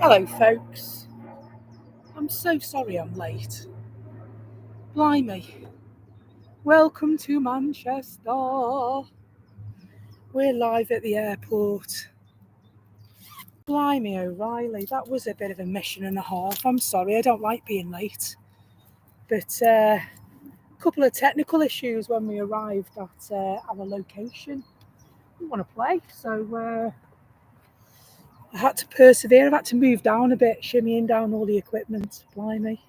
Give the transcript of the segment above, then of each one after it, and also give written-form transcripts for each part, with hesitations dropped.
Hello folks, I'm so sorry I'm late. Blimey, welcome to Manchester. We're live at the airport. Blimey O'Reilly, that was a bit of a mission and a half. I'm sorry, I don't like being late. But a couple of technical issues when we arrived at our location. We want to play, so I had to persevere. I've had to move down a bit, shimmying down all the equipment. Blimey.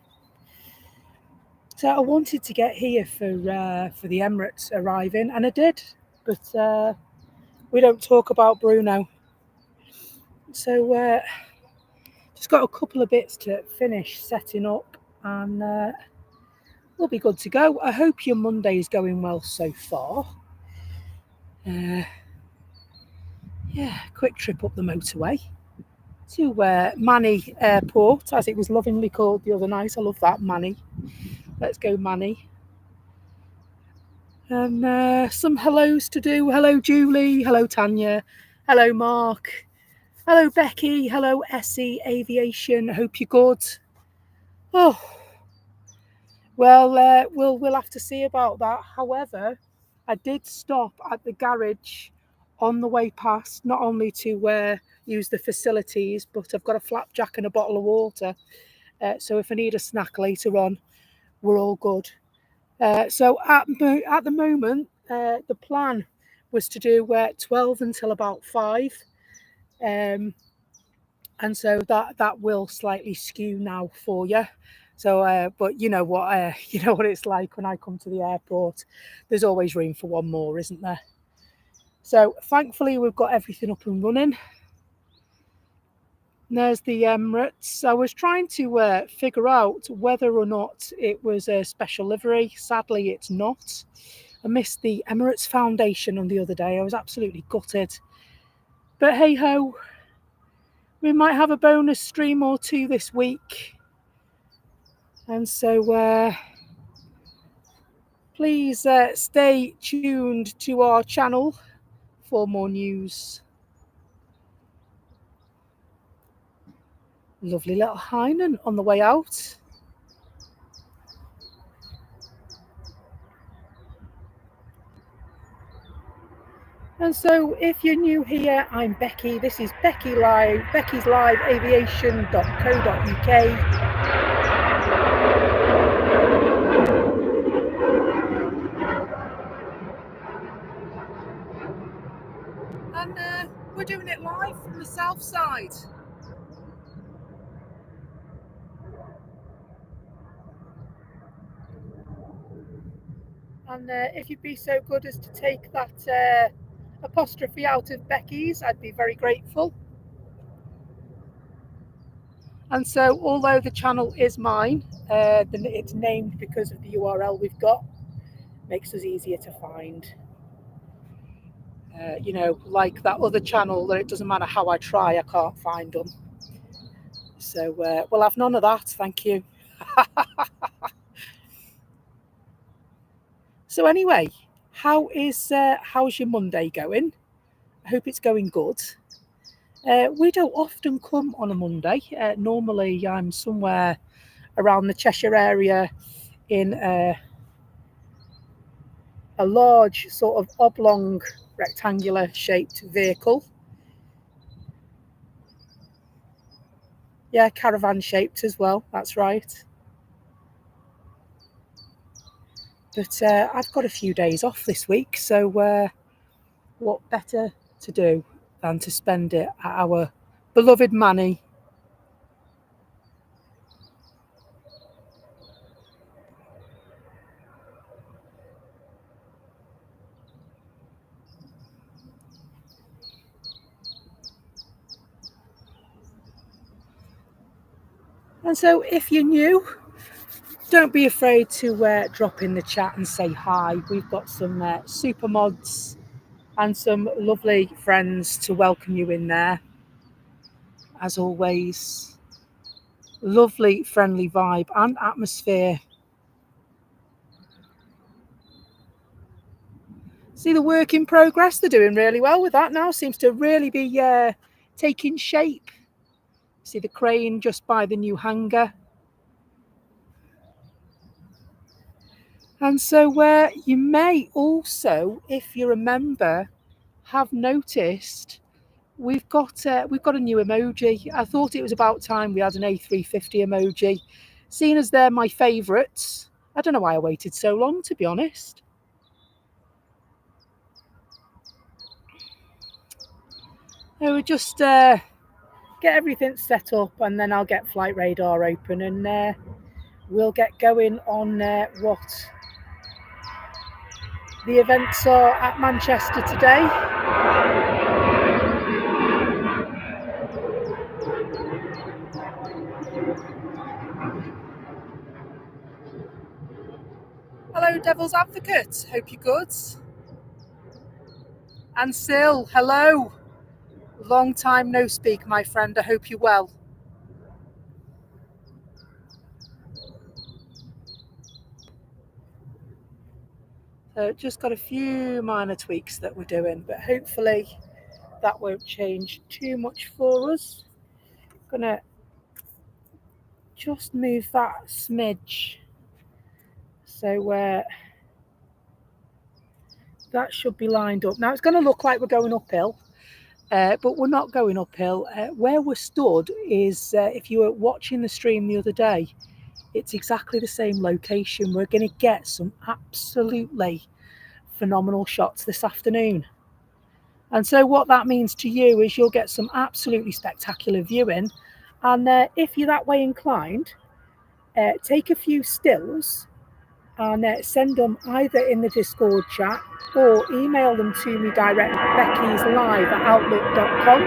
So I wanted to get here for the Emirates arriving, and I did, but we don't talk about Bruno. So just got a couple of bits to finish setting up, and we'll be good to go. I hope your Monday is going well so far. Yeah, quick trip up the motorway to Manny Airport, as it was lovingly called the other night. I love that, Manny. Let's go, Manny. And some hellos to do. Hello, Julie. Hello, Tanya. Hello, Mark. Hello, Becky. Hello, Essie. Aviation. Hope you're good. Oh, well, we'll have to see about that. However, I did stop at the garage on the way past, not only to use the facilities, but I've got a flapjack and a bottle of water. So if I need a snack later on, we're all good. So at the moment, the plan was to do 12 until about 5. And so that will slightly skew now for you. So, but you know what it's like when I come to the airport. There's always room for one more, isn't there? So thankfully we've got everything up and running. And there's the Emirates. I was trying to figure out whether or not it was a special livery. Sadly, it's not. I missed the Emirates Foundation on the other day. I was absolutely gutted. But hey ho, we might have a bonus stream or two this week. And so please stay tuned to our channel for more news. Lovely little Hainan on the way out. And so if you're new here, I'm Becky. This is Becky Live, Becky's Live Aviation.co.uk. And we're doing it live from the south side. And if you'd be so good as to take that apostrophe out of Becky's, I'd be very grateful. And so although the channel is mine, it's named because of the URL we've got. Makes us easier to find. Like that other channel that it doesn't matter how I try, I can't find them. So we'll have none of that, thank you. So anyway, how's your Monday going? I hope it's going good. We don't often come on a Monday. Normally I'm somewhere around the Cheshire area in a large sort of oblong rectangular shaped vehicle. Yeah, caravan shaped as well, that's right. But I've got a few days off this week, so what better to do than to spend it at our beloved Manny. And so if you're new, don't be afraid to drop in the chat and say hi. We've got some super mods and some lovely friends to welcome you in there. As always, lovely, friendly vibe and atmosphere. See the work in progress? They're doing really well with that now. Seems to really be taking shape. See the crane just by the new hangar. And so where you may also, if you're a member, have noticed we've got a new emoji. I thought it was about time we had an A350 emoji. Seeing as they're my favourites, I don't know why I waited so long, to be honest. I would just get everything set up, and then I'll get Flight Radar open, and we'll get going on what the events are at Manchester today. Hello, Devil's Advocate. Hope you're good. And Sil, hello. Long time no speak, my friend. I hope you're well. So just got a few minor tweaks that we're doing, but hopefully that won't change too much for us. Gonna just move that smidge. So that should be lined up. Now it's going to look like we're going uphill, but we're not going uphill. Where we're stood is, if you were watching the stream the other day, it's exactly the same location. We're going to get some absolutely phenomenal shots this afternoon. And so what that means to you is you'll get some absolutely spectacular viewing. And if you're that way inclined, take a few stills and send them either in the Discord chat or email them to me direct, beckyslive@outlook.com,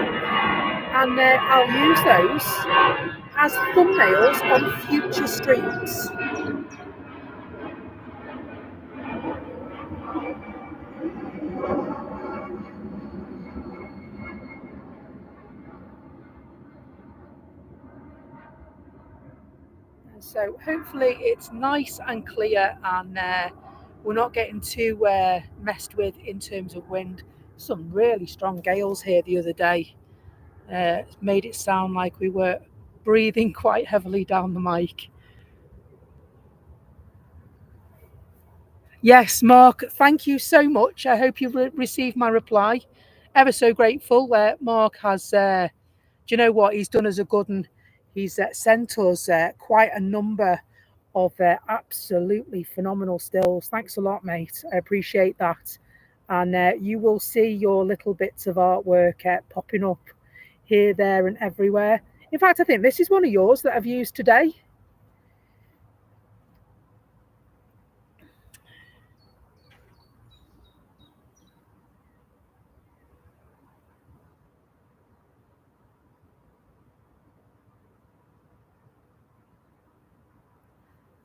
and I'll use those as thumbnails on future streams. So hopefully it's nice and clear, and we're not getting too messed with in terms of wind. Some really strong gales here the other day. Made it sound like we were breathing quite heavily down the mic. Yes, Mark, thank you so much. I hope you received my reply. Ever so grateful. Mark has, do you know what he's done as a good one? He's sent us quite a number of absolutely phenomenal stills. Thanks a lot, mate. I appreciate that. And you will see your little bits of artwork popping up here, there, and everywhere. In fact, I think this is one of yours that I've used today.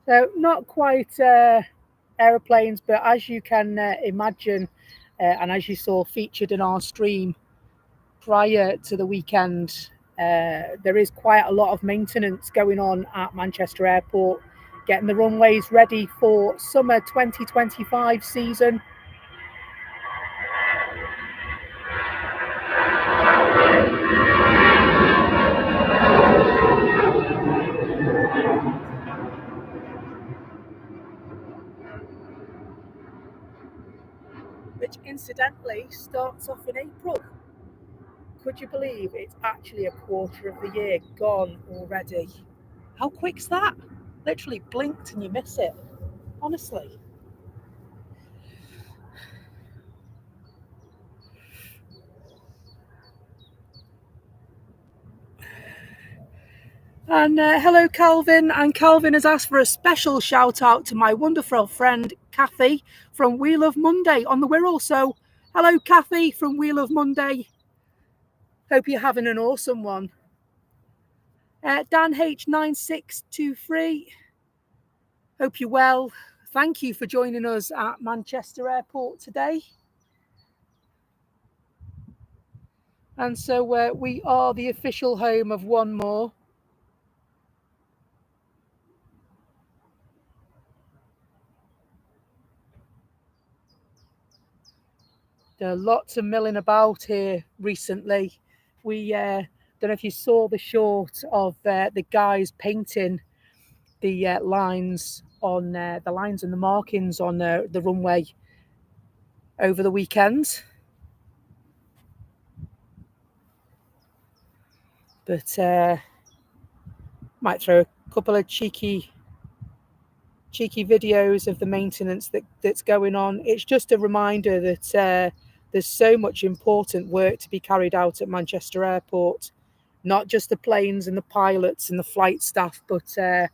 So not quite aeroplanes, but as you can imagine, and as you saw featured in our stream prior to the weekend, there is quite a lot of maintenance going on at Manchester Airport, getting the runways ready for summer 2025 season. Which incidentally starts off in April. Could you believe it's actually a quarter of the year gone already? How quick's that? Literally blinked and you miss it, honestly. And hello, Calvin. And Calvin has asked for a special shout out to my wonderful friend, Kathy, from Wheel of Monday on the Wirral. So, hello, Kathy from Wheel of Monday. Hope you're having an awesome one. Dan H9623. Hope you're well. Thank you for joining us at Manchester Airport today. And so we are the official home of one more. There are lots of milling about here recently. We don't know if you saw the short of the guys painting the lines and the markings on the runway over the weekend. But might throw a couple of cheeky videos of the maintenance that's going on. It's just a reminder that there's so much important work to be carried out at Manchester Airport, not just the planes and the pilots and the flight staff, but the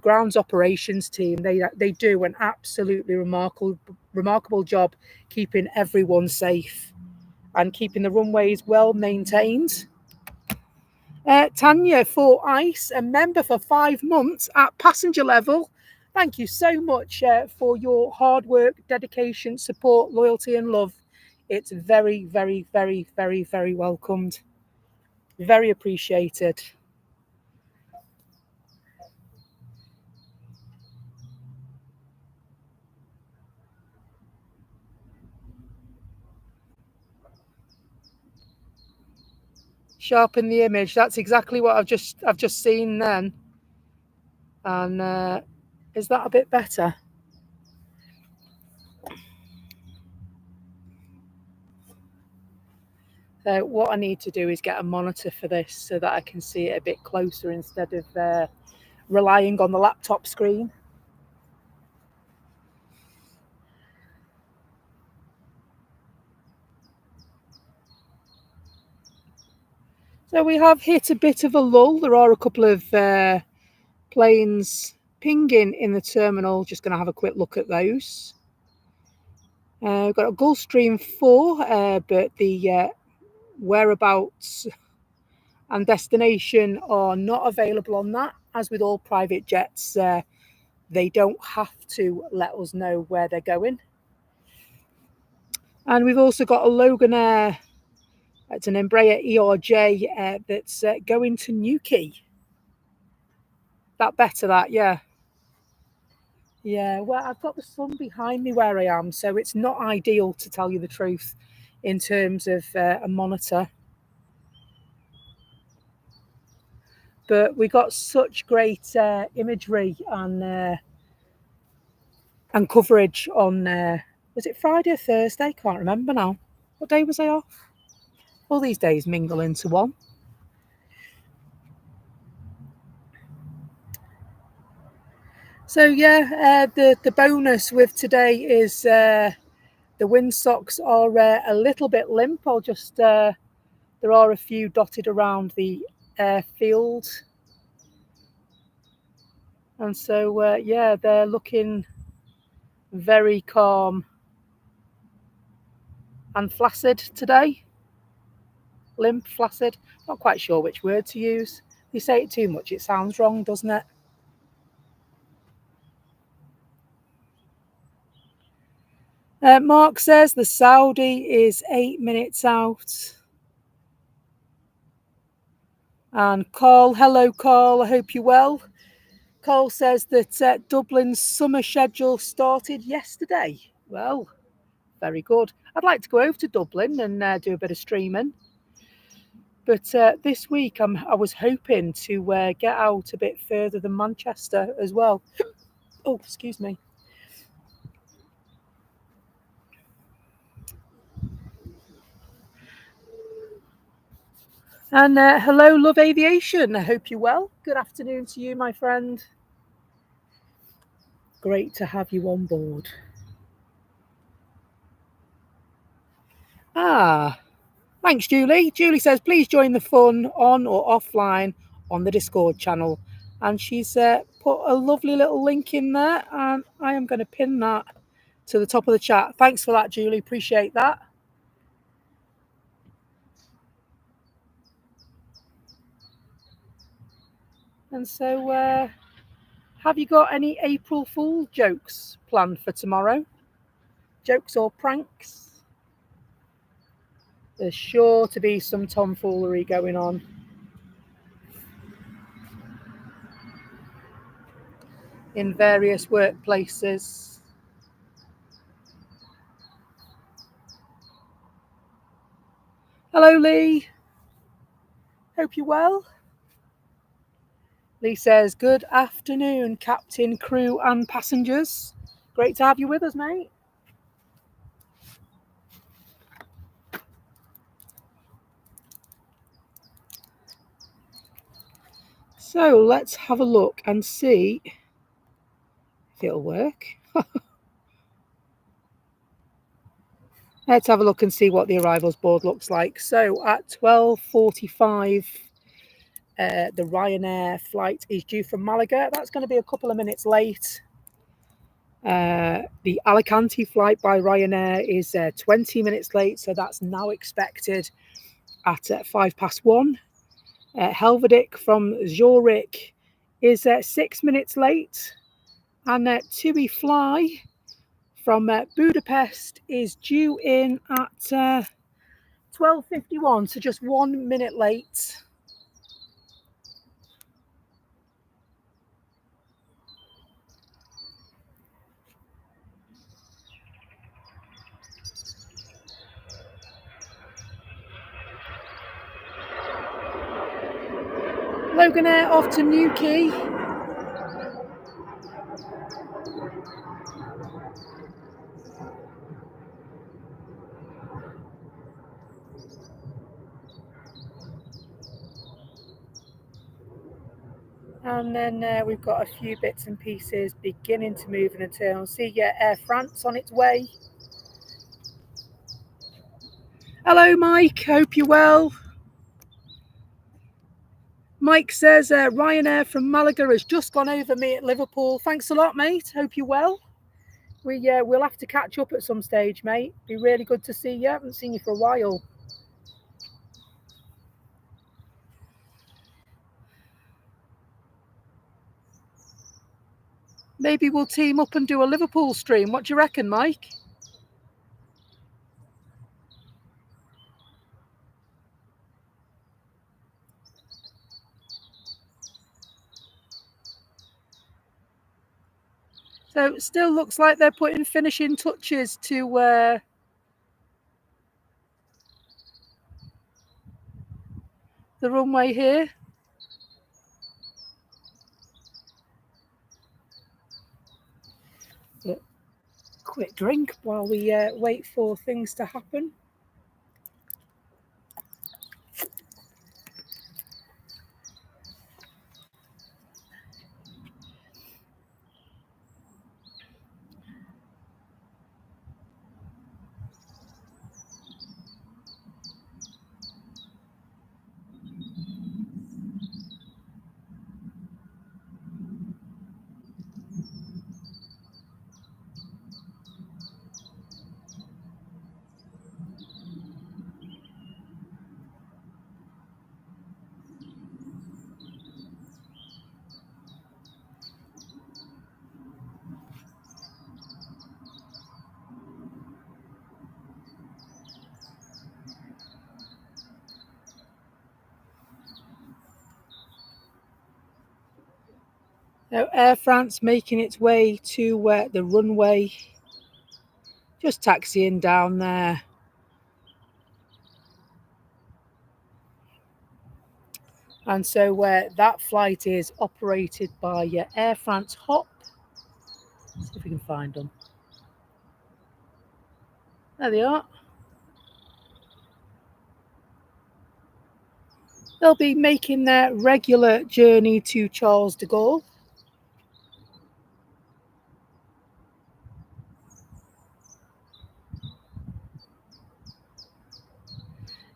grounds operations team. They do an absolutely remarkable job keeping everyone safe and keeping the runways well maintained. Tanya for ICE, a member for 5 months at passenger level. Thank you so much for your hard work, dedication, support, loyalty and love. It's very, very, very, very, very welcomed. Very appreciated. Sharpen the image. That's exactly what I've just seen then. And is that a bit better? So what I need to do is get a monitor for this so that I can see it a bit closer instead of relying on the laptop screen. So we have hit a bit of a lull. There are a couple of planes pinging in the terminal. Just going to have a quick look at those. We've got a Gulfstream 4, but the whereabouts and destination are not available on that. As with all private jets, they don't have to let us know where they're going. And we've also got a Loganair. It's an Embraer ERJ that's going to Newquay. That better, that, yeah. Yeah, well, I've got the sun behind me where I am, so it's not ideal, to tell you the truth, in terms of a monitor. But we got such great imagery and coverage on, was it Friday or Thursday? Can't remember now. What day was I off? All these days mingle into one. So yeah, the bonus with today is the windsocks are a little bit limp. I'll just there are a few dotted around the airfield, and so yeah, they're looking very calm and flaccid today. Limp, flaccid. Not quite sure which word to use. If you say it too much, it sounds wrong, doesn't it? Mark says the Saudi is 8 minutes out. And Carl, hello Carl, I hope you're well. Carl says that Dublin's summer schedule started yesterday. Well, very good. I'd like to go over to Dublin and do a bit of streaming. But this week I was hoping to get out a bit further than Manchester as well. Oh, excuse me. And hello, Love Aviation. I hope you're well. Good afternoon to you, my friend. Great to have you on board. Thanks, Julie. Julie says, please join the fun on or offline on the Discord channel. And she's put a lovely little link in there, and I am going to pin that to the top of the chat. Thanks for that, Julie. Appreciate that. And so, have you got any April Fool jokes planned for tomorrow? Jokes or pranks? There's sure to be some tomfoolery going on. In various workplaces. Hello, Lee. Hope you're well. Lee says, good afternoon, captain, crew and passengers. Great to have you with us, mate. So let's have a look and see if it'll work. Let's have a look and see what the arrivals board looks like. So at 12:45, the Ryanair flight is due from Malaga. That's going to be a couple of minutes late. The Alicante flight by Ryanair is 20 minutes late, so that's now expected at 1:05. Helvetic from Zurich is 6 minutes late, and TUI Fly from Budapest is due in at 12:51, so just 1 minute late. Loganair off to Newquay. And then we've got a few bits and pieces beginning to move in a turn. See Air France on its way. Hello, Mike. Hope you're well. Mike says Ryanair from Malaga has just gone over me at Liverpool. Thanks a lot, mate. Hope you're well. We'll have to catch up at some stage, mate. Be really good to see you. I haven't seen you for a while. Maybe we'll team up and do a Liverpool stream. What do you reckon, Mike? So it still looks like they're putting finishing touches to the runway here. But quick drink while we wait for things to happen. Now, Air France making its way to the runway, just taxiing down there. And so that flight is operated by Air France Hop. Let's see if we can find them. There they are. They'll be making their regular journey to Charles de Gaulle.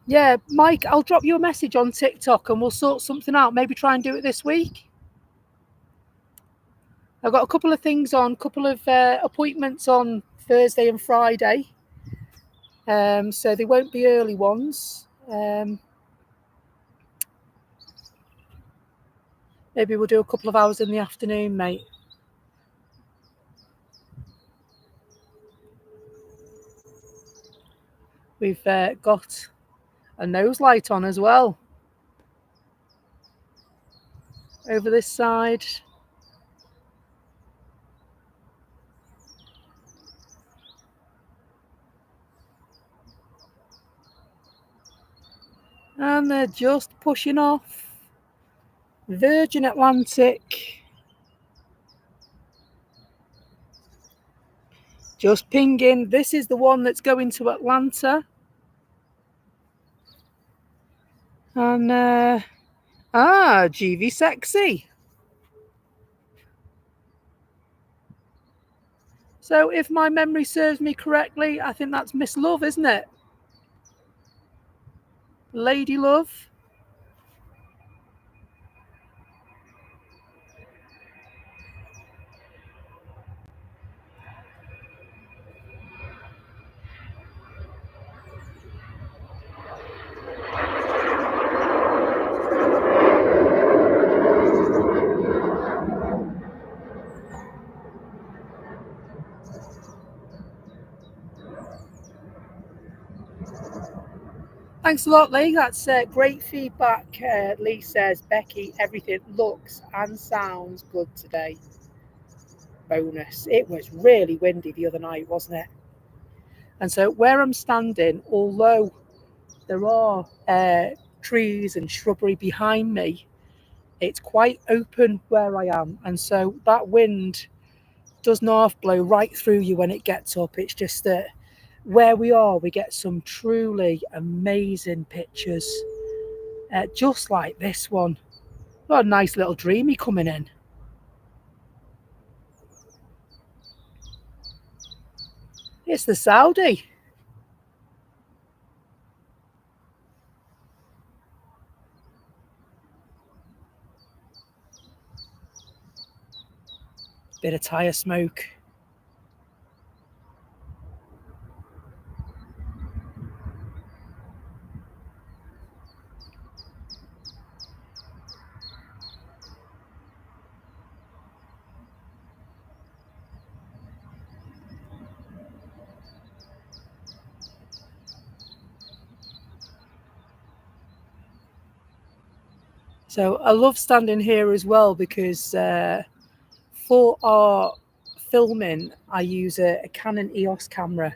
Yeah, Mike, I'll drop you a message on TikTok and we'll sort something out. Maybe try and do it this week. I've got a couple of things on, couple of appointments on Thursday and Friday. So they won't be early ones. Maybe we'll do a couple of hours in the afternoon, mate. We've got a nose light on as well. Over this side. And they're just pushing off. Virgin Atlantic. Just pinging. This is the one that's going to Atlanta. And, GV Sexy. So if my memory serves me correctly, I think that's Miss Love, isn't it? Lady Love. Thanks a lot, Lee. That's great feedback. Lee says, Becky, everything looks and sounds good today. Bonus. It was really windy the other night, wasn't it? And so where I'm standing, although there are trees and shrubbery behind me, it's quite open where I am. And so that wind does not blow right through you when it gets up. It's just that where we are, we get some truly amazing pictures, just like this one. Got a nice little dreamy coming in. It's the Saudi. Bit of tyre smoke. So I love standing here as well because for our filming, I use a Canon EOS camera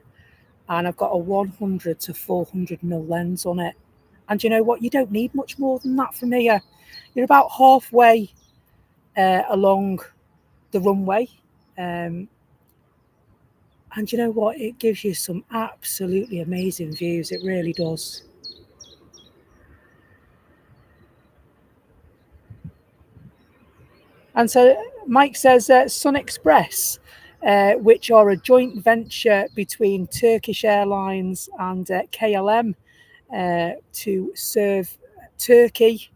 and I've got a 100 to 400mm lens on it. And you know what? You don't need much more than that from here. You're about halfway along the runway. And you know what? It gives you some absolutely amazing views. It really does. And so Mike says Sun Express, which are a joint venture between Turkish Airlines and KLM to serve Turkey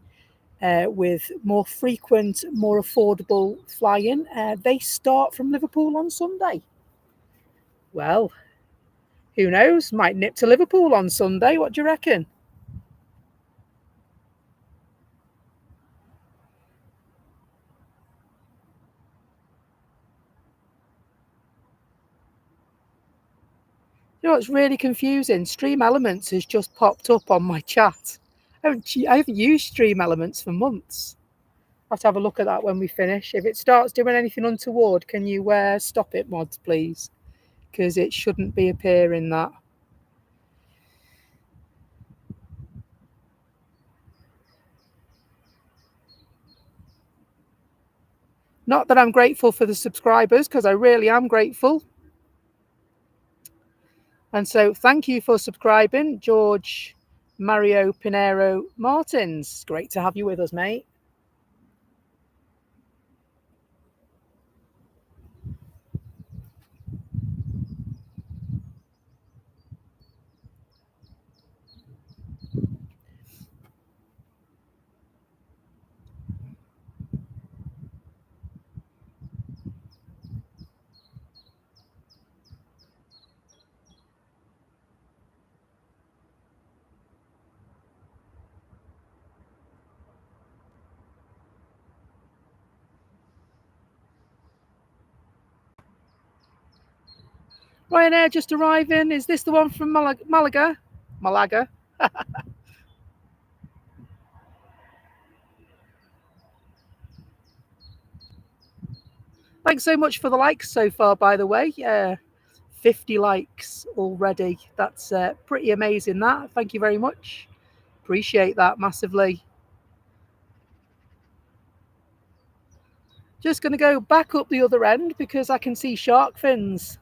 with more frequent, more affordable flying. They start from Liverpool on Sunday. Well, who knows? Might nip to Liverpool on Sunday. What do you reckon? You know what's really confusing? Stream Elements has just popped up on my chat. I haven't used Stream Elements for months. I'll have to have a look at that when we finish. If it starts doing anything untoward, can you stop it, mods, please? Because it shouldn't be appearing that. Not that I'm grateful for the subscribers, because I really am grateful. And so thank you for subscribing, George Mario Pinero Martins. Great to have you with us, mate. Ryanair just arriving. Is this the one from Malaga? Malaga. Thanks so much for the likes so far, by the way. 50 likes already. That's pretty amazing, that. Thank you very much. Appreciate that massively. Just going to go back up the other end because I can see shark fins.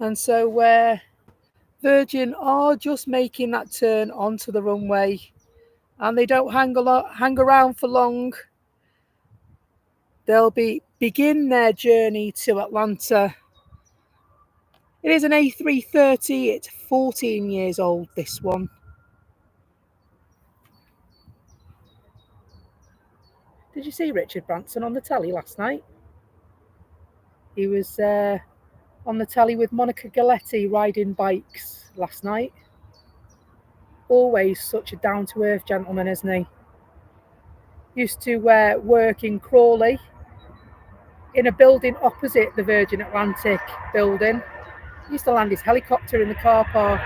And so Virgin are just making that turn onto the runway, and they don't hang around for long. They'll begin their journey to Atlanta. It is an A330. It's 14 years old, this one. Did you see Richard Branson on the telly last night? He was on the telly with Monica Galetti riding bikes last night. Always such a down-to-earth gentleman, isn't he? Used to work in Crawley in a building opposite the Virgin Atlantic building. He used to land his helicopter in the car park.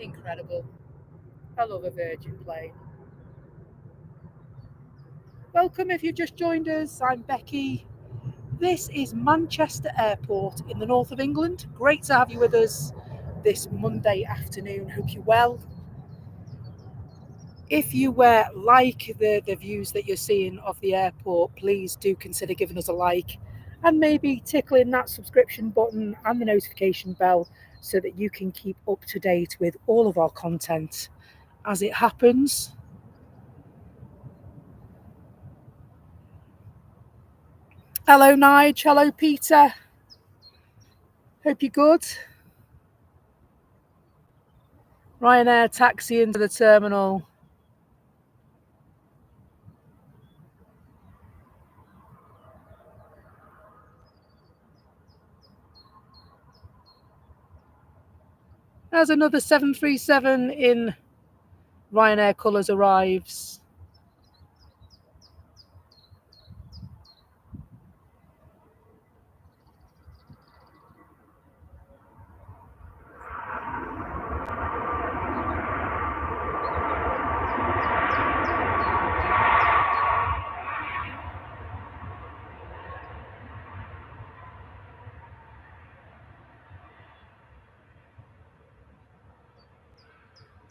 Incredible. I love a Virgin plane. Welcome if you've just joined us. I'm Becky. This is Manchester Airport in the north of England. Great to have you with us this Monday afternoon. Hope you're well. If you like the views that you're seeing of the airport, please do consider giving us a like and maybe tickling that subscription button and the notification bell so that you can keep up to date with all of our content as it happens. Hello, Nige. Hello, Peter. Hope you're good. Ryanair taxi into the terminal. As another 737 in Ryanair colours arrives.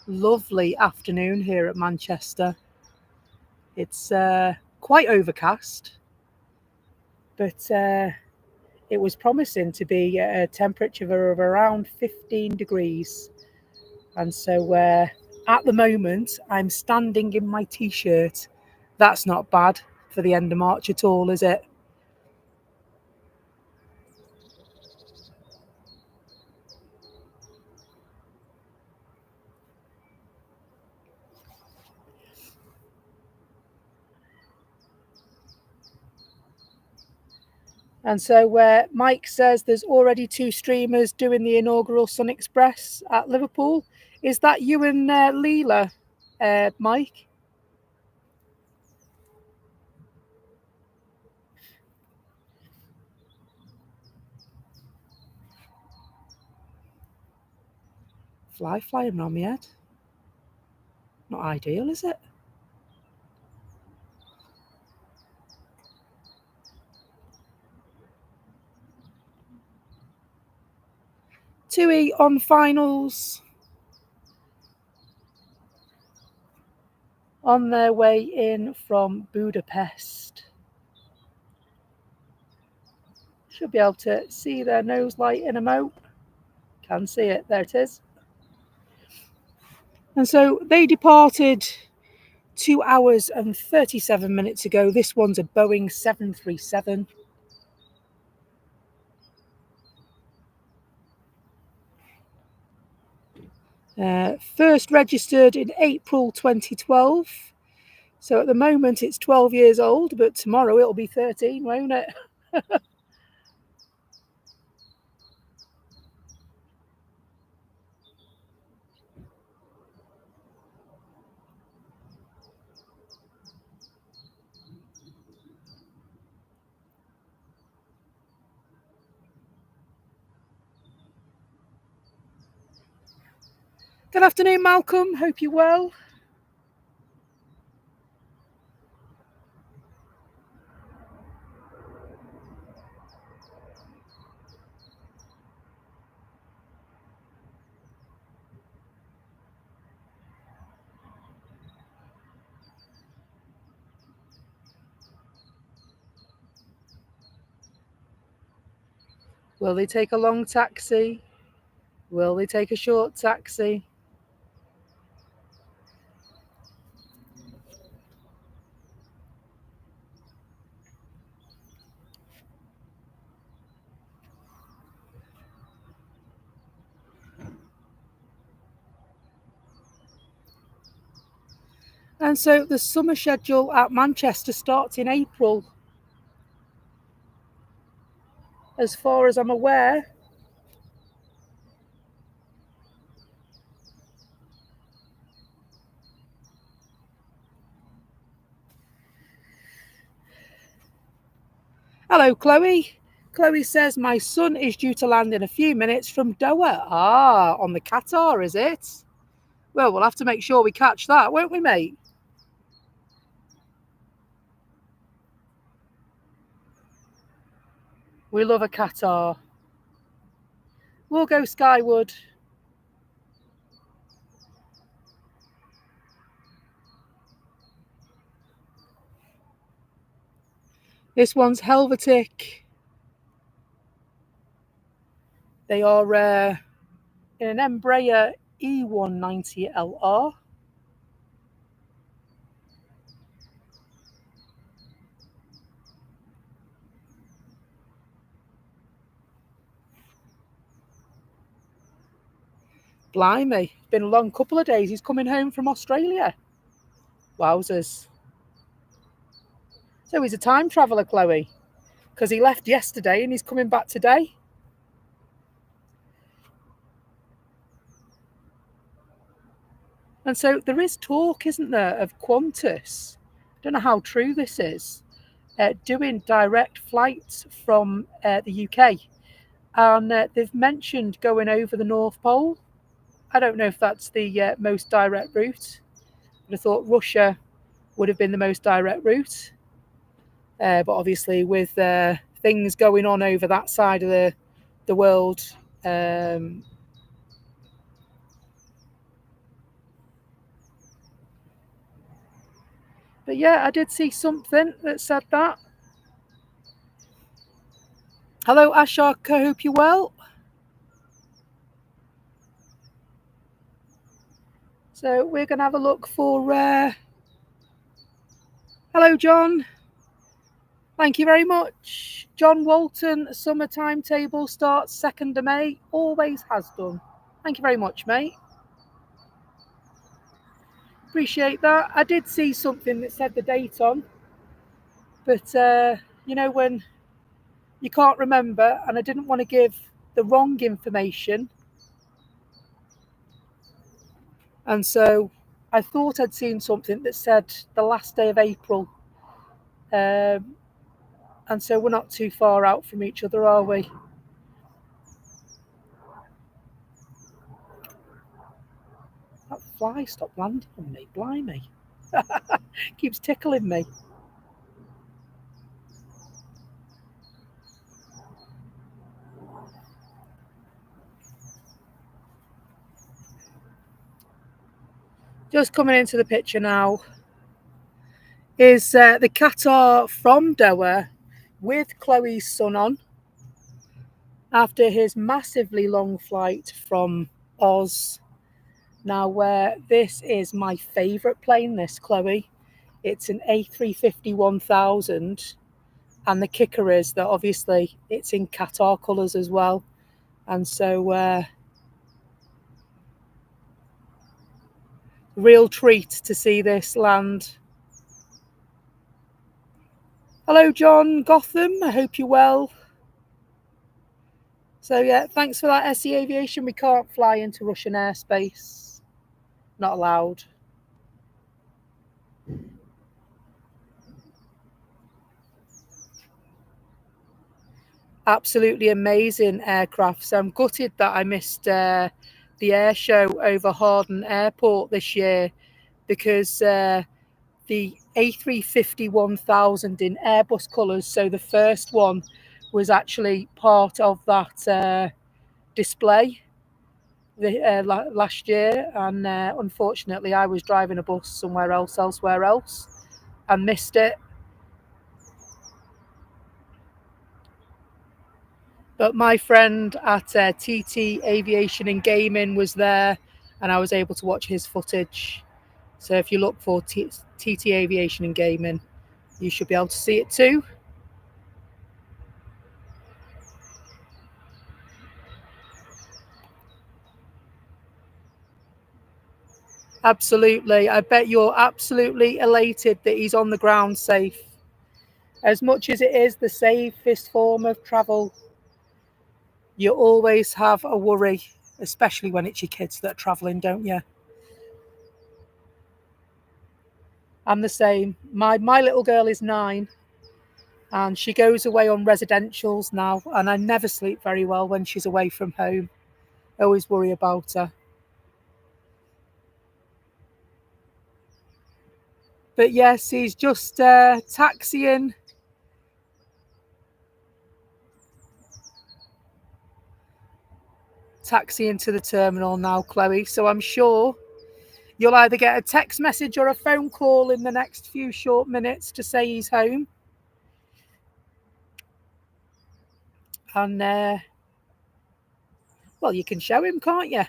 Lovely afternoon here at Manchester. It's quite overcast, but it was promising to be a temperature of around 15 degrees. And so at the moment, I'm standing in my t-shirt. That's not bad for the end of March at all, is it? And so Mike says there's already 2 streamers doing the inaugural Sun Express at Liverpool. Is that you and Leela, Mike? Flying around my head. Not ideal, is it? TUI on finals. On their way in from Budapest. Should be able to see their nose light in a mo. Can see it. There it is. And so they departed 2 hours and 37 minutes ago. This one's a Boeing 737. First registered in April 2012. So at the moment it's 12 years old, but tomorrow it'll be 13, won't it? Good afternoon, Malcolm. Hope you're well. Will they take a long taxi? Will they take a short taxi? And so the summer schedule at Manchester starts in April. As far as I'm aware. Hello, Chloe. Chloe says, my son is due to land in a few minutes from Doha. Ah, on the Qatar, is it? Well, we'll have to make sure we catch that, won't we, mate? We love a Qatar. We'll go Skyward. This one's Helvetic. They are in an Embraer E190LR. Blimey, it's been a long couple of days. He's coming home from Australia. Wowzers. So he's a time traveller, Chloe, because he left yesterday and he's coming back today. And so there is talk, isn't there, of Qantas, I don't know how true this is, doing direct flights from the UK. And they've mentioned going over the North Pole. I don't know if that's the most direct route. But I thought Russia would have been the most direct route. But obviously with things going on over that side of the world, but yeah, I did see something that said that. Hello, Ashok. I hope you're well. So we're going to have a look for... Hello, John. Thank you very much. John Walton, summer timetable starts 2nd of May. Always has done. Thank you very much, mate. Appreciate that. I did see something that said the date on. But, you know, when you can't remember, and I didn't want to give the wrong information. And so I thought I'd seen something that said the last day of April. And so we're not too far out from each other, are we? That fly stopped landing on me, blimey. Keeps tickling me. Just coming into the picture now is the Qatar from Doha with Chloe's son on after his massively long flight from Oz. Now, this is my favourite plane, this, Chloe. It's an A350 1000, and the kicker is that obviously it's in Qatar colours as well. And so real treat to see this land. Hello, John Gotham. I hope you're well. So, yeah, thanks for that, SE Aviation. We can't fly into Russian airspace. Not allowed. Absolutely amazing aircraft. So I'm gutted that I missed the air show over Harden Airport this year, because the A350 1000 in Airbus colours, so the first one, was actually part of that display last year, and unfortunately I was driving a bus somewhere else, and missed it. But my friend at TT Aviation and Gaming was there, and I was able to watch his footage. So if you look for TT Aviation and Gaming, you should be able to see it too. Absolutely. I bet you're absolutely elated that he's on the ground safe. As much as it is the safest form of travel, you always have a worry, especially when it's your kids that are travelling, don't you? I'm the same. My little girl is 9, and she goes away on residentials now, and I never sleep very well when she's away from home. I always worry about her. But yes, he's just taxiing. Taxiing to the terminal now, Chloe. So I'm sure you'll either get a text message or a phone call in the next few short minutes to say he's home. And, well, you can show him, can't you?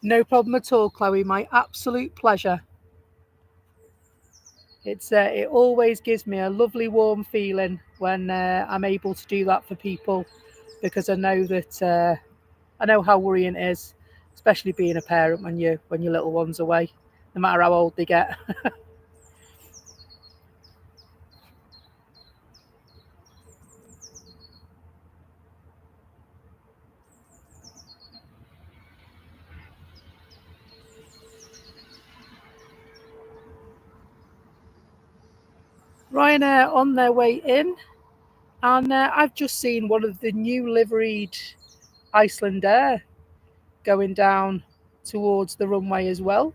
No problem at all, Chloe. My absolute pleasure. It always gives me a lovely warm feeling when I'm able to do that for people, because I know that I know how worrying it is, especially being a parent when your little one's away, no matter how old they get. Ryanair on their way in, and I've just seen one of the new liveried Icelandair going down towards the runway as well.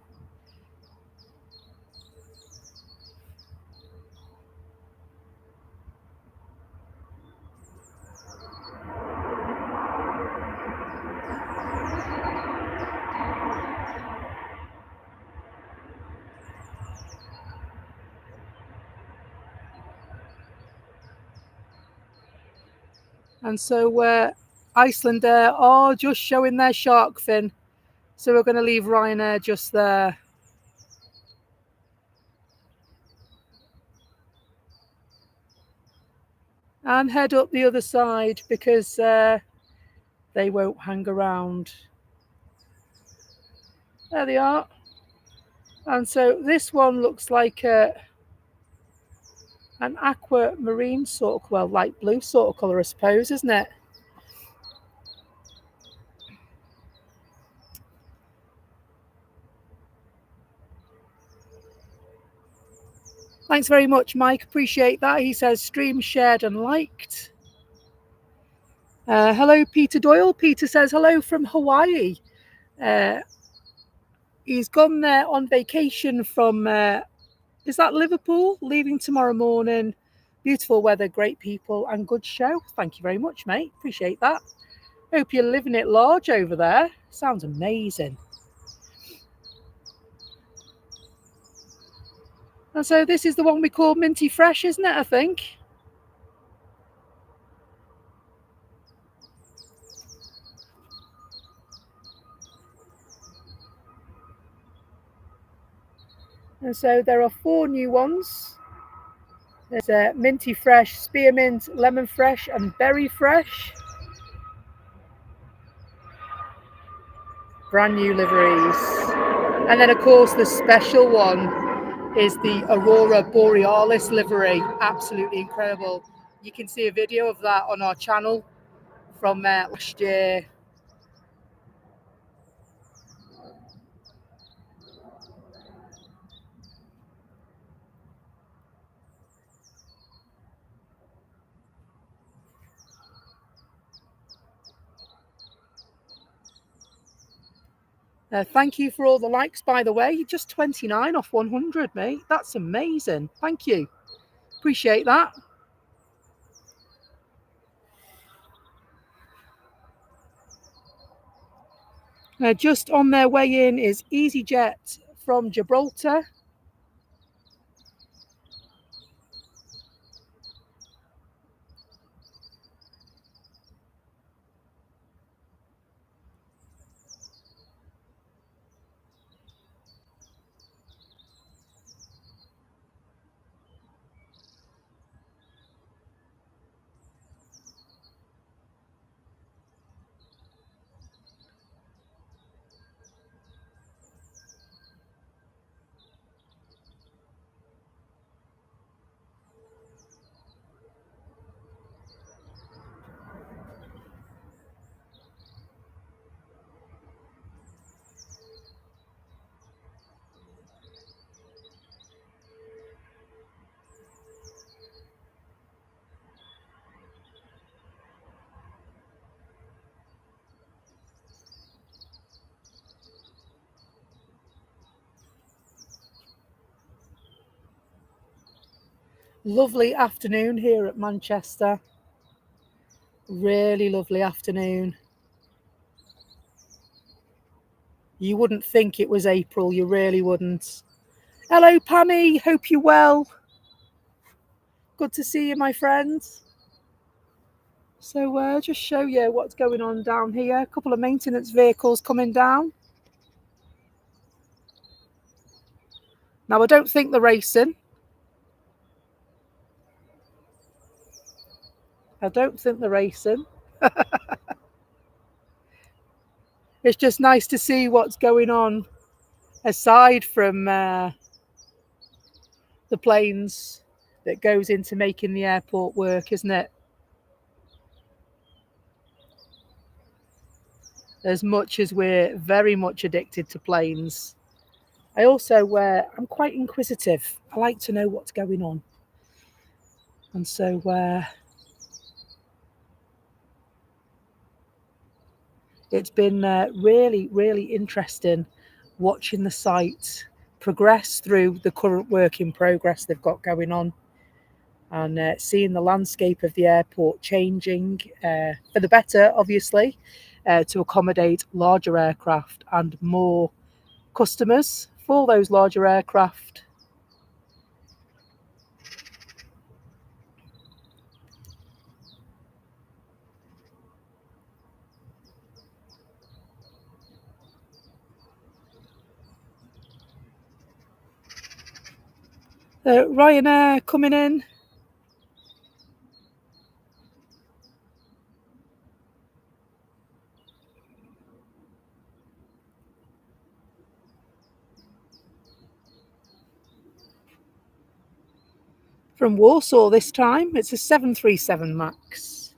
And so Icelandair are just showing their shark fin. So we're going to leave Ryanair just there. And head up the other side, because they won't hang around. There they are. And so this one looks like an aquamarine sort of, well, light blue sort of colour, I suppose, isn't it? Thanks very much, Mike. Appreciate that. He says stream shared and liked. Hello, Peter Doyle. Peter says hello from Hawaii. He's gone there on vacation from, is that Liverpool? Leaving tomorrow morning. Beautiful weather, great people, and good show. Thank you very much, mate. Appreciate that. Hope you're living it large over there. Sounds amazing. And so this is the one we call Minty Fresh, isn't it, I think? And so there are 4 new ones. There's a Minty Fresh, Spearmint, Lemon Fresh, and Berry Fresh. Brand new liveries. And then, of course, the special one is the Aurora Borealis livery. Absolutely incredible. You can see a video of that on our channel from last year. Thank you for all the likes, by the way. Just 29 off 100, mate. That's amazing. Thank you. Appreciate that. Just on their way in is EasyJet from Gibraltar. Lovely afternoon here at Manchester. Really lovely afternoon. You wouldn't think it was April, you really wouldn't. Hello, Pammy. Hope you're well. Good to see you, my friends. So just show you what's going on down here. A couple of maintenance vehicles coming down. Now, I don't think they're racing. I don't think they're racing. It's just nice to see what's going on aside from the planes that goes into making the airport work, isn't it? As much as we're very much addicted to planes, I also I'm quite inquisitive. I like to know what's going on. And so it's been really, really interesting watching the site progress through the current work in progress they've got going on, and seeing the landscape of the airport changing for the better, obviously, to accommodate larger aircraft and more customers for those larger aircraft. Ryanair coming in. From Warsaw this time. It's a 737 MAX.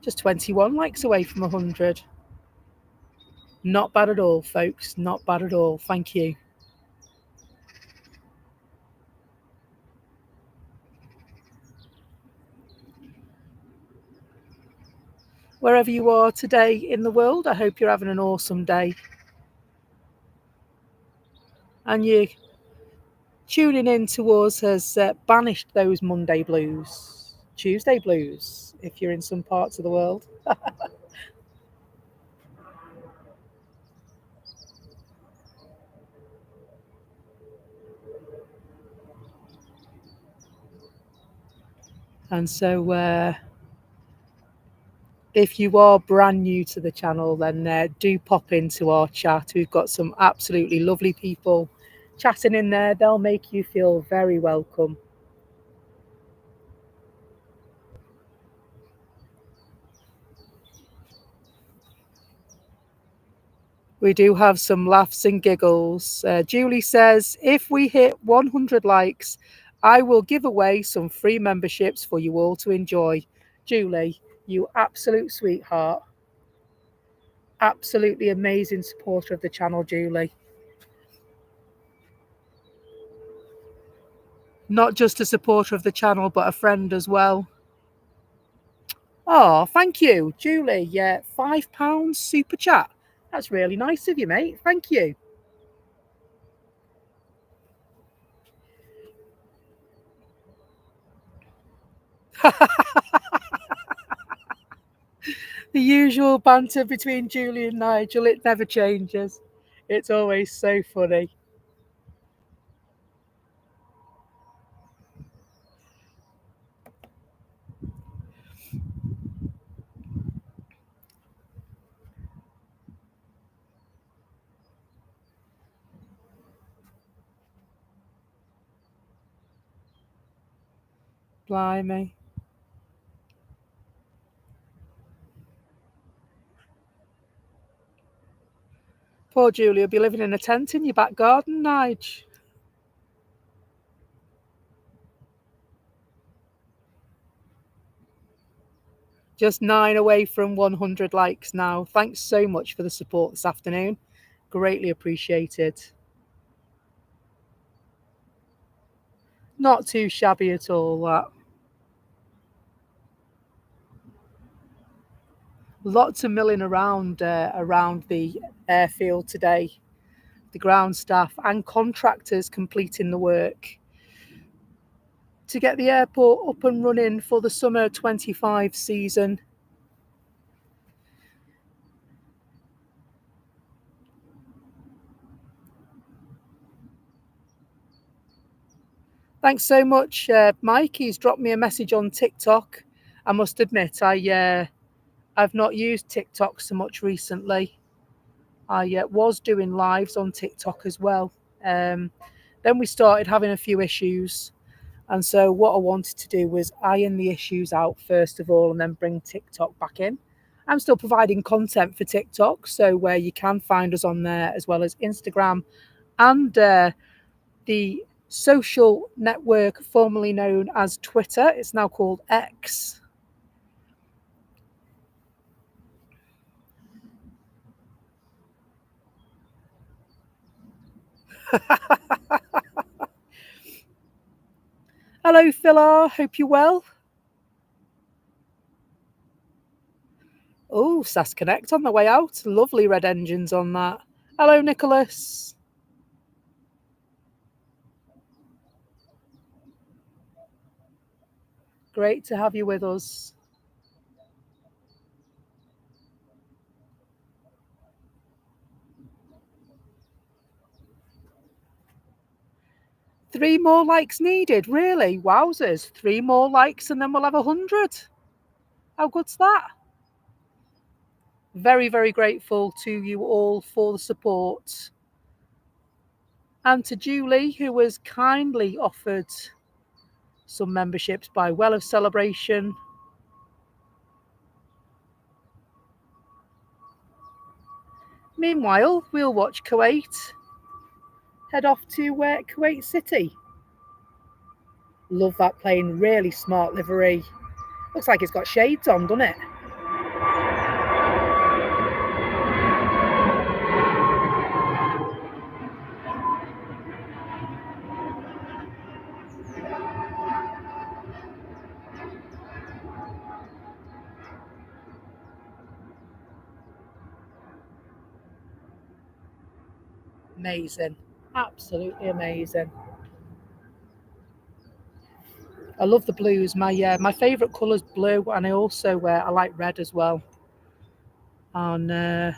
Just 21 likes away from 100. Not bad at all, folks. Not bad at all. Thank you. wherever you are today in the world. I hope you're having an awesome day. And you tuning in to us has banished those Monday blues, Tuesday blues, if you're in some parts of the world. And so if you are brand new to the channel, then do pop into our chat. We've got some absolutely lovely people chatting in there. They'll make you feel very welcome. We do have some laughs and giggles. Julie says, if we hit 100 likes, I will give away some free memberships for you all to enjoy. Julie, you absolute sweetheart. Absolutely amazing supporter of the channel, Julie. Not just a supporter of the channel, but a friend as well. Oh, thank you, Julie. Yeah, £5 super chat. That's really nice of you, mate. Thank you. The usual banter between Julie and Nigel, it never changes. It's always so funny. Blimey. Poor Julie will be living in a tent in your back garden, Nige. Just 9 away from 100 likes now. Thanks so much for the support this afternoon. Greatly appreciated. Not too shabby at all, that. Lots of milling around the airfield today. The ground staff and contractors completing the work to get the airport up and running for the summer 25 season. Thanks so much, Mike. He's dropped me a message on TikTok. I must admit, I've not used TikTok so much recently. I was doing lives on TikTok as well. Then we started having a few issues. And so what I wanted to do was iron the issues out first of all and then bring TikTok back in. I'm still providing content for TikTok, so where you can find us on there, as well as Instagram and the social network formerly known as Twitter. It's now called X. Hello, Phila. Hope you're well. Oh, SAS Connect on the way out. Lovely red engines on that. Hello, Nicholas. Great to have you with us. Three more likes needed, really? Wowzers. 3 more likes and then we'll have 100. How good's that? Very, very grateful to you all for the support. And to Julie, who was kindly offered some memberships by Well of Celebration. Meanwhile, we'll watch Kuwait head off to Kuwait City. Love that plane, really smart livery. Looks like it's got shades on, doesn't it? amazing. Absolutely amazing. I love the blues. My favourite colour is blue, and I like red as well. And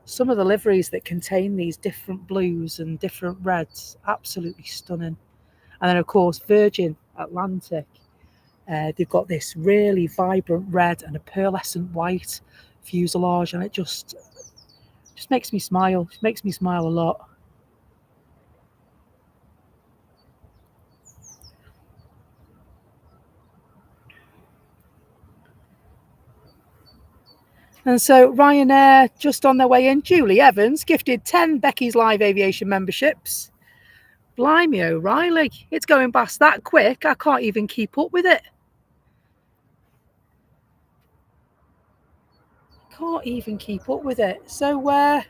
some of the liveries that contain these different blues and different reds, absolutely stunning. And then, of course, Virgin Atlantic. They've got this really vibrant red and a pearlescent white fuselage, and it just makes me smile. It makes me smile a lot. And so Ryanair, just on their way in, Julie Evans gifted 10 Becky's Live Aviation memberships. Blimey O'Reilly, it's going past that quick. I can't even keep up with it. Can't even keep up with it. So,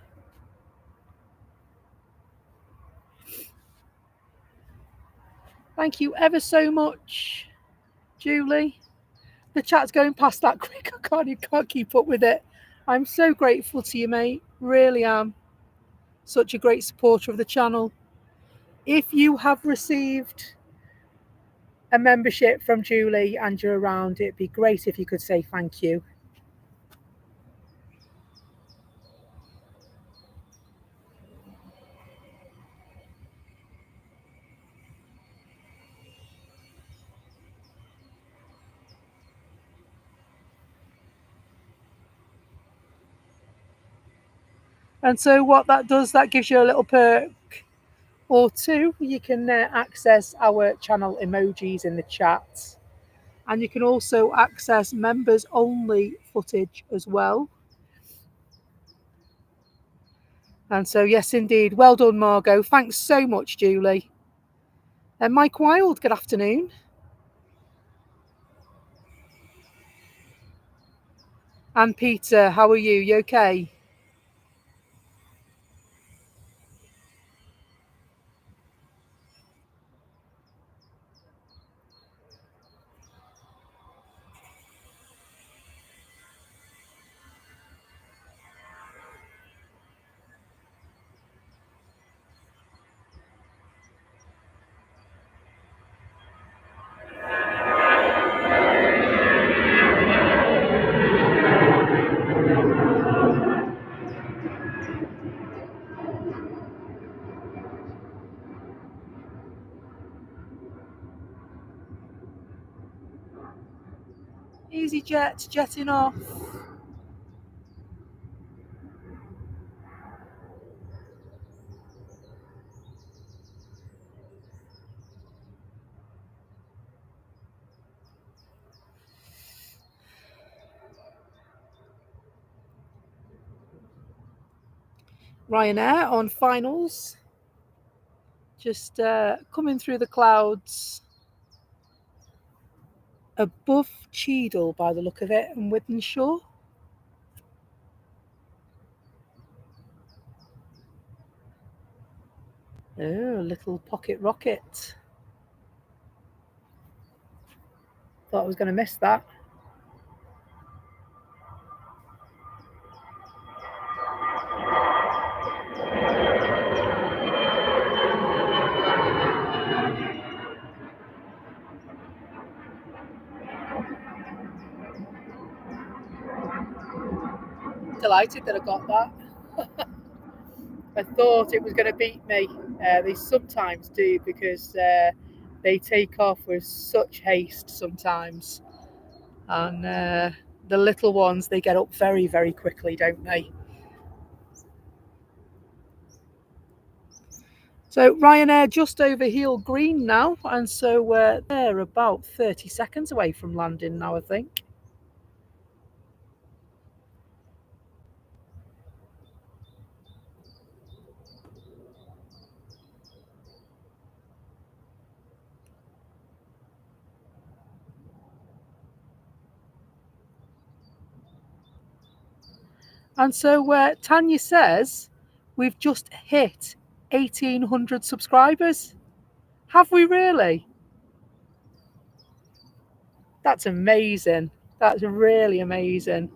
thank you ever so much, Julie. The chat's going past that quick. I can't keep up with it. I'm so grateful to you, mate. Really am. Such a great supporter of the channel. If you have received a membership from Julie and you're around, it'd be great if you could say thank you. And so what that does, that gives you a little perk or two. You can access our channel emojis in the chat. And you can also access members only footage as well. And so, yes, indeed. Well done, Margot. Thanks so much, Julie. And Mike Wild, good afternoon. And Peter, how are you? You okay? EasyJet, jetting off. Ryanair on finals. Just coming through the clouds above Cheadle by the look of it, and Wythenshawe. Oh, a little pocket rocket. Thought I was going to miss that. Delighted that I got that. I thought it was going to beat me. They sometimes do, because they take off with such haste sometimes. And the little ones, they get up very, very quickly, don't they? So Ryanair just over heel green now, and so they're about 30 seconds away from landing now, I think. And so Tanya says, we've just hit 1,800 subscribers. Have we really? That's amazing. That's really amazing.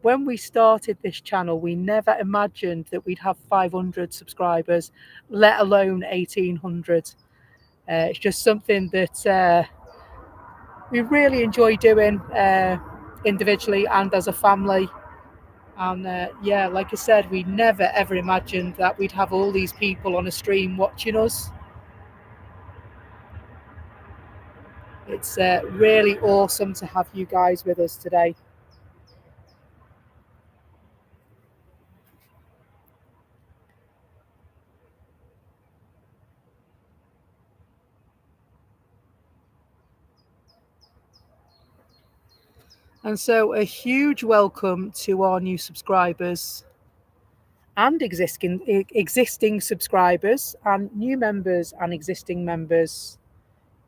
when we started this channel, we never imagined that we'd have 500 subscribers, let alone 1800. It's just something that we really enjoy doing individually and as a family. And yeah, like I said, we never ever imagined that we'd have all these people on a stream watching us. It's really awesome to have you guys with us today. And so a huge welcome to our new subscribers and existing subscribers and new members and existing members.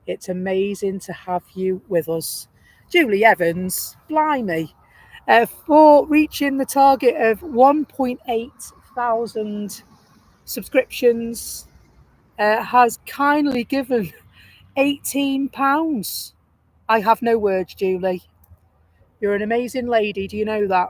It's amazing to have you with us. Julie Evans, blimey, for reaching the target of 1.8 thousand subscriptions, has kindly given £18. I have no words, Julie. You're an amazing lady. Do you know that?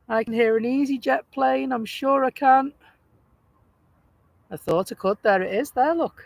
I can hear an EasyJet plane. I'm sure I can. I thought I could. There it is. There, look.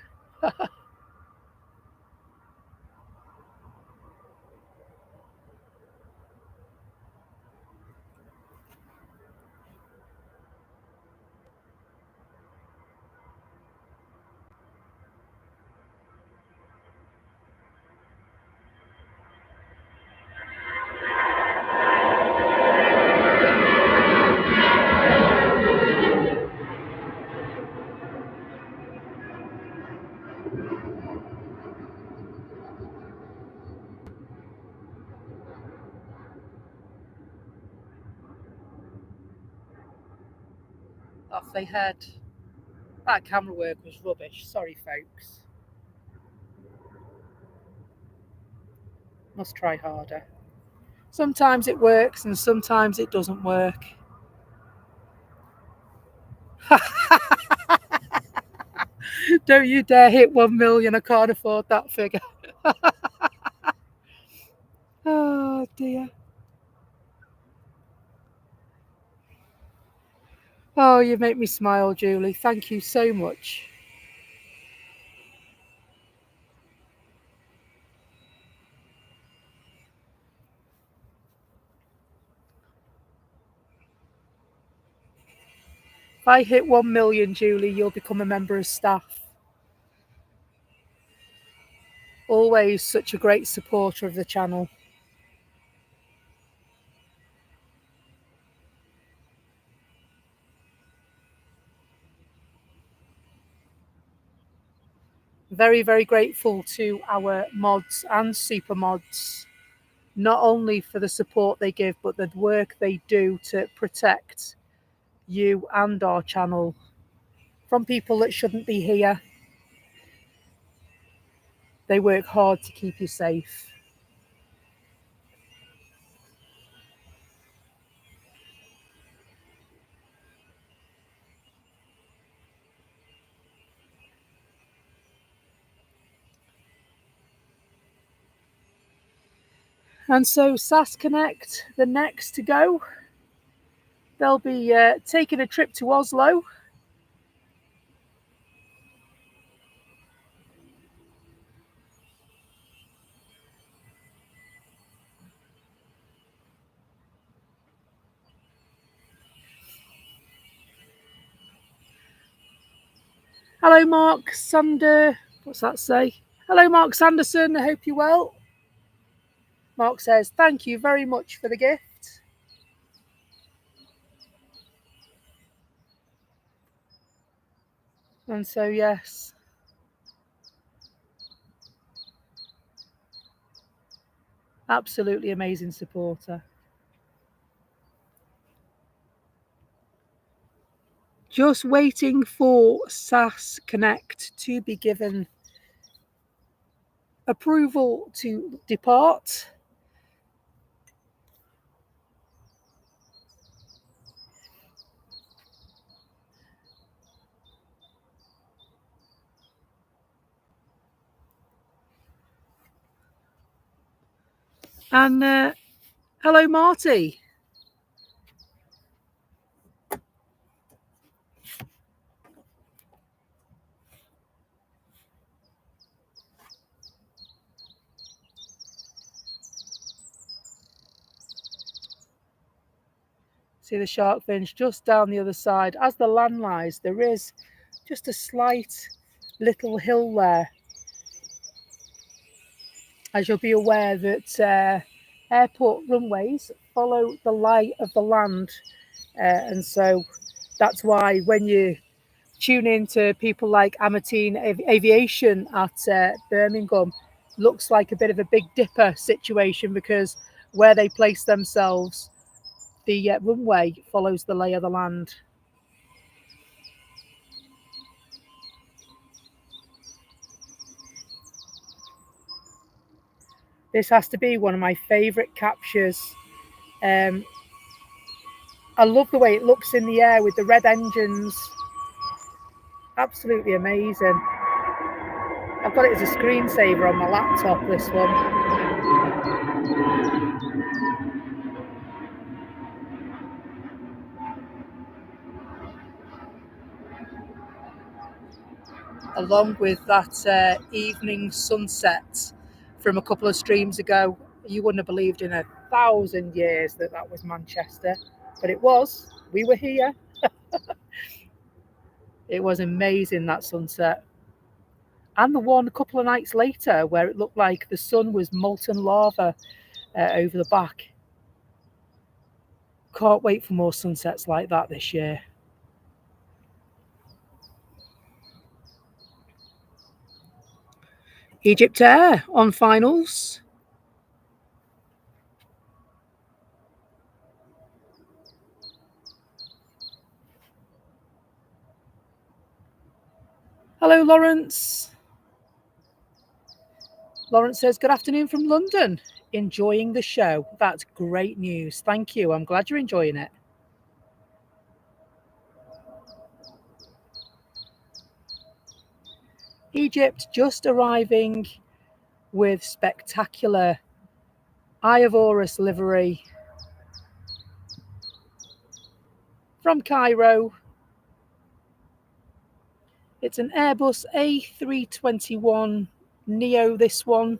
Off they head. That camera work was rubbish. Sorry, folks. Must try harder. Sometimes it works and sometimes it doesn't work. Don't you dare hit 1 million. I can't afford that figure. Oh, dear. Oh, you make me smile, Julie. Thank you so much. If I hit 1 million, Julie, you'll become a member of staff. Always such a great supporter of the channel. Very, very grateful to our mods and super mods, not only for the support they give, but the work they do to protect you and our channel from people that shouldn't be here. They work hard to keep you safe. And so SAS Connect, the next to go, they'll be taking a trip to Oslo. Hello, Mark Sander. What's that say? Hello, Mark Sanderson. I hope you're well. Mark says, thank you very much for the gift. And so, yes. Absolutely amazing supporter. Just waiting for SAS Connect to be given approval to depart. And hello, Marty. See the shark fins just down the other side. As the land lies, there is just a slight little hill there. As you'll be aware that airport runways follow the lie of the land. And so that's why when you tune in to people like Amateen Aviation at Birmingham, looks like a bit of a Big Dipper situation, because where they place themselves, the runway follows the lay of the land. This has to be one of my favourite captures. I love the way it looks in the air with the red engines. Absolutely amazing. I've got it as a screensaver on my laptop, this one. Along with that evening sunset from a couple of streams ago. You wouldn't have believed in 1,000 years that that was Manchester, but it was. We were here. It was amazing, that sunset. And the one a couple of nights later where it looked like the sun was molten lava over the back. Can't wait for more sunsets like that this year. EgyptAir on finals. Hello, Lawrence. Lawrence says, good afternoon from London. Enjoying the show. That's great news. Thank you. I'm glad you're enjoying it. Egypt just arriving with spectacular Eye of Horus livery from Cairo. It's an Airbus A321 Neo, this one.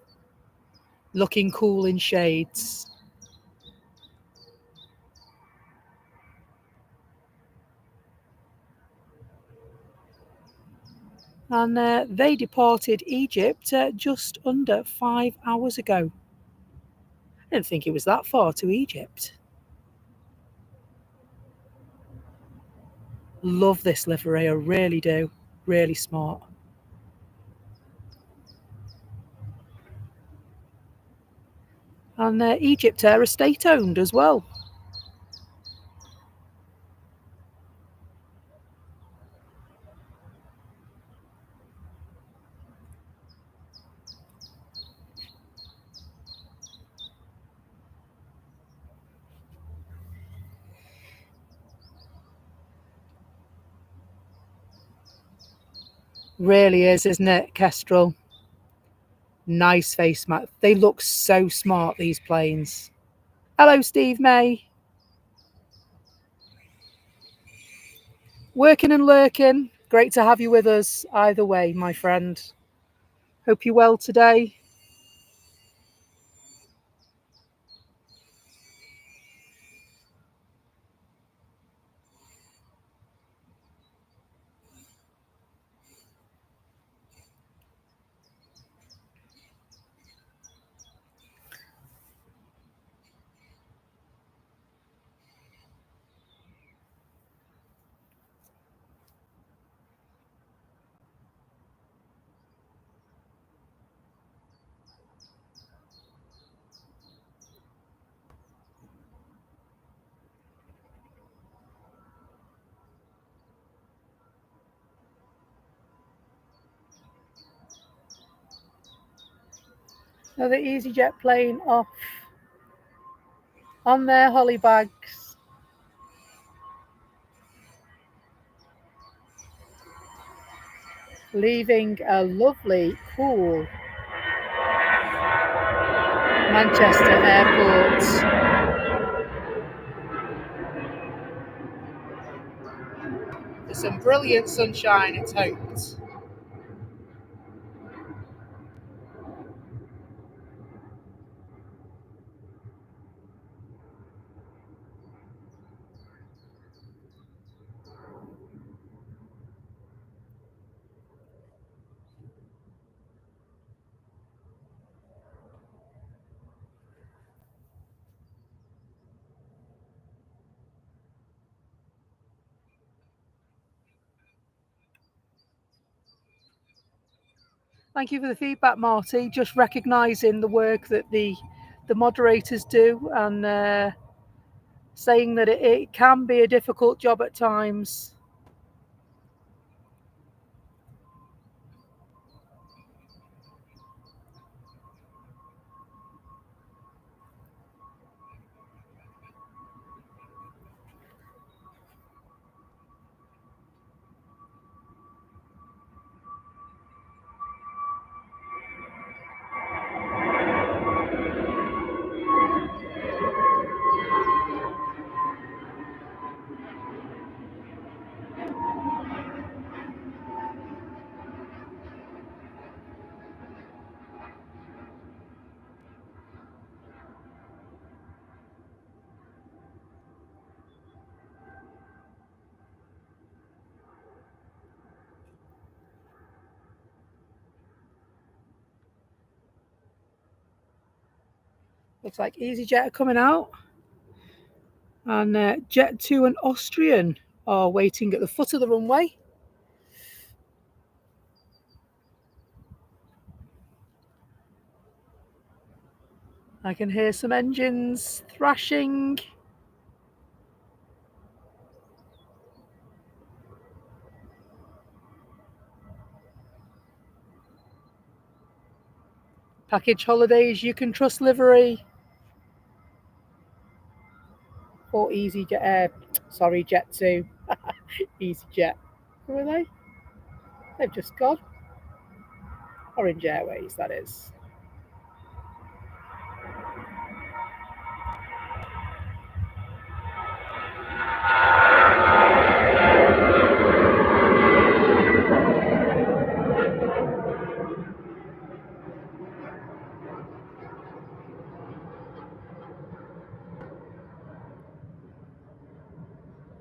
Looking cool in shades. And they departed Egypt just under 5 hours ago. I didn't think it was that far to Egypt. Love this livery, I really do. Really smart. And EgyptAir are state owned as well. Really is, isn't it, Kestrel? Nice face mat. They look so smart, these planes. Hello, Steve May. Working and lurking. Great to have you with us either way, my friend. Hope you're well today. Another EasyJet plane off on their holly bags. Leaving a lovely, cool Manchester Airport. There's some brilliant sunshine, it's hoped. Thank you for the feedback, Marty. Just recognising the work that the moderators do and saying that it can be a difficult job at times. Looks like EasyJet are coming out, and Jet2 and Austrian are waiting at the foot of the runway. I can hear some engines thrashing. Package holidays, you can trust livery. Or EasyJet, sorry, Jet2. EasyJet. Who are they? They've just gone. Orange Airways, that is.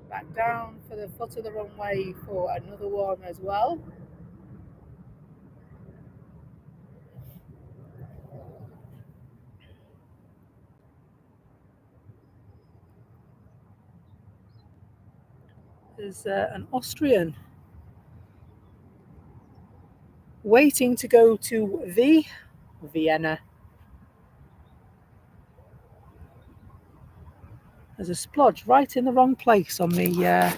Back down for the foot of the runway for another one as well. There's an Austrian waiting to go to Vienna. There's a splodge right in the wrong place on my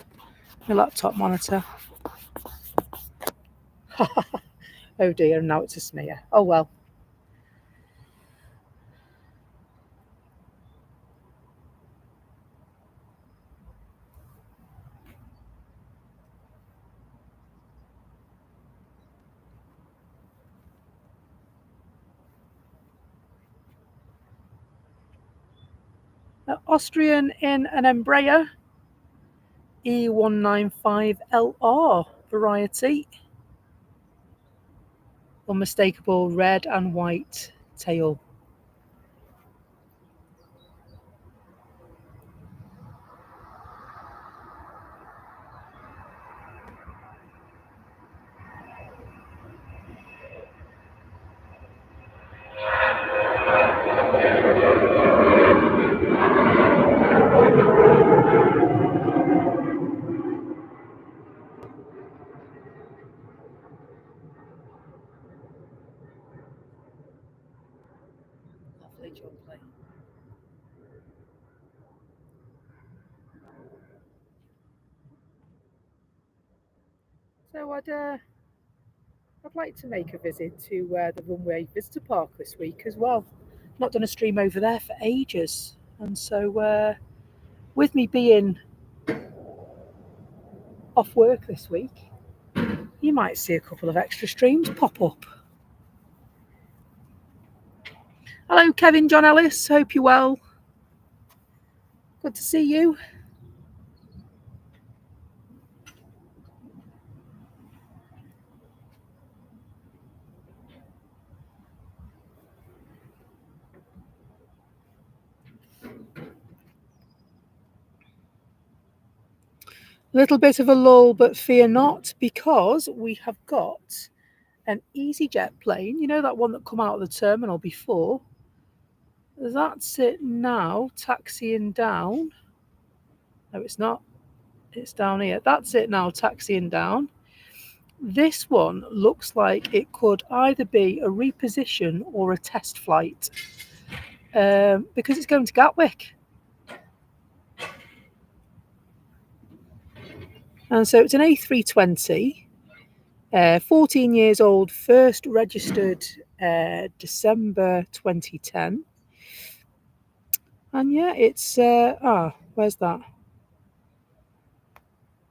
laptop monitor. Oh dear, now it's a smear. Oh well. Austrian in an Embraer E195LR variety. Unmistakable red and white tail. Lovely jubbly. So I'd like to make a visit to the Runway Visitor Park this week as well. Not done a stream over there for ages, and so with me being off work this week, you might see a couple of extra streams pop up. Hello, Kevin John Ellis. Hope you're well. Good to see you. Little bit of a lull, but fear not, because we have got an EasyJet plane. You know, that one that come out of the terminal before? That's it now, taxiing down. No, it's not. It's down here. That's it now, taxiing down. This one looks like it could either be a reposition or a test flight, because it's going to Gatwick. And so it's an A320, 14 years old, first registered December 2010. And yeah, it's, where's that?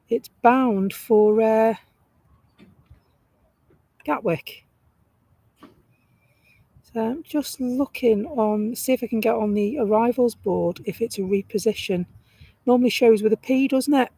It's bound for Gatwick. So I'm just looking on, see if I can get on the arrivals board if it's a reposition. Normally shows with a P, doesn't it?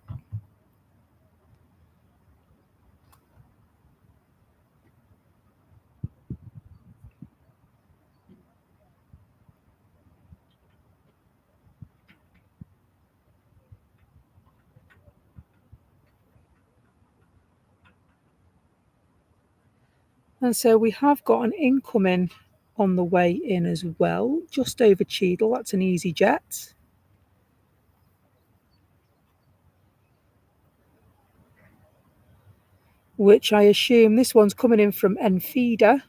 And so we have got an incoming on the way in as well, just over Cheadle. That's an EasyJet. Which I assume this one's coming in from Enfida.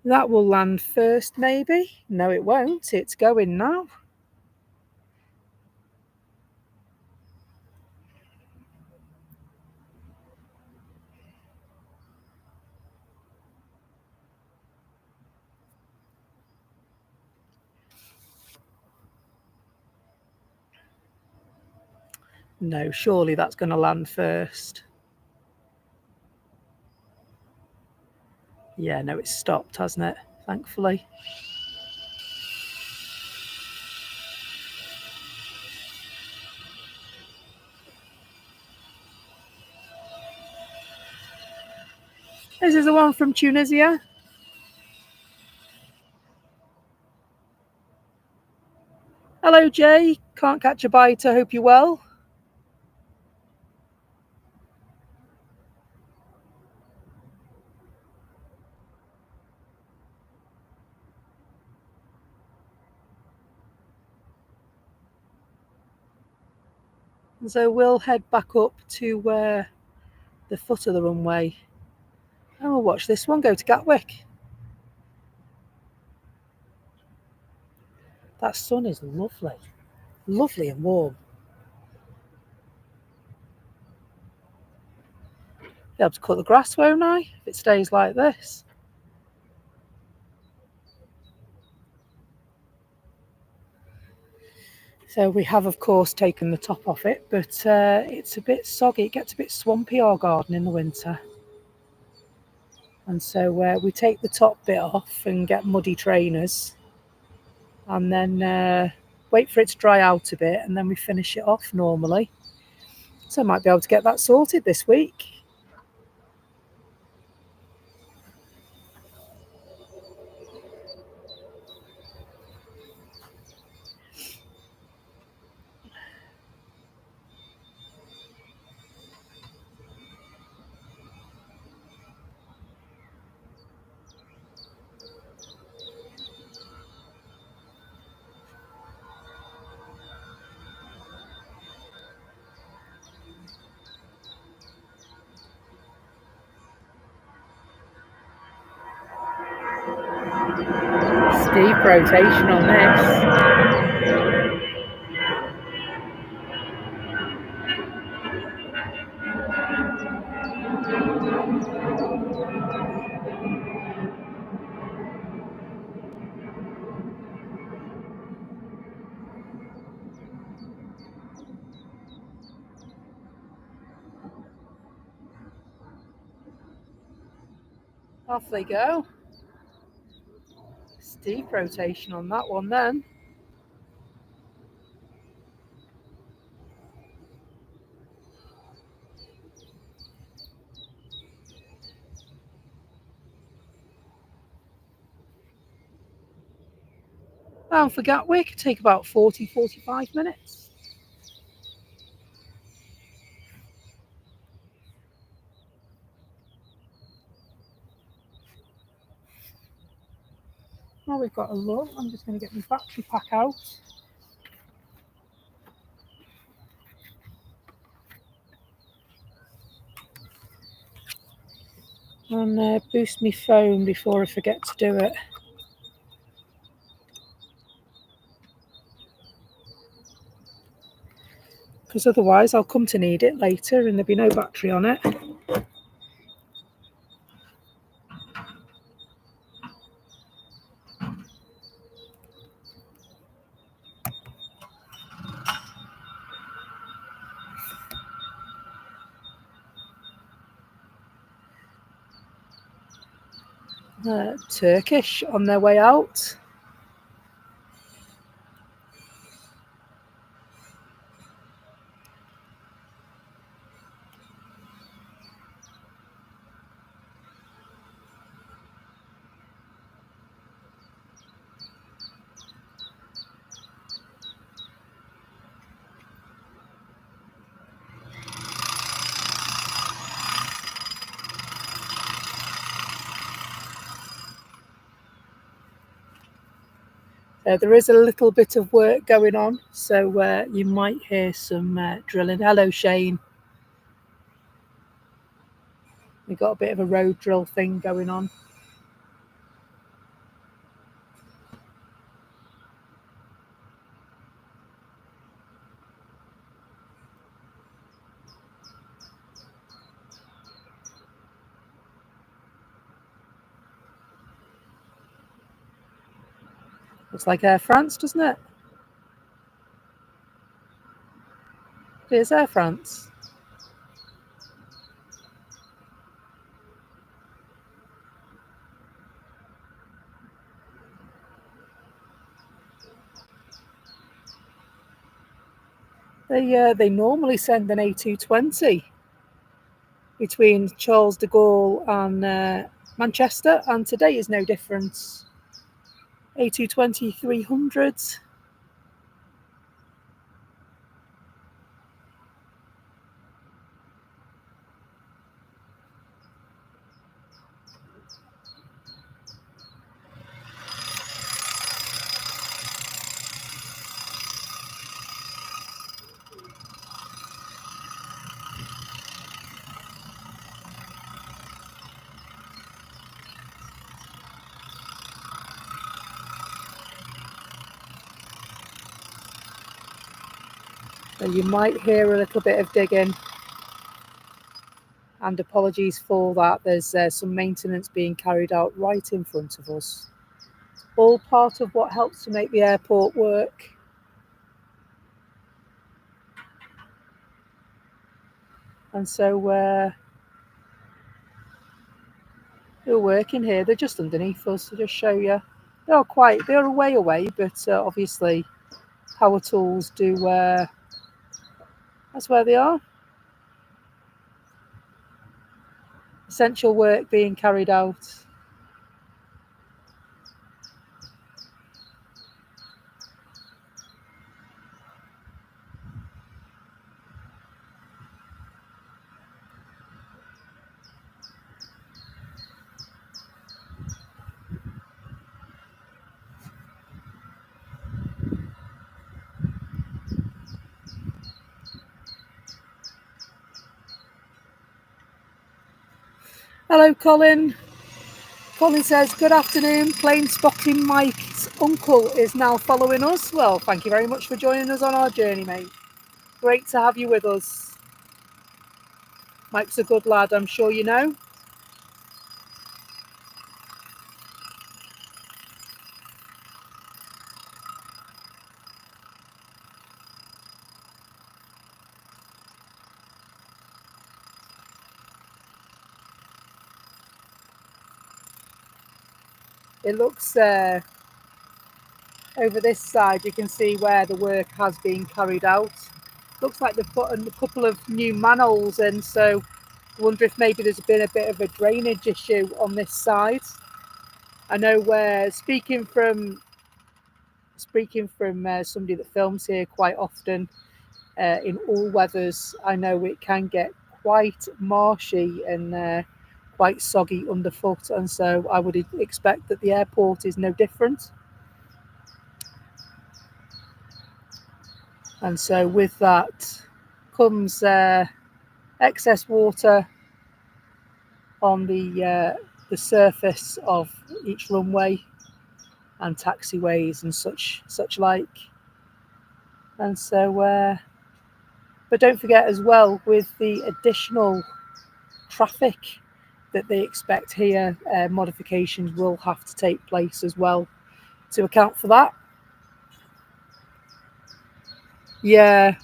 That will land first, maybe? No, it won't. It's going now. No, surely that's going to land first. Yeah, no, it's stopped, hasn't it? Thankfully. This is the one from Tunisia. Hello, Jay. Can't catch a bite. I hope you're well. And so we'll head back up to the foot of the runway. And we'll watch this one go to Gatwick. That sun is lovely. Lovely and warm. Be able to cut the grass, won't I, if it stays like this? So we have, of course, taken the top off it, but it's a bit soggy. It gets a bit swampy, our garden, in the winter. And so we take the top bit off and get muddy trainers, and then wait for it to dry out a bit, and then we finish it off normally. So I might be able to get that sorted this week. Steep rotation on this. Off they go. Steep rotation on that one then. And for Gatwick, it take about 40-45 minutes. Now we've got a Lull. I'm just going to get my battery pack out. And boost my phone before I forget to do it. Because otherwise I'll come to need it later and there'll be no battery on it. Turkish on their way out. There is a little bit of work going on, so you might hear some drilling. Hello, Shane. We've got a bit of a road drill thing going on. Looks like Air France, doesn't it? It is Air France. They normally send an A220 between Charles de Gaulle and Manchester, and today is no different. A220 300s. So you might hear a little bit of digging, and apologies for that. There's some maintenance being carried out right in front of us. All part of what helps to make the airport work. And so we're working here. They're just underneath us to just show you. They're a way away, but obviously power tools do, that's where they are. Essential work being carried out. Hello, Colin. Colin says, good afternoon. Plane spotting Mike's uncle is now following us. Well, thank you very much for joining us on our journey, mate. Great to have you with us. Mike's a good lad, I'm sure you know. It looks over this side, you can see where the work has been carried out. Looks like they've put a couple of new manholes in, so I wonder if maybe there's been a bit of a drainage issue on this side. I know we're speaking from somebody that films here quite often, in all weathers, I know it can get quite marshy and quite soggy underfoot, and so I would expect that the airport is no different. And so with that comes excess water on the surface of each runway and taxiways and such like. And so but don't forget as well, with the additional traffic that they expect here, modifications will have to take place as well to account for that. Yeah,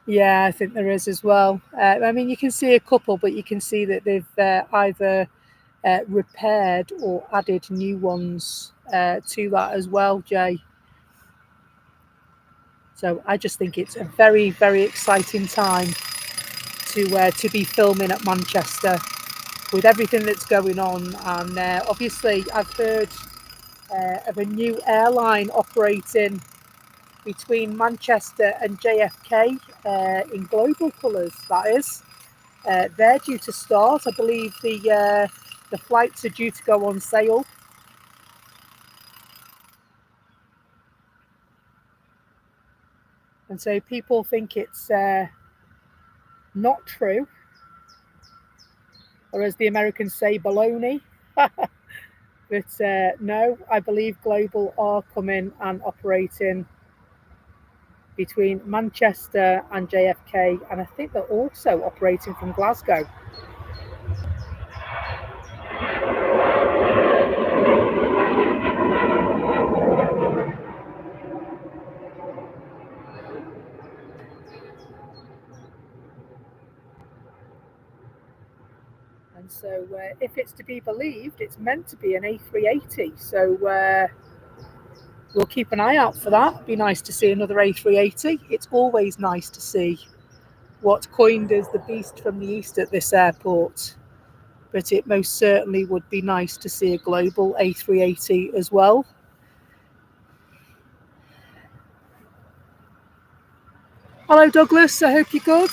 I think there is as well. I mean, you can see a couple, but you can see that they've either repaired or added new ones to that as well, Jay. So I just think it's a very, very exciting time to be filming at Manchester with everything that's going on. And obviously I've heard of a new airline operating between Manchester and JFK in global colours, that is. They're due to start. I believe the flights are due to go on sale. And so people think it's not true, or as the Americans say, baloney. But no, I believe Global are coming and operating between Manchester and JFK, and I think they're also operating from Glasgow. And so if it's to be believed, it's meant to be an A380. So we'll keep an eye out for that. It'd be nice to see another A380. It's always nice to see what's coined as the beast from the east at this airport. But it most certainly would be nice to see a global A380 as well. Hello, Douglas. I hope you're good.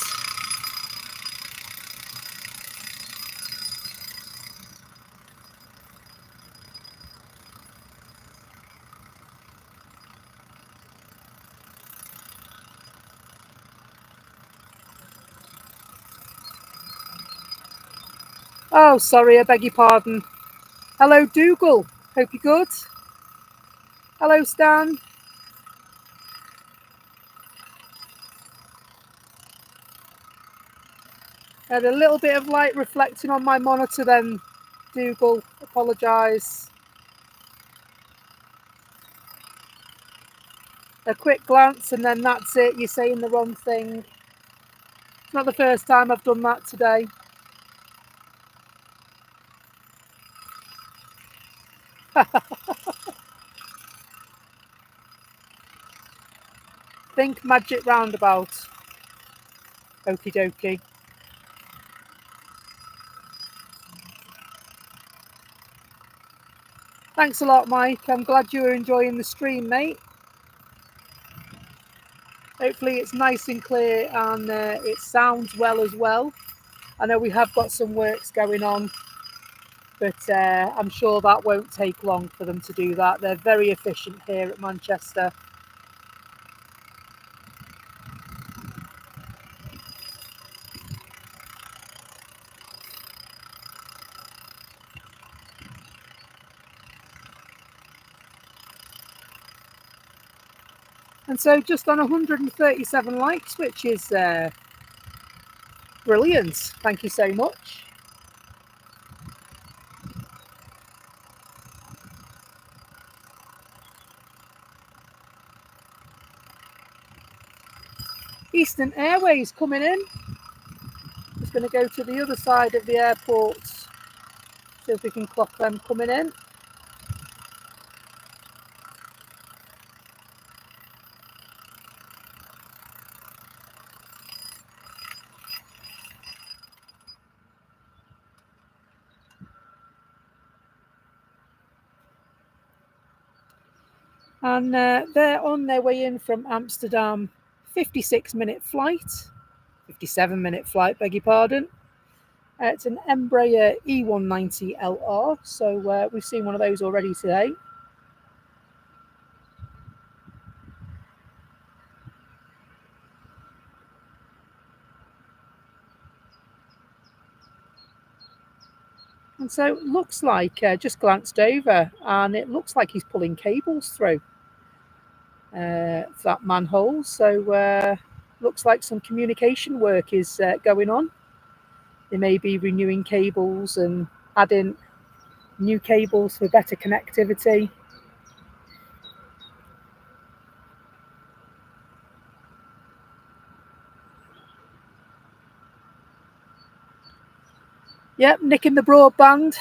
Oh, sorry, I beg your pardon. Hello, Dougal. Hope you're good. Hello, Stan. I had a little bit of light reflecting on my monitor then, Dougal. Apologise. A quick glance and then that's it. You're saying the wrong thing. It's not the first time I've done that today. Think magic roundabout. Okie dokie. Thanks a lot, Mike. I'm glad you were enjoying the stream, mate. Hopefully it's nice and clear and it sounds well as well. I know we have got some works going on, but I'm sure that won't take long for them to do that. They're very efficient here at Manchester. And so just on 137 likes, which is brilliant. Thank you so much. Eastern Airways coming in. Just going to go to the other side of the airport, see if we can clock them coming in. And they're on their way in from Amsterdam, 56-minute flight, 57-minute flight, beg your pardon. It's an Embraer E190LR, so we've seen one of those already today. And so it looks like, just glanced over, and it looks like he's pulling cables through that manhole. So looks like some communication work is going on. They may be renewing cables and adding new cables for better connectivity. Yep, nicking the broadband.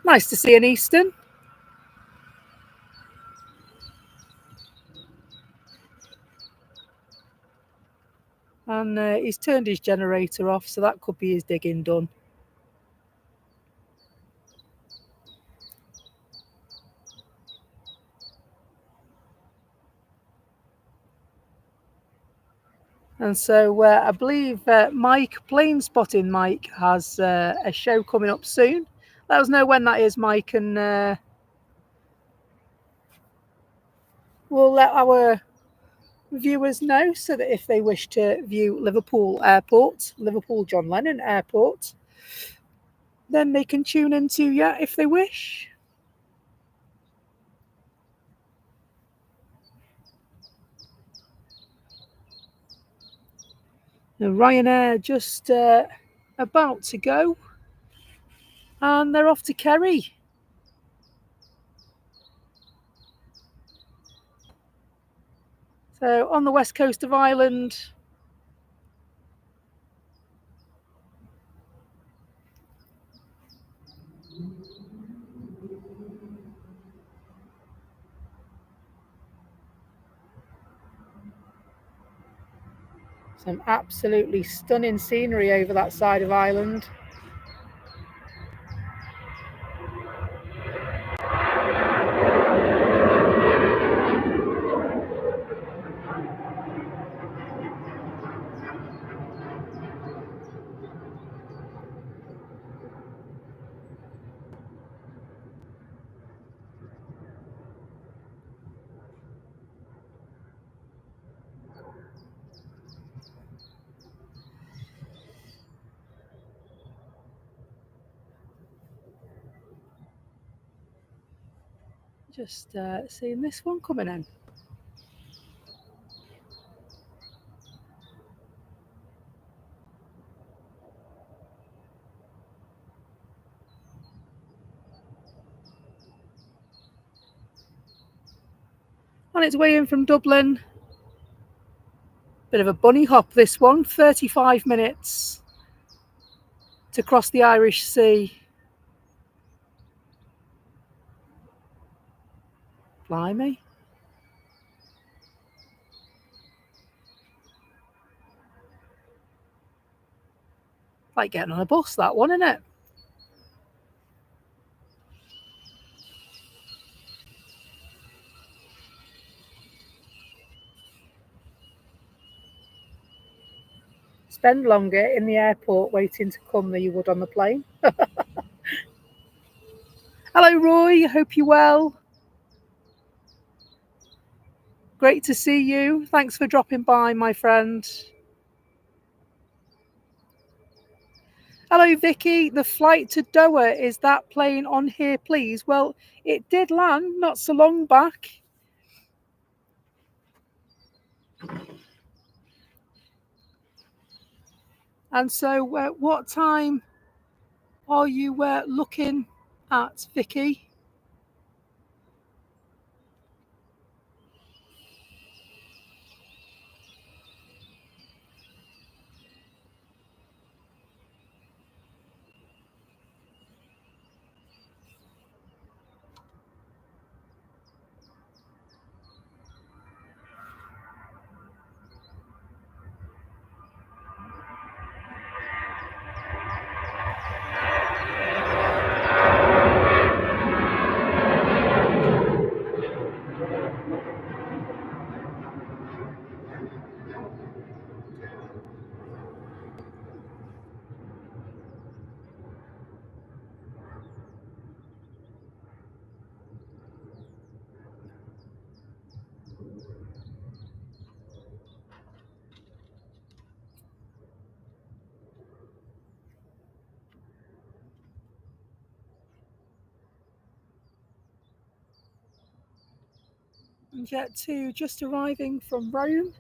Nice to see an Eastern. And he's turned his generator off, so that could be his digging done. And so I believe Mike, Plane Spotting Mike, has a show coming up soon. Let us know when that is, Mike, and we'll let our viewers know so that if they wish to view Liverpool Airport, Liverpool John Lennon Airport, then they can tune into you if they wish. Ryanair just about to go, and they're off to Kerry. So on the west coast of Ireland. Some absolutely stunning scenery over that side of Ireland. Just seeing this one coming in. On its way in from Dublin. Bit of a bunny hop, this one. 35 minutes to cross the Irish Sea. Blimey. Like getting on a bus, that one, isn't it? Spend longer in the airport waiting to come than you would on the plane. Hello, Roy. Hope you're well. Great to see you. Thanks for dropping by, my friend. Hello, Vicky. The flight to Doha, is that plane on here, please? Well, it did land not so long back. And so what time are you looking at, Vicky? Jet 2 just arriving from Rome.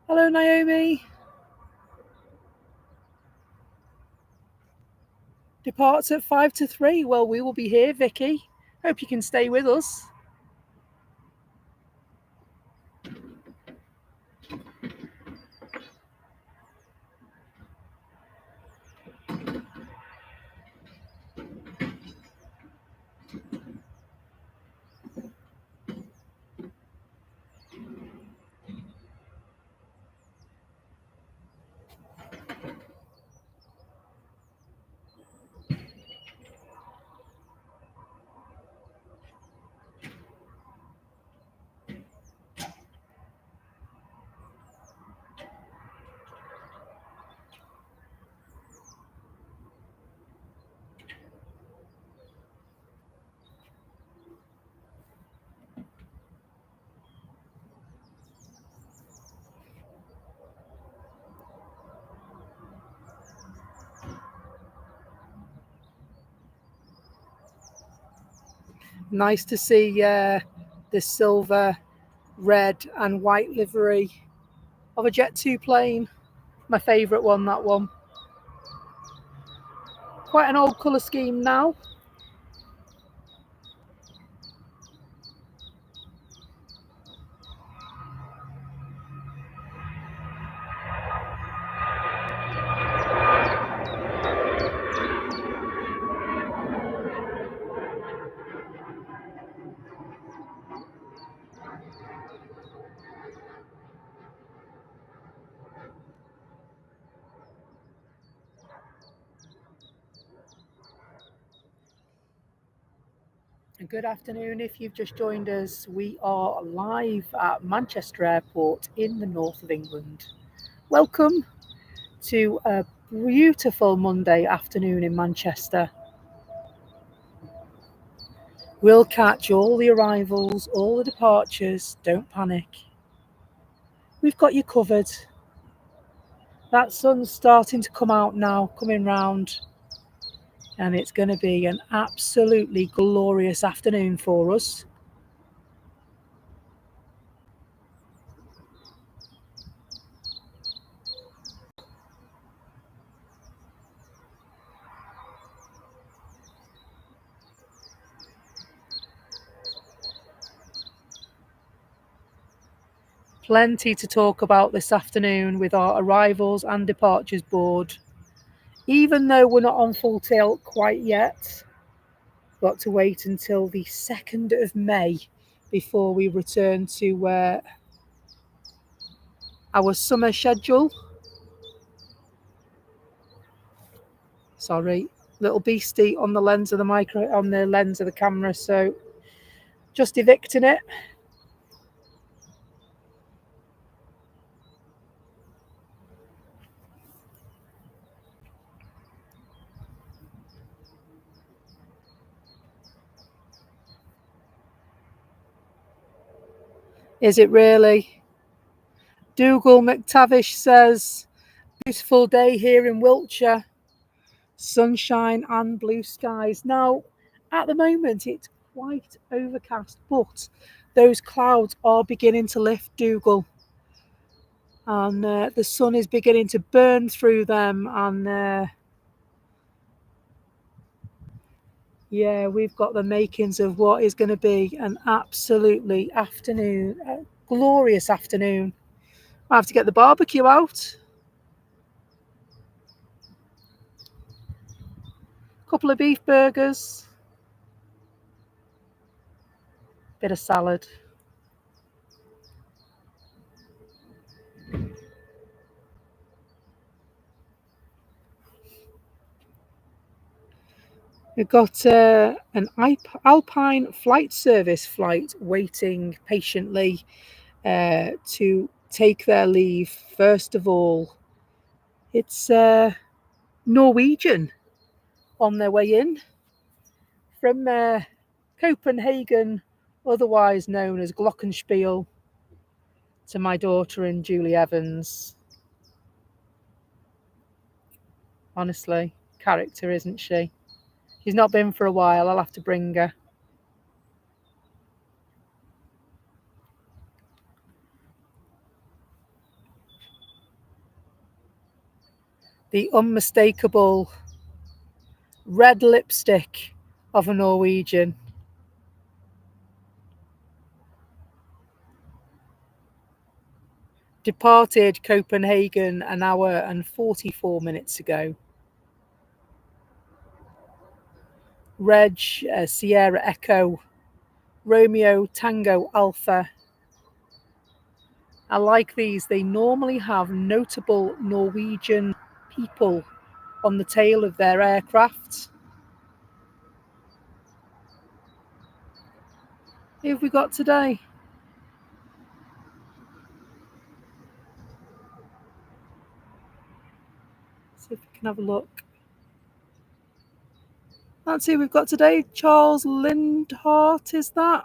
Hello, Naomi. Departs at 5 to 3. Well, we will be here, Vicky. Hope you can stay with us. Nice to see the silver, red and white livery of a Jet 2 plane. My favourite one, that one. Quite an old colour scheme now. Good afternoon. If you've just joined us, we are live at Manchester Airport in the north of England. Welcome to a beautiful Monday afternoon in Manchester. We'll catch all the arrivals, all the departures. Don't panic. We've got you covered. That sun's starting to come out now, coming round. And it's going to be an absolutely glorious afternoon for us. Plenty to talk about this afternoon with our arrivals and departures board. Even though we're not on full tilt quite yet, got to wait until the 2nd of May before we return to our summer schedule. Sorry, little beastie on the lens of the camera, so just evicting it. Is it really? Dougal McTavish says, beautiful day here in Wiltshire. Sunshine and blue skies. Now, at the moment, it's quite overcast, but those clouds are beginning to lift, Dougal. And the sun is beginning to burn through them. And yeah, we've got the makings of what is going to be an absolutely glorious afternoon. I have to get the barbecue out. Couple of beef burgers. Bit of salad. We've got an Alpine flight service flight waiting patiently to take their leave. First of all, it's Norwegian on their way in from Copenhagen, otherwise known as Glockenspiel. to my daughter and Julie Evans. Honestly, character, isn't she? She's not been for a while. I'll have to bring her. The unmistakable red lipstick of a Norwegian. Departed Copenhagen an hour and 44 minutes ago. Reg Sierra Echo Romeo Tango Alpha. I like these. They normally have notable Norwegian people on the tail of their aircraft. Who have we got today? See if we can have a look. That's who we've got today. Charles Lindhart, is that?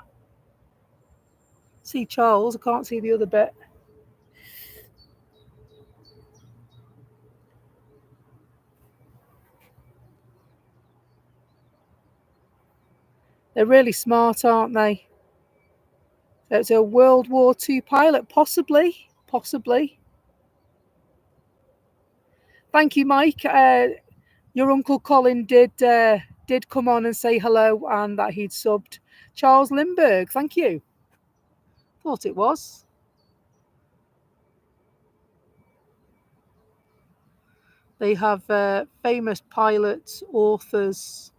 See Charles, I can't see the other bit. They're really smart, aren't they? So it's a World War II pilot, possibly. Thank you, Mike. Your Uncle Colin did come on and say hello and that he'd subbed. Charles Lindbergh, thank you. Thought it was. They have famous pilots, authors,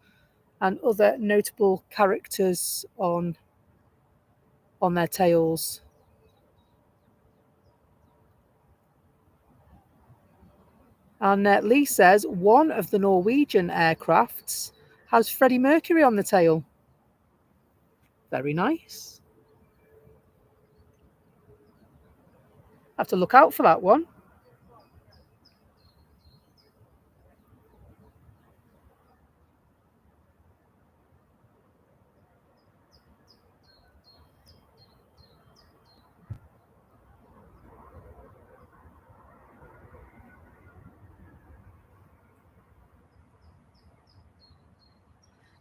and other notable characters on their tails. And Lee says one of the Norwegian aircrafts has Freddie Mercury on the tail. Very nice. Have to look out for that one.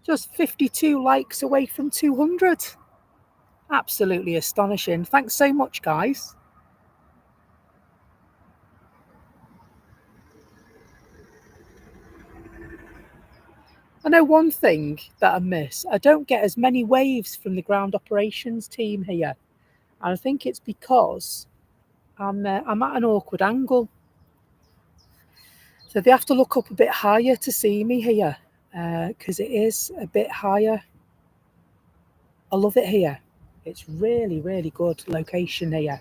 Just 52 likes away from 200. Absolutely astonishing. Thanks so much, guys. I know one thing that I miss. I don't get as many waves from the ground operations team here. And I think it's because I'm at an awkward angle. So they have to look up a bit higher to see me here because it is a bit higher. I love it here. It's really, really good location here.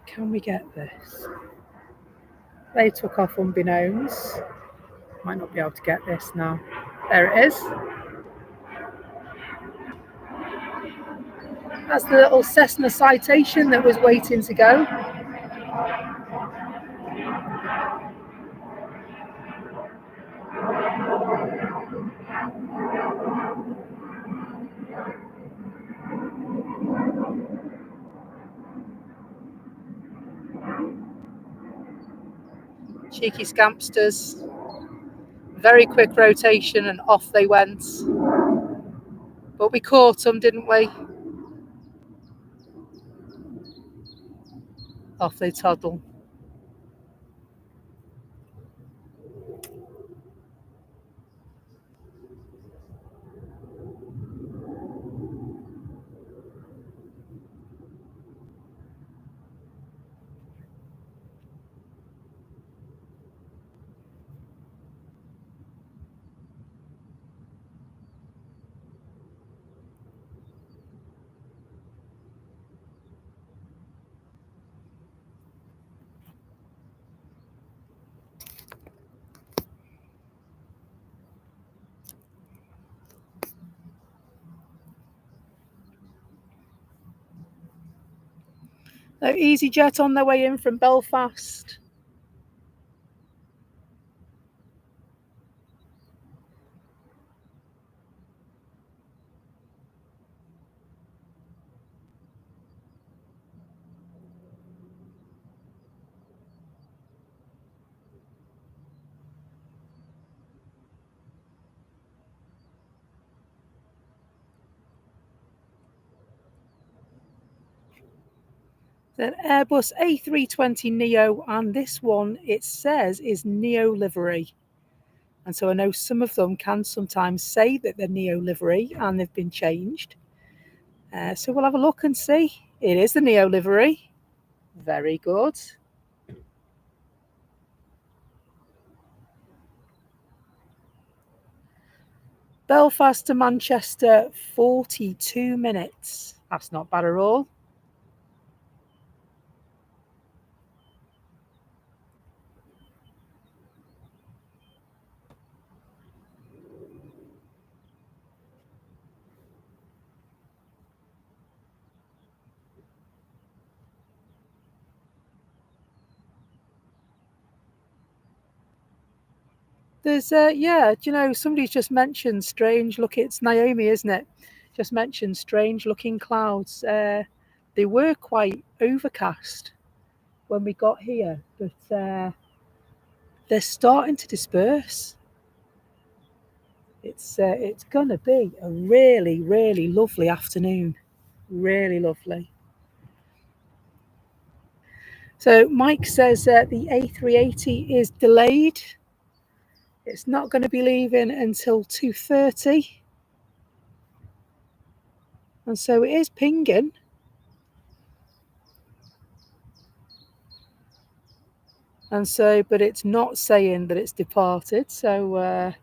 Can we get this? They took off unbeknownst. Might not be able to get this now. There it is. That's the little Cessna Citation that was waiting to go. Cheeky scampsters. Very quick rotation and off they went. But we caught them, didn't we? Off they toddle. EasyJet on their way in from Belfast. Then Airbus A320 Neo, and this one, it says, is Neo livery. And so I know some of them can sometimes say that they're Neo livery and they've been changed. So we'll have a look and see. It is the Neo livery. Very good. Belfast to Manchester, 42 minutes. That's not bad at all. There's, somebody's just mentioned strange look. It's Naomi, isn't it? Just mentioned strange looking clouds. They were quite overcast when we got here, but they're starting to disperse. It's going to be a really, really lovely afternoon. Really lovely. So Mike says the A380 is delayed. It's not going to be leaving until 2:30. And so it is pinging. And so, but it's not saying that it's departed. So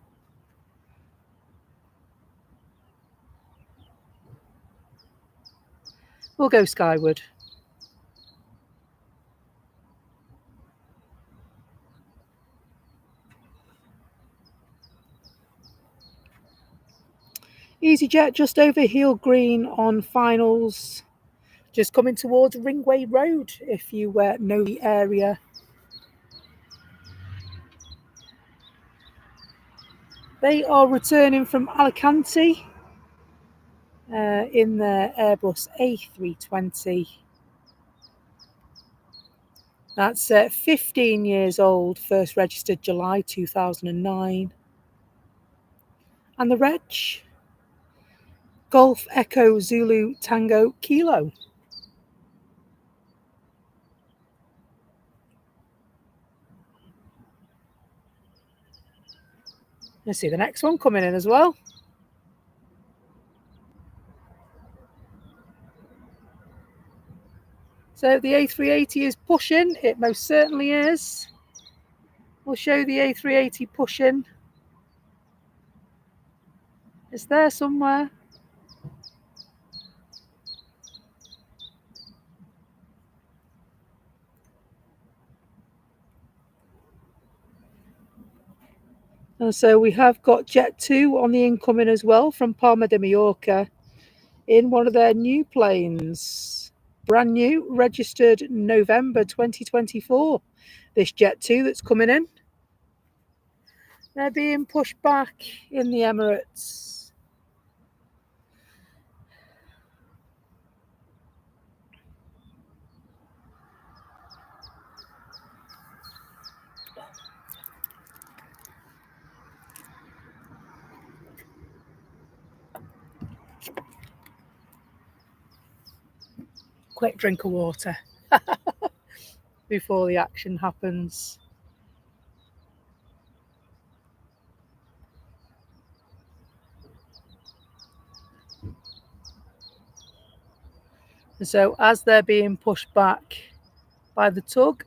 we'll go skyward. EasyJet just over heel green on finals. Just coming towards Ringway Road, if you know the area. They are returning from Alicante in their Airbus A320. That's 15 years old, first registered July 2009. And the reg? Golf Echo Zulu Tango Kilo. Let's see the next one coming in as well. So the A380 is pushing. It most certainly is. We'll show the A380 pushing. It's there somewhere. And so we have got Jet 2 on the incoming as well from Palma de Mallorca in one of their new planes. Brand new, registered November 2024. This Jet 2 that's coming in. They're being pushed back in the Emirates. Quick drink of water before the action happens. And so as they're being pushed back by the tug,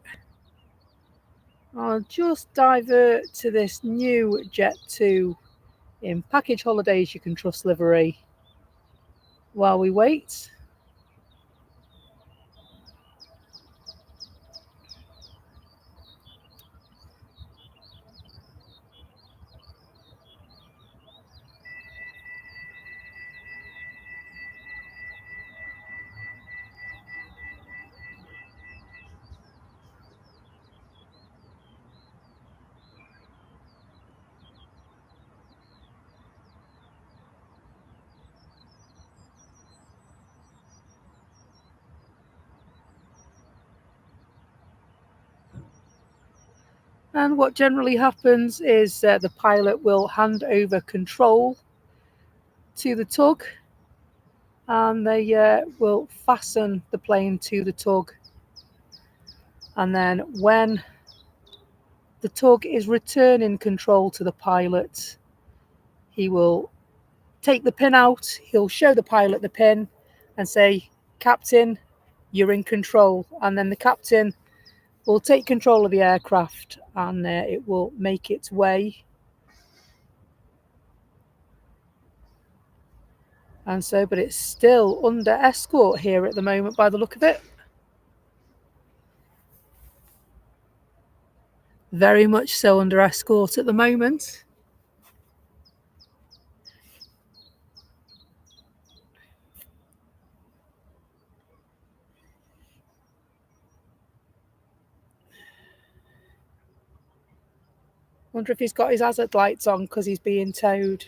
I'll just divert to this new Jet 2 in Package Holidays You Can Trust livery while we wait. And what generally happens is the pilot will hand over control to the tug, and they will fasten the plane to the tug. And then when the tug is returning control to the pilot, he will take the pin out, he'll show the pilot the pin and say, "Captain, you're in control." And then the captain will take control of the aircraft, and it will make its way. And so, but it's still under escort here at the moment by the look of it. Very much so under escort at the moment. Wonder if he's got his hazard lights on because he's being towed.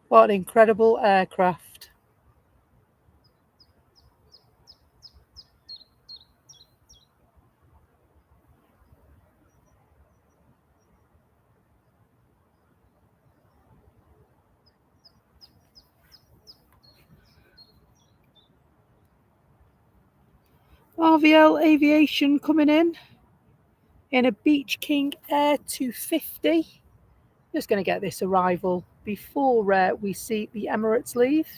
What an incredible aircraft. RVL Aviation coming in a Beach King A250. Just going to get this arrival before we see the Emirates leave.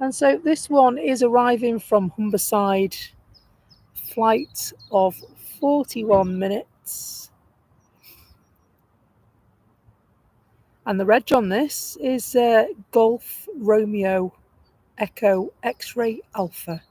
And so this one is arriving from Humberside, flight of 41 minutes. And the reg on this is Golf Romeo Echo X-Ray Alpha.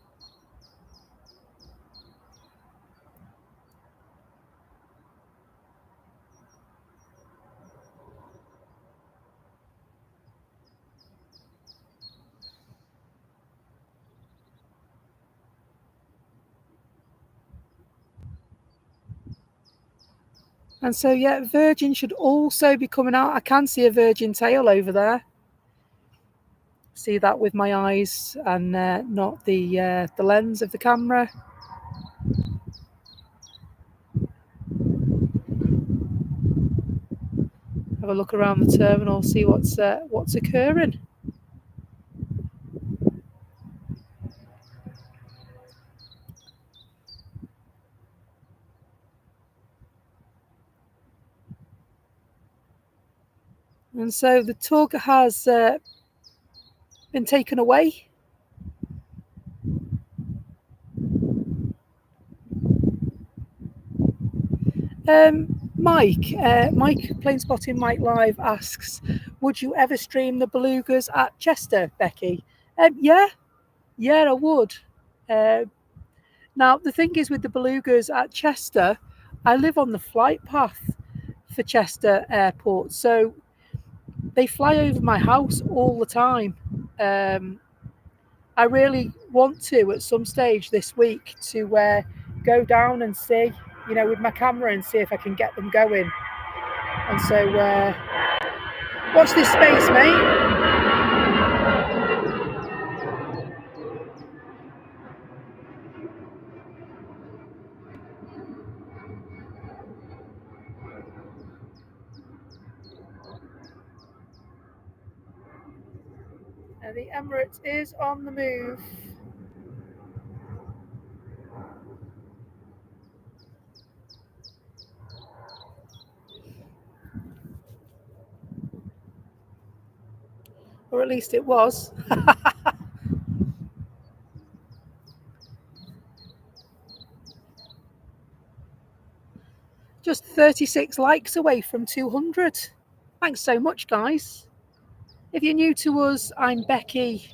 And so, yeah, Virgin should also be coming out. I can see a Virgin tail over there. See that with my eyes and not the lens of the camera. Have a look around the terminal, see what's occurring. And so the tug has been taken away. Mike Plane Spotting Mike Live asks, would you ever stream the belugas at Chester, Becky? Yeah, I would. Now the thing is with the belugas at Chester, I live on the flight path for Chester Airport, so they fly over my house all the time. I really want to at some stage this week to go down and see, with my camera and see if I can get them going. And so watch this space, mate. The Emirates is on the move. Or at least it was. Just 36 likes away from 200. Thanks so much, guys. If you're new to us, I'm Becky.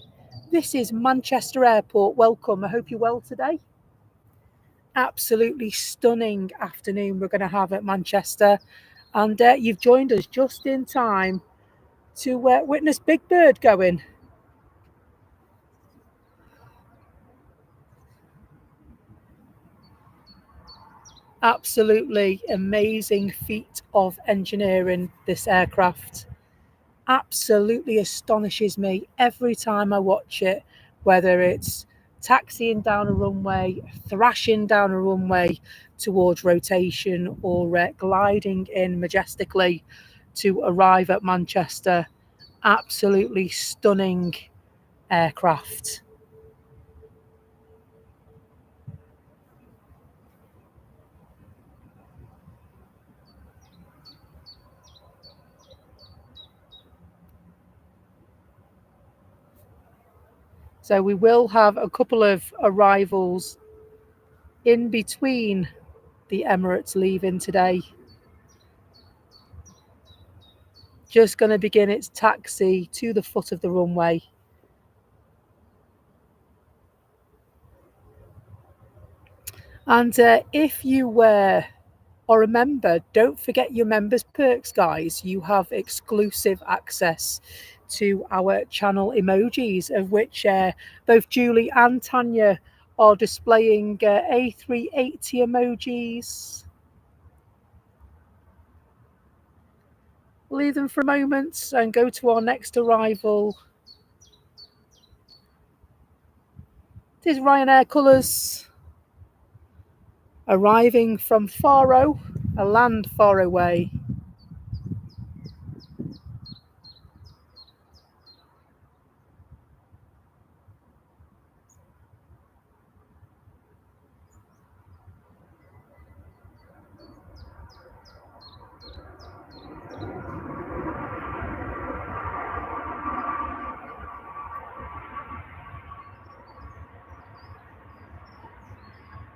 This is Manchester Airport. Welcome. I hope you're well today. Absolutely stunning afternoon we're going to have at Manchester. And you've joined us just in time to witness Big Bird going. Absolutely amazing feat of engineering, this aircraft. Absolutely astonishes me every time I watch it, whether it's taxiing down a runway, thrashing down a runway towards rotation, or gliding in majestically to arrive at Manchester. Absolutely stunning aircraft. So we will have a couple of arrivals in between the Emirates leaving today. Just going to begin its taxi to the foot of the runway. And if you were or remember, don't forget your members perks, guys. You have exclusive access to our channel emojis, of which both Julie and Tanya are displaying A380 emojis. Leave them for a moment and go to our next arrival. It is Ryanair colours, arriving from Faro, a land far away.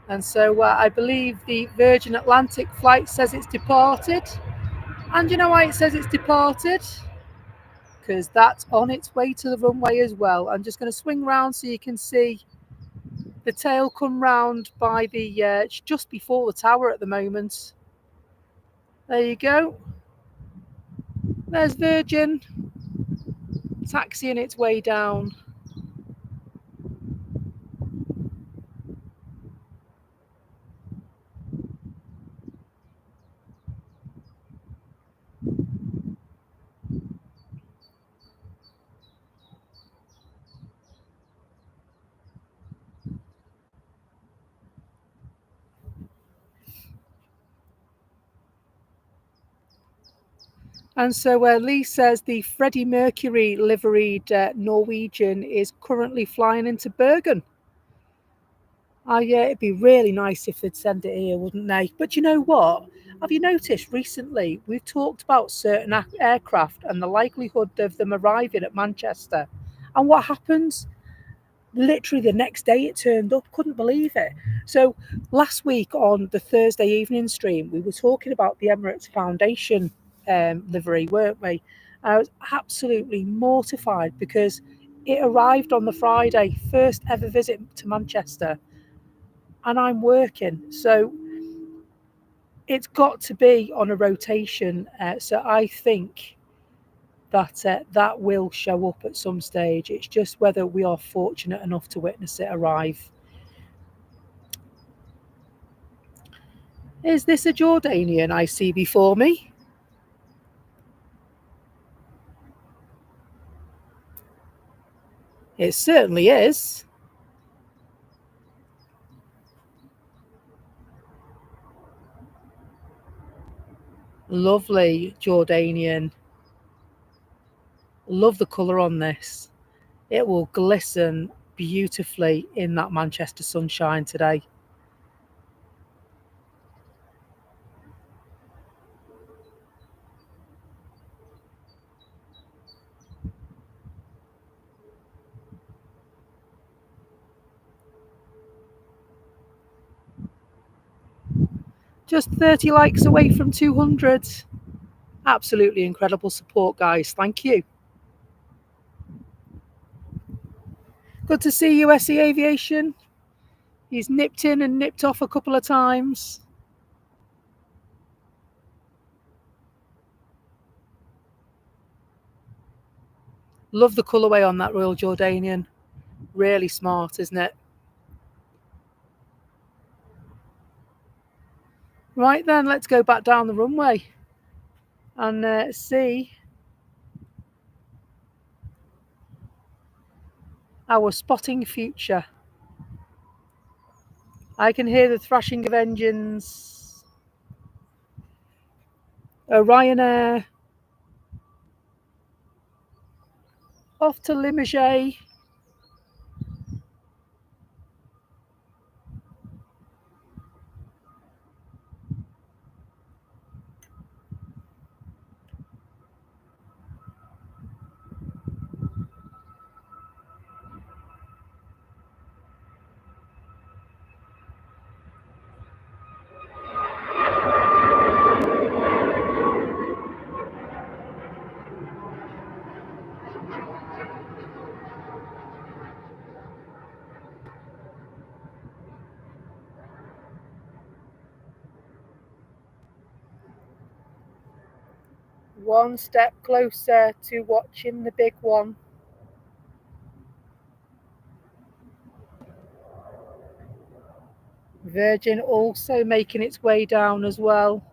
And so I believe the Virgin Atlantic flight says it's departed. And you know why it says it's departed? Because that's on its way to the runway as well. I'm just going to swing round so you can see the tail come round by the, it's just before the tower at the moment. There you go. There's Virgin taxiing its way down. And so Lee says the Freddie Mercury liveried Norwegian is currently flying into Bergen. Yeah, it'd be really nice if they'd send it here, wouldn't they? But you know what? Have you noticed recently we've talked about certain aircraft and the likelihood of them arriving at Manchester? And what happens? Literally the next day it turned up. Couldn't believe it. So last week on the Thursday evening stream, we were talking about the Emirates Foundation livery, weren't we? I was absolutely mortified because it arrived on the Friday, first ever visit to Manchester, and I'm working. So it's got to be on a rotation. So I think that that will show up at some stage. It's just whether we are fortunate enough to witness it arrive. Is this a Jordanian I see before me? It certainly is. Lovely Jordanian. Love the colour on this. It will glisten beautifully in that Manchester sunshine today. Just 30 likes away from 200. Absolutely incredible support, guys. Thank you. Good to see you, SE Aviation. He's nipped in and nipped off a couple of times. Love the colourway on that Royal Jordanian. Really smart, isn't it? Right then, let's go back down the runway and see our spotting future. I can hear the thrashing of engines. A Ryanair off to Limoges. One step closer to watching the big one. Virgin also making its way down as well.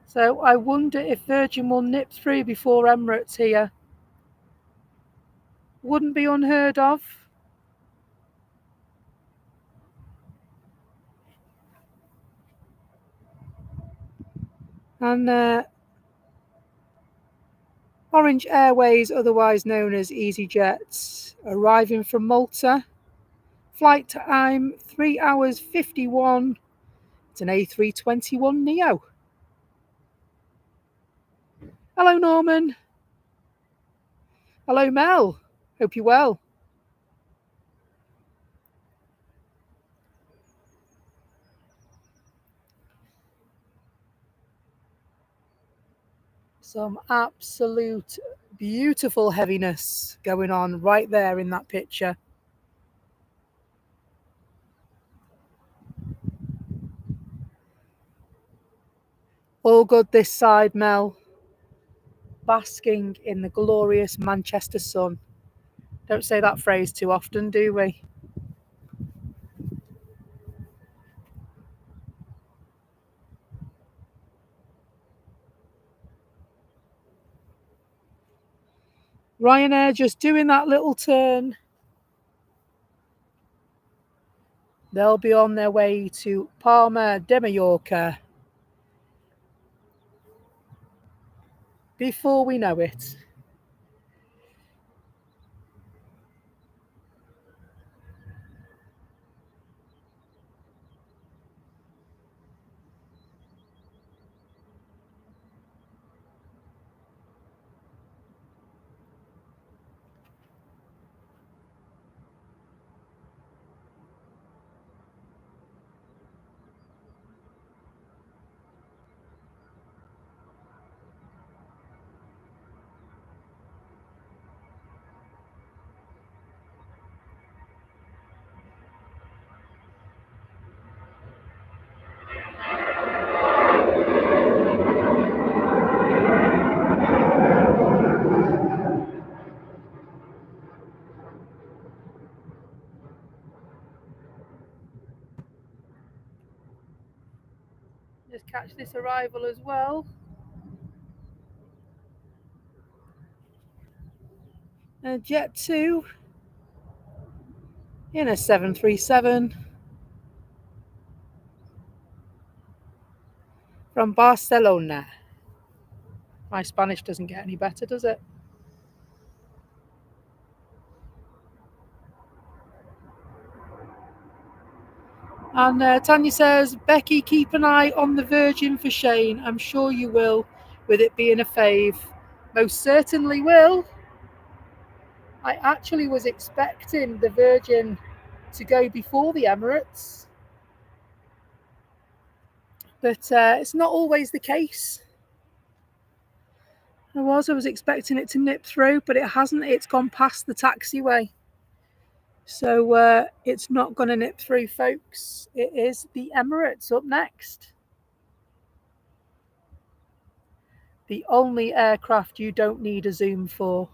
So I wonder if Virgin will nip through before Emirates here. Wouldn't be unheard of. And Orange Airways, otherwise known as EasyJet, arriving from Malta. Flight time 3 hours 51. It's an A321 Neo. Hello, Norman. Hello, Mel. Hope you're well. Some absolute beautiful heaviness going on right there in that picture. All good this side, Mel. Basking in the glorious Manchester sun. Don't say that phrase too often, do we? Ryanair just doing that little turn. They'll be on their way to Palma de Mallorca before we know it. Just catch this arrival as well. Jet 2 in a 737 from Barcelona. My Spanish doesn't get any better, does it? And Tanya says, Becky, keep an eye on the Virgin for Shane. I'm sure you will, with it being a fave. Most certainly will. I actually was expecting the Virgin to go before the Emirates, but it's not always the case. I was expecting it to nip through, but it hasn't. It's gone past the taxiway. So it's not going to nip through, folks. It is the Emirates up next. The only aircraft you don't need a zoom for.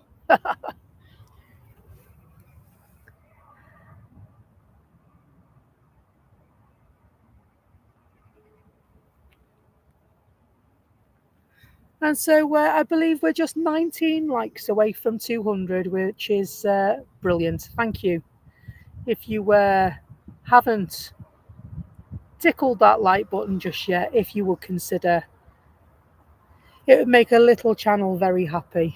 And so I believe we're just 19 likes away from 200, which is brilliant. Thank you. If you haven't tickled that like button just yet, if you would consider, it would make a little channel very happy.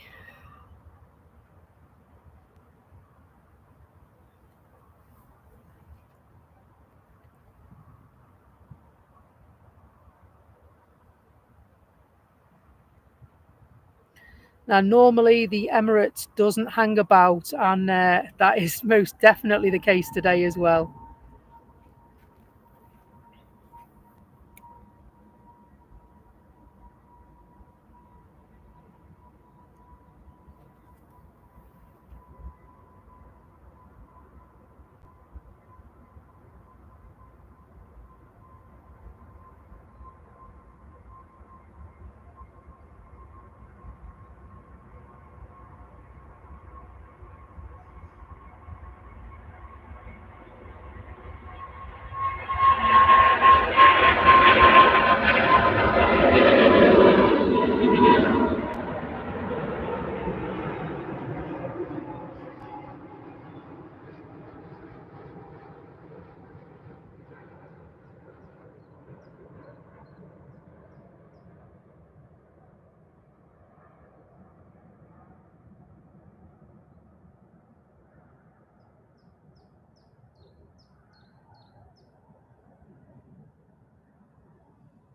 Now, normally the Emirates doesn't hang about, and that is most definitely the case today as well.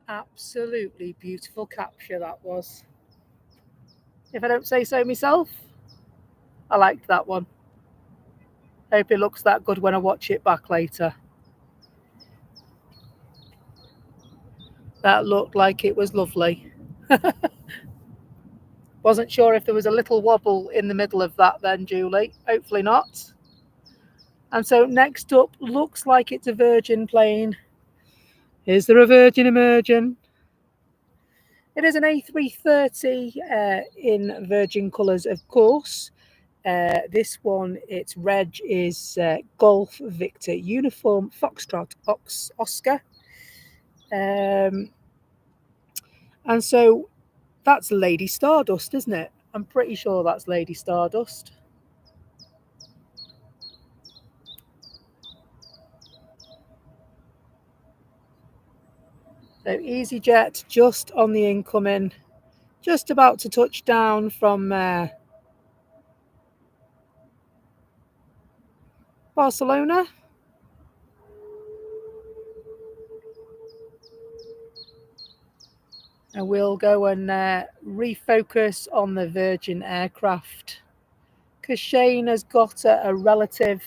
Absolutely beautiful capture that was. If I don't say so myself, I liked that one. Hope it looks that good when I watch it back later. That looked like it was lovely. Wasn't sure if there was a little wobble in the middle of that then, Julie. Hopefully not. And so next up, looks like it's a Virgin plane. Is there a Virgin emerging? It is an A330 in Virgin colours, of course. This one, its reg is Golf Victor Uniform Foxtrot Oscar. And so that's Lady Stardust, isn't it? I'm pretty sure that's Lady Stardust. So EasyJet just on the incoming, just about to touch down from Barcelona. And we'll go and refocus on the Virgin aircraft, because Shane has got a relative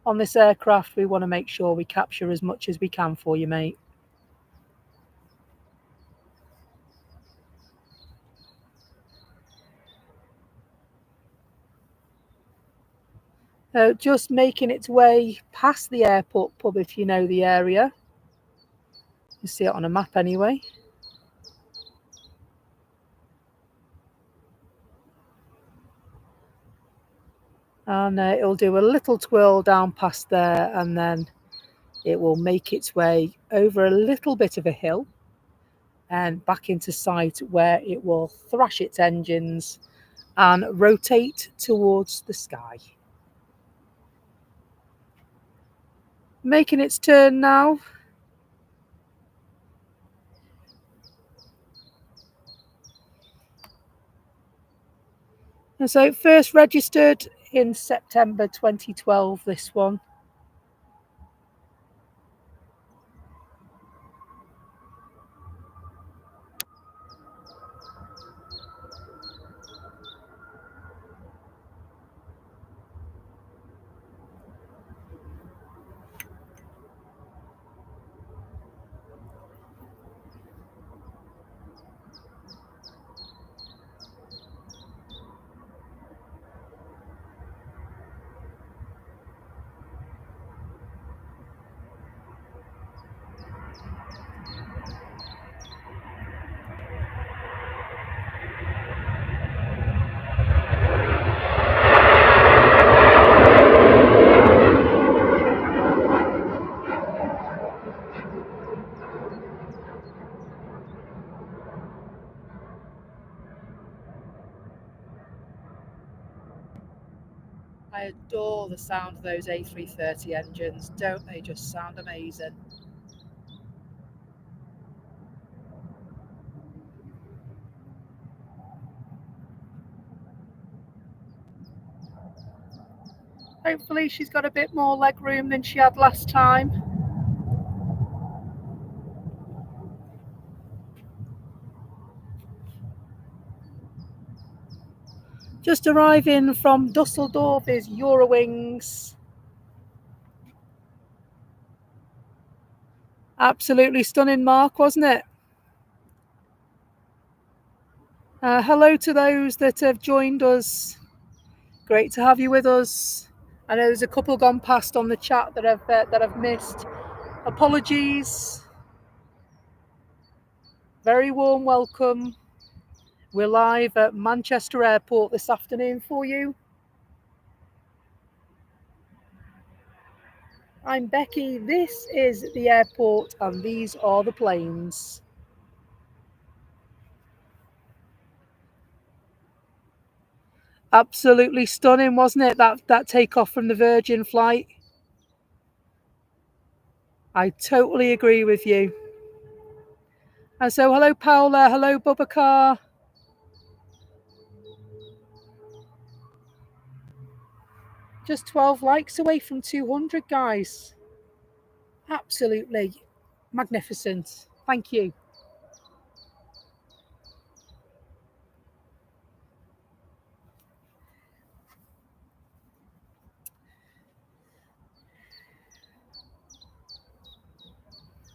on this aircraft. We want to make sure we capture as much as we can for you, mate. Just making its way past the airport pub, if you know the area. You see it on a map anyway. And it'll do a little twirl down past there, and then it will make its way over a little bit of a hill and back into sight, where it will thrash its engines and rotate towards the sky. Making its turn now. And so first registered in September 2012, this one. I adore the sound of those A330 engines. Don't they just sound amazing? Hopefully she's got a bit more leg room than she had last time. Just arriving from Dusseldorf is Eurowings. Absolutely stunning, Mark, wasn't it? Hello to those that have joined us. Great to have you with us. I know there's a couple gone past on the chat that I've missed. Apologies. Very warm welcome. We're live at Manchester Airport this afternoon for you. I'm Becky. This is the airport, and these are the planes. Absolutely stunning, wasn't it? That takeoff from the Virgin flight. I totally agree with you. And so, hello, Paola. Hello, Bubakar. Just 12 likes away from 200, guys. Absolutely magnificent. Thank you.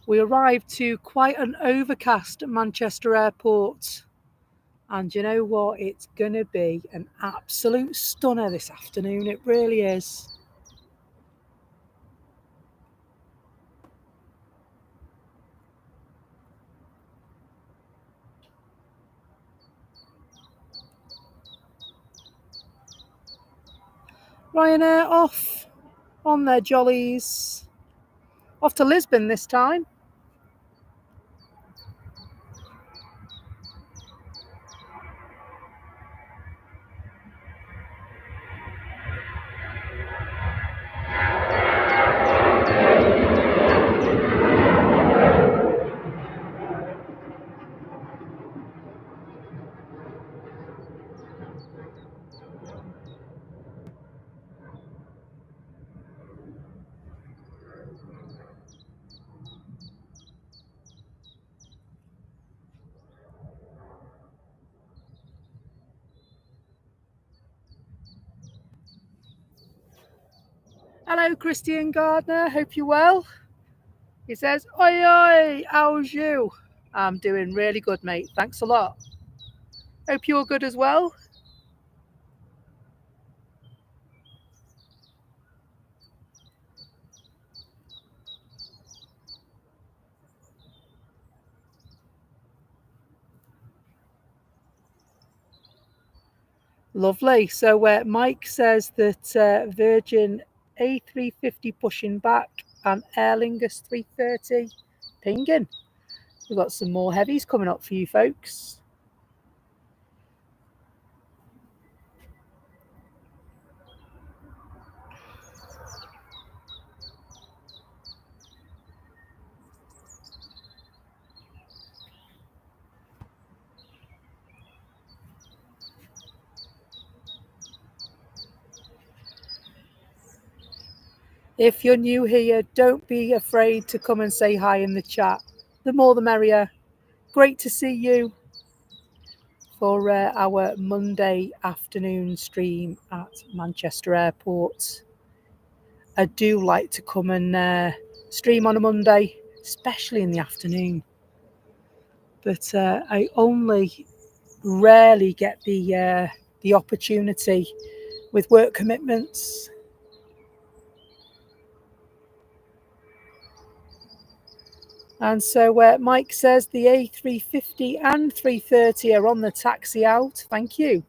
We arrived to quite an overcast Manchester Airport. And you know what? It's going to be an absolute stunner this afternoon. It really is. Ryanair off on their jollies. Off to Lisbon this time. Hello, Christian Gardner. Hope you're well. He says, oi, oi, how's you? I'm doing really good, mate. Thanks a lot. Hope you're good as well. Lovely. So Mike says that Virgin A350 pushing back and Aer Lingus 330 pinging. We've got some more heavies coming up for you folks. If you're new here, don't be afraid to come and say hi in the chat. The more the merrier. Great to see you for our Monday afternoon stream at Manchester Airport. I do like to come and stream on a Monday, especially in the afternoon. But I only rarely get the opportunity with work commitments. And so Mike says the A350 and 330 are on the taxi out. Thank you.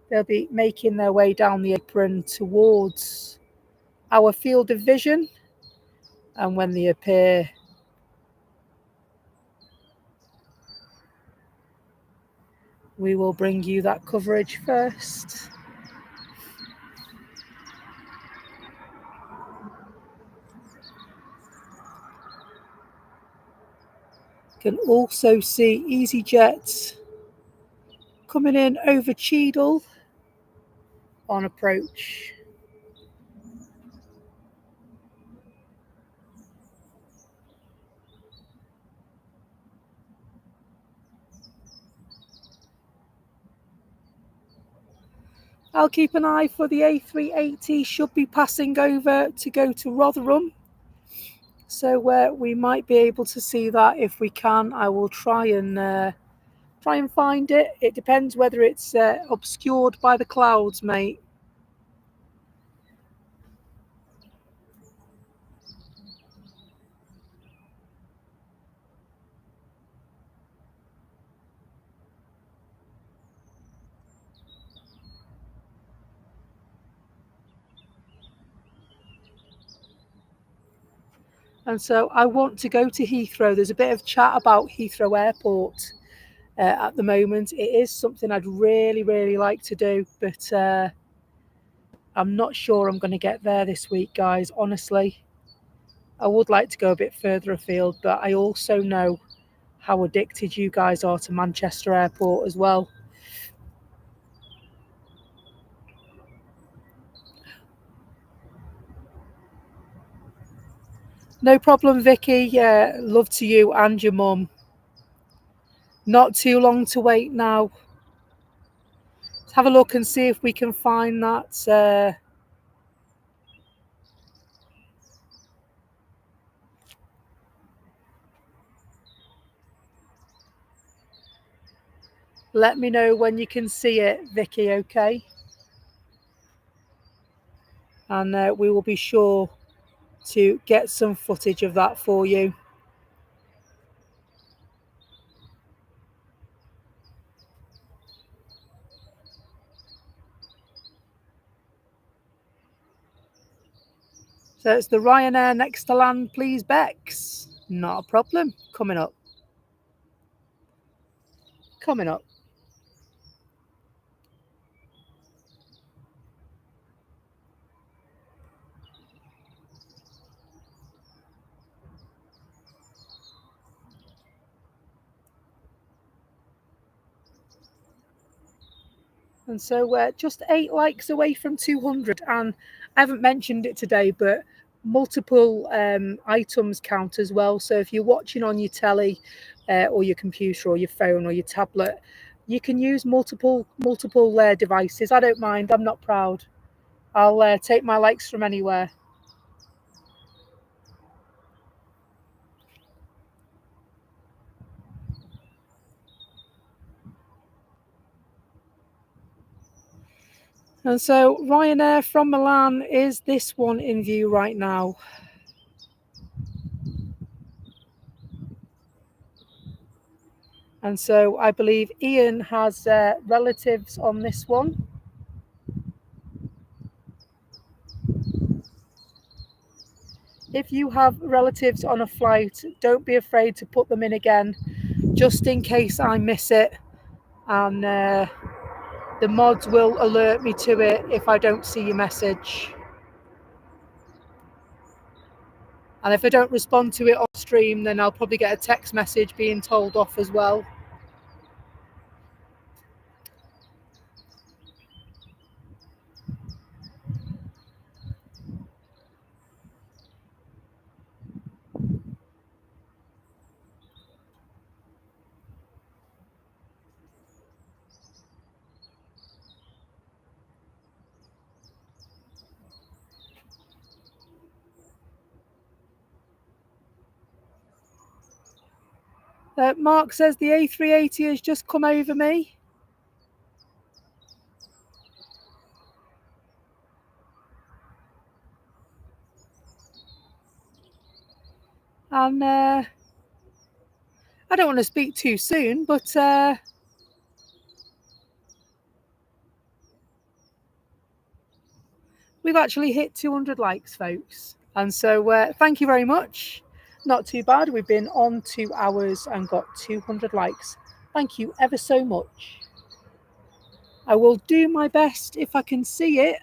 They'll be making their way down the apron towards our field of vision. And when they appear, we will bring you that coverage first. can also see EasyJet coming in over Cheadle on approach. I'll keep an eye for the A380, should be passing over to go to Rotherham. So we might be able to see that. If we can, I will try and find it. It depends whether it's obscured by the clouds, mate. And so I want to go to Heathrow. There's a bit of chat about Heathrow Airport at the moment. It is something I'd really, really like to do, but I'm not sure I'm going to get there this week, guys, honestly. I would like to go a bit further afield, but I also know how addicted you guys are to Manchester Airport as well. No problem, Vicky. Love to you and your mum. Not too long to wait now. Let's have a look and see if we can find that. Let me know when you can see it, Vicky, okay? And we will be sure to get some footage of that for you. So it's the Ryanair next to land, please, Bex. Not a problem. Coming up. Coming up. And so we're just 8 likes away from 200. And I haven't mentioned it today, but multiple items count as well. So if you're watching on your telly or your computer or your phone or your tablet, you can use multiple devices. I don't mind. I'm not proud. I'll take my likes from anywhere. And so Ryanair from Milan is this one in view right now. And so I believe Ian has relatives on this one. If you have relatives on a flight, don't be afraid to put them in again, just in case I miss it. And the mods will alert me to it if I don't see your message. And if I don't respond to it on stream, then I'll probably get a text message being told off as well. Mark says the A380 has just come over me. And I don't want to speak too soon, but we've actually hit 200 likes, folks. And so thank you very much. Not too bad. We've been on 2 hours and got 200 likes. Thank you ever so much. I will do my best if I can see it.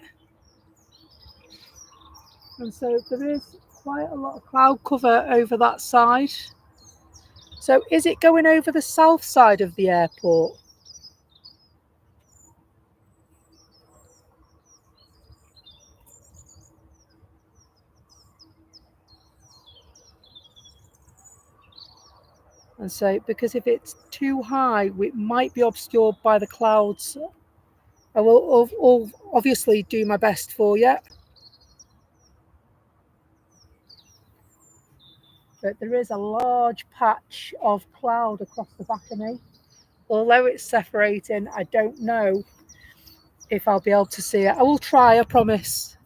And so there is quite a lot of cloud cover over that side. So is it going over the south side of the airport? And so, because if it's too high, it might be obscured by the clouds. I will obviously do my best for you. But there is a large patch of cloud across the back of me. Although it's separating, I don't know if I'll be able to see it. I will try, I promise.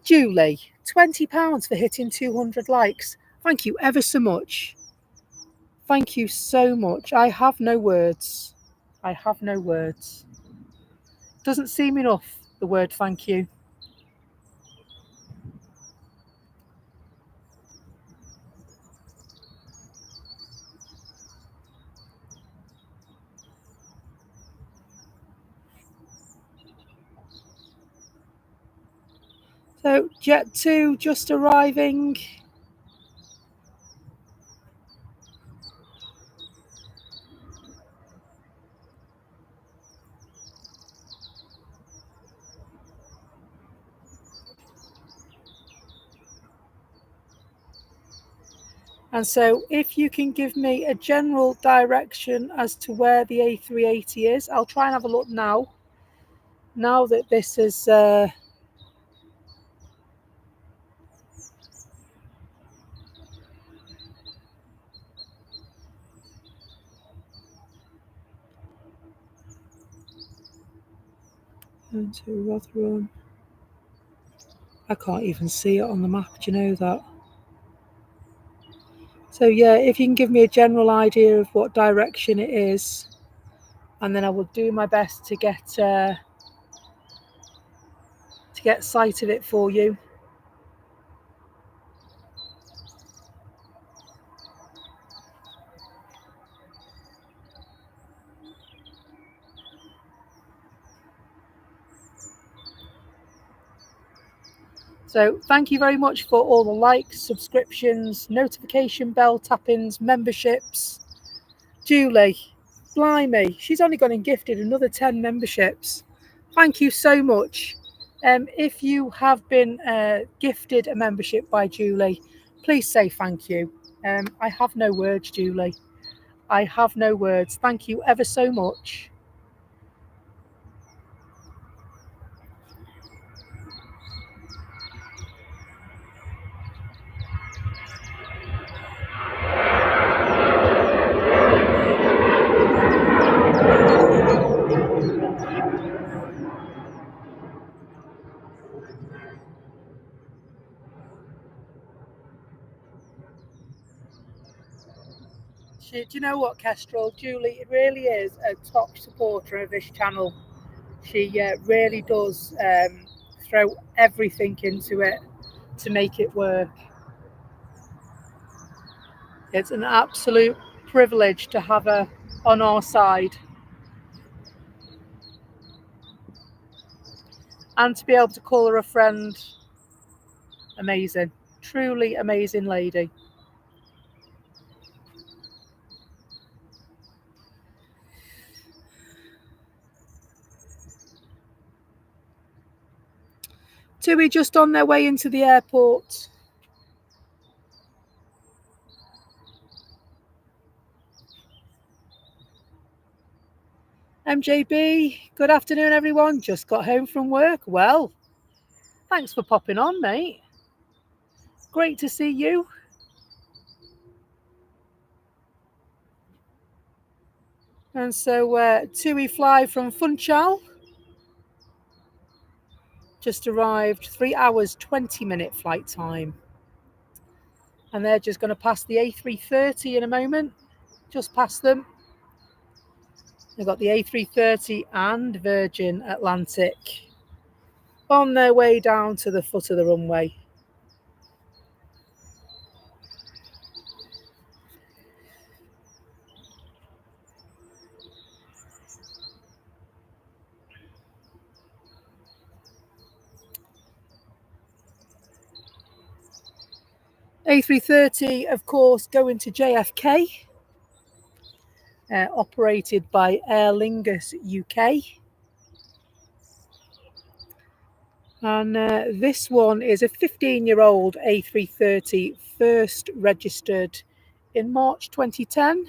Julie, £20 for hitting 200 likes. Thank you ever so much. Thank you so much. I have no words. I have no words. Doesn't seem enough, the word thank you. So, Jet 2 just arriving. And so if you can give me a general direction as to where the A380 is, I'll try and have a look now. Now that this is... into Rotherham. I can't even see it on the map, do you know that? So yeah, if you can give me a general idea of what direction it is, and then I will do my best to get sight of it for you. So thank you very much for all the likes, subscriptions, notification bell tappings, memberships. Julie, blimey, she's only gone and gifted another 10 memberships. Thank you so much. If you have been gifted a membership by Julie, please say thank you. I have no words, Julie. I have no words. Thank you ever so much. Do you know what, Kestrel? Julie really is a top supporter of this channel. She really does throw everything into it to make it work. It's an absolute privilege to have her on our side. And to be able to call her a friend, amazing. Truly amazing lady. TUI just on their way into the airport. MJB, good afternoon, everyone. Just got home from work. Well, thanks for popping on, mate. Great to see you. And so TUI fly from Funchal. Just arrived, 3 hours, 20-minute flight time. And they're just going to pass the A330 in a moment. Just past them. They've got the A330 and Virgin Atlantic on their way down to the foot of the runway. A330, of course, going to JFK, operated by Aer Lingus UK. And this one is a 15-year-old A330, first registered in March 2010.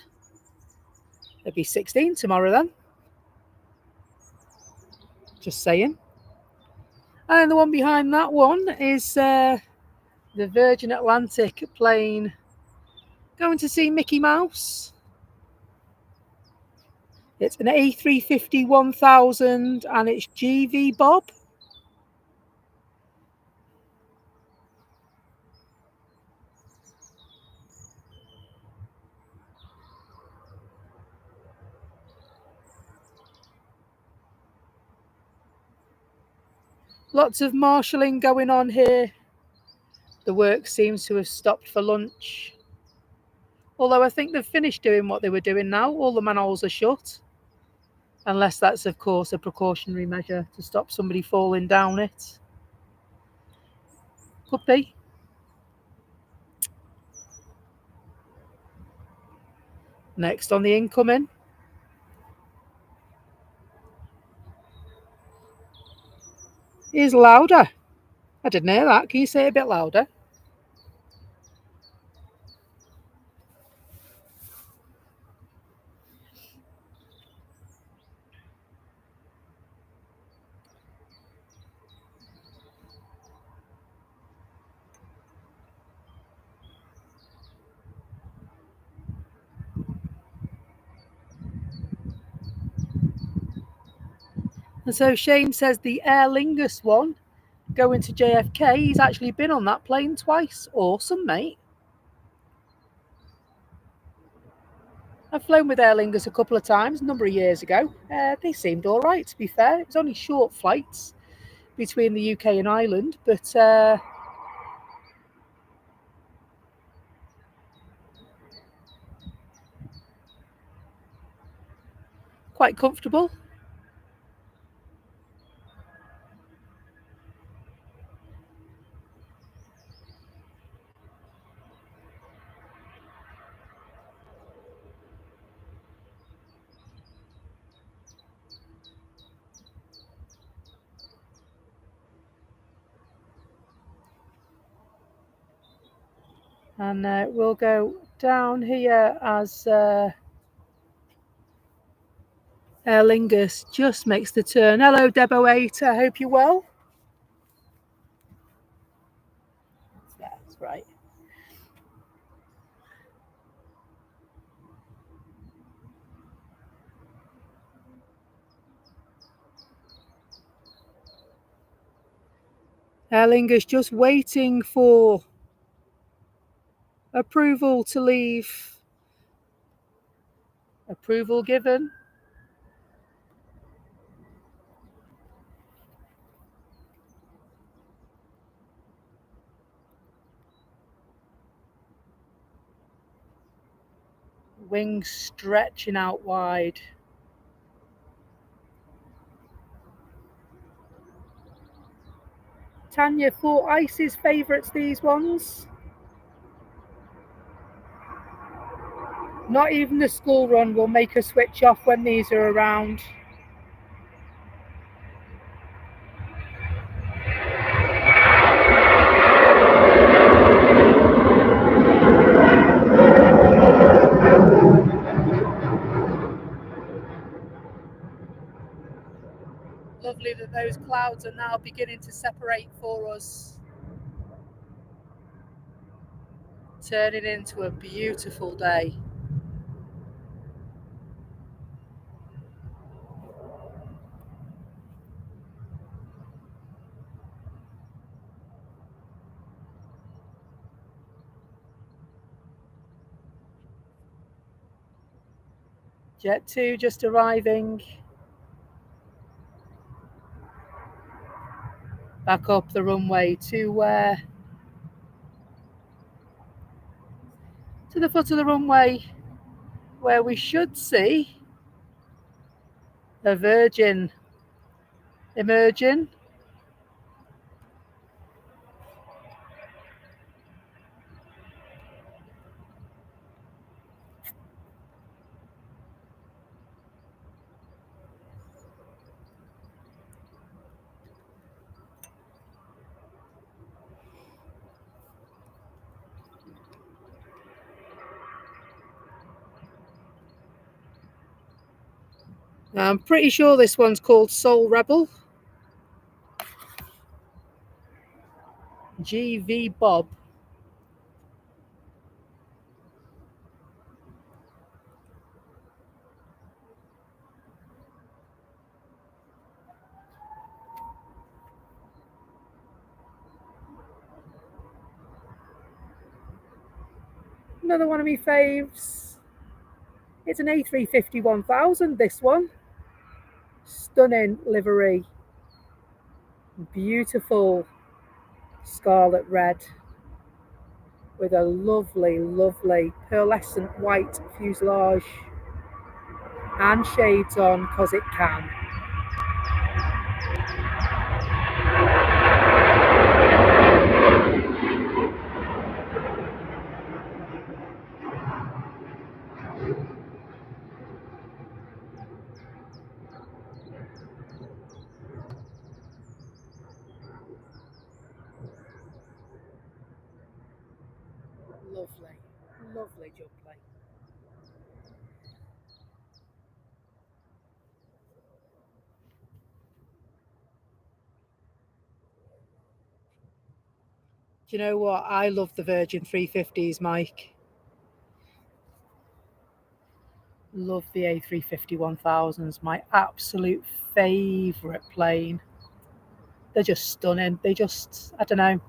It'll be 16 tomorrow then. Just saying. And the one behind that one is the Virgin Atlantic plane going to see Mickey Mouse. It's an A350 1000 and it's GV Bob. Lots of marshalling going on here. The work seems to have stopped for lunch. Although I think they've finished doing what they were doing now. All the manholes are shut. Unless that's, of course, a precautionary measure to stop somebody falling down it. Could be. Next on the incoming. Is louder. I didn't hear that. Can you say it a bit louder? And so Shane says the Aer Lingus one going to JFK. He's actually been on that plane twice. Awesome, mate. I've flown with Aer Lingus a couple of times, a number of years ago. They seemed all right, to be fair. It was only short flights between the UK and Ireland, but quite comfortable. And we'll go down here as Aer Lingus just makes the turn. Hello, Debo8. I hope you're well. That's right. Aer Lingus just waiting for approval to leave. Approval given. Wings stretching out wide. Tanya thought Ice's favourites, these ones. Not even the school run will make a switch off when these are around. Lovely that those clouds are now beginning to separate for us. Turning into a beautiful day. Jet 2 just arriving. Back up the runway to the foot of the runway, where we should see a Virgin emerging. I'm pretty sure this one's called Soul Rebel. GV Bob. Another one of my faves. It's an A350 1000, this one. Stunning livery. Beautiful scarlet red with a lovely, lovely pearlescent white fuselage and shades on because it can. Lovely, lovely jubbly. Do you know what? I love the Virgin 350s, Mike. Love the A350 1000s. My absolute favourite plane. They're just stunning. They just, I don't know.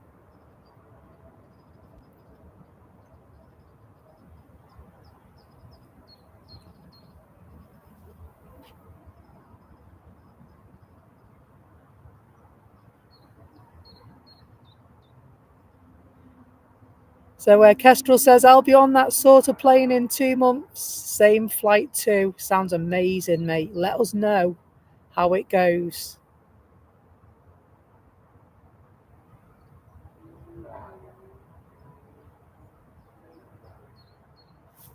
So Kestrel says, I'll be on that sort of plane in 2 months. Same flight too. Sounds amazing, mate. Let us know how it goes.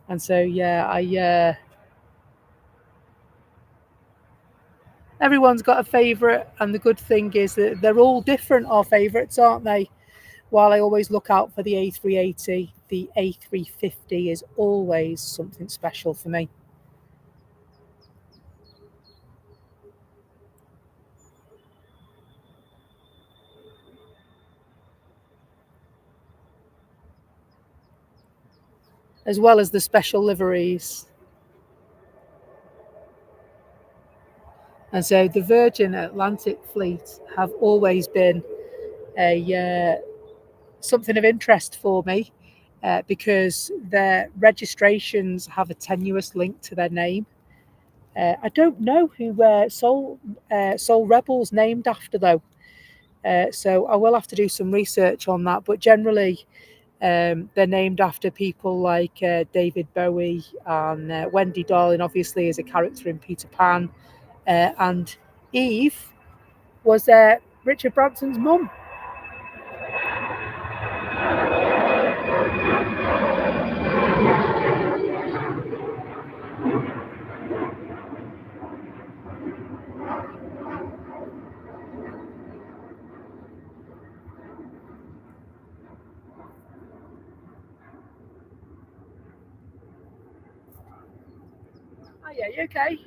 And so, yeah, everyone's got a favourite. And the good thing is that they're all different, our favourites, aren't they? While I always look out for the A380, the A350 is always something special for me. As well as the special liveries. And so the Virgin Atlantic fleet have always been a something of interest for me because their registrations have a tenuous link to their name. I don't know who Soul Rebel's named after though, so I will have to do some research on that. But generally, they're named after people like David Bowie and Wendy Darling, obviously, is a character in Peter Pan, and Eve was Richard Branson's mum. Oh yeah, you okay?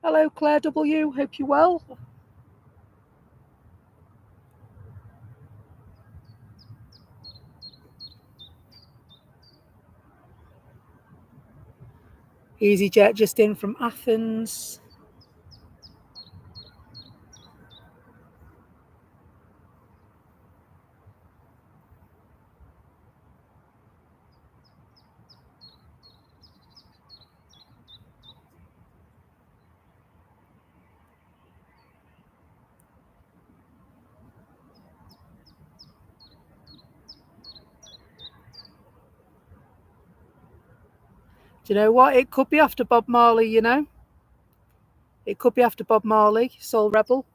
Hello, Claire W. Hope you're well. EasyJet just in from Athens. Do you know what? It could be after Bob Marley, you know? It could be after Bob Marley, Soul Rebel.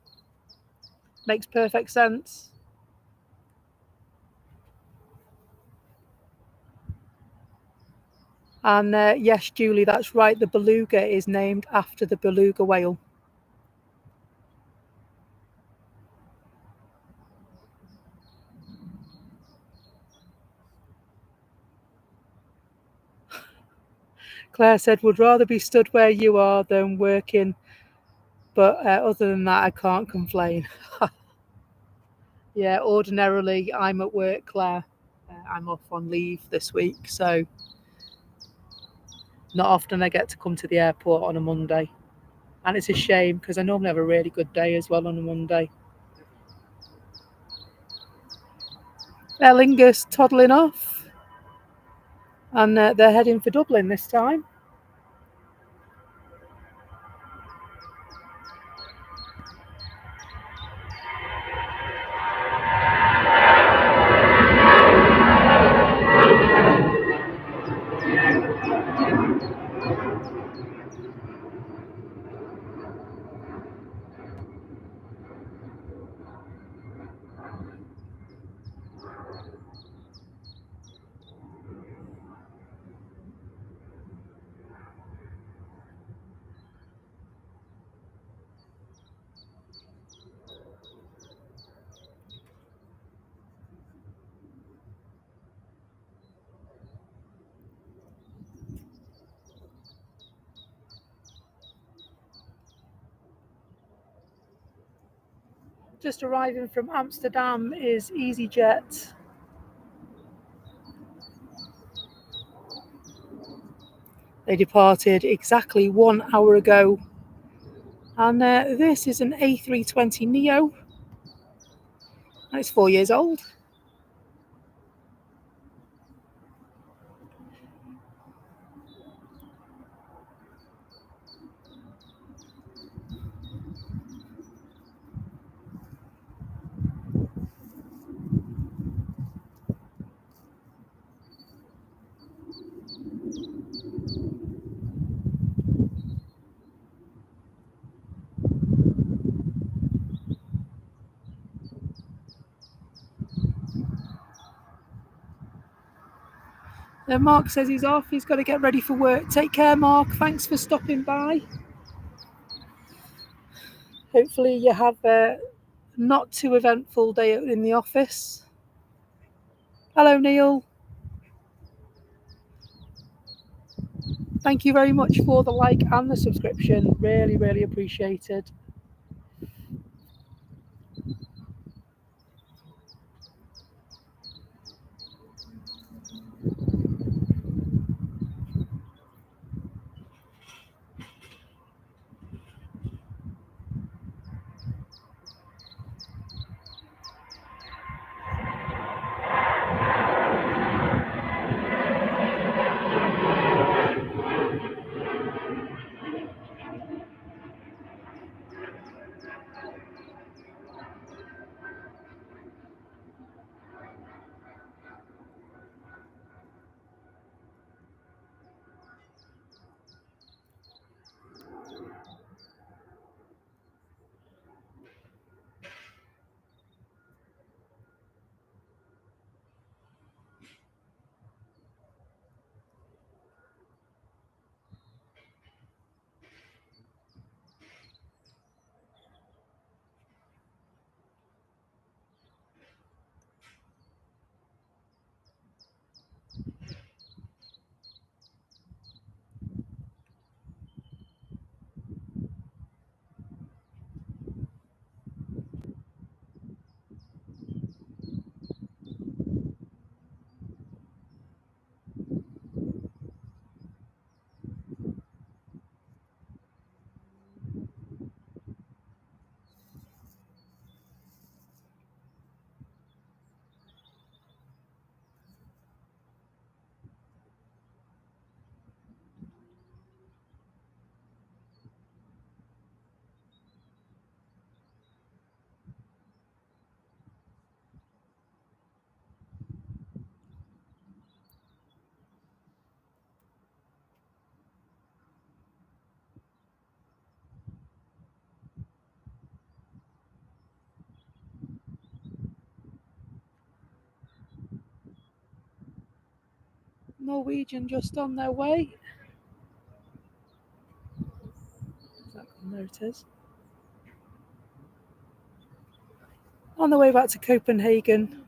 Makes perfect sense. And yes, Julie, that's right. The beluga is named after the beluga whale. Claire said, would rather be stood where you are than working. But other than that, I can't complain. Yeah, ordinarily I'm at work, Claire. I'm off on leave this week, so not often I get to come to the airport on a Monday. And it's a shame because I normally have a really good day as well on a Monday. Aer Lingus toddling off, and they're heading for Dublin this time. Just arriving from Amsterdam is EasyJet. They departed exactly 1 hour ago. And this is an A320 Neo. It's 4 years old. Mark says he's off. He's got to get ready for work. Take care, Mark. Thanks for stopping by. Hopefully you have a not too eventful day in the office. Hello, Neil. Thank you very much for the like and the subscription. Really, really appreciated. Norwegian just on their way. There it is. On the way back to Copenhagen.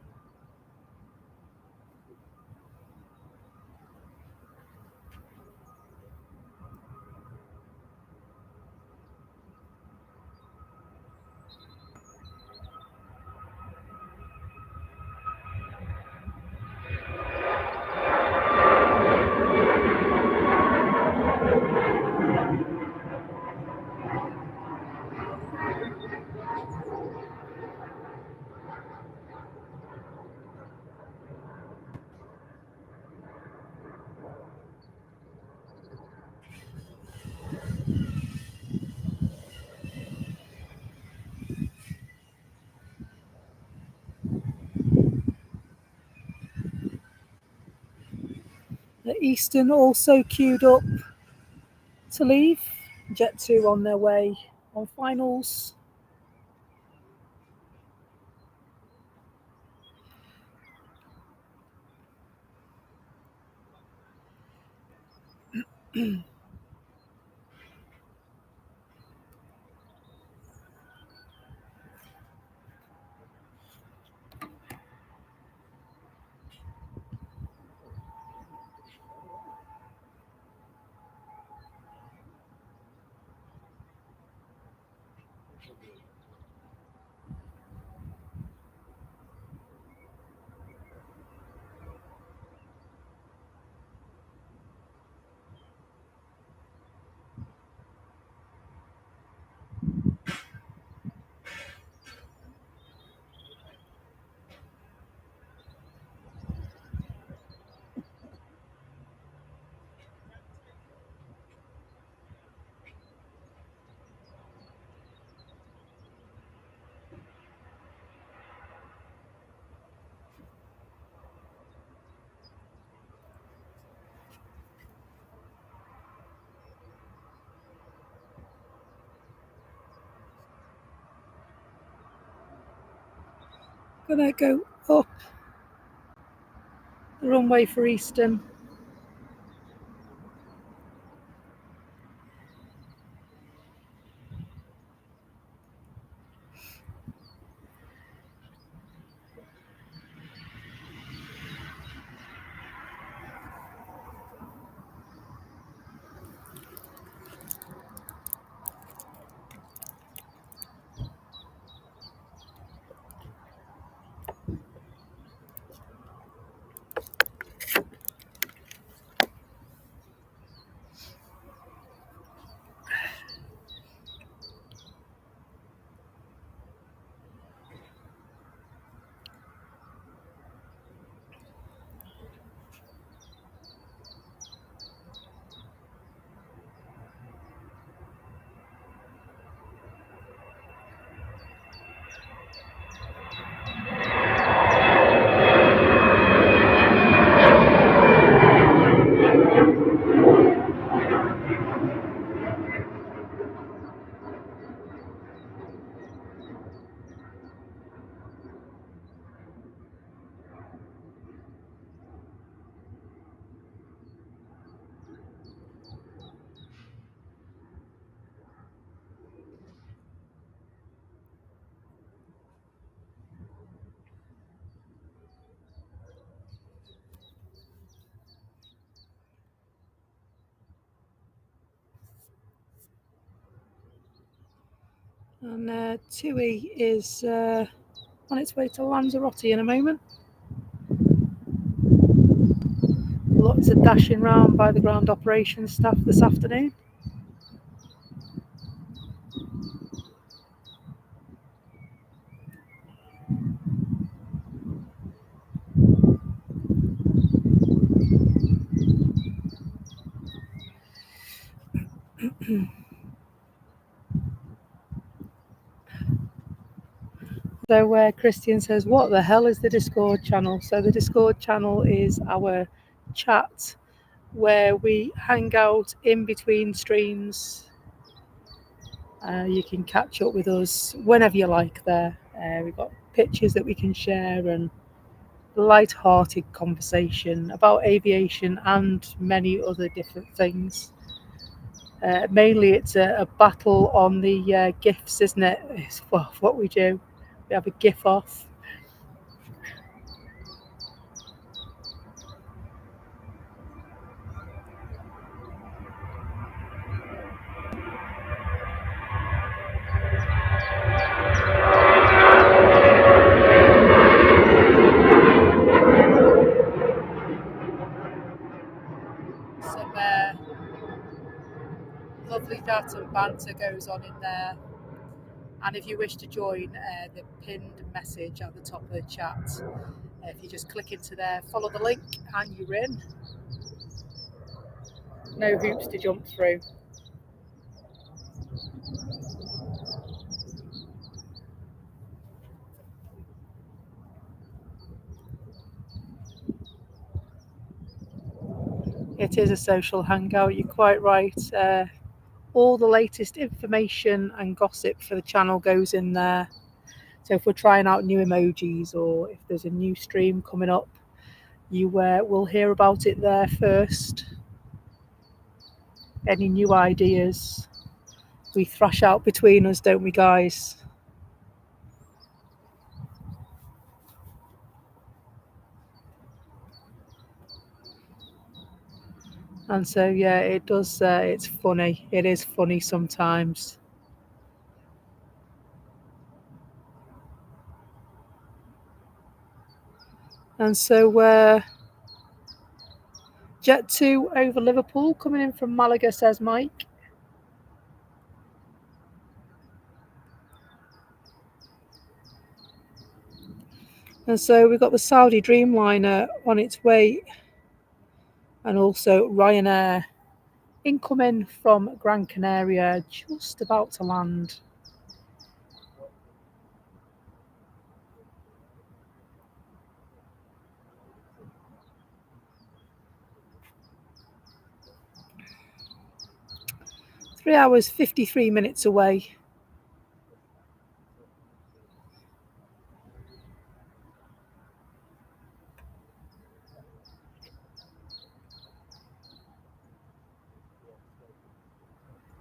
The Eastern also queued up to leave. Jet2 on their way on finals. Gonna go up the runway for Eastern. And TUI is on its way to Lanzarote in a moment. Lots of dashing round by the ground operations staff this afternoon. So Christian says, what the hell is the Discord channel? So the Discord channel is our chat where we hang out in between streams. You can catch up with us whenever you like there. We've got pictures that we can share and light-hearted conversation about aviation and many other different things. Mainly it's a battle on the GIFs, isn't it? It's what we do. We have a GIF off. Some lovely chat and banter goes on in there. And if you wish to join the pinned message at the top of the chat, if you just click into there, follow the link, and you're in. No hoops to jump through. It is a social hangout, you're quite right. All the latest information and gossip for the channel goes in there. So if we're trying out new emojis or if there's a new stream coming up, you will hear about it there first. Any new ideas we thrash out between us, don't we, guys? And so yeah, it does. It's funny. It is funny sometimes. And so Jet 2 over Liverpool coming in from Malaga, says Mike. And so we've got the Saudi Dreamliner on its way, and also Ryanair incoming from Gran Canaria, just about to land. Three hours, 53 minutes away.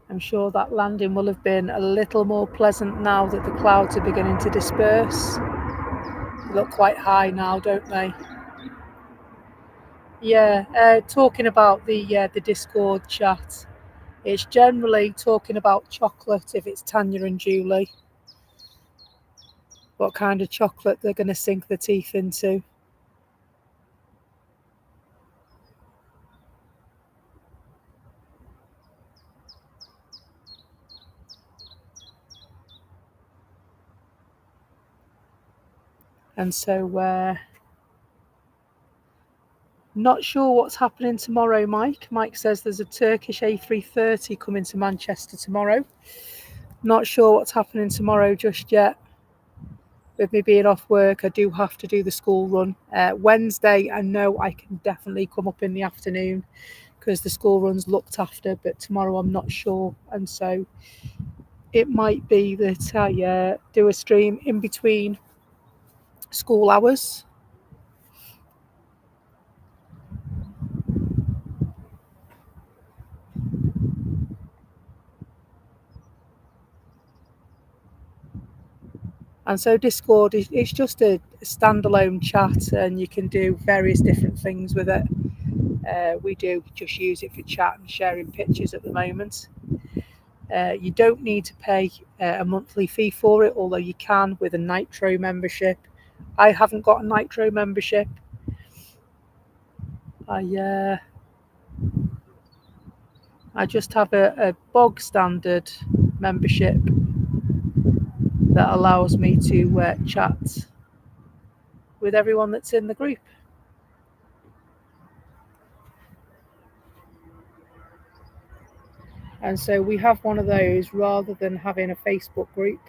I'm sure that landing will have been a little more pleasant now that the clouds are beginning to disperse. They look quite high now, don't they? Yeah, talking about the Discord chat, it's generally talking about chocolate if it's Tanya and Julie. What kind of chocolate they're going to sink their teeth into. And so not sure what's happening tomorrow, Mike. Mike says there's a Turkish A330 coming to Manchester tomorrow. Not sure what's happening tomorrow just yet. With me being off work, I do have to do the school run. Wednesday, I know I can definitely come up in the afternoon because the school run's looked after, but tomorrow I'm not sure. And so it might be that I do a stream in between school hours. And so Discord it's just a standalone chat, and you can do various different things with it. We do just use it for chat and sharing pictures at the moment. You don't need to pay a monthly fee for it, although you can with a Nitro membership. I haven't got a Nitro membership. I just have a bog standard membership that allows me to chat with everyone that's in the group. And so we have one of those rather than having a Facebook group,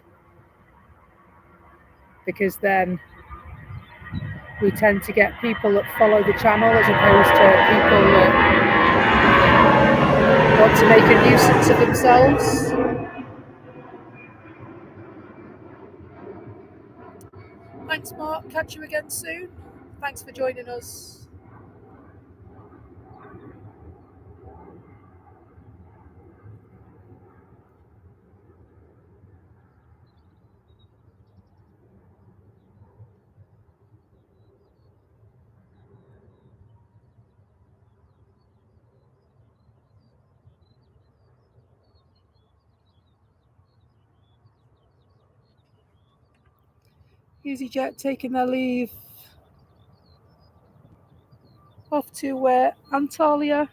because then we tend to get people that follow the channel as opposed to people that want to make a nuisance of themselves. Thanks, Mark. Catch you again soon. Thanks for joining us. EasyJet taking their leave off to Antalya.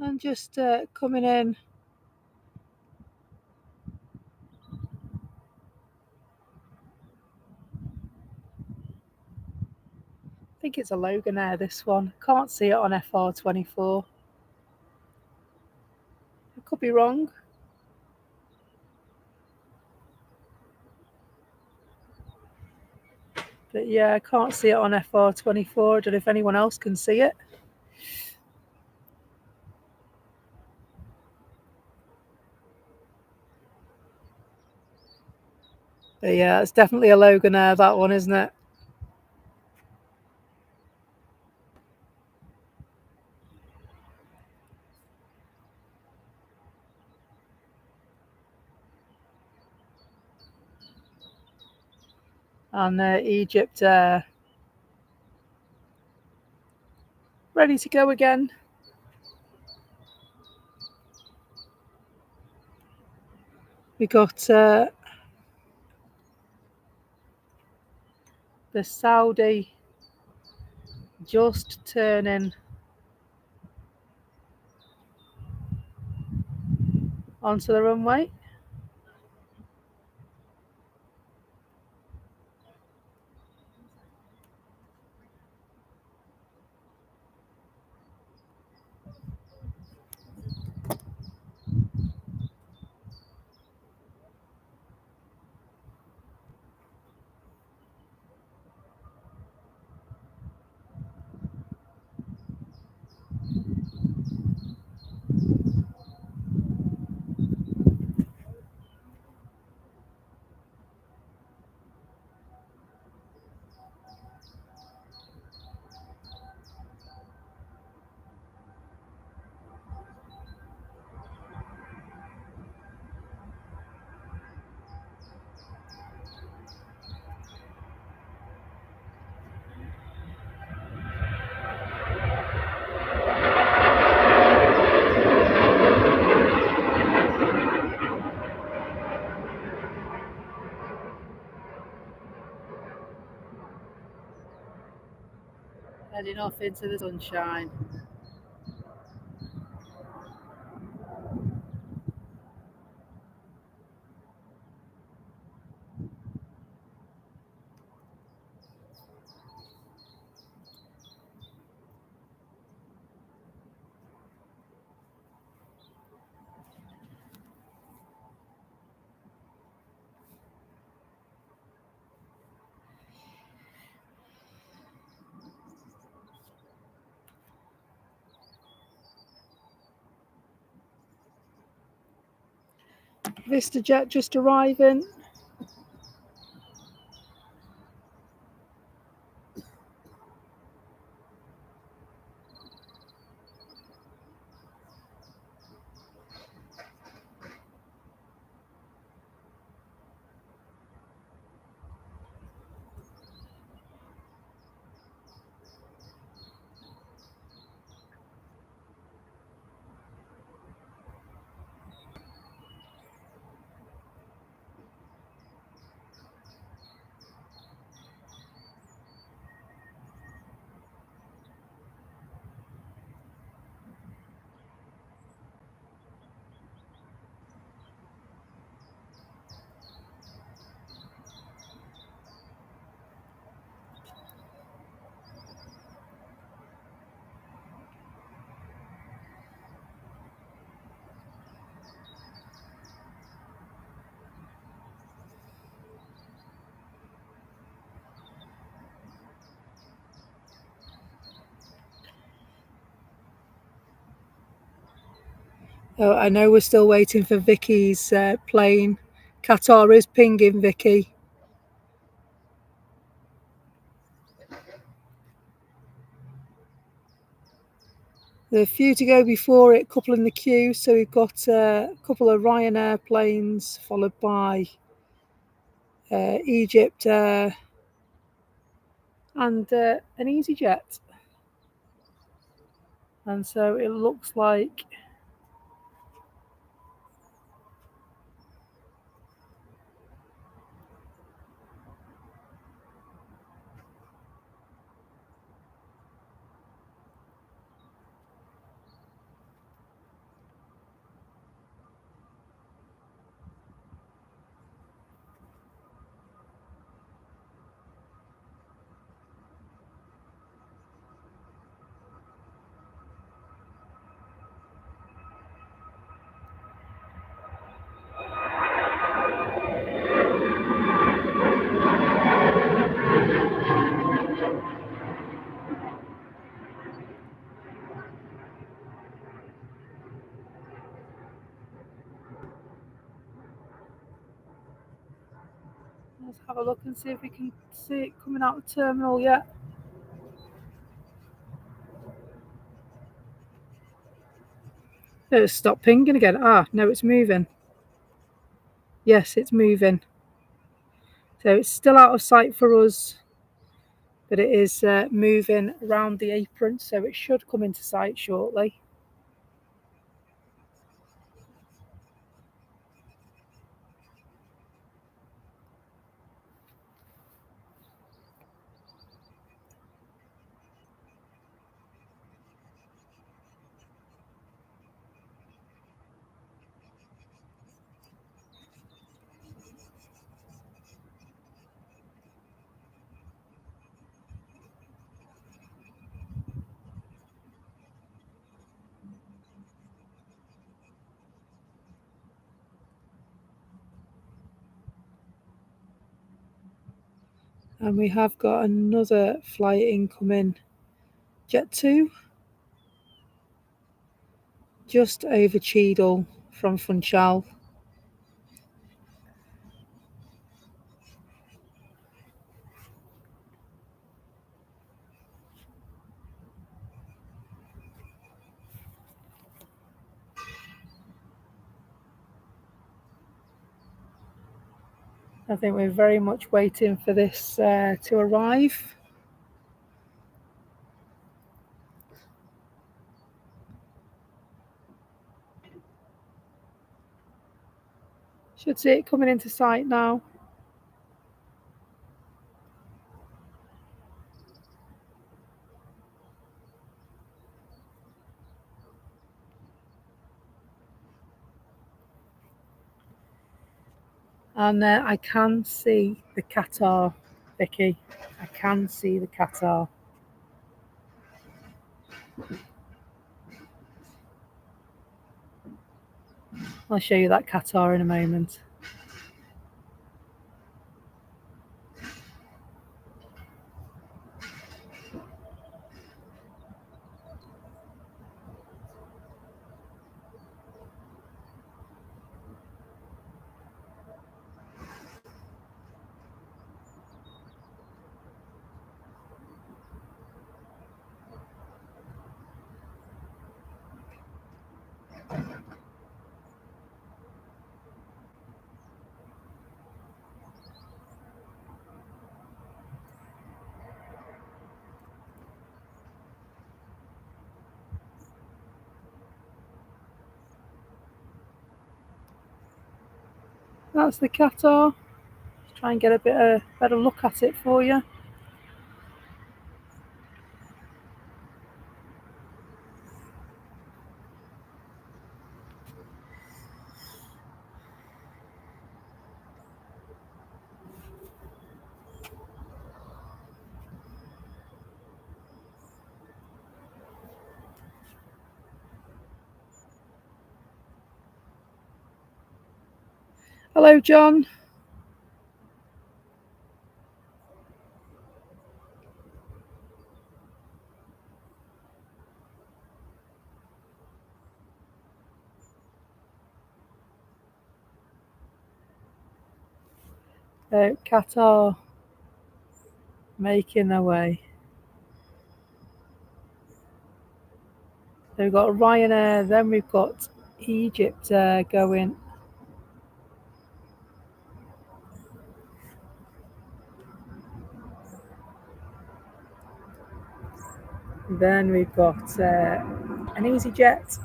And just coming in. I think it's a Loganair, this one. Can't see it on FR24. I could be wrong. But yeah, I can't see it on FR24. I don't know if anyone else can see it. But yeah, it's definitely a Loganair, that one, isn't it? And EgyptAir. Ready to go again. We got the Saudi just turning onto the runway. Heading off into the sunshine. VistaJet just arriving. Oh, I know we're still waiting for Vicky's plane. Qatar is pinging Vicky. There are a few to go before it, couple in the queue. So we've got a couple of Ryanair planes, followed by EgyptAir and an EasyJet. And so it looks like let's have a look and see if we can see it coming out of the terminal yet. It's stopped pinging again. Ah, no, it's moving. Yes, it's moving. So it's still out of sight for us, but it is moving around the apron, so it should come into sight shortly. And we have got another flight incoming. Jet 2, just over Cheadle from Funchal. I think we're very much waiting for this to arrive. Should see it coming into sight now. And I can see the Qatar, Vicky. I can see the Qatar. I'll show you that Qatar in a moment. That's the Qatar. Try and get a better look at it for you. Hello, John. Qatar making their way. So we've got Ryanair, then we've got EgyptAir going. Then we've got an EasyJet.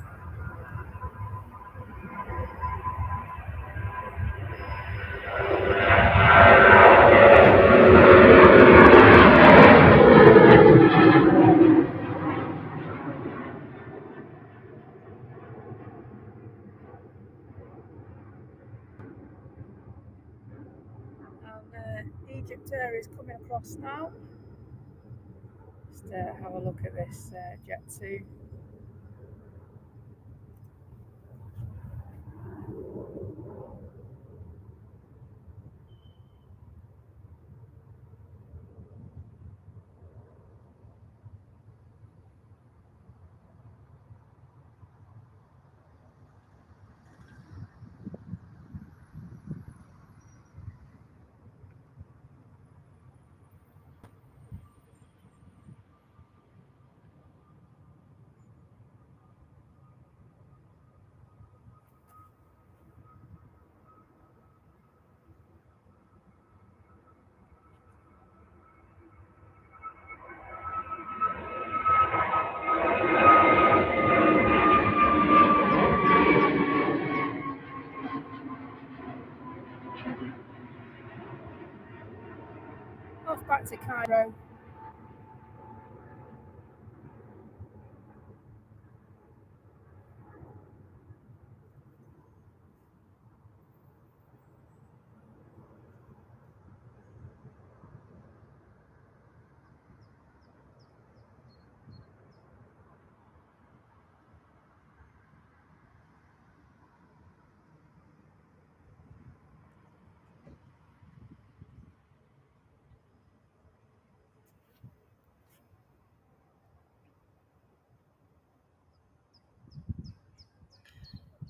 And EgyptAir is coming across now. Just have a look at this Jet 2. Off back to Cairo.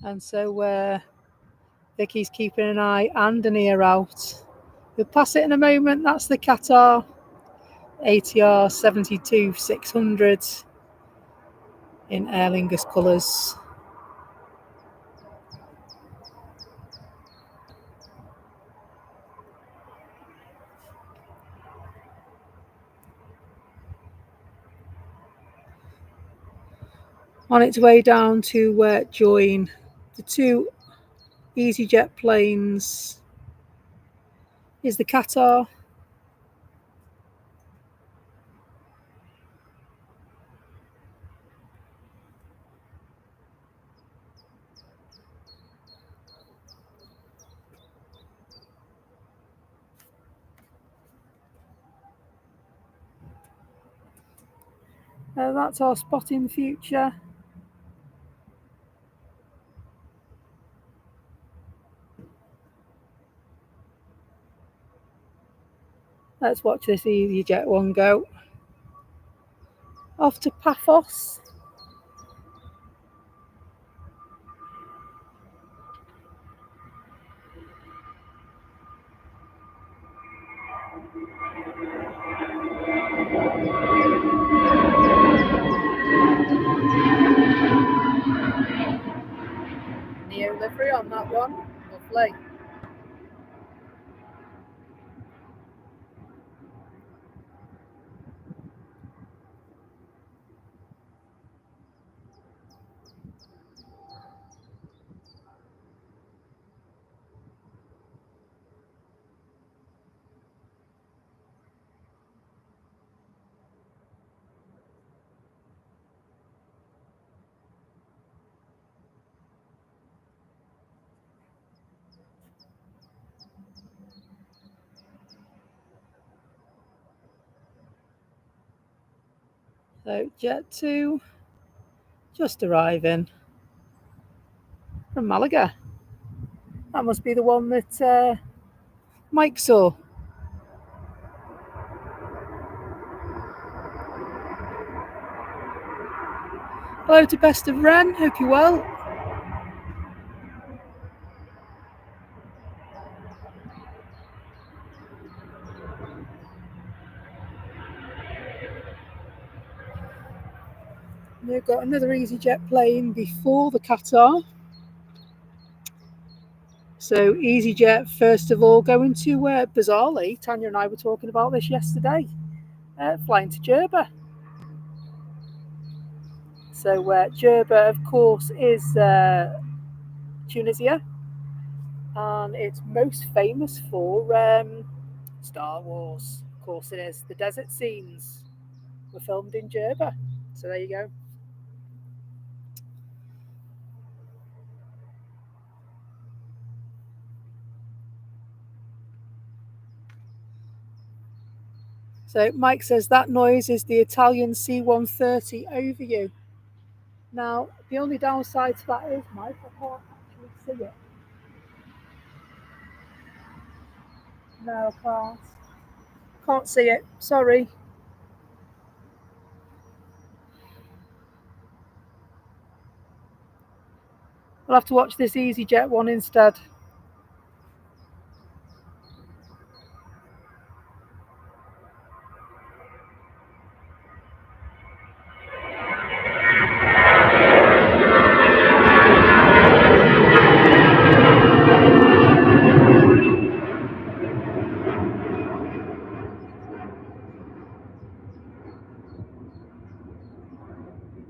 And so Vicky's keeping an eye and an ear out. We'll pass it in a moment. That's the Qatar ATR 72-600 in Aer Lingus colours. On its way down to join the two EasyJet planes is the Qatar. That's our spot in the future. Let's watch this EasyJet one go. Off to Paphos. Neo livery on that one. Lovely. So Jet 2 just arriving from Malaga. That must be the one that Mike saw. Hello to Best of Ren, hope you're well. We've got another EasyJet plane before the Qatar. So EasyJet, first of all, going to, bizarrely, Tanya and I were talking about this yesterday, flying to Jerba. So Jerba, of course, is Tunisia, and it's most famous for Star Wars. Of course it is. The desert scenes were filmed in Jerba. So there you go. So Mike says that noise is the Italian C-130 over you. Now, the only downside to that is, Mike, I can't actually see it. No, I can't. Can't see it. Sorry. I'll have to watch this EasyJet one instead.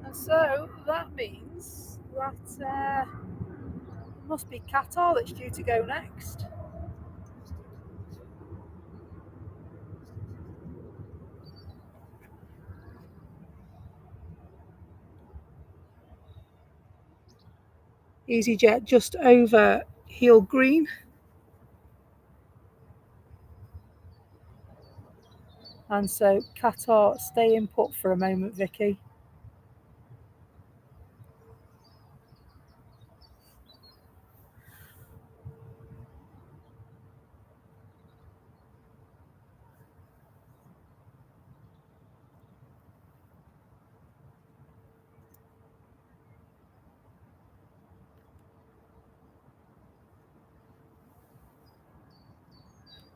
And so that means that it must be Qatar that's due to go next. EasyJet just over heel green. And so Qatar, stay in put for a moment, Vicky.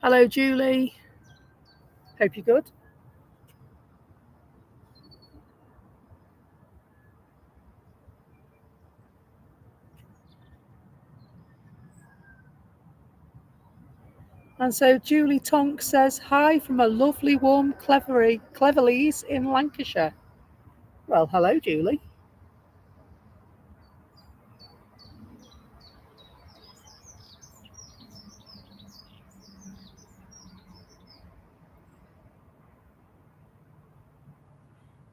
Hello, Julie. Hope you're good. And so Julie Tonk says, hi from a lovely, warm Cleverleys in Lancashire. Well, hello, Julie.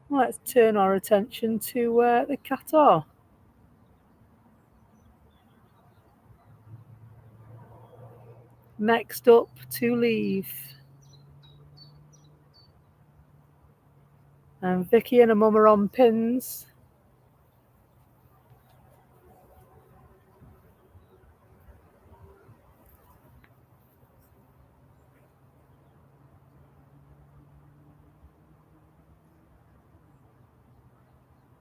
Let's turn our attention to the Qatar. Next up to leave. And Vicky and her mum are on pins.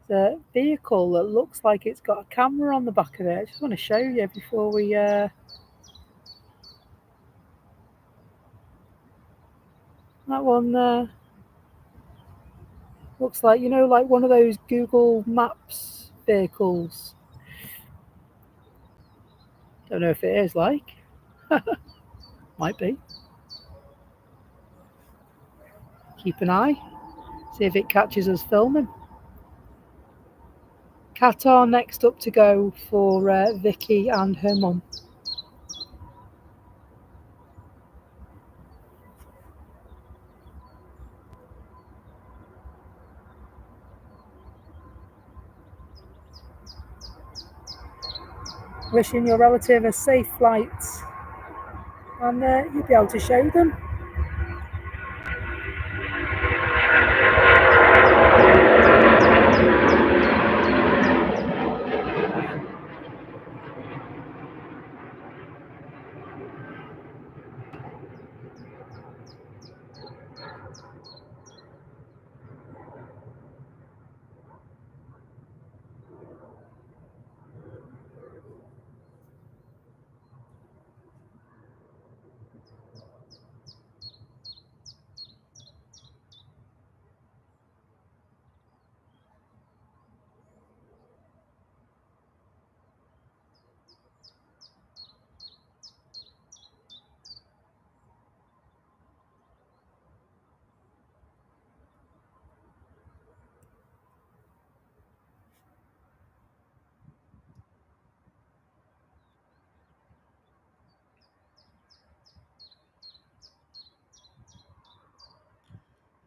The vehicle that looks like it's got a camera on the back of it. I just want to show you before we that one looks like, you know, like one of those Google Maps vehicles. Don't know if it is, like. Might be. Keep an eye. See if it catches us filming. Qatar next up to go for Vicky and her mum. Wishing your relative a safe flight, and you'll be able to show them.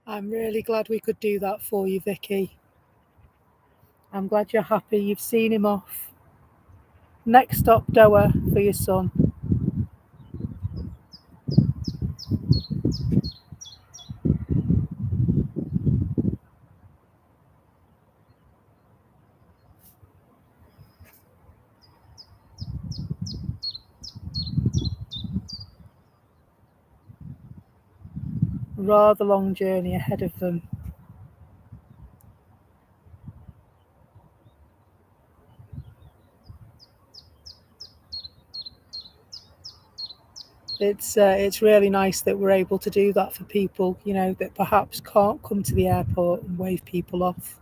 I'm really glad we could do that for you, Vicky. I'm glad you're happy. You've seen him off. Next stop, Doha, for your son. Rather long journey ahead of them. It's really nice that we're able to do that for people, that perhaps can't come to the airport and wave people off.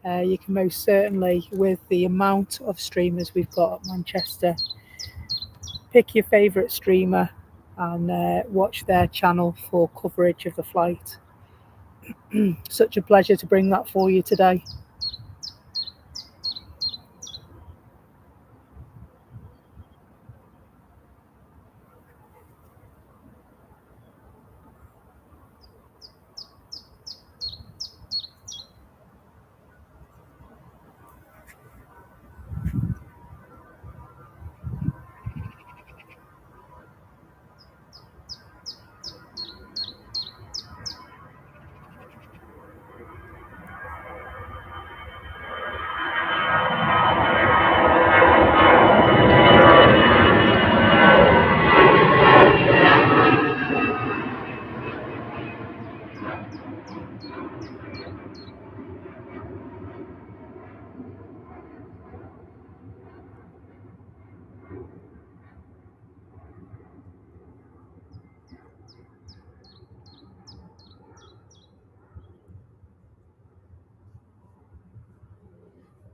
You can most certainly, with the amount of streamers we've got at Manchester, pick your favourite streamer and watch their channel for coverage of the flight. Such a pleasure to bring that for you today.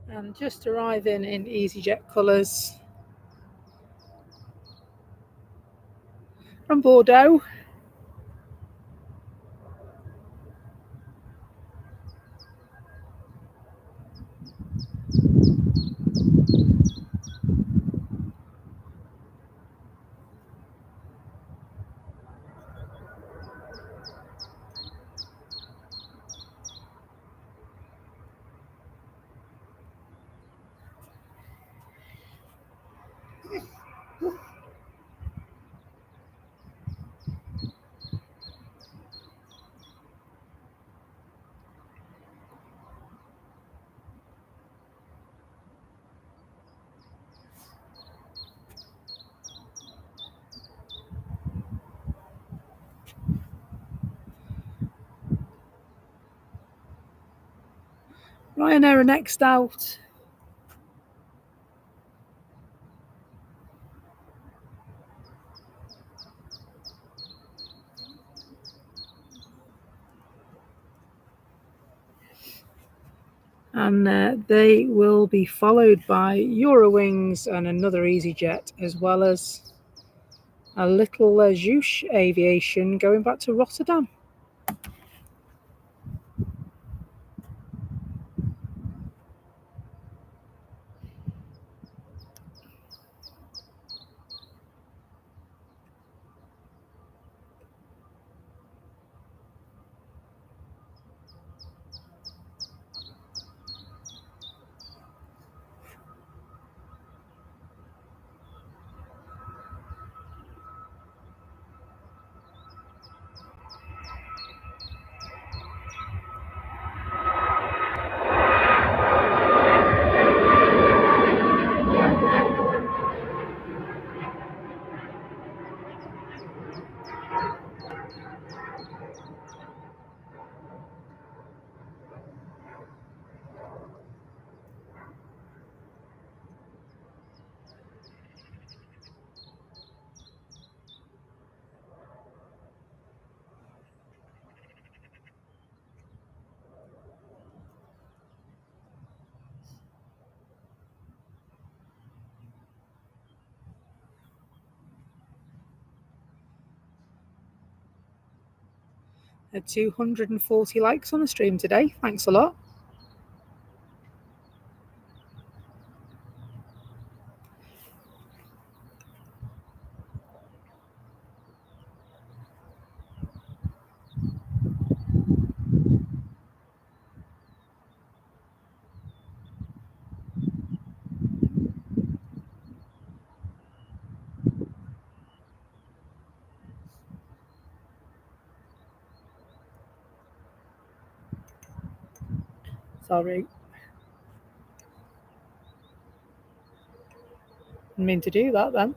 And just arriving in EasyJet colours from Bordeaux. Ryanair are next out. And they will be followed by Eurowings and another EasyJet, as well as a little Zhoosh Aviation going back to Rotterdam. At 240 likes on the stream today. Thanks a lot. Sorry. Didn't mean to do that then.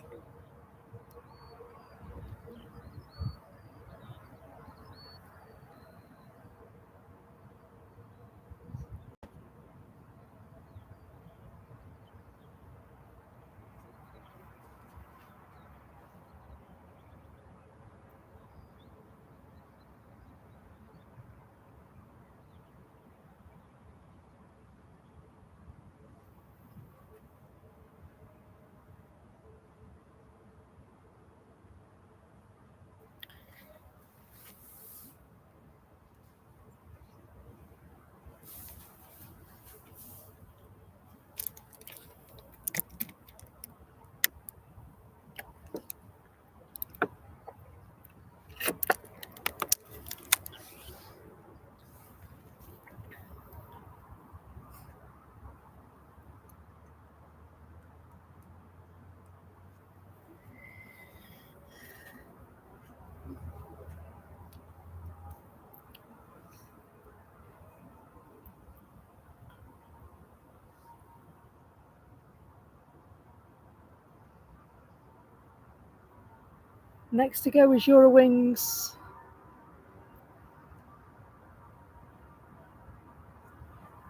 Next to go is Eurowings.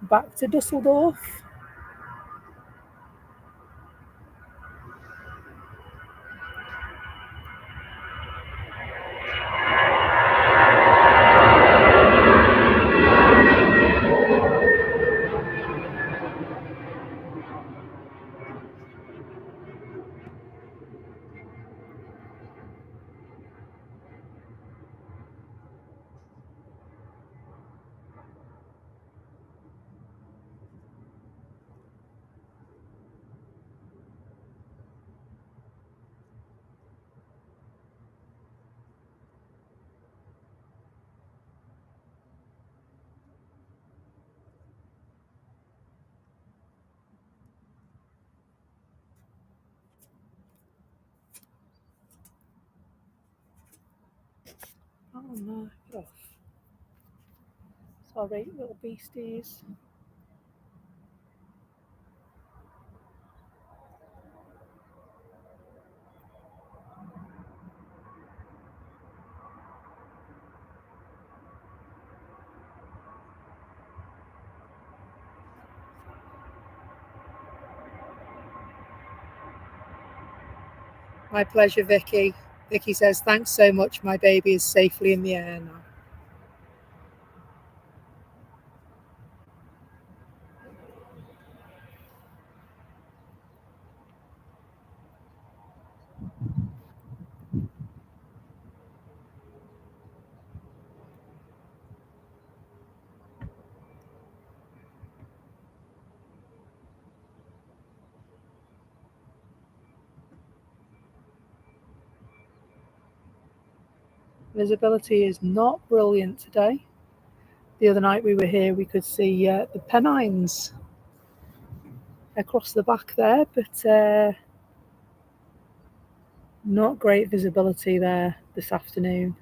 Back to Dusseldorf. Oh no, get off. Sorry, little beasties. My pleasure, Vicky. Vicky says, thanks so much. My baby is safely in the air now. Visibility is not brilliant today. The other night we were here, we could see the Pennines across the back there, but not great visibility there this afternoon.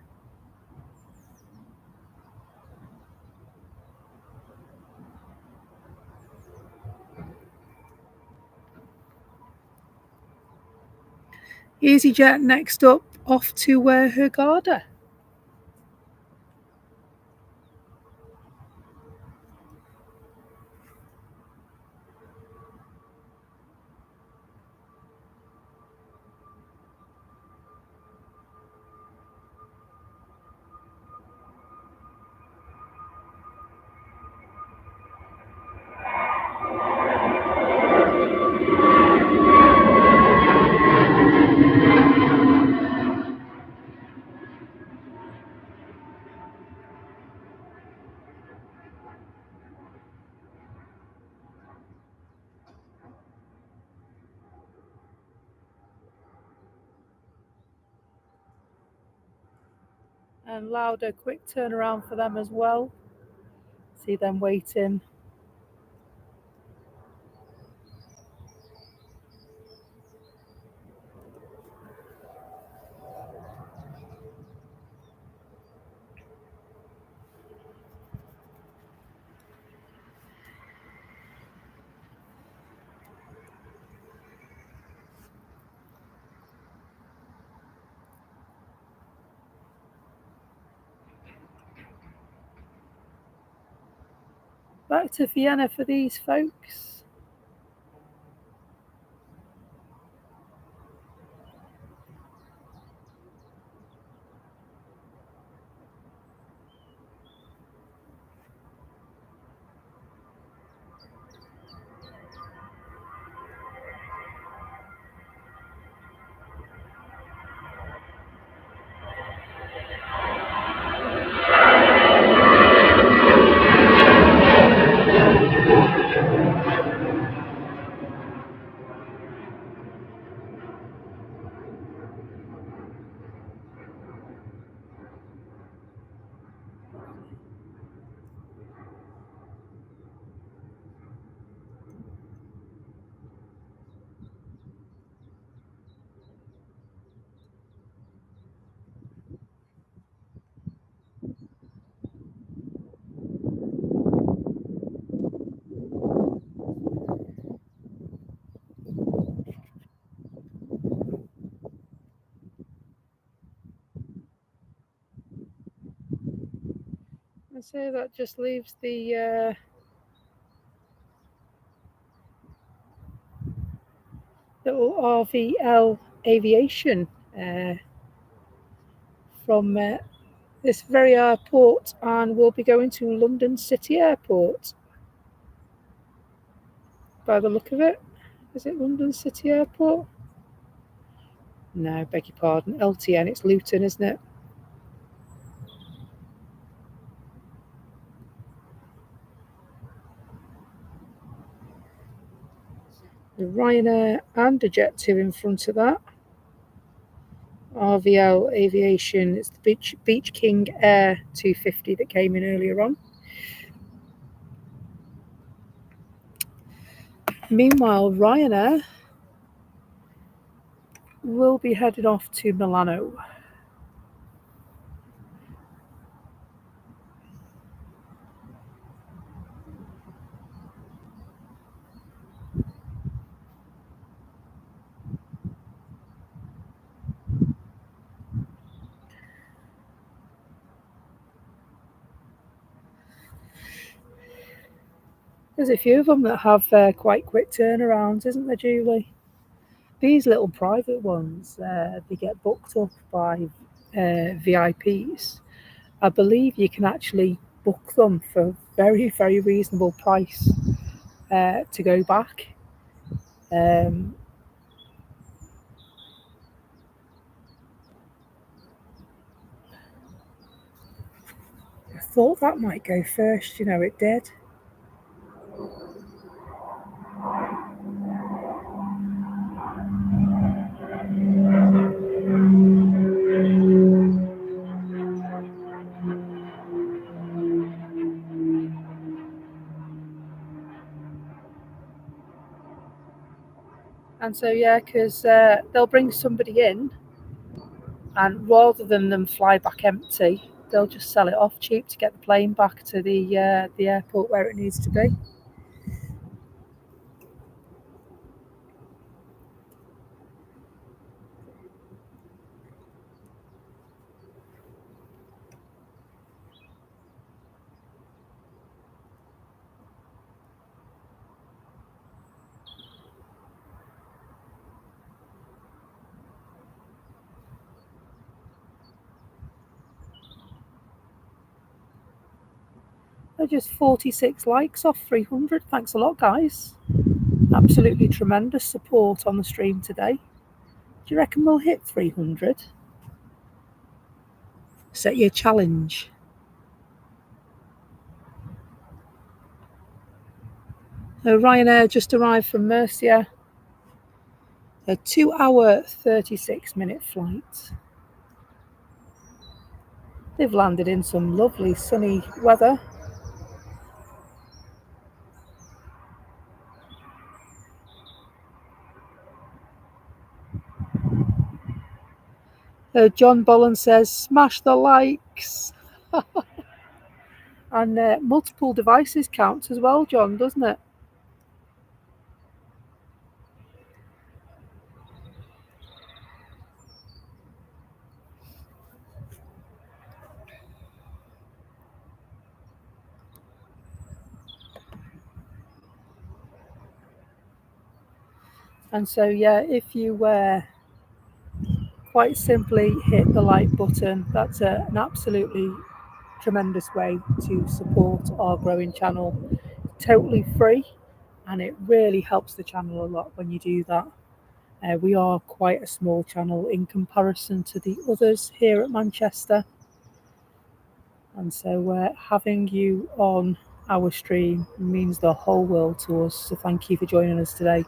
EasyJet next up, off to Hurghada. And Lauda, quick turnaround for them as well. See them waiting. Back to Vienna for these folks. And so that just leaves the little RVL Aviation from this very airport, and we'll be going to London City Airport by the look of it. Is it London City Airport? No, beg your pardon. LTN, it's Luton, isn't it? The Ryanair and a Jet 2 in front of that. RVL Aviation, it's the Beach King Air 250 that came in earlier on. Meanwhile, Ryanair will be heading off to Milano. There's a few of them that have quite quick turnarounds, isn't there, Julie? These little private ones, they get booked up by VIPs. I believe you can actually book them for a very, very reasonable price to go back. I thought that might go first, it did. And so, yeah, because they'll bring somebody in, and rather than them fly back empty, they'll just sell it off cheap to get the plane back to the airport where it needs to be. They're just 46 likes off 300. Thanks a lot, guys. Absolutely tremendous support on the stream today. Do you reckon we'll hit 300? Set your challenge. Ryanair just arrived from Murcia. A 2-hour, 36-minute flight. They've landed in some lovely sunny weather. John Bolland says, smash the likes. And multiple devices counts as well, John, doesn't it? And so, yeah, if you quite simply hit the like button, that's an absolutely tremendous way to support our growing channel. Totally free, and it really helps the channel a lot when you do that. We are quite a small channel in comparison to the others here at Manchester, and so having you on our stream means the whole world to us. So thank you for joining us today.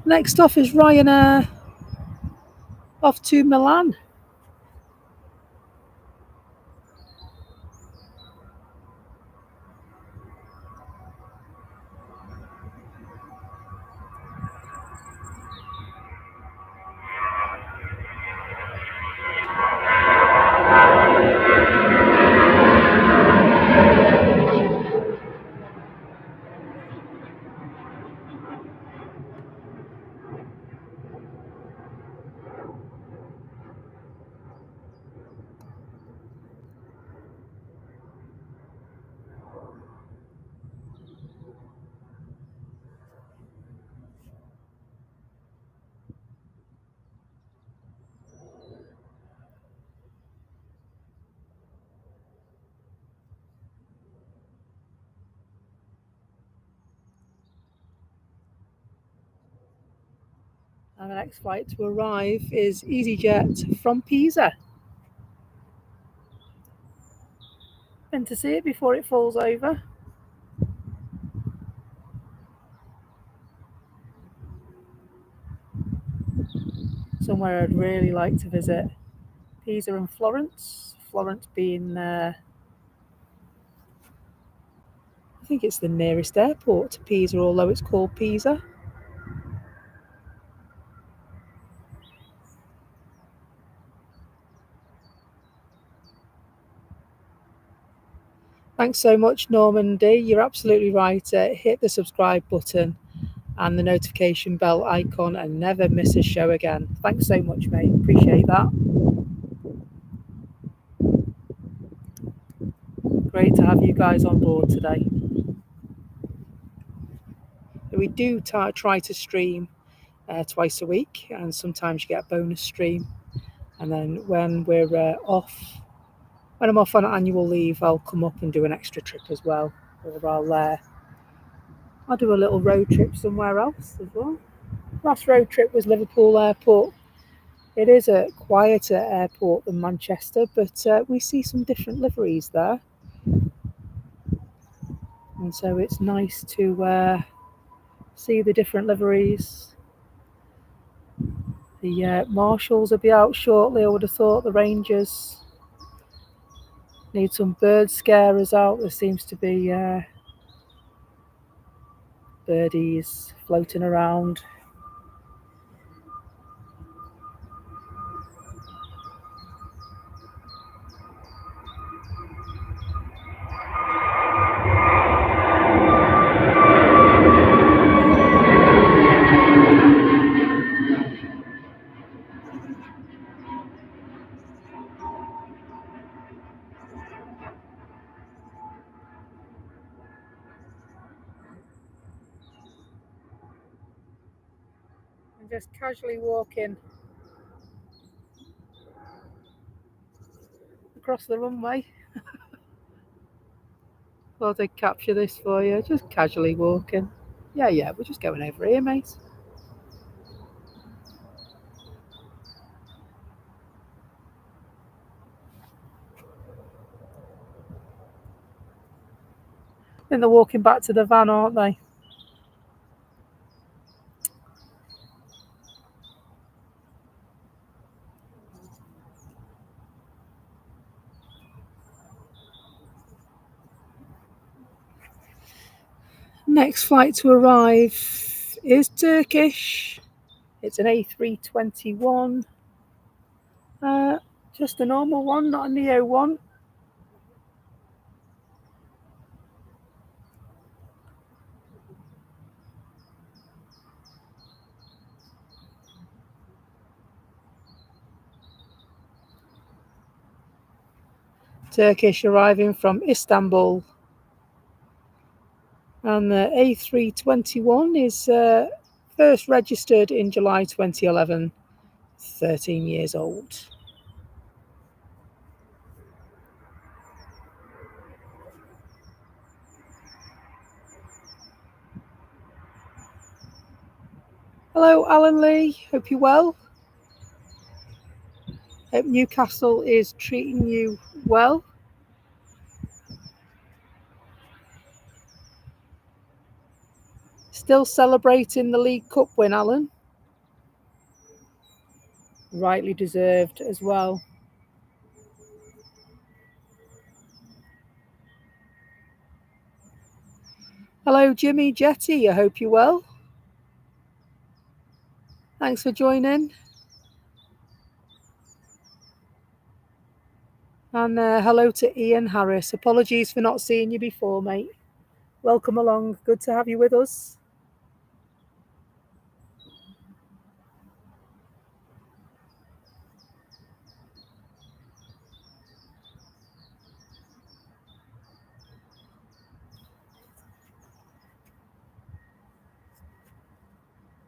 Next off is Ryanair off to Milan. And the next flight to arrive is EasyJet from Pisa. And to see it before it falls over. Somewhere I'd really like to visit. Pisa and Florence. Florence being, I think it's the nearest airport to Pisa, although it's called Pisa. Thanks so much, Normandy. You're absolutely right. Hit the subscribe button and the notification bell icon and never miss a show again. Thanks so much, mate. Appreciate that. Great to have you guys on board today. We do try to stream twice a week, and sometimes you get a bonus stream. And then when we're when I'm off on annual leave, I'll come up and do an extra trip as well, or I'll do a little road trip somewhere else as well. Last road trip was Liverpool Airport. It is a quieter airport than Manchester, but we see some different liveries there, and so it's nice to see the different liveries. The marshals will be out shortly. I would have thought the Rangers need some bird scarers out. There seems to be birdies floating around. And just casually walking across the runway. Thought I'd capture this for you. Just casually walking. Yeah, we're just going over here, mate. Then they're walking back to the van, aren't they? Next flight to arrive is Turkish. It's an A321. Just a normal one, not a Neo one. Turkish arriving from Istanbul. And the A321 is first registered in July 2011, 13 years old. Hello, Alan Lee. Hope you're well. Hope Newcastle is treating you well. Still celebrating the League Cup win, Alan. Rightly deserved as well. Hello, Jimmy Jetty. I hope you're well. Thanks for joining. And hello to Ian Harris. Apologies for not seeing you before, mate. Welcome along. Good to have you with us.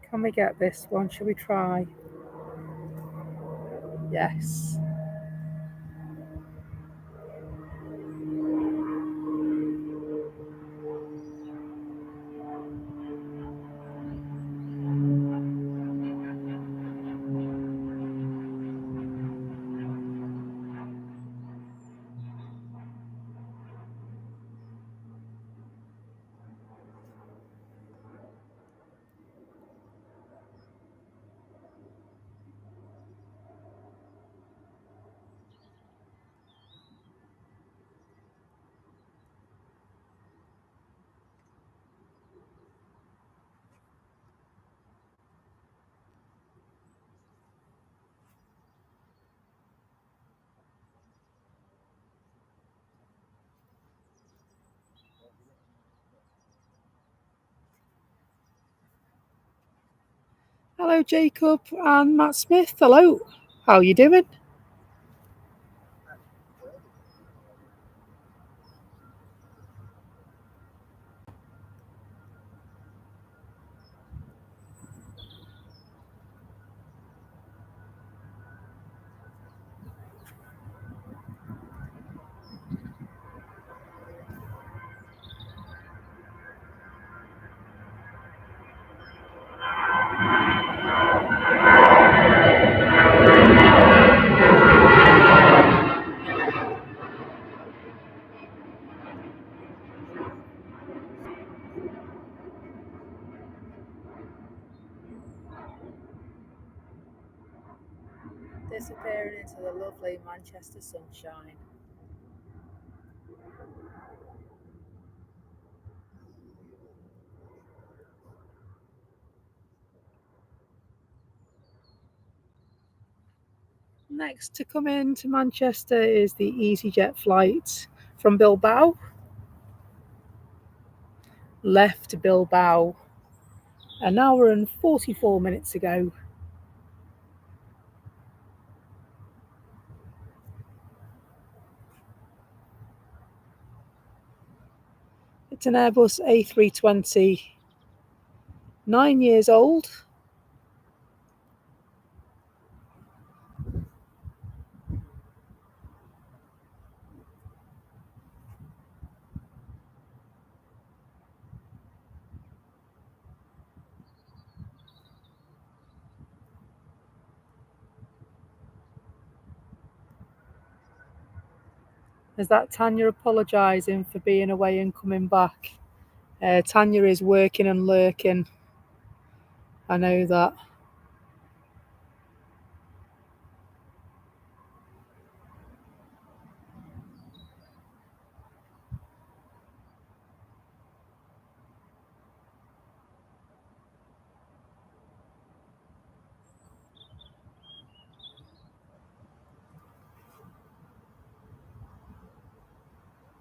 Can we get this one? Shall we try? Yes. Hello, Jacob and Matt Smith. Hello. How are you doing? Disappearing into the lovely Manchester sunshine. Next to come into Manchester is the EasyJet flight from Bilbao. Left Bilbao an hour and 44 minutes ago. It's an Airbus A320, 9 years old. Is that Tanya apologising for being away and coming back? Tanya is working and lurking. I know that.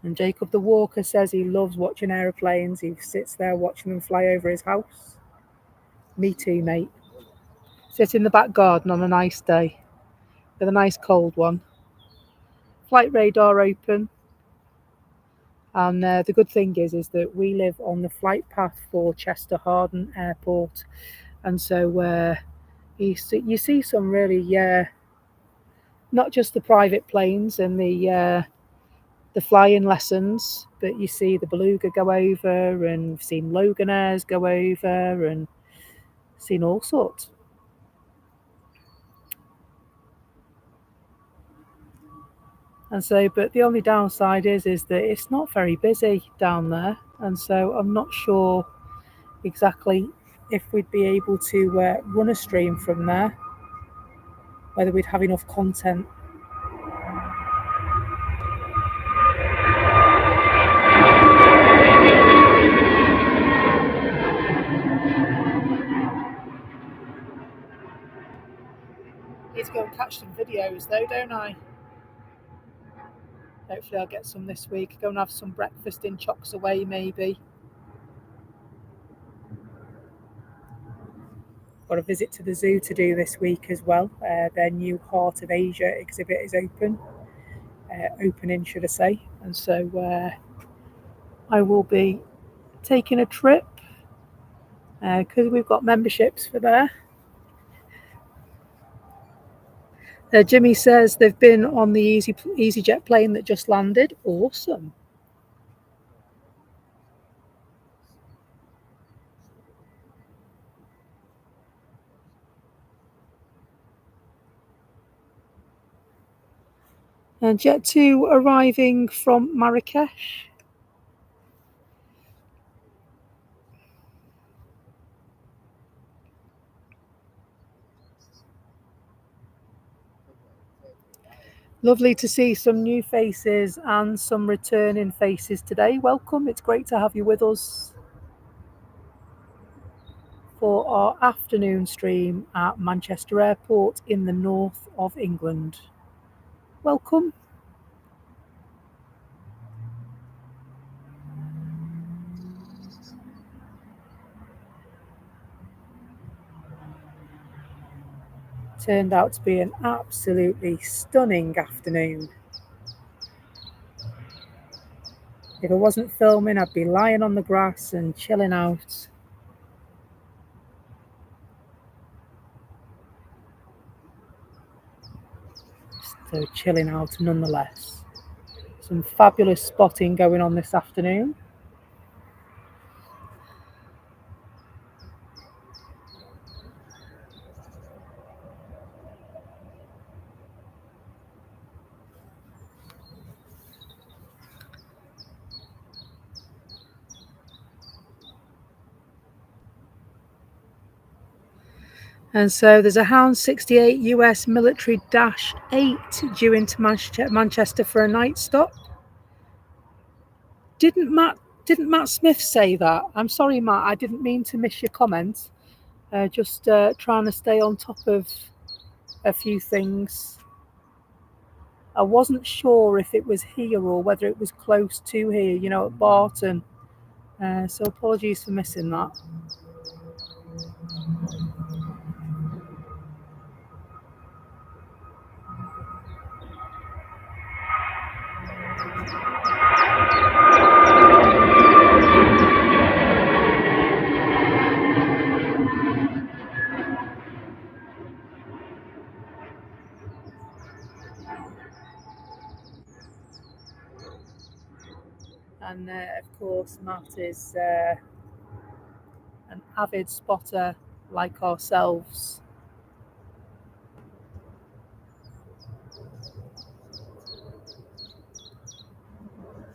And Jacob the Walker says he loves watching aeroplanes. He sits there watching them fly over his house. Me too, mate. Sit in the back garden on a nice day with a nice cold one. flight radar open. And the good thing is that we live on the flight path for Chester Harden Airport, and so you see some really not just the private planes and the flying lessons, but you see the Beluga go over, and you've seen Loganairs go over, and seen all sorts. And so, but the only downside is that it's not very busy down there, and so I'm not sure exactly if we'd be able to run a stream from there, whether we'd have enough content. Need to go and catch some videos though, don't I? Hopefully I'll get some this week. Go and have some breakfast in Chocks Away maybe. Got a visit to the zoo to do this week as well. Their new Heart of Asia exhibit is opening should I say, and so I will be taking a trip because we've got memberships for there. Jimmy says they've been on the EasyJet plane that just landed. Awesome. And Jet 2 arriving from Marrakesh. Lovely to see some new faces and some returning faces today. Welcome, it's great to have you with us for our afternoon stream at Manchester Airport in the north of England. Welcome. Turned out to be an absolutely stunning afternoon. If I wasn't filming, I'd be lying on the grass and chilling out. So chilling out nonetheless. Some fabulous spotting going on this afternoon. And so there's a Hound 68 US military Dash 8 due into Manchester for a night stop. Didn't Matt Smith say that? I'm sorry, Matt, I didn't mean to miss your comment. Just trying to stay on top of a few things. I wasn't sure if it was here or whether it was close to here, you know, at Barton. So apologies for missing that. And of course, Matt is an avid spotter like ourselves.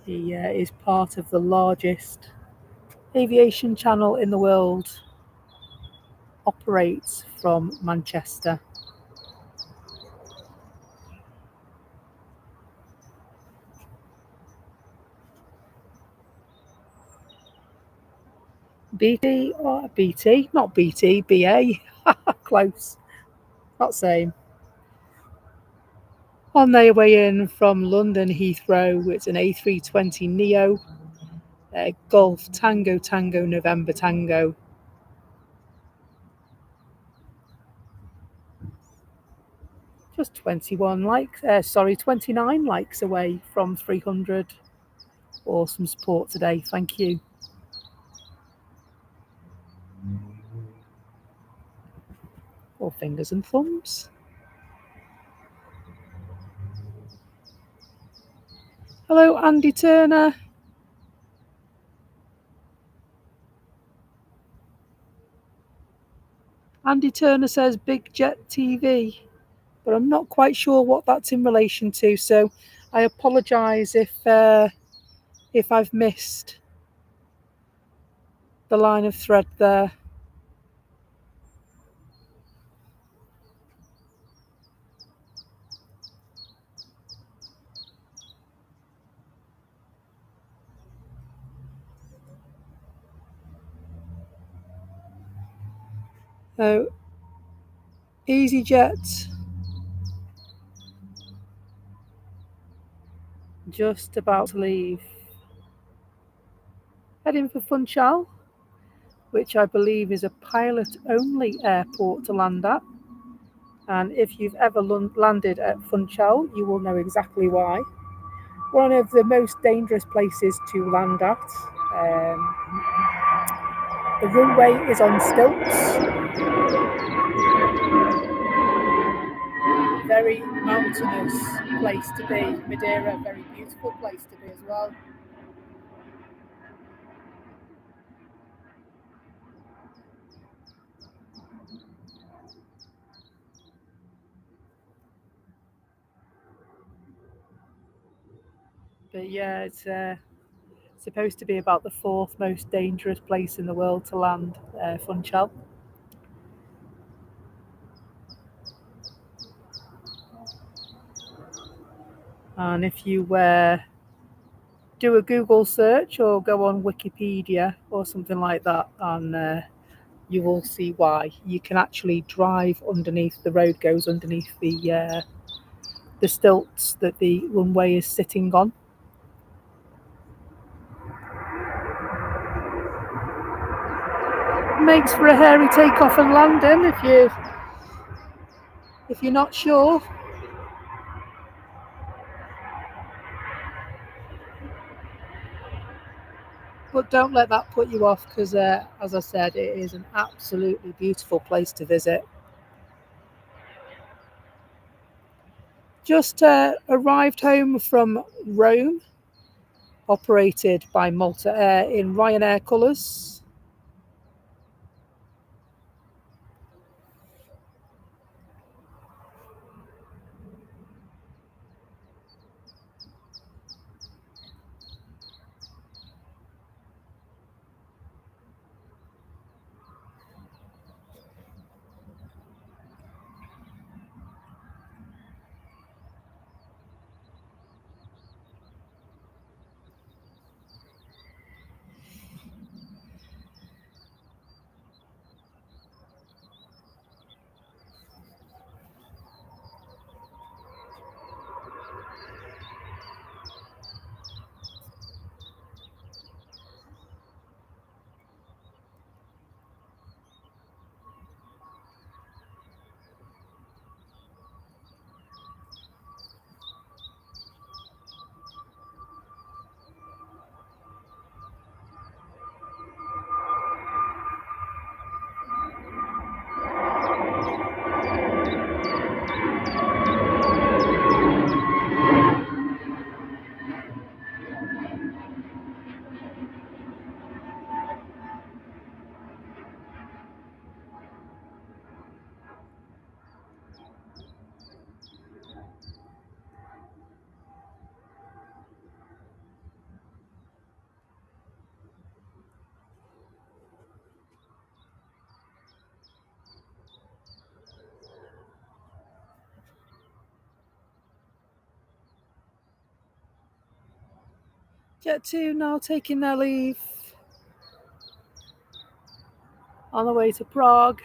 He is part of the largest aviation channel in the world, operates from Manchester. Not BT, BA, close, not same. On their way in from London Heathrow, it's an A320 Neo, Golf Tango Tango November Tango. Just 29 likes away from 300. Awesome support today. Thank you. Or fingers and thumbs. Hello, Andy Turner. Andy Turner says Big Jet TV, but I'm not quite sure what that's in relation to. So I apologise if I've missed the line of thread there. So EasyJet just about to leave. Heading for Funchal, which I believe is a pilot-only airport to land at. And if you've ever landed at Funchal, you will know exactly why. One of the most dangerous places to land at. The runway is on stilts. Very mountainous place to be. Madeira, very beautiful place to be as well. But yeah, it's supposed to be about the 4th most dangerous place in the world to land, Funchal. And if you do a Google search or go on Wikipedia or something like that, and you will see why. You can actually drive underneath. The road goes underneath the stilts that the runway is sitting on. Makes for a hairy takeoff and landing if you're not sure. But don't let that put you off, because as I said, it is an absolutely beautiful place to visit. Just arrived home from Rome, operated by Malta Air in Ryanair colours. Jet2 now taking their leave on the way to Prague.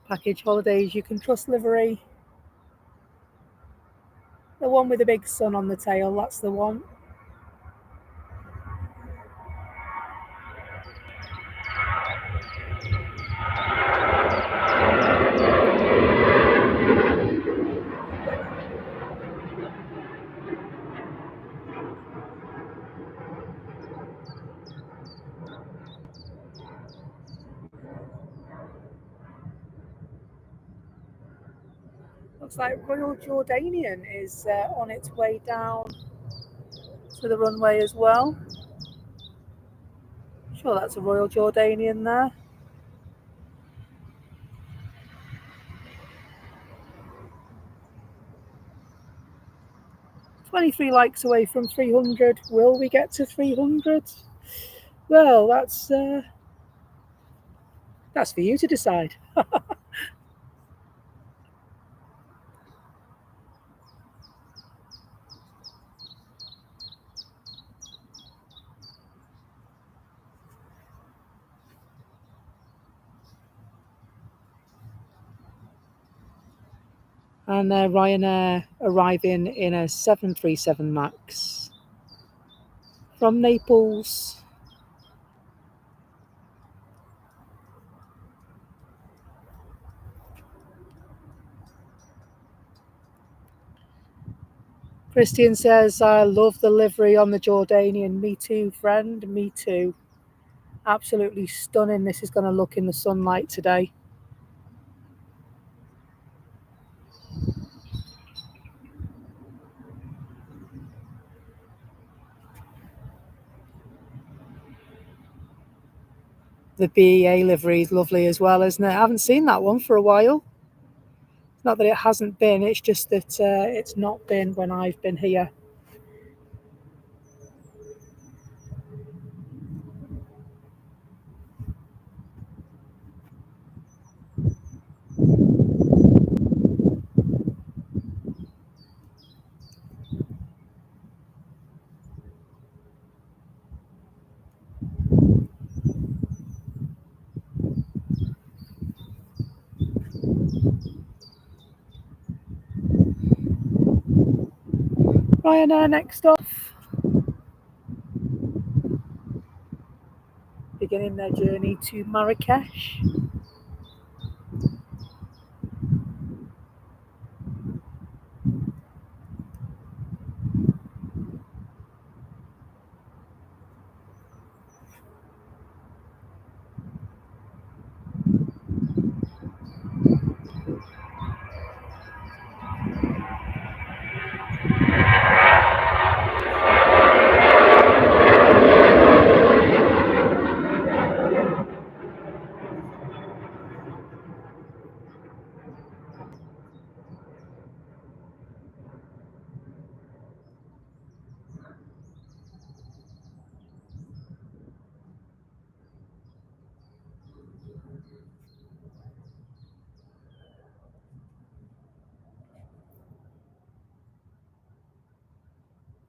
Package Holidays, you can trust livery. The one with the big sun on the tail, that's the one. Looks like Royal Jordanian is on its way down to the runway as well. Sure, that's a Royal Jordanian there. "23 likes away from 300. Will we get to 300? Well, that's for you to decide." And Ryanair arriving in a 737 MAX from Naples. Christian says, "I love the livery on the Jordanian." Me too, friend. Me too. Absolutely stunning. This is going to look in the sunlight today. The BEA livery is lovely as well, isn't it? I haven't seen that one for a while. Not that it hasn't been, it's just that it's not been when I've been here. Ryanair next off, beginning their journey to Marrakesh.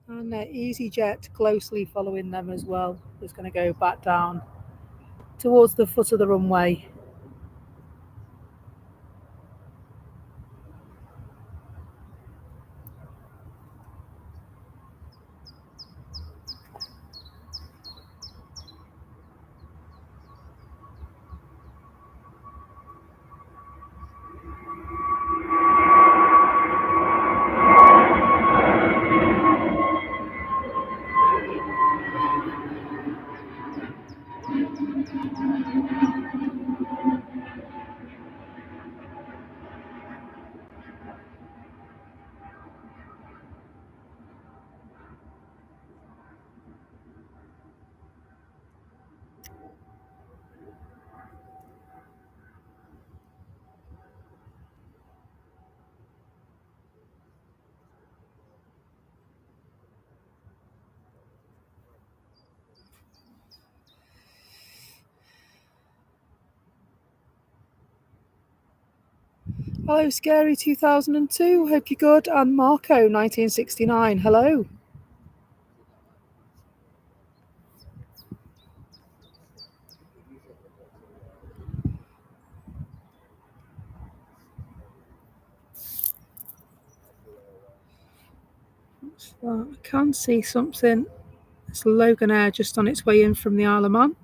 And EasyJet closely following them as well. Just going to go back down towards the foot of the runway. Hello, Scary 2002. Hope you're good. And Marco 1969. Hello. I can see something. It's Loganair just on its way in from the Isle of Man.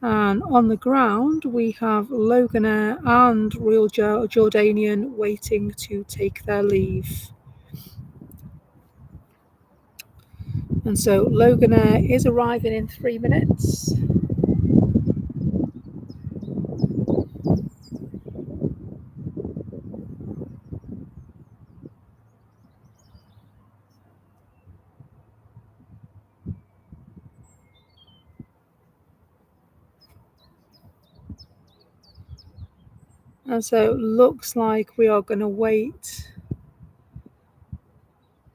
And on the ground, we have Loganair and Royal Jordanian waiting to take their leave. And so Loganair is arriving in 3 minutes. And so it looks like we are going to wait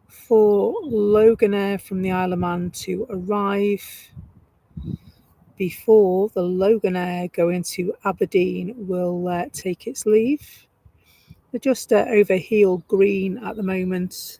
for Loganair from the Isle of Man to arrive before the Loganair going to Aberdeen will take its leave. They're just over heel green at the moment.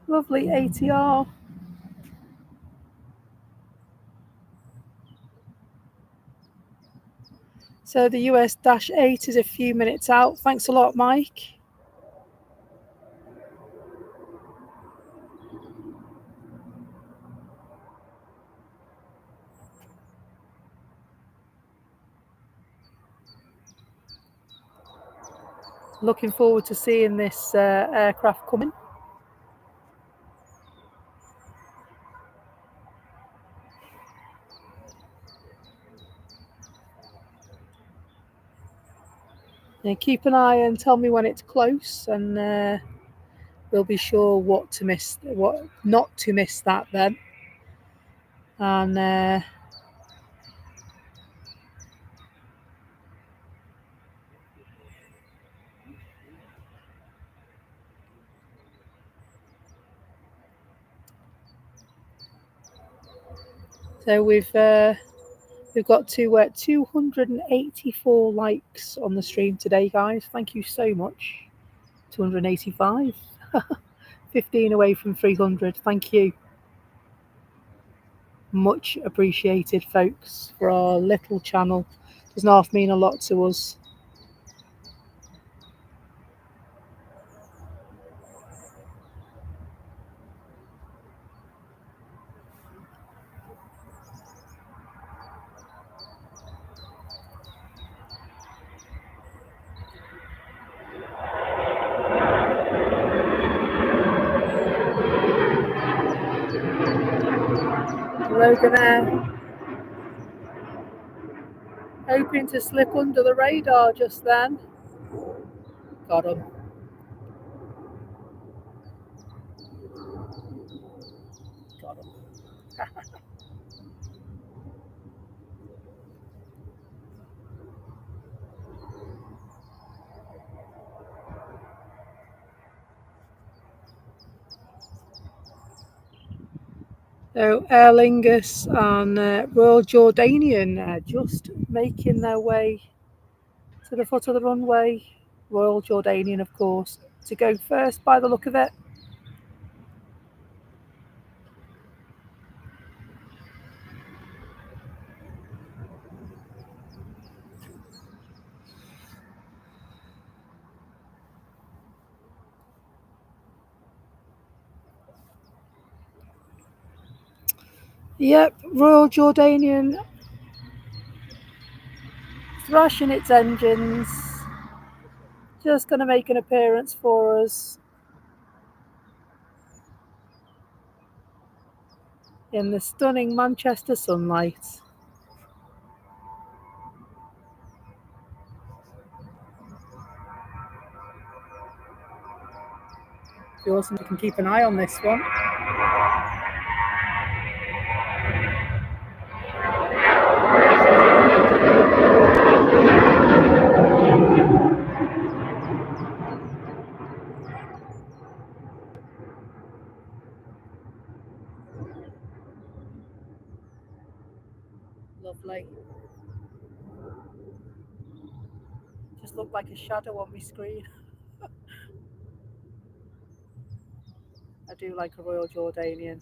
Lovely ATR. So the US-8 is a few minutes out. Thanks a lot, Mike. Looking forward to seeing this aircraft coming. Yeah, keep an eye and tell me when it's close, and we'll be sure what not to miss that then. And so we've got to 284 likes on the stream today, guys. Thank you so much. 285. 15 away from 300. Thank you. Much appreciated, folks, for our little channel. Does not mean a lot to us. Loganair hoping to slip under the radar just then. Got him. Got him. So Aer Lingus and Royal Jordanian just making their way to the foot of the runway. Royal Jordanian, of course, to go first by the look of it. Yep, Royal Jordanian thrashing its engines. Just going to make an appearance for us in the stunning Manchester sunlight. Be awesome if you can keep an eye on this one. Lovely. Just looked like a shadow on my screen. I do like a Royal Jordanian.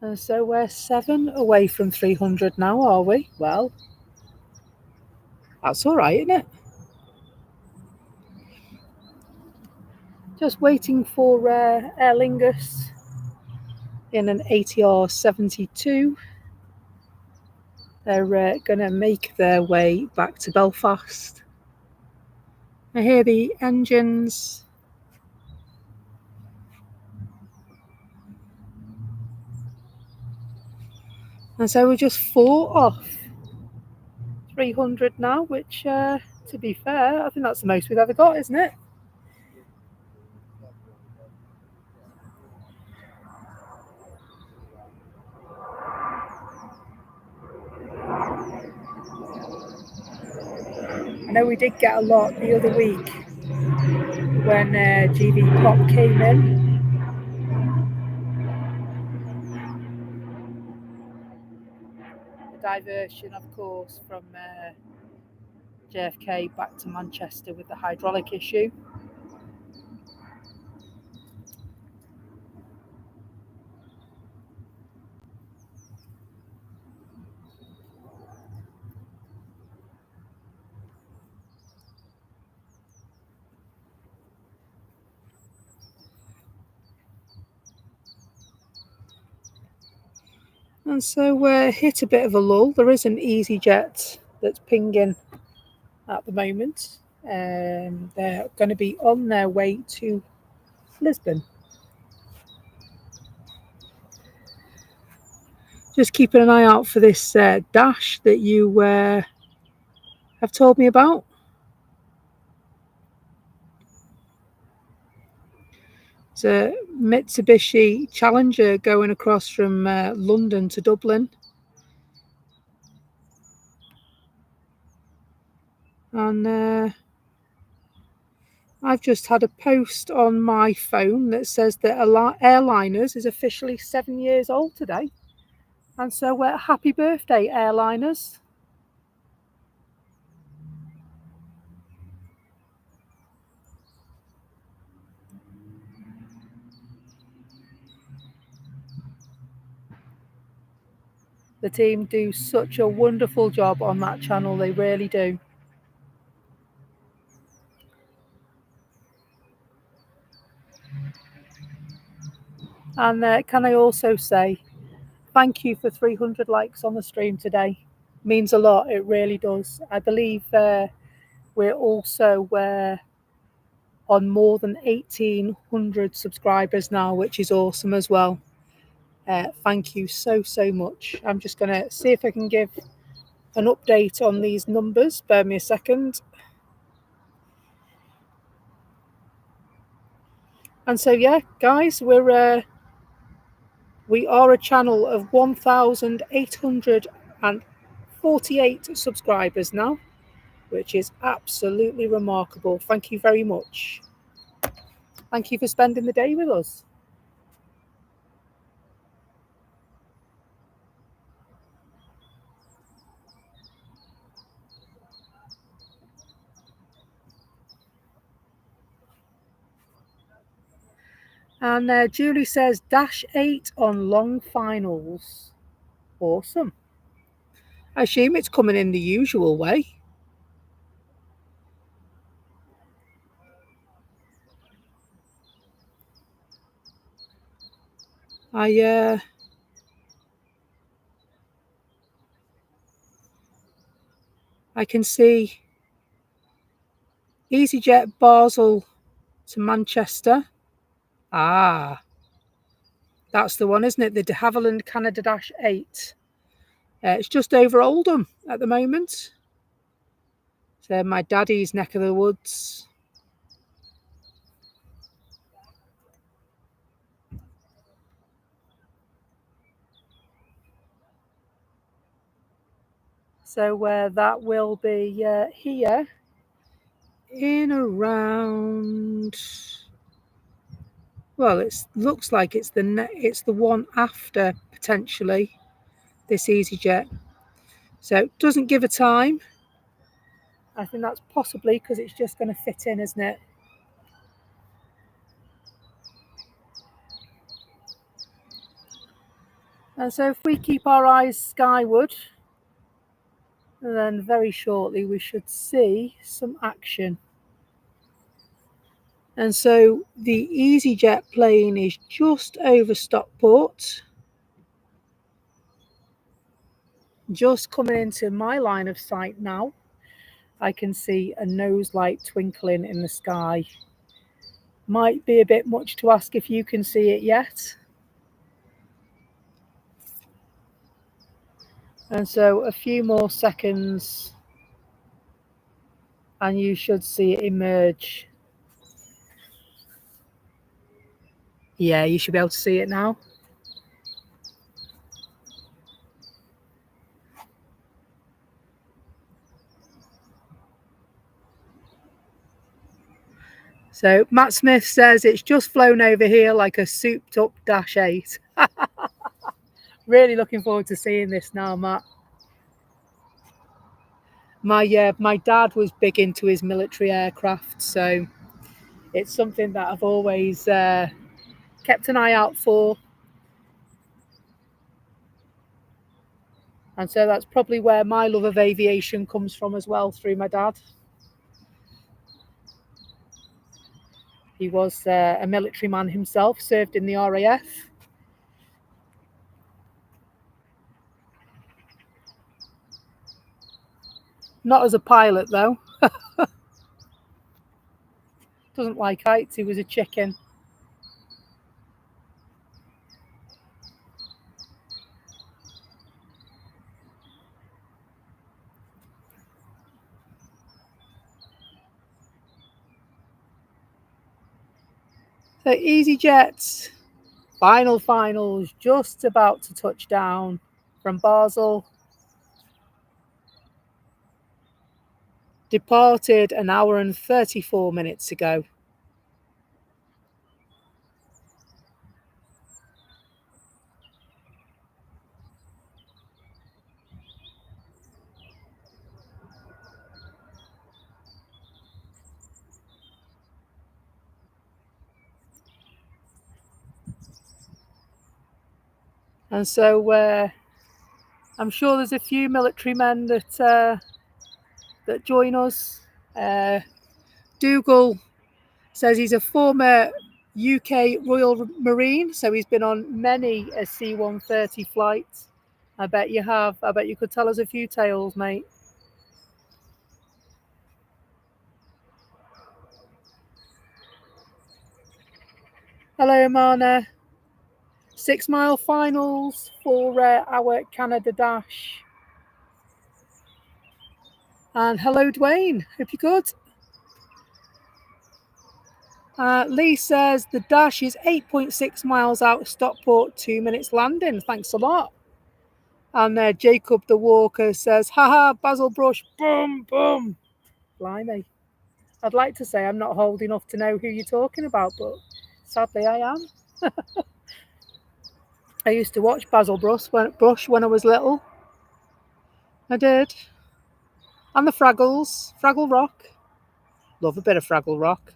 And so we're 7 away from 300 now, are we? Well, that's all right, isn't it? Just waiting for Aer Lingus in an ATR 72. They're going to make their way back to Belfast. I hear the engines. And so we're just 4 off 300 now, which, to be fair, I think that's the most we've ever got, isn't it? I know we did get a lot the other week when GV Pop came in. The diversion, of course, from JFK back to Manchester with the hydraulic issue. And so we're hit a bit of a lull. There is an EasyJet that's pinging at the moment. They're going to be on their way to Lisbon. Just keeping an eye out for this dash that you have told me about. It's a Mitsubishi Challenger going across from London to Dublin. And I've just had a post on my phone that says that Airliners is officially 7 years old today. And so happy birthday, Airliners. The team do such a wonderful job on that channel, they really do. And can I also say, thank you for 300 likes on the stream today. Means a lot, it really does. I believe we're also on more than 1,800 subscribers now, which is awesome as well. Thank you so much. I'm just going to see if I can give an update on these numbers. Bear me a second. And so, yeah, guys, we are a channel of 1,848 subscribers now, which is absolutely remarkable. Thank you very much. Thank you for spending the day with us. And Julie says, -8 on long finals. Awesome. I assume it's coming in the usual way. I can see EasyJet Basel to Manchester. Ah, that's the one, isn't it? The de Havilland Canada -8. It's just over Oldham at the moment. So my daddy's neck of the woods. So that will be here in around. Well, it looks like it's the one after potentially this EasyJet. So it doesn't give a time. I think that's possibly because it's just going to fit in, isn't it? And so if we keep our eyes skyward, then very shortly we should see some action. And so the EasyJet plane is just over Stockport, just coming into my line of sight now. I can see a nose light twinkling in the sky. Might be a bit much to ask if you can see it yet. And so a few more seconds and you should see it emerge. Yeah, you should be able to see it now. So Matt Smith says it's just flown over here like a souped up Dash 8. Really looking forward to seeing this now, Matt. My dad was big into his military aircraft, so it's something that I've always kept an eye out for. And so that's probably where my love of aviation comes from as well, through my dad. He was a military man himself, served in the RAF. Not as a pilot, though. Doesn't like heights, he was a chicken. So EasyJet, finals, just about to touch down from Basel. Departed an hour and 34 minutes ago. And so I'm sure there's a few military men that join us. Dougal says he's a former UK Royal Marine, so he's been on many a C-130 flight. I bet you have. I bet you could tell us a few tales, mate. Hello, Mana. 6 mile finals for our Canada Dash. And hello, Dwayne. Hope you're good. Lee says the Dash is 8.6 miles out of Stockport, 2 minutes landing. Thanks a lot. And Jacob the Walker says, haha, Basil Brush, boom, boom. Blimey. I'd like to say I'm not old enough to know who you're talking about, but sadly I am. I used to watch Basil Brush when I was little. I did. And the Fraggles, Fraggle Rock. Love a bit of Fraggle Rock.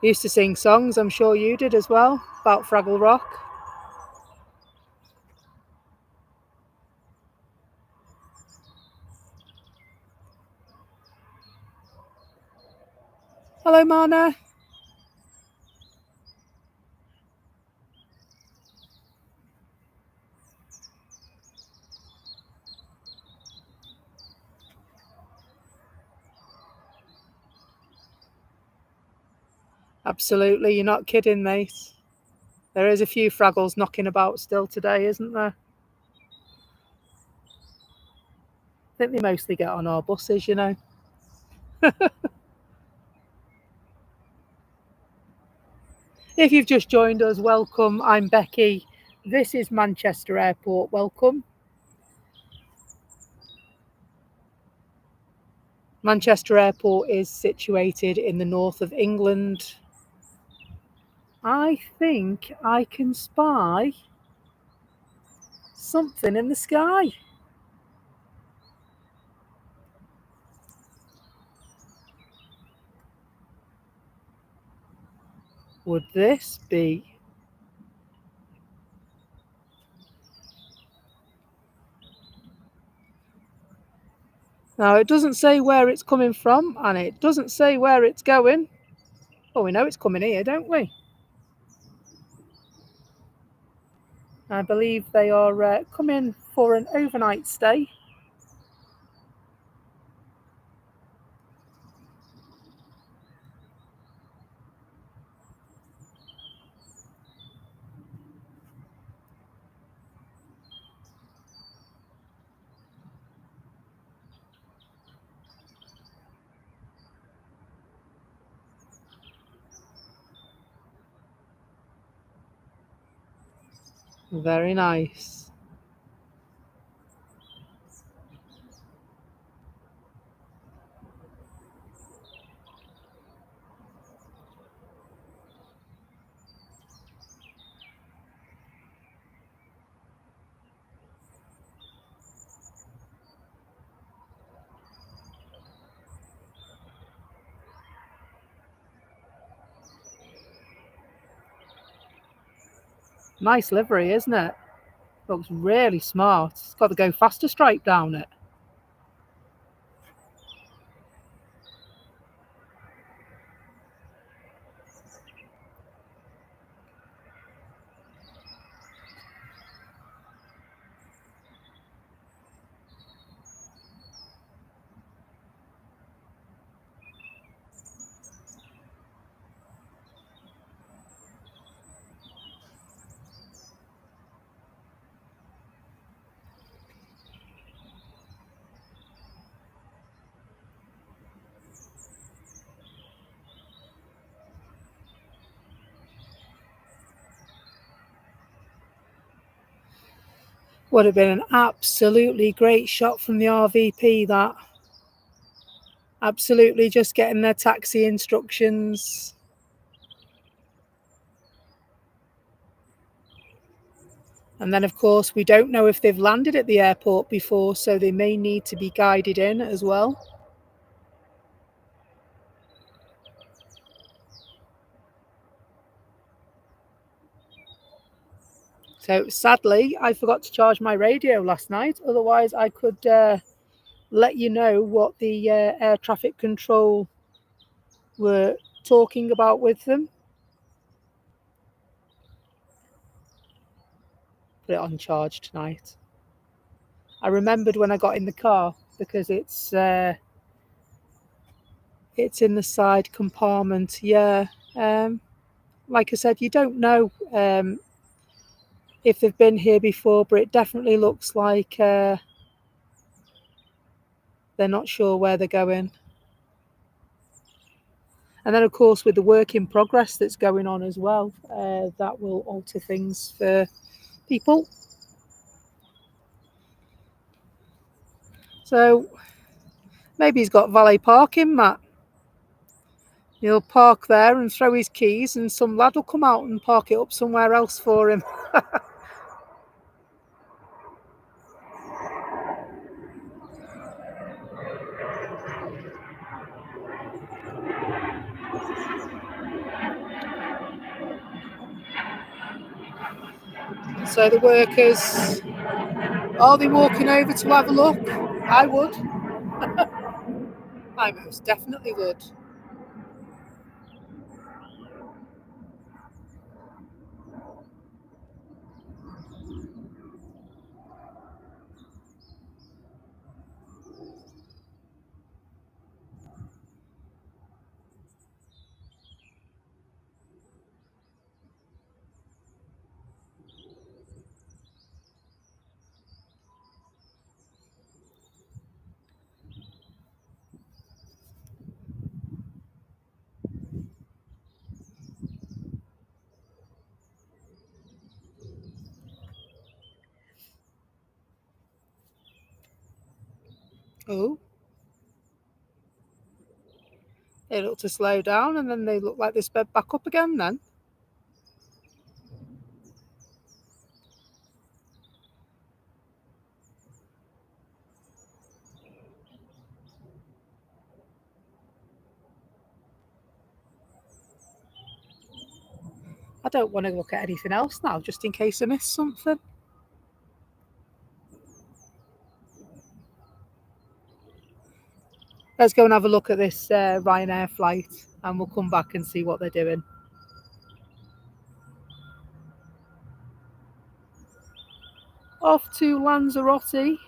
Used to sing songs, I'm sure you did as well, about Fraggle Rock. Hello, Mana. Absolutely, you're not kidding, mate. There is a few Fraggles knocking about still today, isn't there? I think they mostly get on our buses, you know. If you've just joined us, welcome. I'm Becky. This is Manchester Airport. Welcome. Manchester Airport is situated in the north of England. I think I can spy something in the sky. would this be? Now, it doesn't say where it's coming from, and it doesn't say where it's going. Well, we know it's coming here, don't we? I believe they are coming for an overnight stay. Very nice. Nice livery, isn't it? Looks really smart. It's got the go faster stripe down it. Would have been an absolutely great shot from the RVP, that. Absolutely just getting their taxi instructions. And then, of course, we don't know if they've landed at the airport before, so they may need to be guided in as well. So sadly, I forgot to charge my radio last night. Otherwise, I could let you know what the air traffic control were talking about with them. Put it on charge tonight. I remembered when I got in the car because it's in the side compartment. Yeah. Like I said, you don't know if they've been here before, but it definitely looks like they're not sure where they're going. And then, of course, with the work in progress that's going on as well, that will alter things for people. So maybe he's got valet parking, Matt. He'll park there and throw his keys, and some lad will come out and park it up somewhere else for him. So the workers, are they walking over to have a look? I would. I most definitely would. Oh, they look to slow down, and then they look like they sped back up again then. don't want to look at anything else now, just in case I miss something. Let's go and have a look at this Ryanair flight, and we'll come back and see what they're doing. Off to Lanzarote.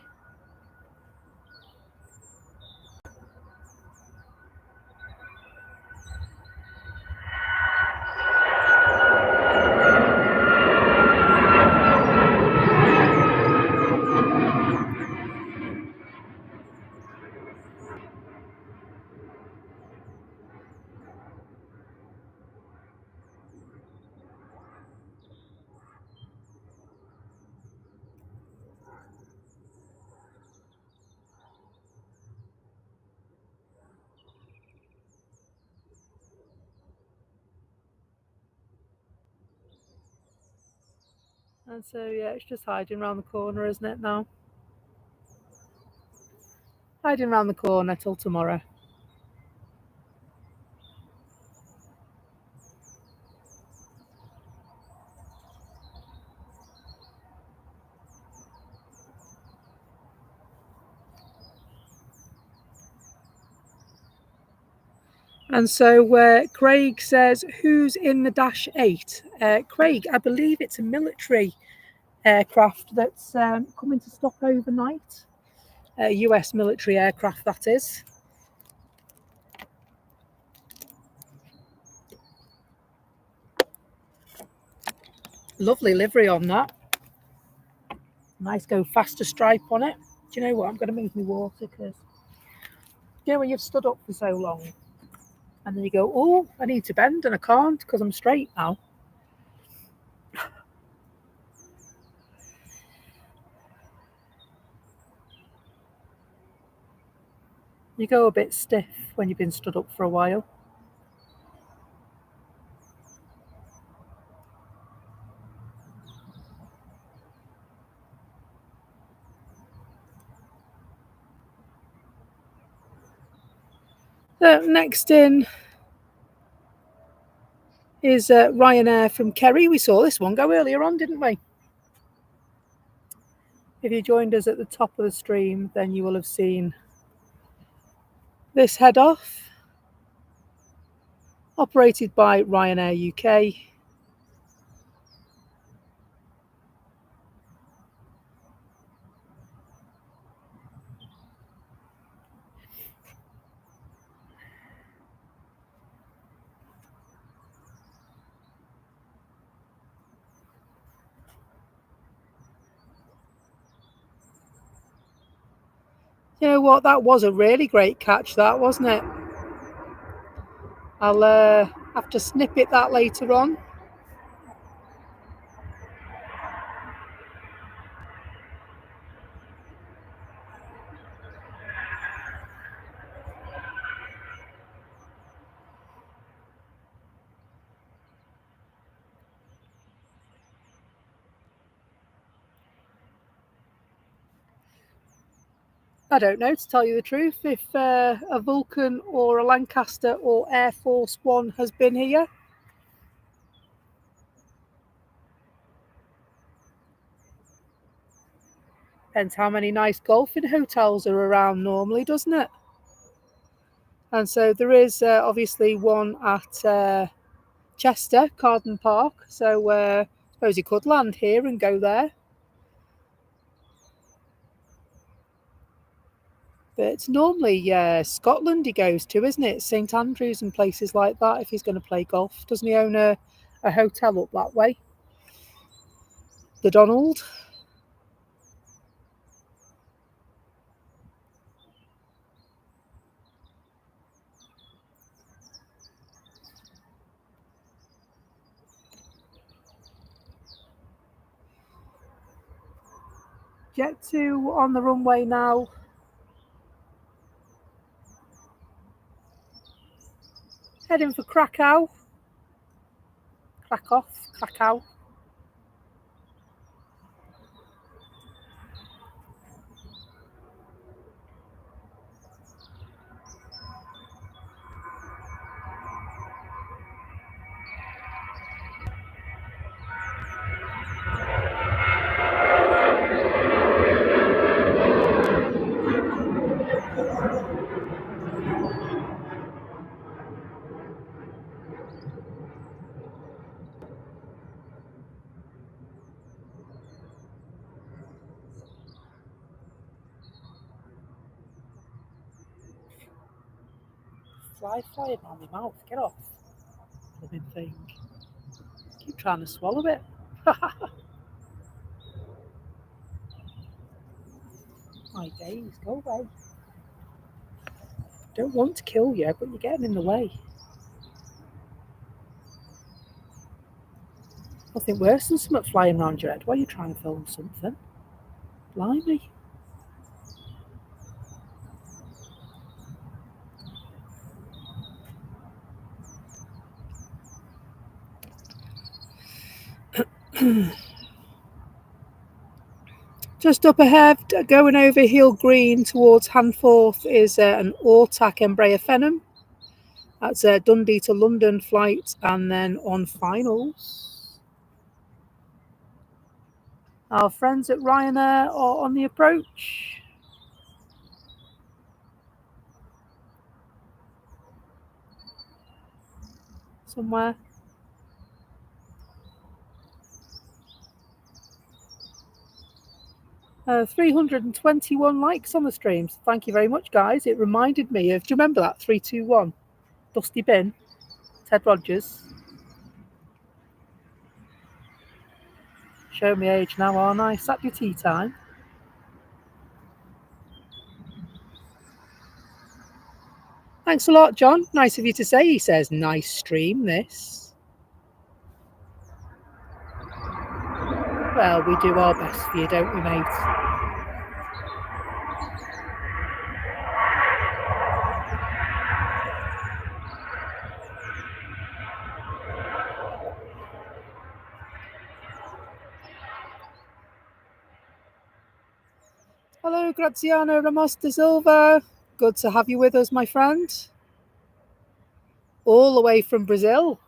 And so, yeah, it's just hiding around the corner, isn't it, now? Hiding around the corner till tomorrow. And so Craig says, who's in the Dash 8? Craig, I believe it's a military aircraft that's coming to stop overnight. US military aircraft, that is. Lovely livery on that. Nice go faster stripe on it. Do you know what? I'm going to move my water because, you know, when you've stood up for so long and then you go, oh, I need to bend and I can't because I'm straight now. You go a bit stiff when you've been stood up for a while. Next in is Ryanair from Kerry. We saw this one go earlier on, didn't we? If you joined us at the top of the stream, then you will have seen this head off, operated by Ryanair UK. You know what? That was a really great catch, that, wasn't it? I'll have to snippet that later on. I don't know, to tell you the truth, if a Vulcan or a Lancaster or Air Force One has been here. Depends how many nice golfing hotels are around normally, doesn't it? And so there is obviously one at Chester, Carden Park. So I suppose you could land here and go there. But it's normally Scotland he goes to, isn't it? St Andrews and places like that if he's going to play golf. Doesn't he own a hotel up that way? The Donald. Jet 2 on the runway now. Heading for Krakow. Krakow. fly flying around my mouth. Get off. Living thing. Keep trying to swallow it. My days, go away. Don't want to kill you, but you're getting in the way. Nothing worse than something flying around your head while you're trying to film something. Blimey. Just up ahead, going over Hill Green towards Handforth, is an Ortac Embraer Phenom. That's a Dundee to London flight, and then on finals, our friends at Ryanair are on the approach. Somewhere. 321 likes on the streams. Thank you very much, guys. It reminded me of, do you remember that 321? Dusty Bin, Ted Rogers. Show me age now, aren't I? Sat your tea time. Thanks a lot, John. Nice of you to say. He says, nice stream, this. Well, we do our best for you, don't we, mate? Hello, Graziano Ramos de Silva. Good to have you with us, my friend. All the way from Brazil.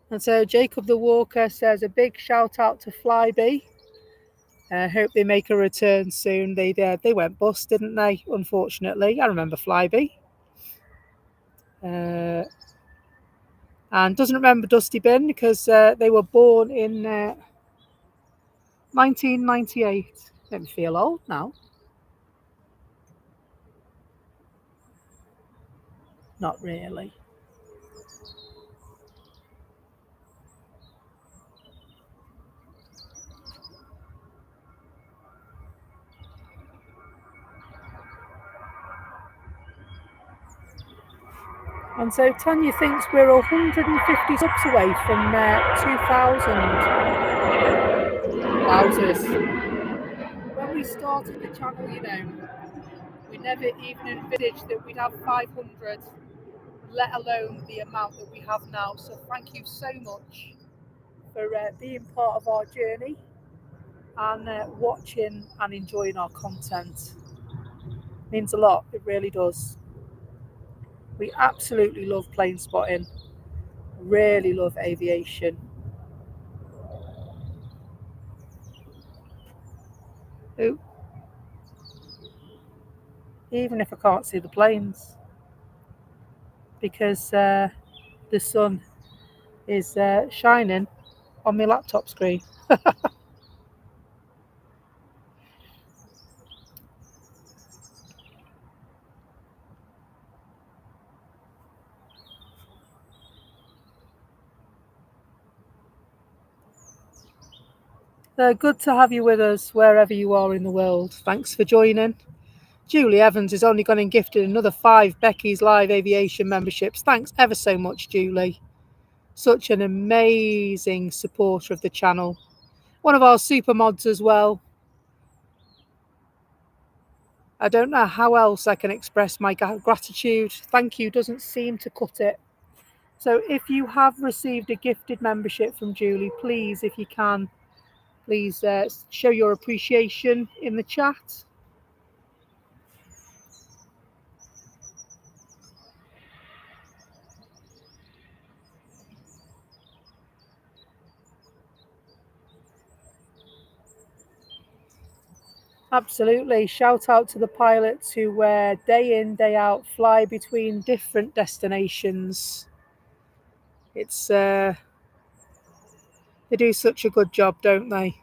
And so Jacob the Walker says a big shout out to Flybe. Hope they make a return soon. They went bust, didn't they? Unfortunately, I remember Flybe. And doesn't remember Dusty Bin because they were born in 1998. Don't feel old now. Not really. And so Tanya thinks we're 150 subs away from 2,000. Wowzers. When we started the channel, you know, we never even envisaged that we'd have 500, let alone the amount that we have now. So thank you so much for being part of our journey and watching and enjoying our content. It means a lot, it really does. We absolutely love plane spotting, really love aviation. Ooh. Even if I can't see the planes, because the sun is shining on my laptop screen. Good to have you with us wherever you are in the world. Thanks for joining. Julie Evans has only gone and gifted another 5 Becky's Live Aviation memberships. Thanks ever so much, Julie. Such an amazing supporter of the channel. One of our super mods as well. I don't know how else I can express my gratitude. Thank you doesn't seem to cut it. So if you have received a gifted membership from Julie, please, if you can, please show your appreciation in the chat. Absolutely. Shout out to the pilots who day in, day out, fly between different destinations. It's they do such a good job, don't they?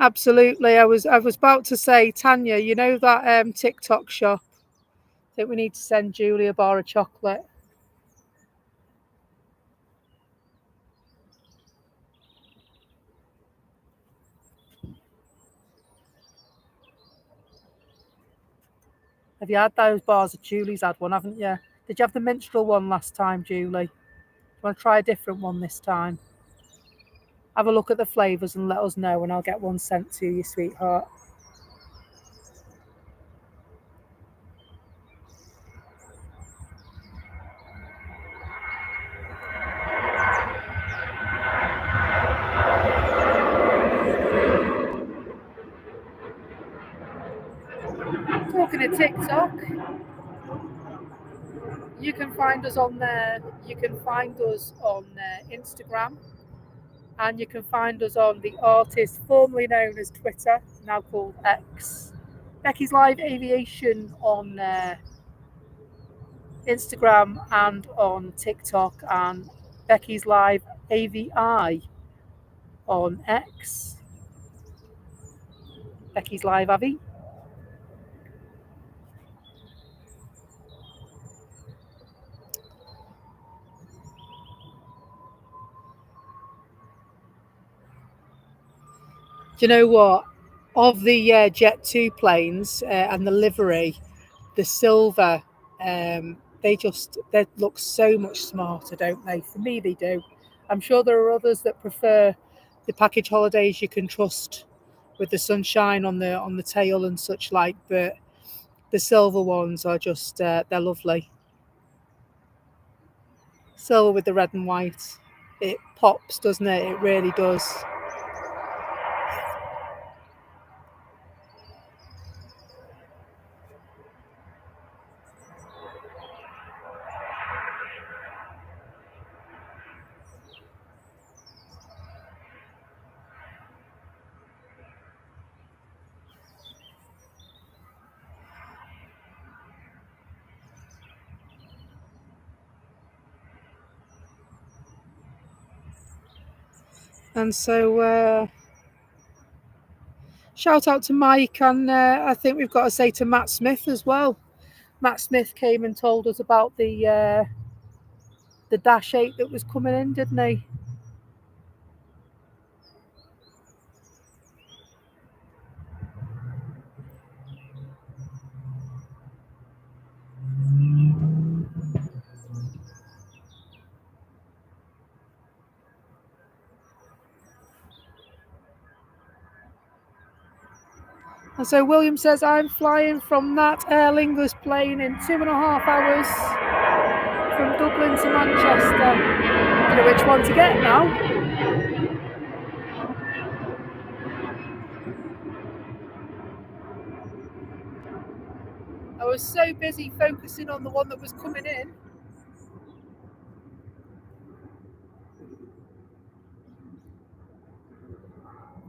Absolutely. I was about to say, Tanya, you know that TikTok shop? I think we need to send Julie a bar of chocolate. Have you had those bars? Julie's had one, haven't you? Did you have the minstrel one last time, Julie? Do you want to try a different one this time? Have a look at the flavours and let us know, and I'll get one sent to you, sweetheart. Talking of TikTok, you can find us on there. You can find us on Instagram, and you can find us on the artist formerly known as Twitter, now called X. Becky's Live Aviation on Instagram and on TikTok, and Becky's Live AVI on X. Becky's Live Avi. Do you know what? Of the Jet 2 planes and the livery, the silver, they look so much smarter, don't they? For me, they do. I'm sure there are others that prefer the package holidays you can trust with the sunshine on the tail and such like, but the silver ones are just they're lovely. Silver with the red and white. It pops, doesn't it? It really does. And so shout out to Mike, and I think we've got to say to Matt Smith as well. Matt Smith came and told us about the Dash 8 that was coming in, didn't he? And so William says, I'm flying from that Aer Lingus plane in 2.5 hours from Dublin to Manchester. I don't know which one to get now. I was so busy focusing on the one that was coming in.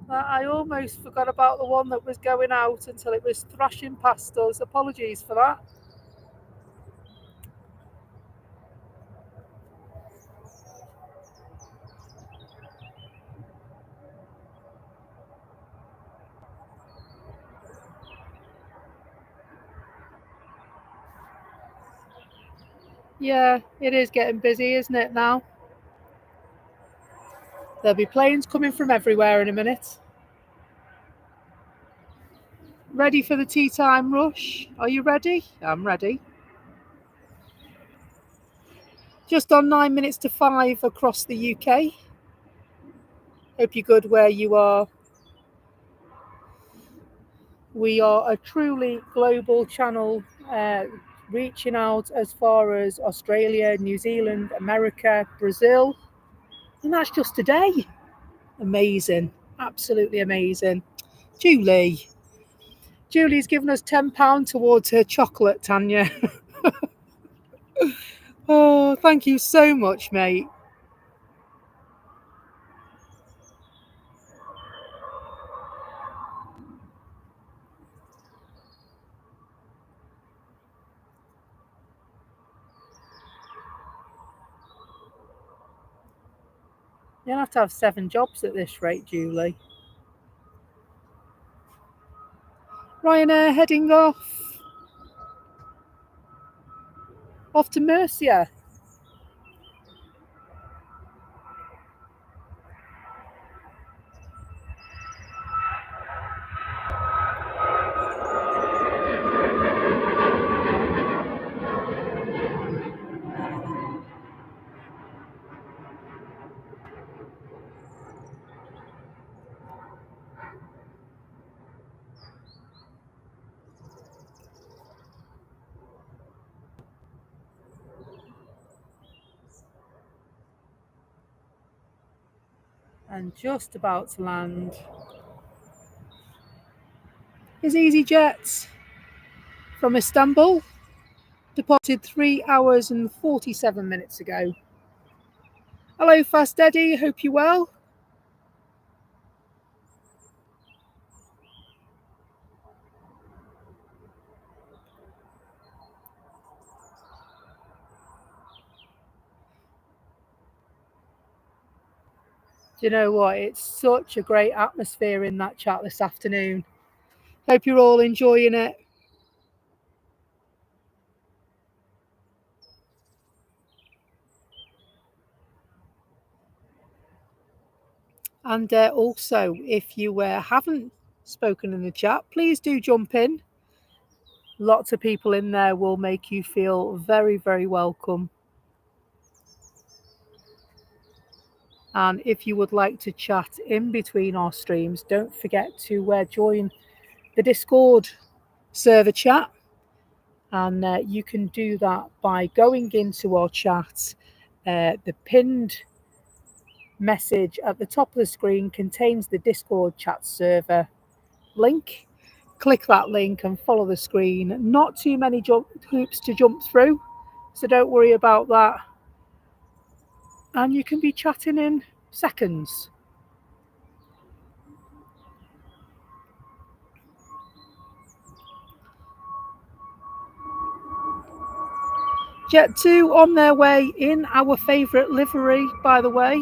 I almost forgot about the one that was going out until it was thrashing past us. Apologies for that. Yeah, it is getting busy, isn't it, now? There'll be planes coming from everywhere in a minute. Ready for the tea time rush? Are you ready? I'm ready. Just on 9 minutes to 5 across the UK. Hope you're good where you are. We are a truly global channel, reaching out as far as Australia, New Zealand, America, Brazil. And that's just today. Amazing. Absolutely amazing. Julie's given us £10 towards her chocolate, Tanya. Oh, thank you so much, mate. You'll have to have 7 jobs at this rate, Julie. Ryanair heading off to Murcia. And just about to land is EasyJet from Istanbul. Departed 3 hours and 47 minutes ago. Hello, Fast Eddie. Hope you're well. Do you know what? It's such a great atmosphere in that chat this afternoon. Hope you're all enjoying it. And also, if you haven't spoken in the chat, please do jump in. Lots of people in there will make you feel very, very welcome. And if you would like to chat in between our streams, don't forget to join the Discord server chat. And you can do that by going into our chat. The pinned message at the top of the screen contains the Discord chat server link. Click that link and follow the screen. Not too many hoops to jump through, so don't worry about that. And you can be chatting in seconds. Jet2 on their way in our favourite livery, by the way.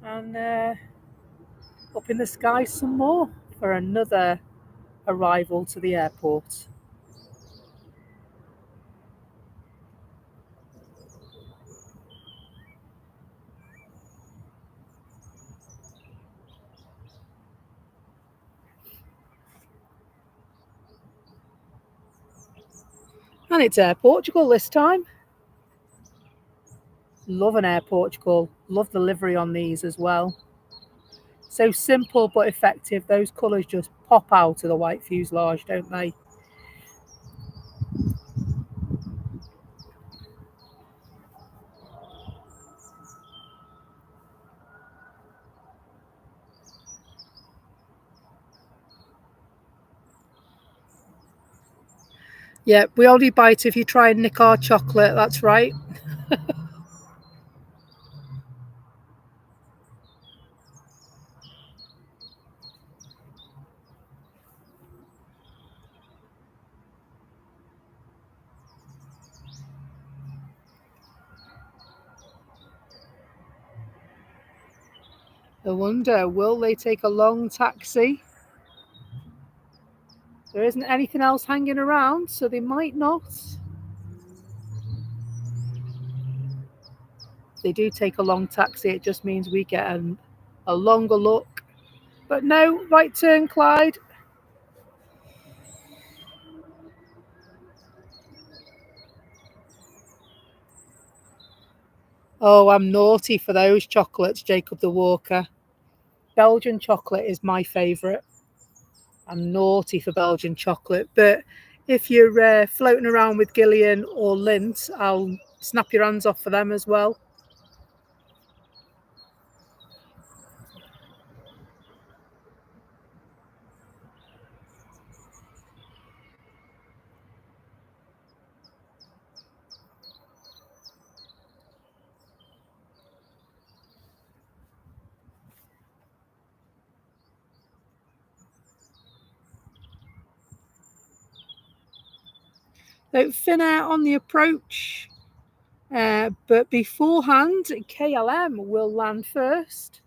And up in the sky some more for another arrival to the airport. And it's Air Portugal this time. Love an Air Portugal. Love the livery on these as well. So simple but effective. Those colours just pop out of the white fuselage, don't they? Yeah, we only bite if you try and nick our chocolate, that's right. I wonder, will they take a long taxi? There isn't anything else hanging around, so they might not. If they do take a long taxi, it just means we get a longer look. But no, right turn, Clyde. Oh, I'm naughty for those chocolates, Jacob the Walker. Belgian chocolate is my favourite. I'm naughty for Belgian chocolate, but if you're floating around with Gillian or Lindt, I'll snap your hands off for them as well. So Finnair on the approach, but beforehand, KLM will land first.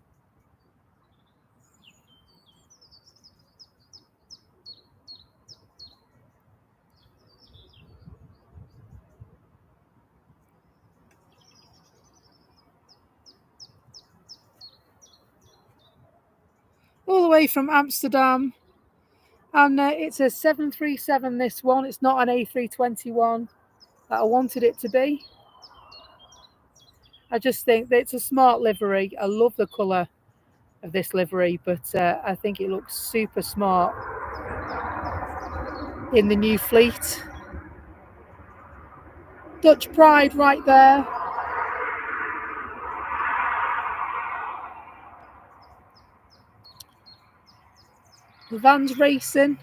All the way from Amsterdam, and it's a 737 this one. It's not an A321 that I wanted it to be. I just think that it's a smart livery. I love the colour of this livery, but I think it looks super smart in the new fleet. Dutch pride right there. The van's racing.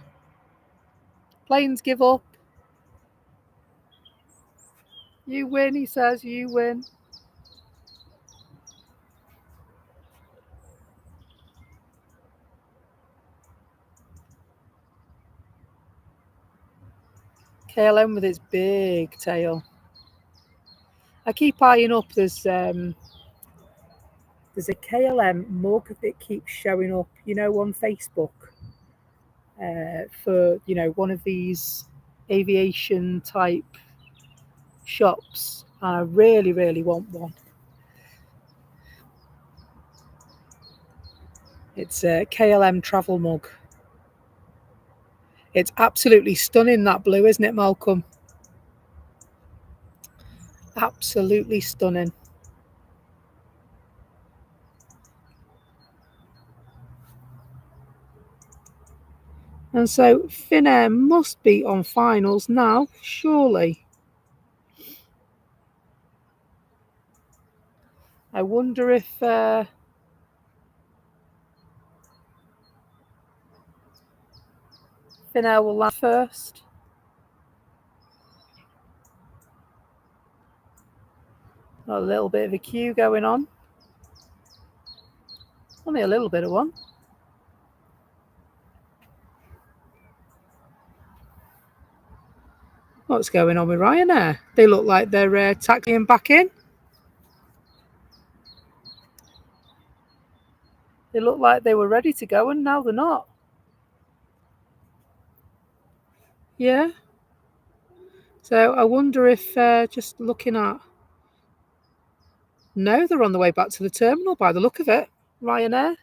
Planes give up. You win, he says, you win. KLM with its big tail. I keep eyeing up. There's a KLM mug that keeps showing up, on Facebook for, one of these aviation type shops. And I really, really want one. It's a KLM travel mug. It's absolutely stunning, that blue, isn't it, Malcolm? Absolutely stunning. And so Finnair must be on finals now, surely. I wonder if Finnair will land first. A little bit of a queue going on. Only a little bit of one. What's going on with Ryanair? They look like they're taxiing back in. They look like they were ready to go and now they're not. Yeah. So I wonder if just looking at... No, they're on the way back to the terminal by the look of it. Ryanair.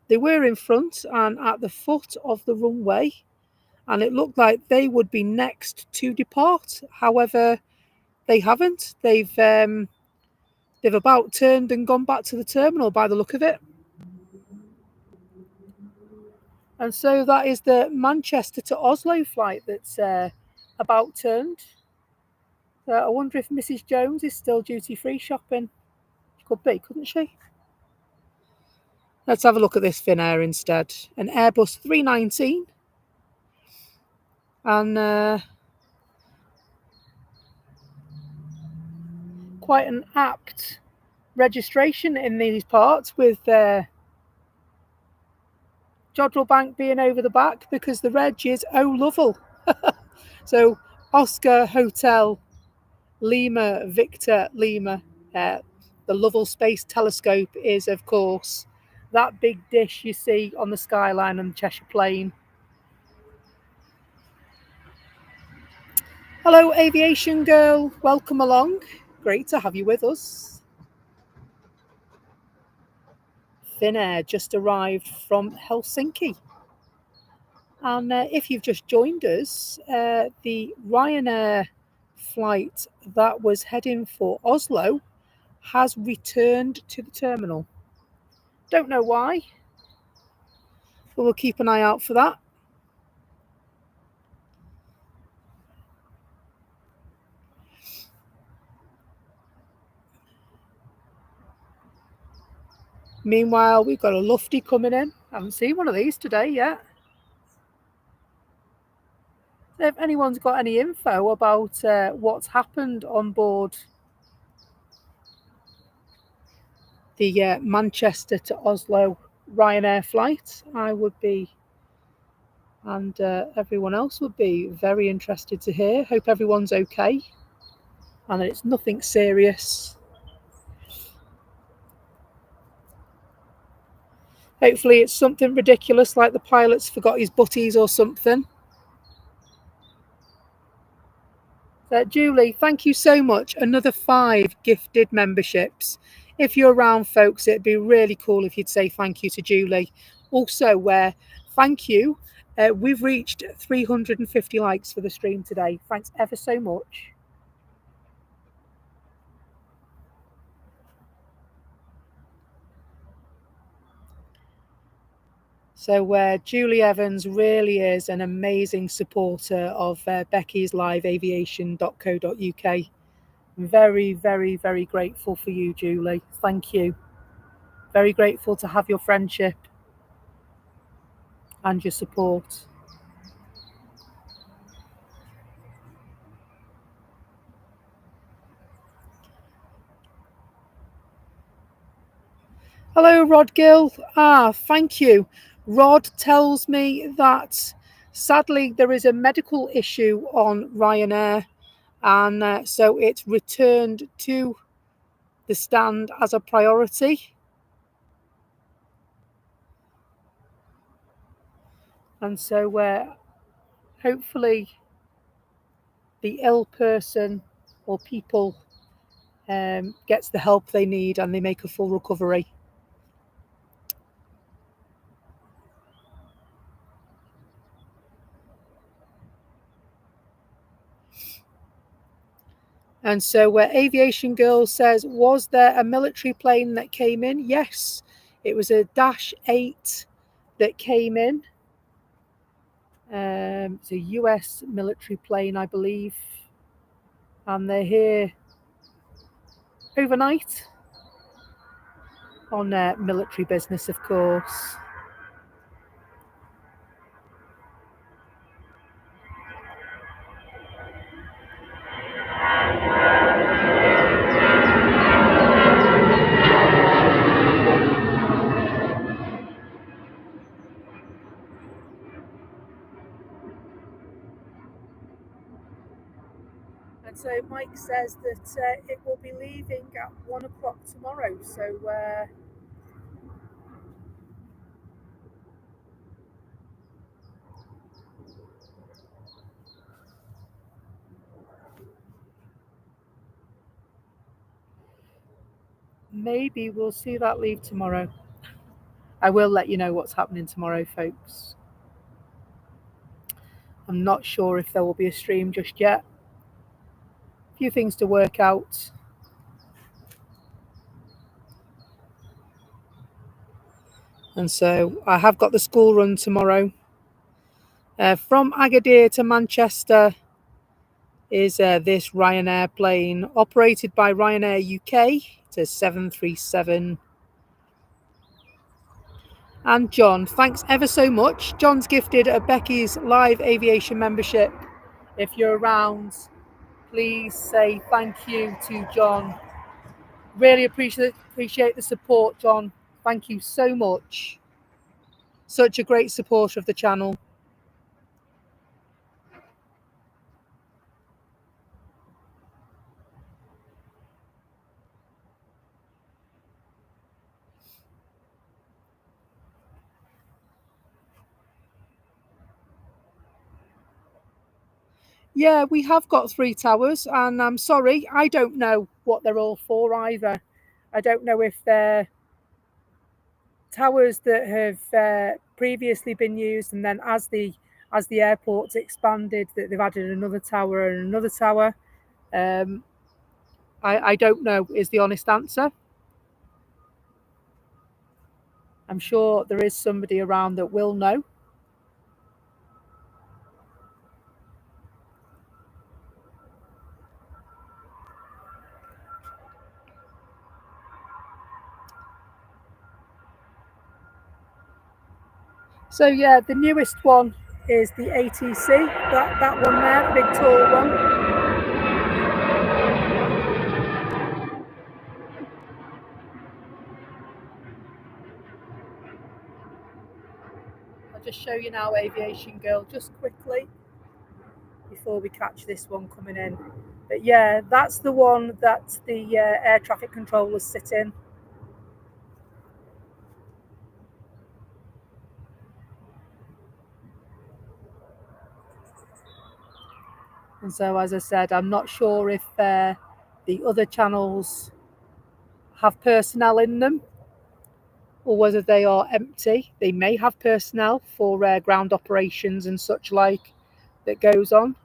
They were in front and at the foot of the runway, and it looked like they would be next to depart. However, they haven't. They've about turned and gone back to the terminal by the look of it. And so that is the Manchester to Oslo flight that's about turned. So I wonder if Mrs. Jones is still duty-free shopping. She could be, couldn't she? Let's have a look at this Finnair instead. An Airbus 319. And quite an apt registration in these parts with Jodrell Bank being over the back because the reg is Lovell. So Oscar Hotel Lima Victor Lima. The Lovell Space Telescope is, of course, that big dish you see on the skyline and the Cheshire Plain. Hello, aviation girl. Welcome along. Great to have you with us. Finnair just arrived from Helsinki. And if you've just joined us, the Ryanair flight that was heading for Oslo has returned to the terminal. Don't know why. but we'll keep an eye out for that. Meanwhile, we've got a lufty coming in. I haven't seen one of these today yet. So if anyone's got any info about what's happened on board the Manchester to Oslo Ryanair flight, I would be, and everyone else would be, very interested to hear. Hope everyone's okay and that it's nothing serious. Hopefully it's something ridiculous like the pilot's forgot his butties or something. Julie, thank you so much. Another 5 gifted memberships. If you're around, folks, it'd be really cool if you'd say thank you to Julie. Also, thank you. We've reached 350 likes for the stream today. Thanks ever so much. So Julie Evans really is an amazing supporter of Becky's Live Aviation.co.uk. Very, very, very grateful for you, Julie. Thank you. Very grateful to have your friendship and your support. Hello, Rod Gill. Thank you. Rod tells me that sadly there is a medical issue on Ryanair, and so it's returned to the stand as a priority. And so hopefully the ill person or people gets the help they need and they make a full recovery. And so Aviation Girl says, was there a military plane that came in? Yes, it was a Dash 8 that came in. It's a US military plane, I believe. And they're here overnight on military business, of course. And so Mike says that it will be leaving at 1 o'clock tomorrow. So maybe we'll see that leave tomorrow. I will let you know what's happening tomorrow, folks. I'm not sure if there will be a stream just yet. A few things to work out. And so I have got the school run tomorrow. From Agadir to Manchester is this Ryanair plane operated by Ryanair UK. It's a 737. And John, thanks ever so much. John's gifted a Becky's Live Aviation membership. If you're around, please say thank you to John. Really appreciate the support, John. Thank you so much. Such a great supporter of the channel. Yeah, we have got 3 towers, and I'm sorry, I don't know what they're all for either. I don't know if they're towers that have previously been used, and then as the airport's expanded, that they've added another tower and another tower. I don't know is the honest answer. I'm sure there is somebody around that will know. So yeah, the newest one is the ATC, that one there, the big tall one. I'll just show you now, Aviation Girl, just quickly before we catch this one coming in. But yeah, that's the one that the air traffic controllers sit in. And so, as I said, I'm not sure if the other channels have personnel in them or whether they are empty. They may have personnel for ground operations and such like that goes on.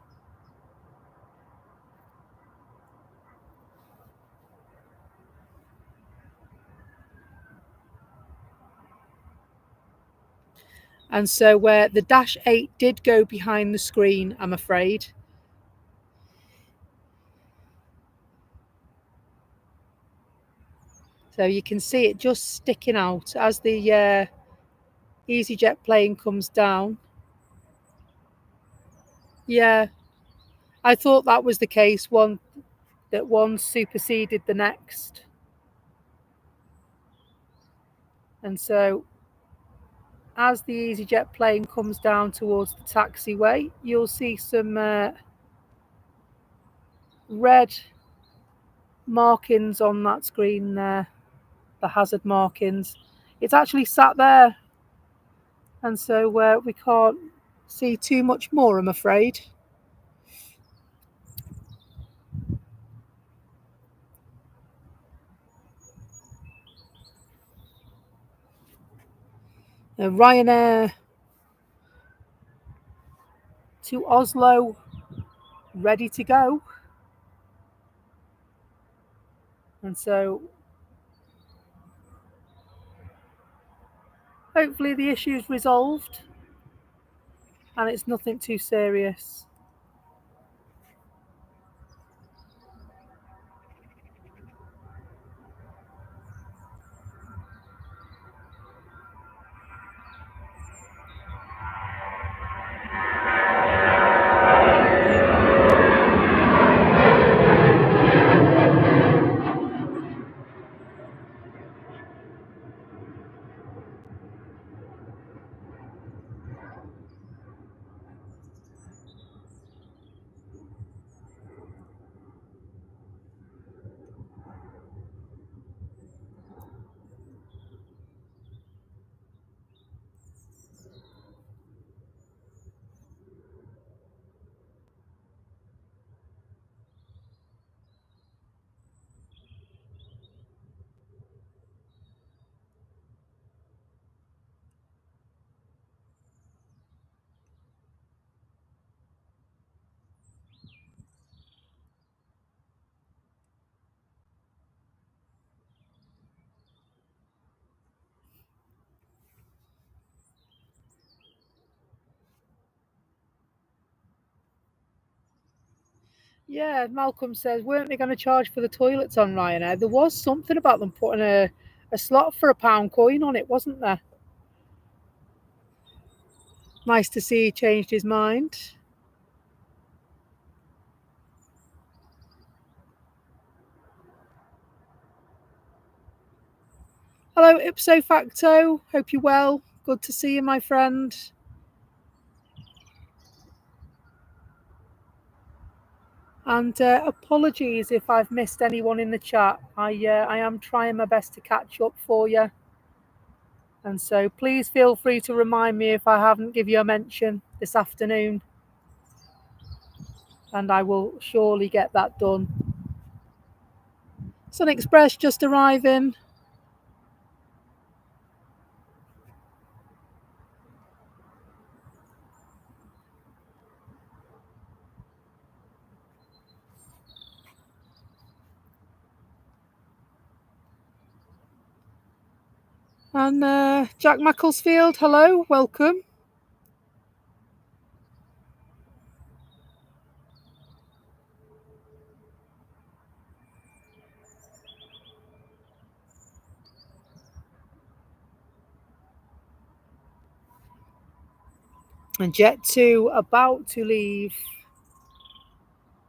And so the Dash 8 did go behind the screen, I'm afraid. So you can see it just sticking out as the EasyJet plane comes down. Yeah, I thought that was the case, that one superseded the next. And so as the EasyJet plane comes down towards the taxiway, you'll see some red markings on that screen there, the hazard markings. It's actually sat there, and so we can't see too much more, I'm afraid. Ryanair to Oslo, ready to go. And so hopefully the issue's resolved and it's nothing too serious. Yeah, Malcolm says, weren't they going to charge for the toilets on Ryanair? There was something about them putting a slot for £1 on it, wasn't there? Nice to see he changed his mind. Hello, ipso facto. Hope you're well. Good to see you, my friend. And apologies if I've missed anyone in the chat. I am trying my best to catch up for you. And so please feel free to remind me if I haven't given you a mention this afternoon. And I will surely get that done. Sun Express just arriving. And Jack Macclesfield, hello, welcome. And Jet 2 about to leave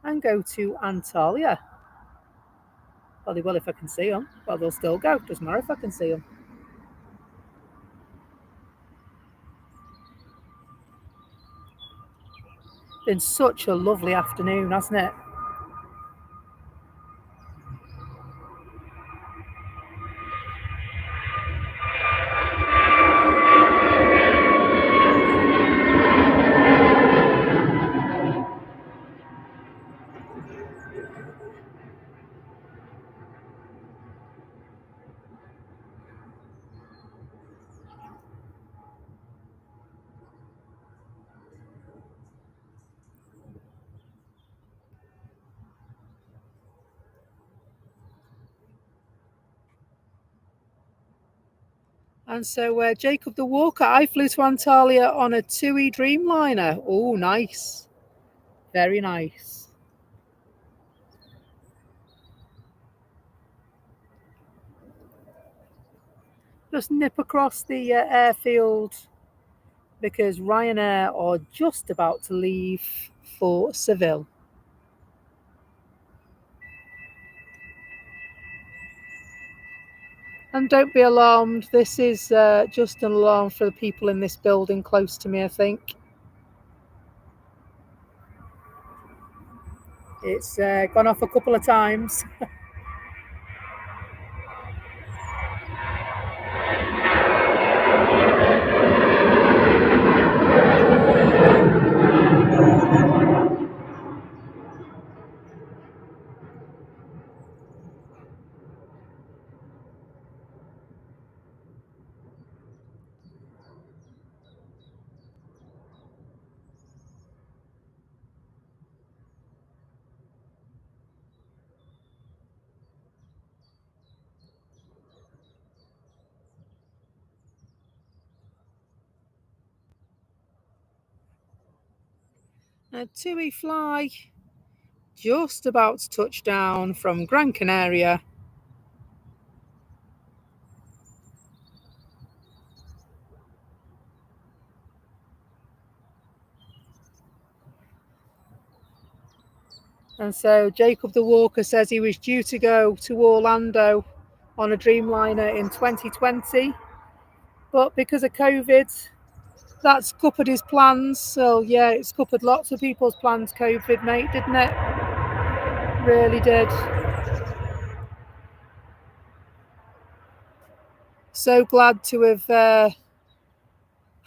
and go to Antalya. Well, they will if I can see them. Well, they'll still go. Doesn't matter if I can see them. Been such a lovely afternoon, hasn't it? And so Jacob the Walker, I flew to Antalya on a TUI Dreamliner. Oh, nice. Very nice. Just nip across the airfield because Ryanair are just about to leave for Seville. And don't be alarmed, this is just an alarm for the people in this building close to me, I think. It's gone off a couple of times. TUI fly just about to touch down from Gran Canaria. And so Jacob the Walker says he was due to go to Orlando on a Dreamliner in 2020, but because of COVID, that scuppered his plans. So yeah, it scuppered lots of people's plans, COVID, mate, didn't it? Really did. So glad to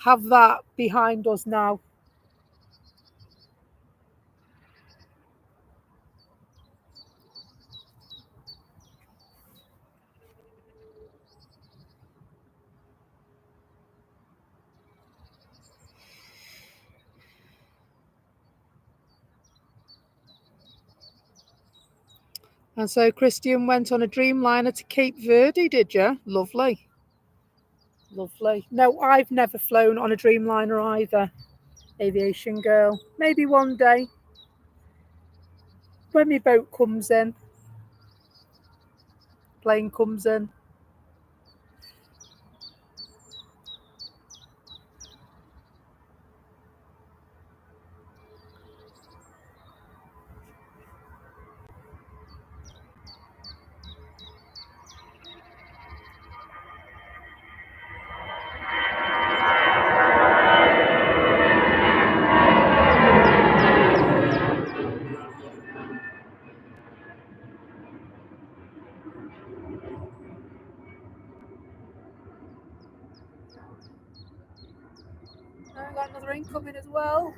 have that behind us now. And so Christian went on a Dreamliner to Cape Verde, did you? Lovely. Lovely. No, I've never flown on a Dreamliner either. Aviation girl. Maybe one day when my boat comes in, plane comes in. I got another incoming as well.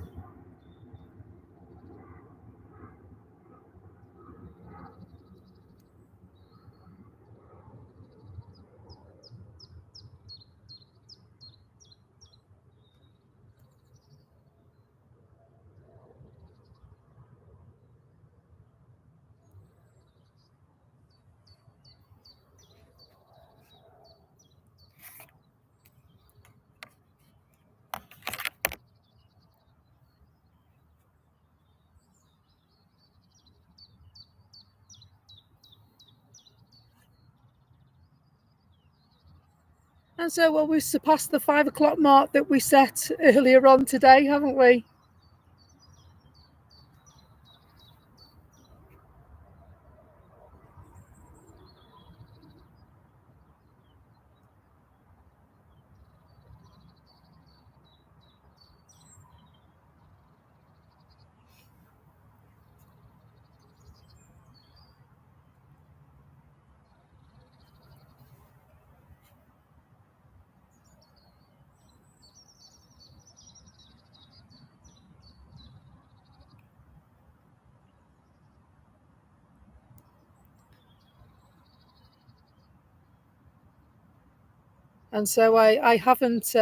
And so, well, we've surpassed the 5 o'clock mark that we set earlier on today, haven't we? And so I haven't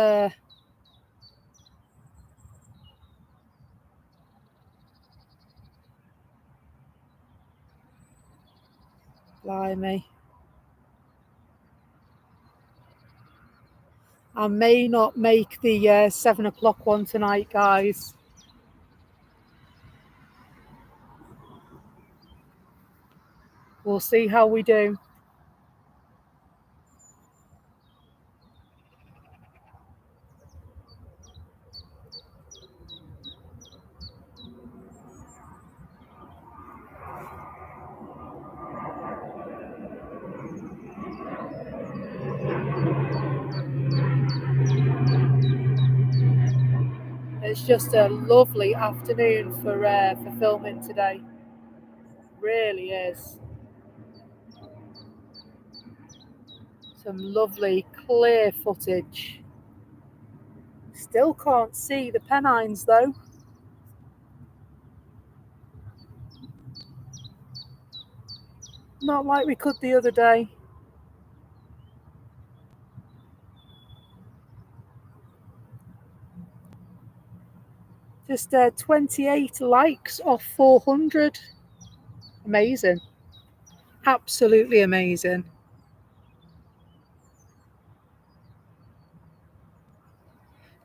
blimey. I may not make the 7 o'clock one tonight, guys. We'll see how we do. It's just a lovely afternoon for filming today. Really is. Some lovely clear footage. Still can't see the Pennines though. Not like we could the other day. Just 28 likes off 400. Amazing. Absolutely amazing.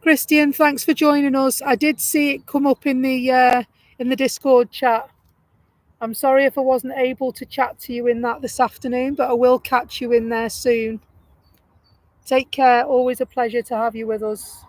Christian, thanks for joining us. I did see it come up in the Discord chat. I'm sorry if I wasn't able to chat to you in that this afternoon, but I will catch you in there soon. Take care. Always a pleasure to have you with us.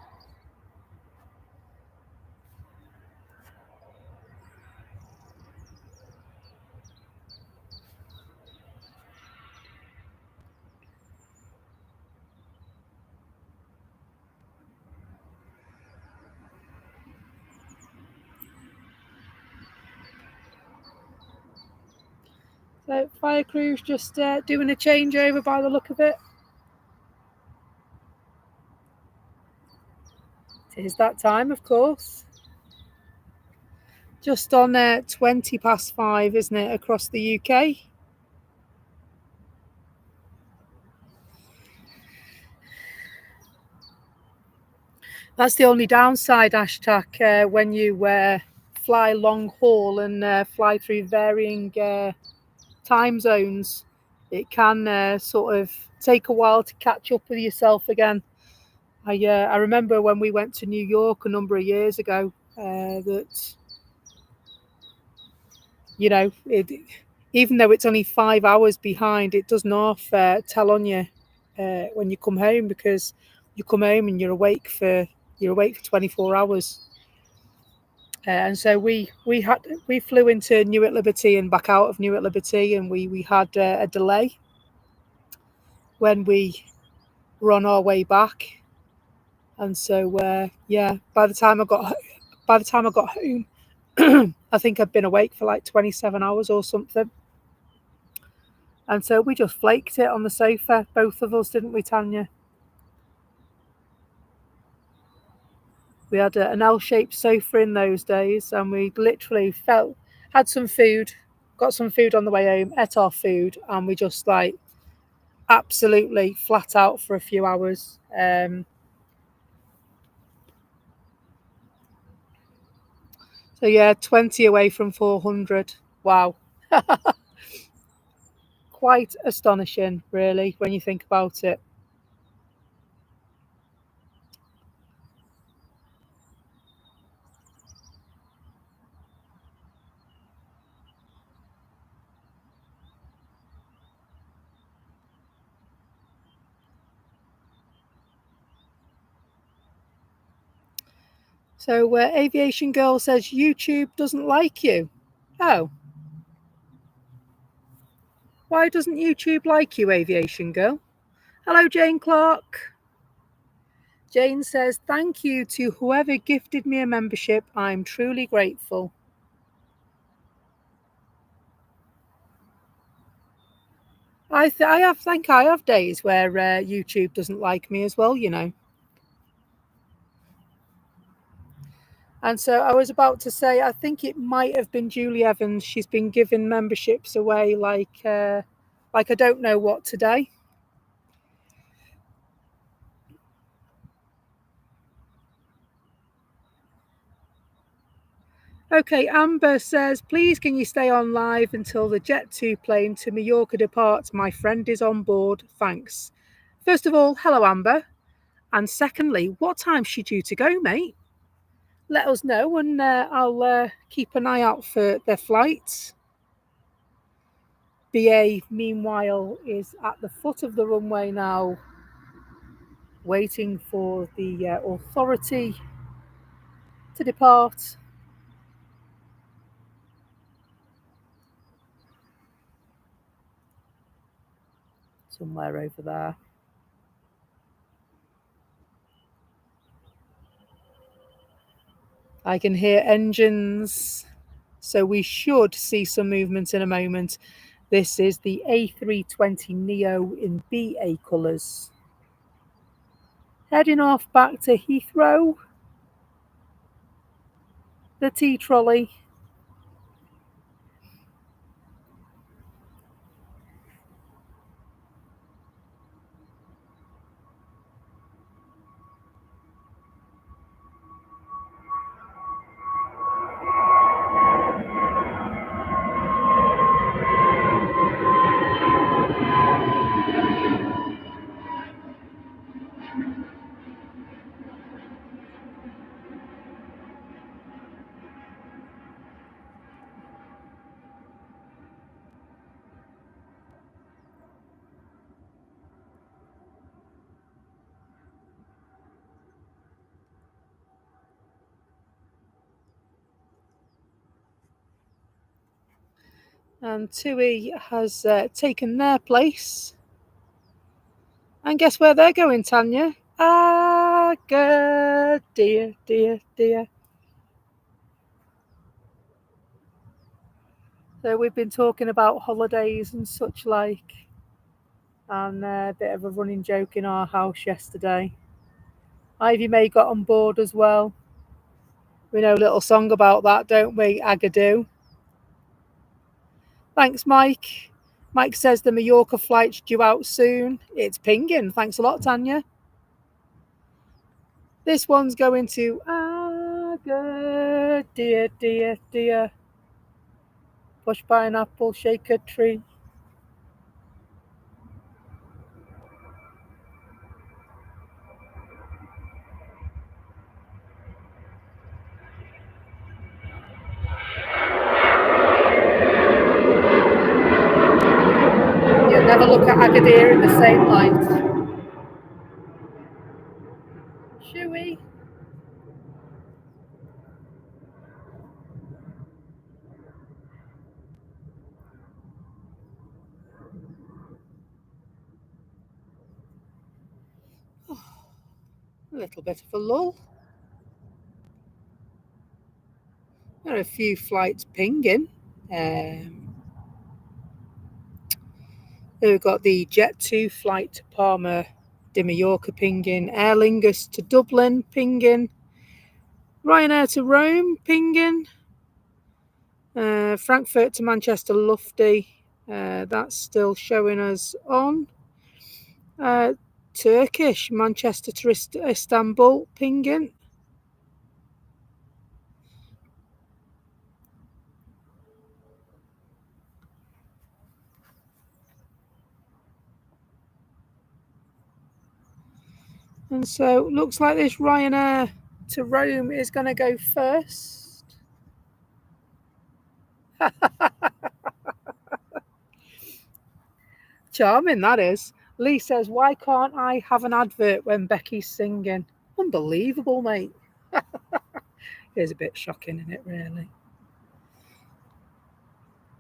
So fire crew's just doing a changeover by the look of it. It is that time, of course. Just on 20 past 5, isn't it, across the UK? That's the only downside, Ashtak, when you fly long haul and fly through varying time zones. It can sort of take a while to catch up with yourself again. I remember when we went to New York a number of years ago that, you know, even though it's only 5 hours behind, it does not tell on you when you come home, because you come home and you're awake for 24 hours. And so we flew into Newark Liberty and back out of Newark Liberty, and we had a delay when we were on our way back. And so by the time I got home, I think I'd been awake for like 27 hours or something. And so we just flaked it on the sofa, both of us, didn't we, Tanya? We had an L-shaped sofa in those days, and we literally had some food, got some food on the way home, ate our food, and we just like absolutely flat out for a few hours. So yeah, 20 away from 400. Wow. Quite astonishing, really, when you think about it. So Aviation Girl says YouTube doesn't like you. Oh. Why doesn't YouTube like you, Aviation Girl? Hello, Jane Clark. Jane says, thank you to whoever gifted me a membership. I'm truly grateful. I think I have days where YouTube doesn't like me as well, you know. And so I was about to say, I think it might have been Julie Evans. She's been giving memberships away like I don't know what today. Okay, Amber says, please can you stay on live until the Jet2 plane to Mallorca departs? My friend is on board. Thanks. First of all, hello, Amber. And secondly, what time's she due to go, mate? Let us know and I'll keep an eye out for their flights. BA, meanwhile, is at the foot of the runway now, waiting for the authority to depart. Somewhere over there. I can hear engines, so we should see some movement in a moment. This is the A320 Neo in BA colours. Heading off back to Heathrow. The T-trolley. And TUI has taken their place. And guess where they're going, Tanya? Agadir, dear. So we've been talking about holidays and such like, and a bit of a running joke in our house yesterday. Ivy May got on board as well. We know a little song about that, don't we? Agadoo. Thanks, Mike. Mike says the Mallorca flight's due out soon. It's pinging. Thanks a lot, Tanya. This one's going to Agadir, dear. Push by an apple, shake a tree. You'll never look at Agadir in the same light. Shooey. A little bit of a lull. There are a few flights pinging. We've got the Jet2 flight to Palma de Mallorca pinging, Aer Lingus to Dublin pinging, Ryanair to Rome pinging, Frankfurt to Manchester Lufty, that's still showing us on. Turkish, Manchester to Istanbul pinging. And so looks like this Ryanair to Rome is going to go first. Charming, that is. Lee says, why can't I have an advert when Becky's singing? Unbelievable, mate. It is a bit shocking, isn't it, really?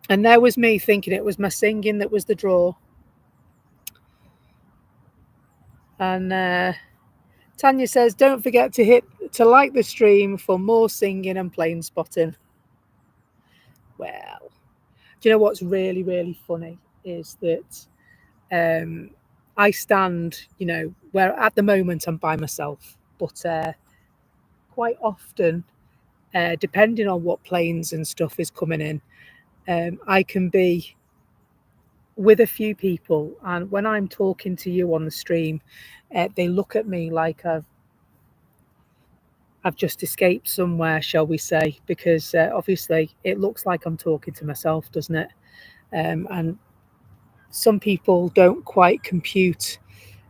And there was me thinking it was my singing that was the draw. And Tanya says, don't forget to like the stream for more singing and plane spotting. Well, do you know what's really, really funny is that I stand, where at the moment I'm by myself, but quite often, depending on what planes and stuff is coming in, I can be with a few people, and when I'm talking to you on the stream, they look at me like I've just escaped somewhere, shall we say, because obviously it looks like I'm talking to myself, doesn't it? And some people don't quite compute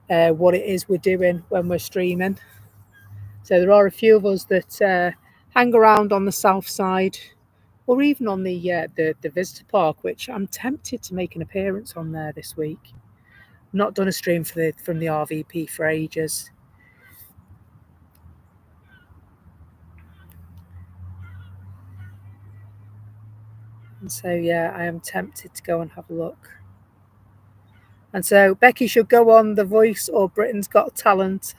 what it is we're doing when we're streaming. So there are a few of us that hang around on the south side, or even on the visitor park, which I'm tempted to make an appearance on there this week. Not done a stream from the RVP for ages. And so, yeah, I am tempted to go and have a look. And so Becky should go on The Voice or Britain's Got Talent.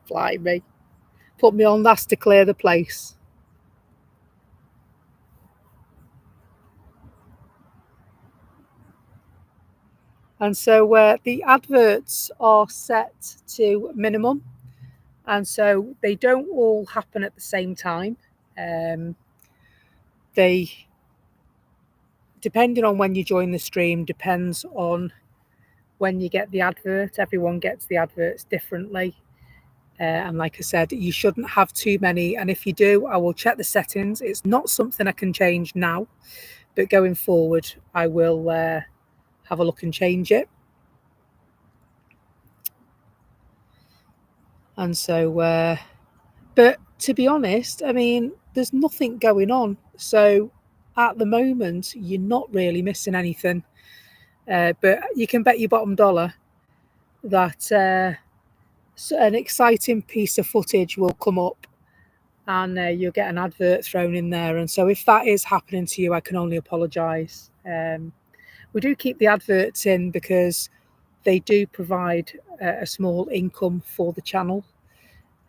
Blimey. Put me on last to clear the place. And so the adverts are set to minimum. And so they don't all happen at the same time. They, depending on when you join the stream, depends on when you get the advert. Everyone gets the adverts differently. And like I said, you shouldn't have too many. And if you do, I will check the settings. It's not something I can change now, but going forward, I will have a look and change it. And so, but to be honest, I mean, there's nothing going on. So at the moment, you're not really missing anything. But you can bet your bottom dollar that an exciting piece of footage will come up and you'll get an advert thrown in there. And so if that is happening to you, I can only apologise. We do keep the adverts in because they do provide a small income for the channel.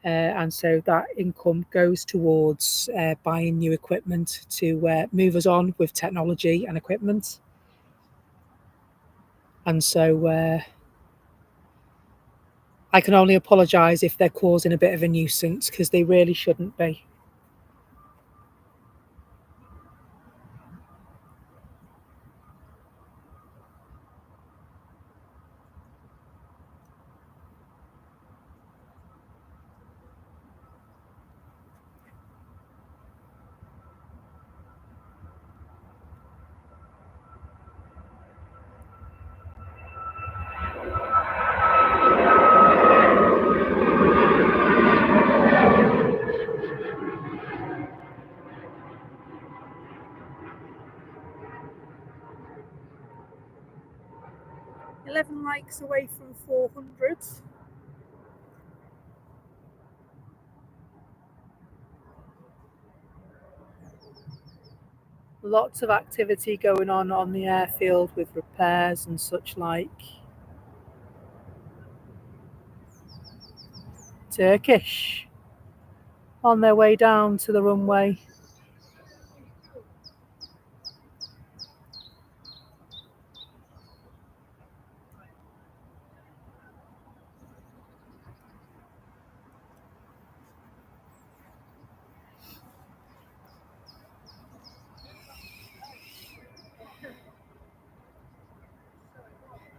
And so that income goes towards buying new equipment to move us on with technology and equipment. And so I can only apologise if they're causing a bit of a nuisance, because they really shouldn't be. Likes away from 400. Lots of activity going on the airfield with repairs and such like. Turkish on their way down to the runway.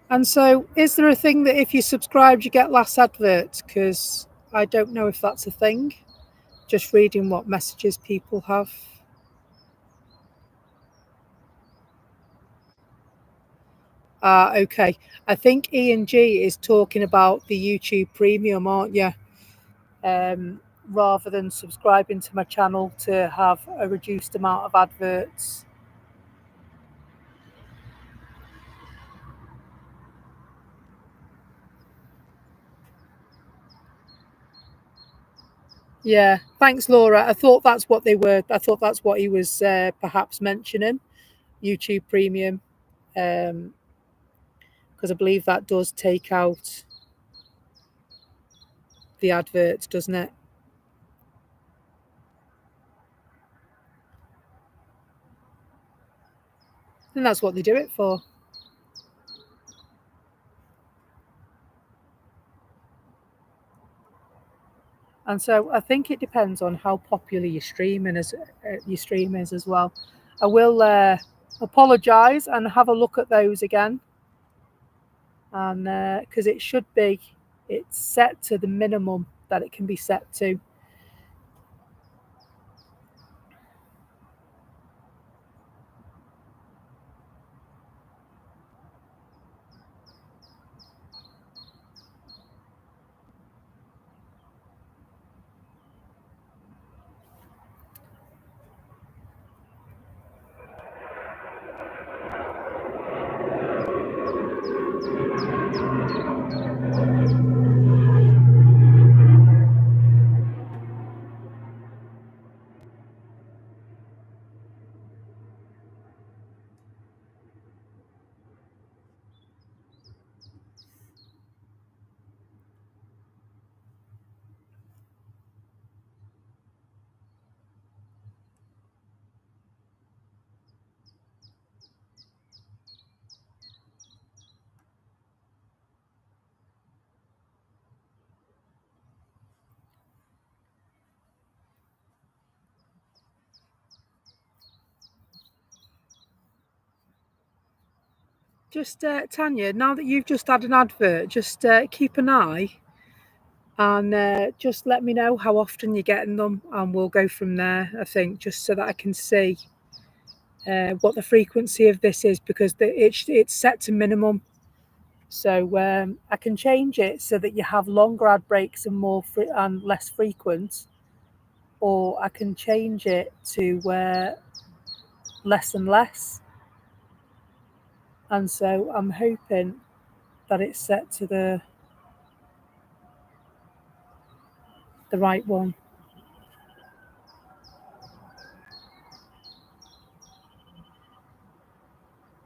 And so, is there a thing that if you subscribe, you get last adverts? Because I don't know if that's a thing. Just reading what messages people have. Okay. I think E&G is talking about the YouTube Premium, aren't you? Rather than subscribing to my channel to have a reduced amount of adverts. Yeah, thanks, Laura. I thought that's what they were. I thought that's what he was perhaps mentioning. YouTube Premium, because I believe that does take out the adverts, doesn't it? And that's what they do it for. And so I think it depends on how popular your streaming is. Your stream is as well. I will apologise and have a look at those again, and because it should be, it's set to the minimum that it can be set to. Just Tanya, now that you've just had an advert, just keep an eye and just let me know how often you're getting them, and we'll go from there. I think just so that I can see what the frequency of this is, because it's set to minimum. So I can change it so that you have longer ad breaks and and less frequent, or I can change it to less and less. And so I'm hoping that it's set to the right one.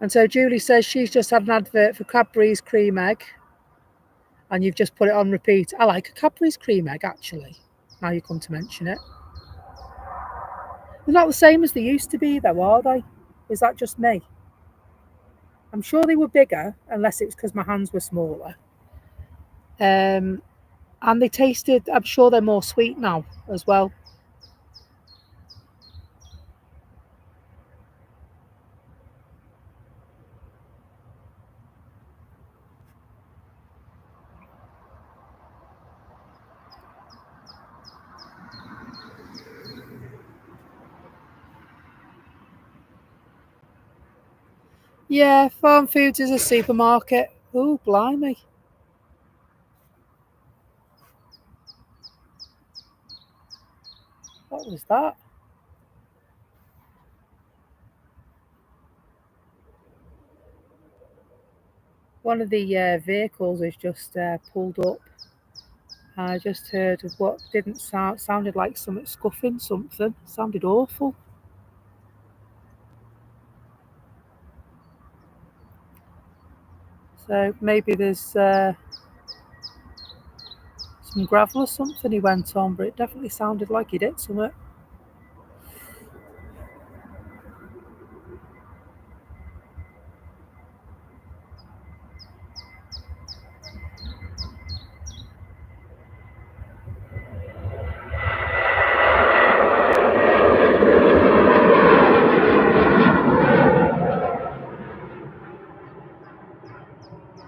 And so Julie says she's just had an advert for Cadbury's cream egg, and you've just put it on repeat. I like a Cadbury's cream egg, actually, now you come to mention it. They're not the same as they used to be, though, are they? Is that just me? I'm sure they were bigger, unless it's because my hands were smaller. And they tasted, I'm sure they're more sweet now as well. Yeah, Farm Foods is a supermarket. Oh, blimey. What was that? One of the vehicles is just pulled up. I just heard of what didn't sounded like something scuffing something. Sounded awful. So maybe there's some gravel or something he went on, but it definitely sounded like he did something.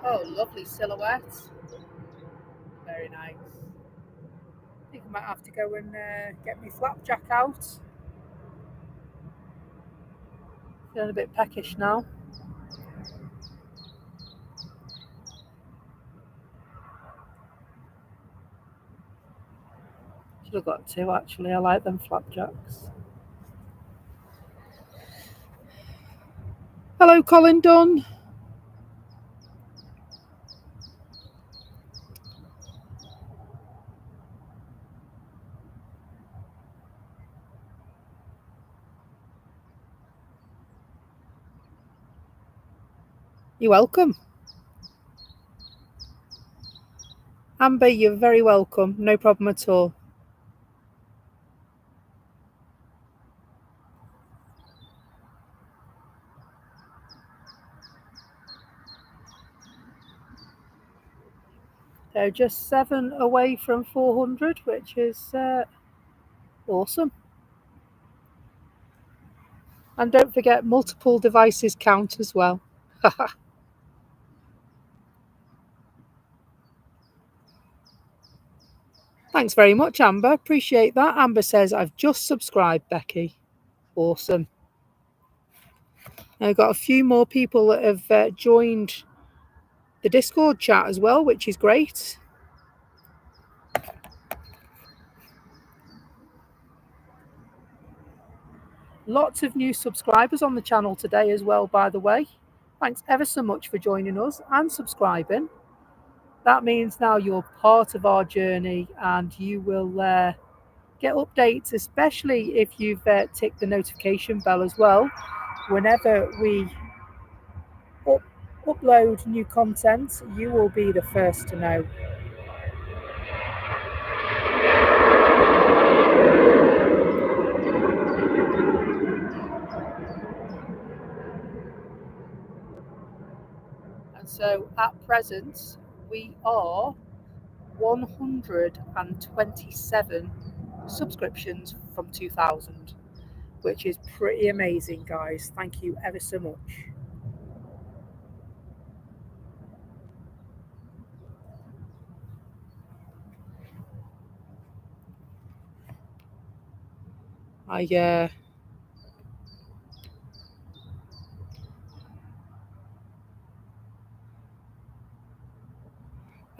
Oh, lovely silhouette. Very nice. I think I might have to go and get my flapjack out. Feeling a bit peckish now. Should have got two, actually. I like them flapjacks. Hello, Colin Dunn. You're welcome. Amber, you're very welcome. No problem at all. They're just 7 away from 400, which is awesome. And don't forget, multiple devices count as well. Thanks very much, Amber. Appreciate that. Amber says, I've just subscribed, Becky. Awesome. I've got a few more people that have joined the Discord chat as well, which is great. Lots of new subscribers on the channel today as well, by the way. Thanks ever so much for joining us and subscribing. That means now you're part of our journey and you will get updates, especially if you've ticked the notification bell as well. Whenever we upload new content, you will be the first to know. And so at present, we are 127 subscriptions from 2000, which is pretty amazing, guys. Thank you ever so much. I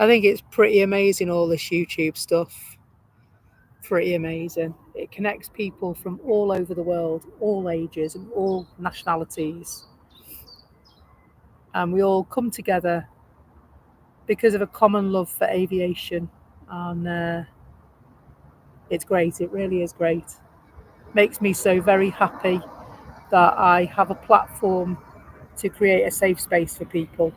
think it's pretty amazing, all this YouTube stuff. Pretty amazing. It connects people from all over the world, all ages and all nationalities. And we all come together because of a common love for aviation. And it's great. It really is great. Makes me so very happy that I have a platform to create a safe space for people.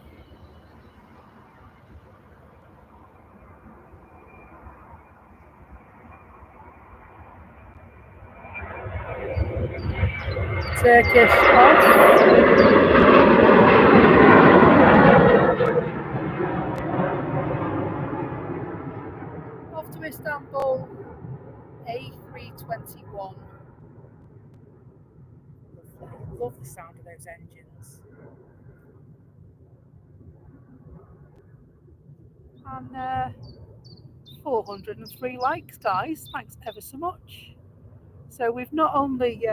Turkish off. Off to Istanbul, A321. Love the sound of those engines. And 403 likes, guys. Thanks ever so much. So we've not only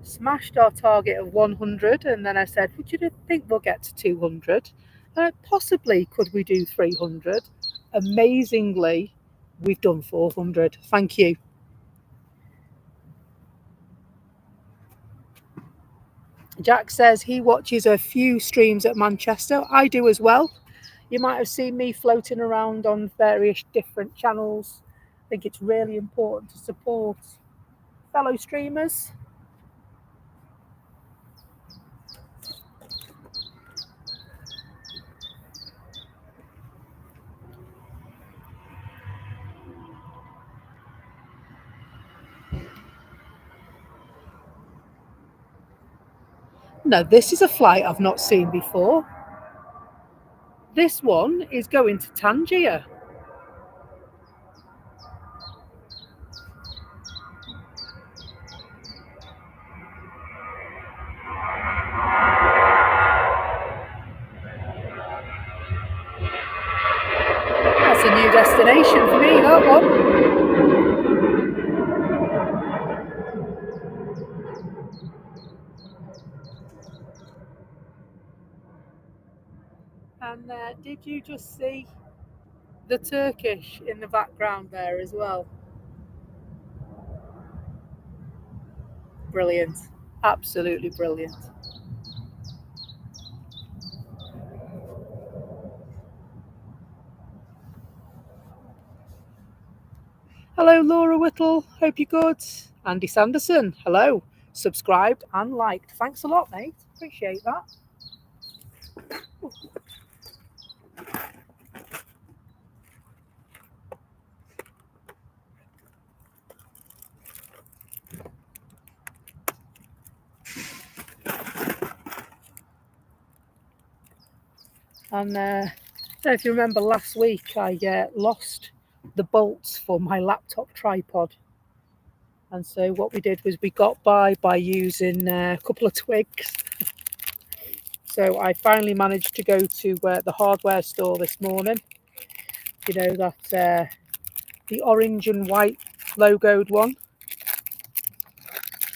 smashed our target of 100, and then I said, would you think we'll get to 200? Possibly could we do 300? Amazingly, we've done 400. Thank you. Jack says he watches a few streams at Manchester. I do as well. You might have seen me floating around on various different channels. I think it's really important to support fellow streamers. Now, this is a flight I've not seen before. This one is going to Tangier. That's a new destination for me, that one. And did you just see the Turkish in the background there as well? Brilliant. Absolutely brilliant. Hello, Laura Whittle. Hope you're good. Andy Sanderson. Hello. Subscribed and liked. Thanks a lot, mate. Appreciate that. And I don't know if you remember last week, I lost the bolts for my laptop tripod. And so what we did was we got by using a couple of twigs. So I finally managed to go to the hardware store this morning. You know, that the orange and white logoed one.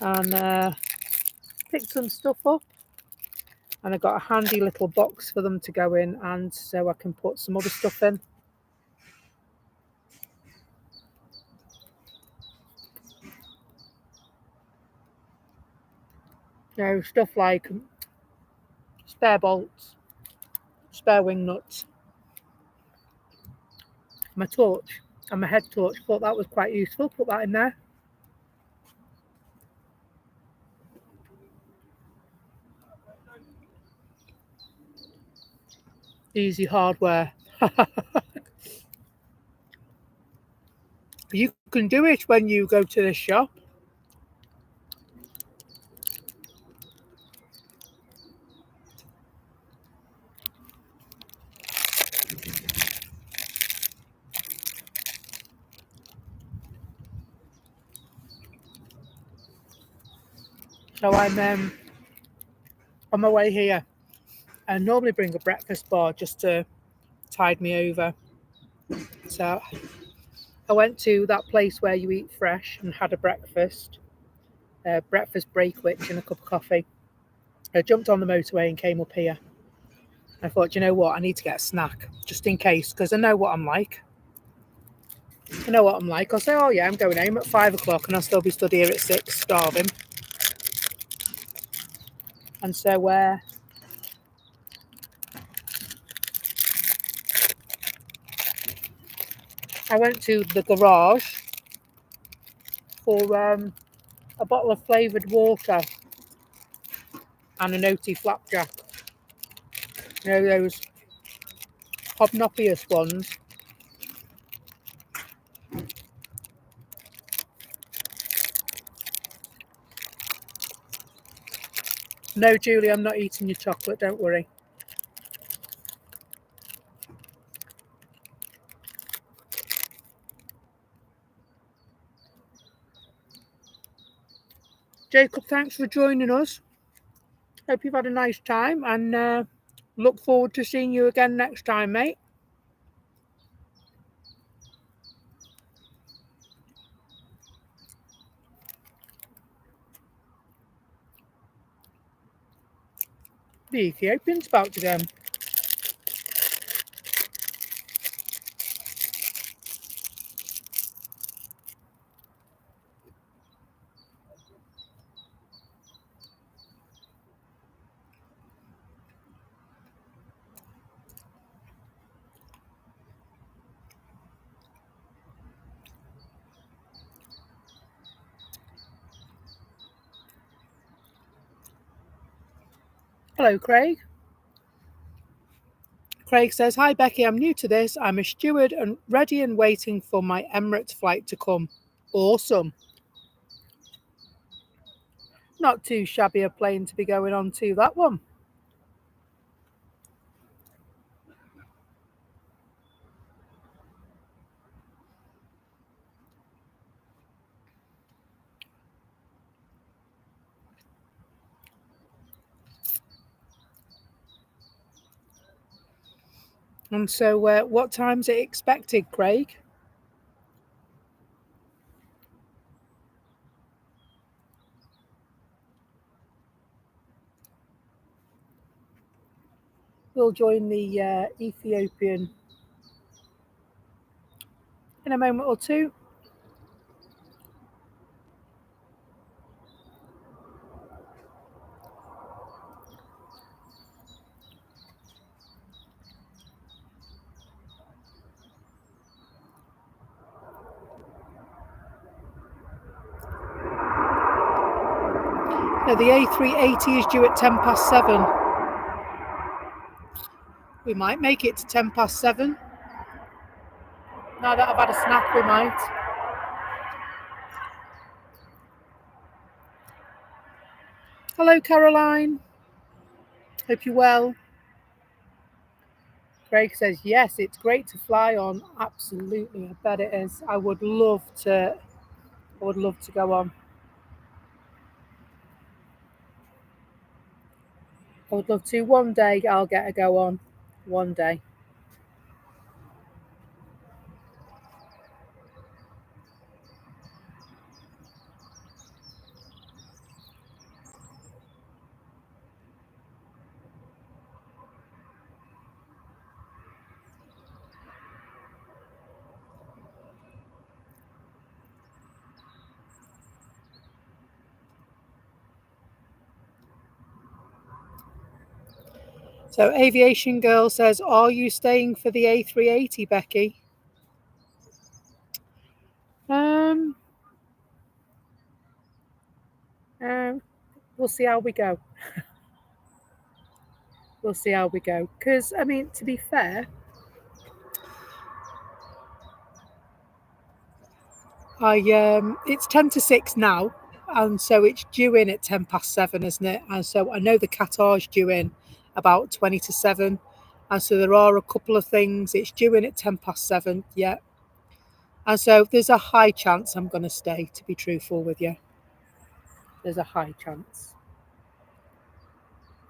And picked some stuff up. And I got a handy little box for them to go in, and so I can put some other stuff in. You know, stuff like spare bolts, spare wing nuts, my torch and my head torch. Thought that was quite useful. Put that in there. Easy hardware. You can do it when you go to the shop. So I'm on my way here. I normally bring a breakfast bar just to tide me over. So I went to that place where you eat fresh and had a breakfast breakwich and a cup of coffee. I jumped on the motorway and came up here. I thought, you know what, I need to get a snack just in case, because I know what I'm like. I'll say, oh yeah, I'm going home at 5 o'clock and I'll still be stood here at 6, starving. And so I went to the garage for a bottle of flavoured water and an OT flapjack. You know, those hobnoppiest ones. No, Julie, I'm not eating your chocolate, don't worry. Jacob, thanks for joining us. Hope you've had a nice time, and look forward to seeing you again next time, mate. The Ethiopian's about to go. Hello, Craig. Craig says, hi, Becky, I'm new to this. I'm a steward and ready and waiting for my Emirates flight to come. Awesome. Not too shabby a plane to be going on to, that one. And so what time's it expected, Craig? We'll join the Ethiopian in a moment or two. No, the A380 is due at 7:10. We might make it to 7:10. Now that I've had a snack, we might. Hello, Caroline. Hope you're well. Craig says, yes, it's great to fly on. Absolutely, I bet it is. I would love to go on. I would love to. One day I'll get a go on. One day. So Aviation Girl says, are you staying for the A380, Becky? We'll see how we go. We'll see how we go. Because, I mean, to be fair, it's 5:50 now, and so it's due in at 7:10, isn't it? And so I know the Qatar's due in about 7:20, and so there are a couple of things. It's due in at 7:10, yeah. And so there's a high chance I'm going to stay, to be truthful with you. There's a high chance.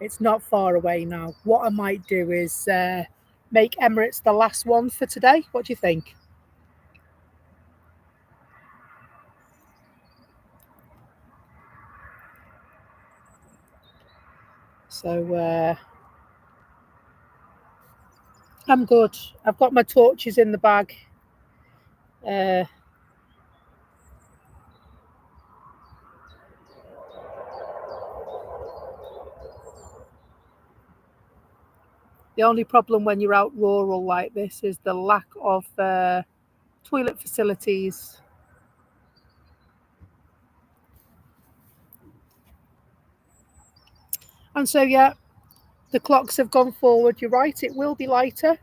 It's not far away now. What I might do is make Emirates the last one for today. What do you think? So I'm good. I've got my torches in the bag. The only problem when you're out rural like this is the lack of toilet facilities. And so, yeah, the clocks have gone forward. You're right, it will be lighter.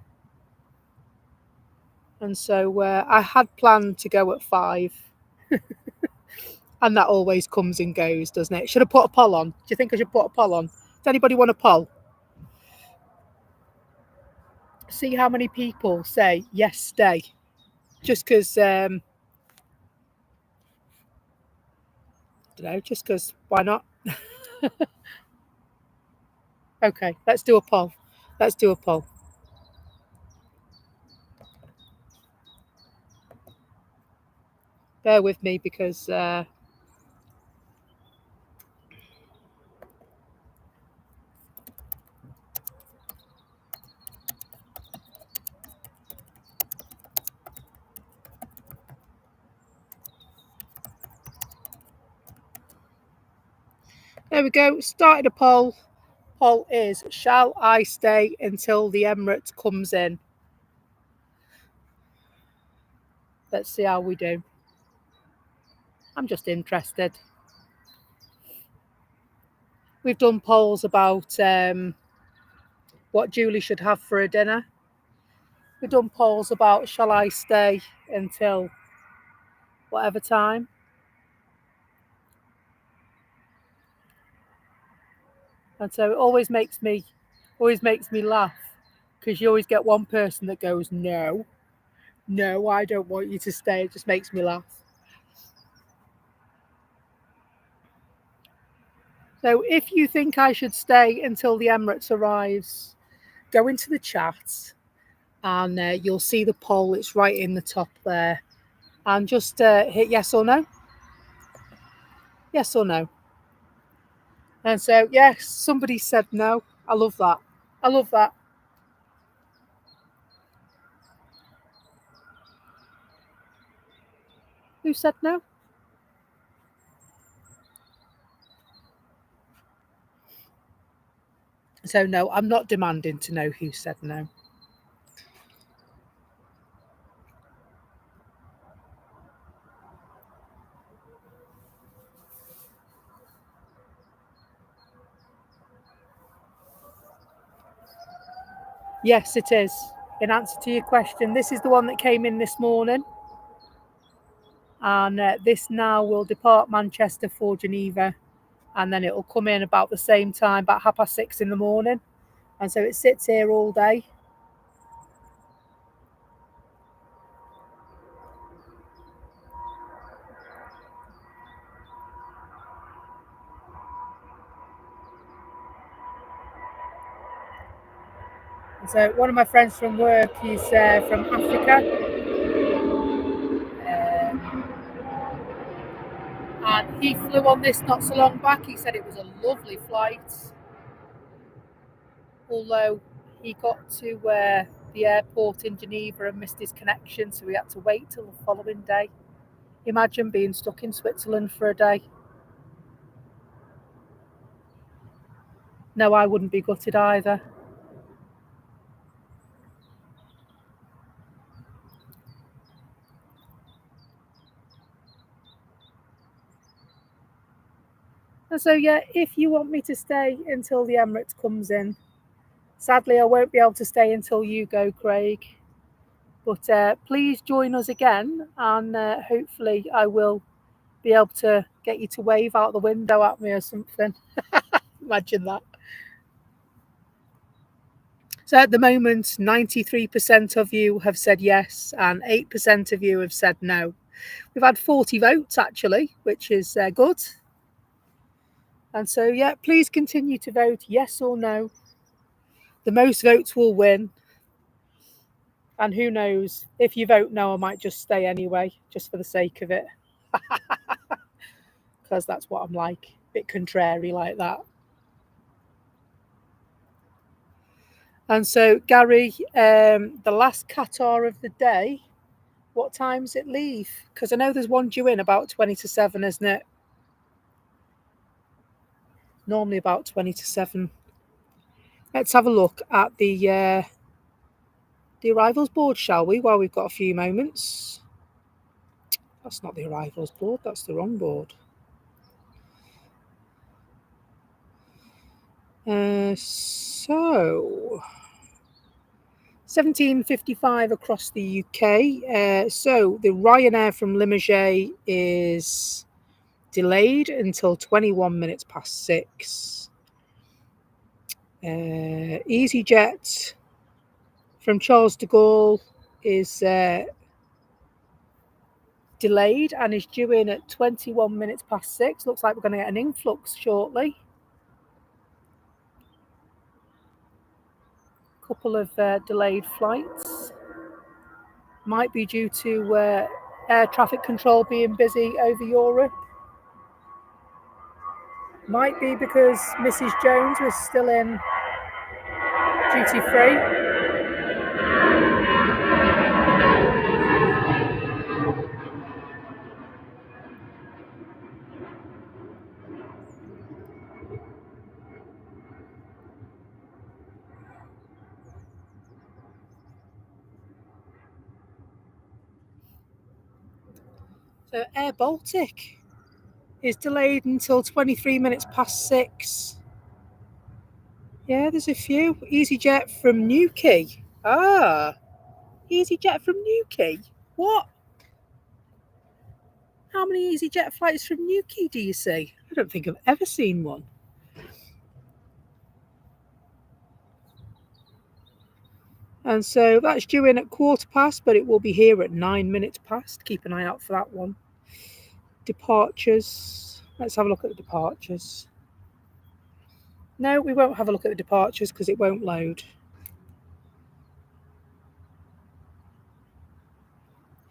And so I had planned to go at 5. And that always comes and goes, doesn't it? Should I put a poll on? Do you think I should put a poll on? Does anybody want a poll? See how many people say, yes, stay. Just because, I don't know, just because, why not? Okay, let's do a poll. Let's do a poll. Bear with me because there we go. Started a poll. Poll is, shall I stay until the Emirates comes in? Let's see how we do. I'm just interested. We've done polls about what Julie should have for a dinner. We've done polls about, shall I stay until whatever time? And so it always makes me laugh, because you always get one person that goes, no, I don't want you to stay. It just makes me laugh. So if you think I should stay until the Emirates arrives, go into the chat and you'll see the poll. It's right in the top there. And just hit yes or no. Yes or no. And so, yes, somebody said no. I love that. I love that. Who said no? So, no, I'm not demanding to know who said no. Yes, it is. In answer to your question, this is the one that came in this morning. And this now will depart Manchester for Geneva. And then it will come in about the same time, about 6:30 in the morning. And so it sits here all day. And so one of my friends from work, he's from Africa. And he flew on this not so long back. He said it was a lovely flight. Although he got to the airport in Geneva and missed his connection, so he had to wait till the following day. Imagine being stuck in Switzerland for a day. No, I wouldn't be gutted either. And so, yeah, if you want me to stay until the Emirates comes in, sadly, I won't be able to stay until you go, Craig. But please join us again, and hopefully I will be able to get you to wave out the window at me or something. Imagine that. So at the moment, 93% of you have said yes, and 8% of you have said no. We've had 40 votes, actually, which is good. And so, yeah, please continue to vote yes or no. The most votes will win. And who knows, if you vote no, I might just stay anyway, just for the sake of it. Because that's what I'm like, a bit contrary like that. And so, Gary, the last Qatar of the day, what time's it leave? Because I know there's one due in about 20 to 7, isn't it? Normally about 20 to 7. Let's have a look at the arrivals board, shall we, while we've got a few moments. That's not the arrivals board, that's the wrong board. So 17:55 across the UK. So the Ryanair from Limoges is delayed until 21 minutes past 6. EasyJet from Charles de Gaulle is delayed and is due in at 21 minutes past 6. Looks like we're going to get an influx shortly. Couple of delayed flights. Might be due to air traffic control being busy over Europe. Might be because Mrs. Jones was still in duty free. So Air Baltic is delayed until 23 minutes past 6. Yeah, there's a few. EasyJet from Newquay. EasyJet from Newquay. What? How many EasyJet flights from Newquay do you see? I don't think I've ever seen one. And so that's due in at 1:15, but it will be here at 9 minutes past. Keep an eye out for that one. Departures. Let's have a look at the departures. No, we won't have a look at the departures because it won't load.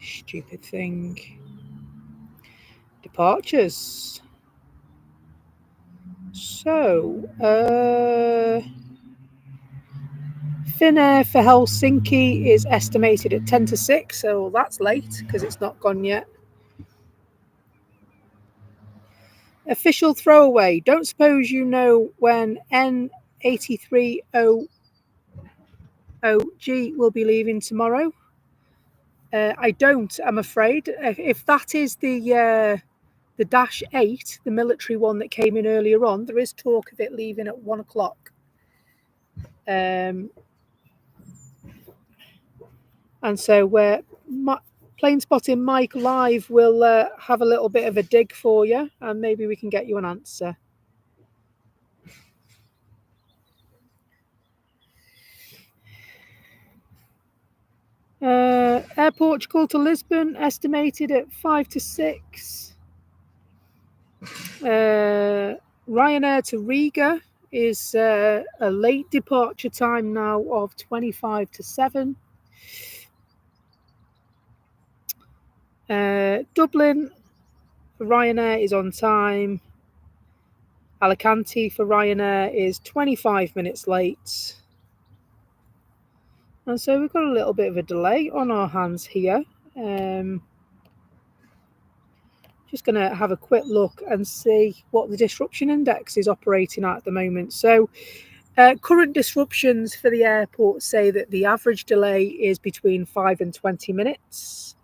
Stupid thing. Departures. So, Finnair for Helsinki is estimated at 10 to 6, so that's late because it's not gone yet. Official throwaway. Don't suppose you know when A330 will be leaving tomorrow? I don't, I'm afraid. If that is the Dash 8, the military one that came in earlier on, there is talk of it leaving at 1 o'clock. And so Plane Spotting Mike Live will have a little bit of a dig for you, and maybe we can get you an answer. Air Portugal to Lisbon, estimated at 5 to 6. Ryanair to Riga is a late departure time now of 25 to 7. Dublin for Ryanair is on time. Alicante for Ryanair is 25 minutes late. And so we've got a little bit of a delay on our hands here. Just going to have a quick look and see what the disruption index is operating at the moment. So current disruptions for the airport say that the average delay is between 5 and 20 minutes.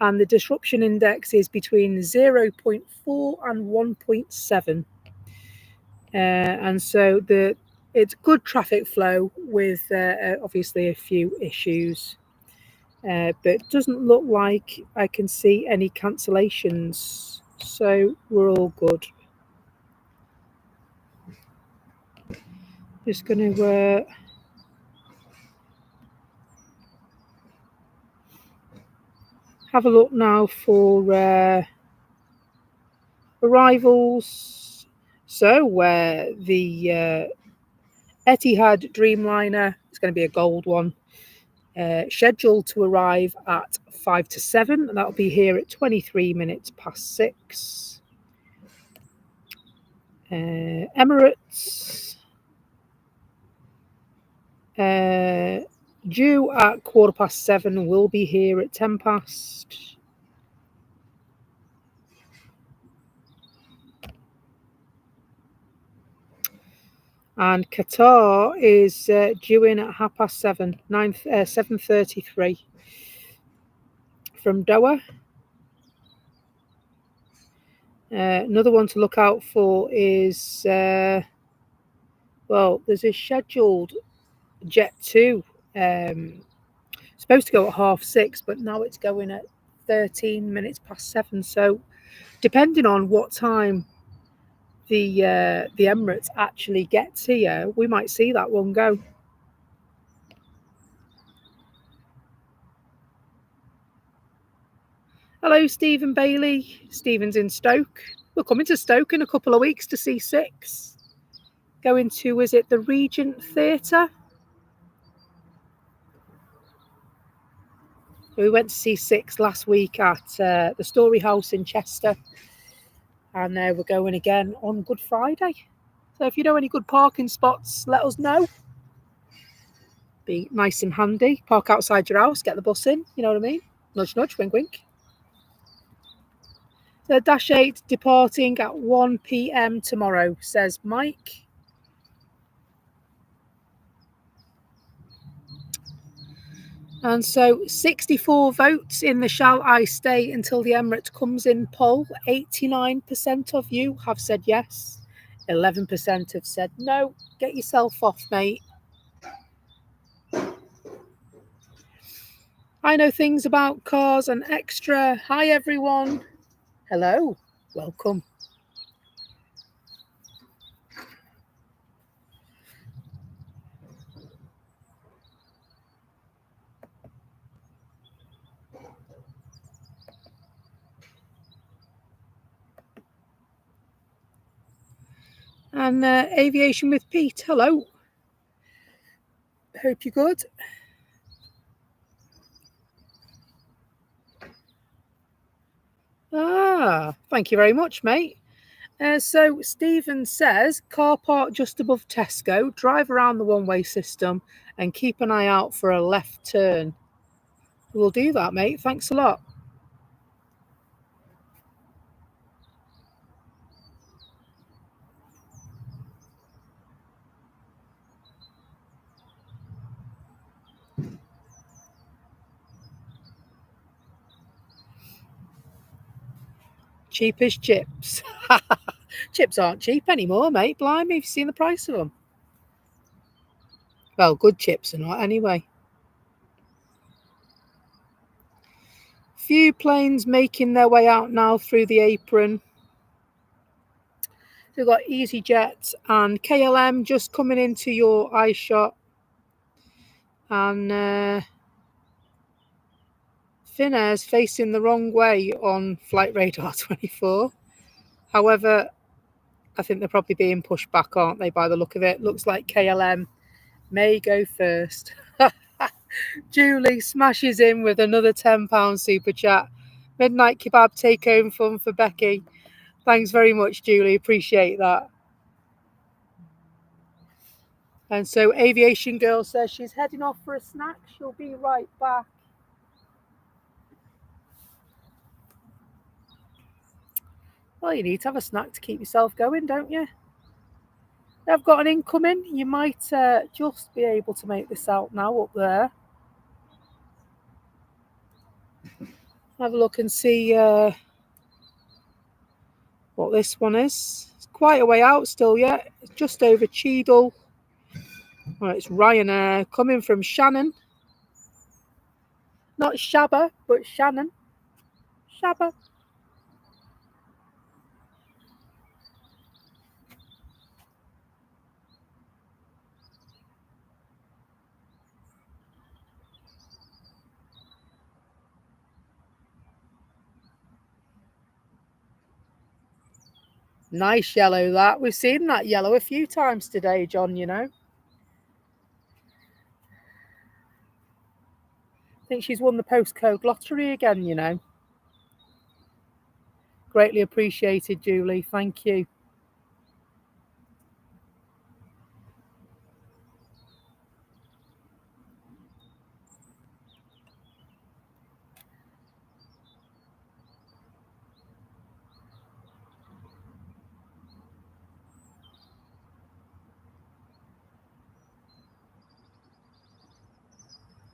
And the disruption index is between 0.4 and 1.7. And so it's good traffic flow with obviously a few issues. But it doesn't look like I can see any cancellations. So we're all good. Just going to have a look now for arrivals. So the Etihad Dreamliner is going to be a gold one. Scheduled to arrive at 5 to 7, and that'll be here at 23 minutes past 6. Emirates due at 7:15 will be here at 10 past. And Qatar is due in at 7:30, 7:33 from Doha. Another one to look out for is, there's a scheduled Jet 2 supposed to go at 6:30, but now it's going at 13 minutes past 7. So depending on what time the Emirates actually gets here, we might see that one go. Hello, Stephen Bailey. Stephen's in Stoke. We're coming to Stoke in a couple of weeks to see 6. Going to, is it the Regent Theatre? We went to see 6 last week at the Story House in Chester. And we're going again on Good Friday. So if you know any good parking spots, let us know. Be nice and handy. Park outside your house, get the bus in. You know what I mean? Nudge, nudge, wink, wink. So Dash 8 departing at 1 p.m. tomorrow, says Mike. And so 64 votes in the Shall I Stay Until the Emirates Comes In poll. 89% of you have said yes. 11% have said no. Get yourself off, mate. I know things about cars and extra. Hi, everyone. Hello. Welcome. And Aviation with Pete. Hello. Hope you're good. Thank you very much, mate. So Stephen says, car park just above Tesco, drive around the one-way system and keep an eye out for a left turn. We'll do that, mate. Thanks a lot. Cheap as chips. Chips aren't cheap anymore, mate. Blimey, have you seen the price of them? Well, good chips are not anyway. Few planes making their way out now through the apron. So we've got EasyJet and KLM just coming into your eye shot. And Finnair's facing the wrong way on Flight Radar 24. However, I think they're probably being pushed back, aren't they, by the look of it? Looks like KLM may go first. Julie smashes in with another £10 super chat. Midnight kebab take home fun for Becky. Thanks very much, Julie. Appreciate that. And so Aviation Girl says she's heading off for a snack. She'll be right back. Well, you need to have a snack to keep yourself going, don't you? I've got an incoming. You might just be able to make this out now up there. Have a look and see what this one is. It's quite a way out still yet. It's just over Cheadle. Well, it's Ryanair coming from Shannon. Not Shabba, but Shannon. Shabba. Nice yellow that. We've seen that yellow a few times today, John, you know. I think she's won the postcode lottery again, you know. Greatly appreciated, Julie. Thank you.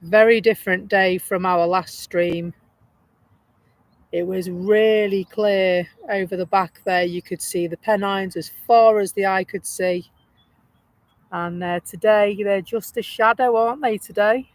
Very different day from our last stream. It was really clear over the back there. You could see the Pennines as far as the eye could see. And today, they're just a shadow, aren't they, today?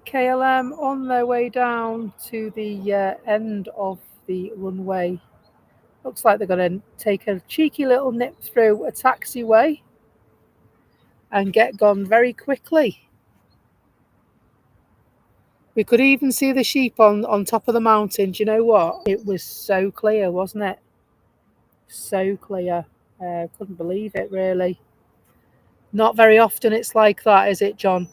KLM on their way down to the end of the runway. Looks like they're going to take a cheeky little nip through a taxiway and get gone very quickly. We could even see the sheep on top of the mountain. Do you know what? It was so clear, wasn't it? So clear. Couldn't believe it, really. Not very often it's like that, is it, John?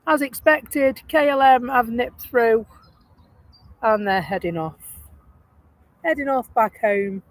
As expected, KLM have nipped through and they're heading off. Heading off back home.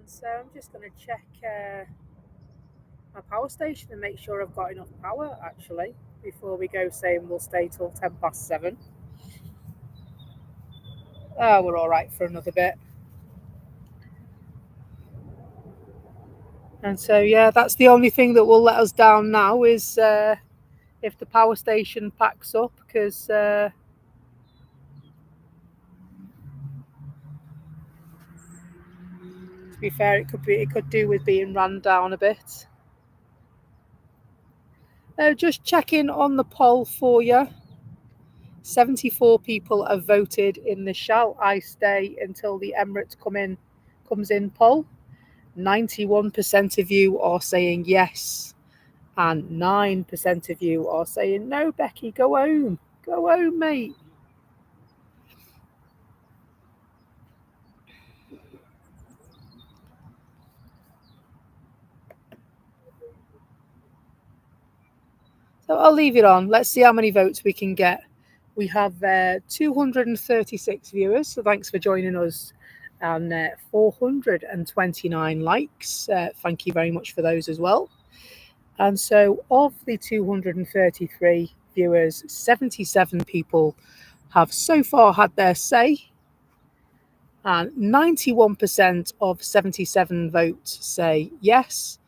So I'm just going to check my power station and make sure I've got enough power, actually, before we go saying we'll stay till 7:10. Oh, we're all right for another bit. And so, yeah, that's the only thing that will let us down now is if the power station packs up, because to be fair, it could do with being run down a bit. Just checking on the poll for you. 74 people have voted in the shall I stay until the Emirates comes in poll. 91% of you are saying yes, and 9% of you are saying no, Becky, go home, Go home, mate. So I'll leave it on. Let's see how many votes we can get. We have 236 viewers, so thanks for joining us, and 429 likes. Thank you very much for those as well. And so, of the 233 viewers, 77 people have so far had their say, and 91% of 77 votes say yes,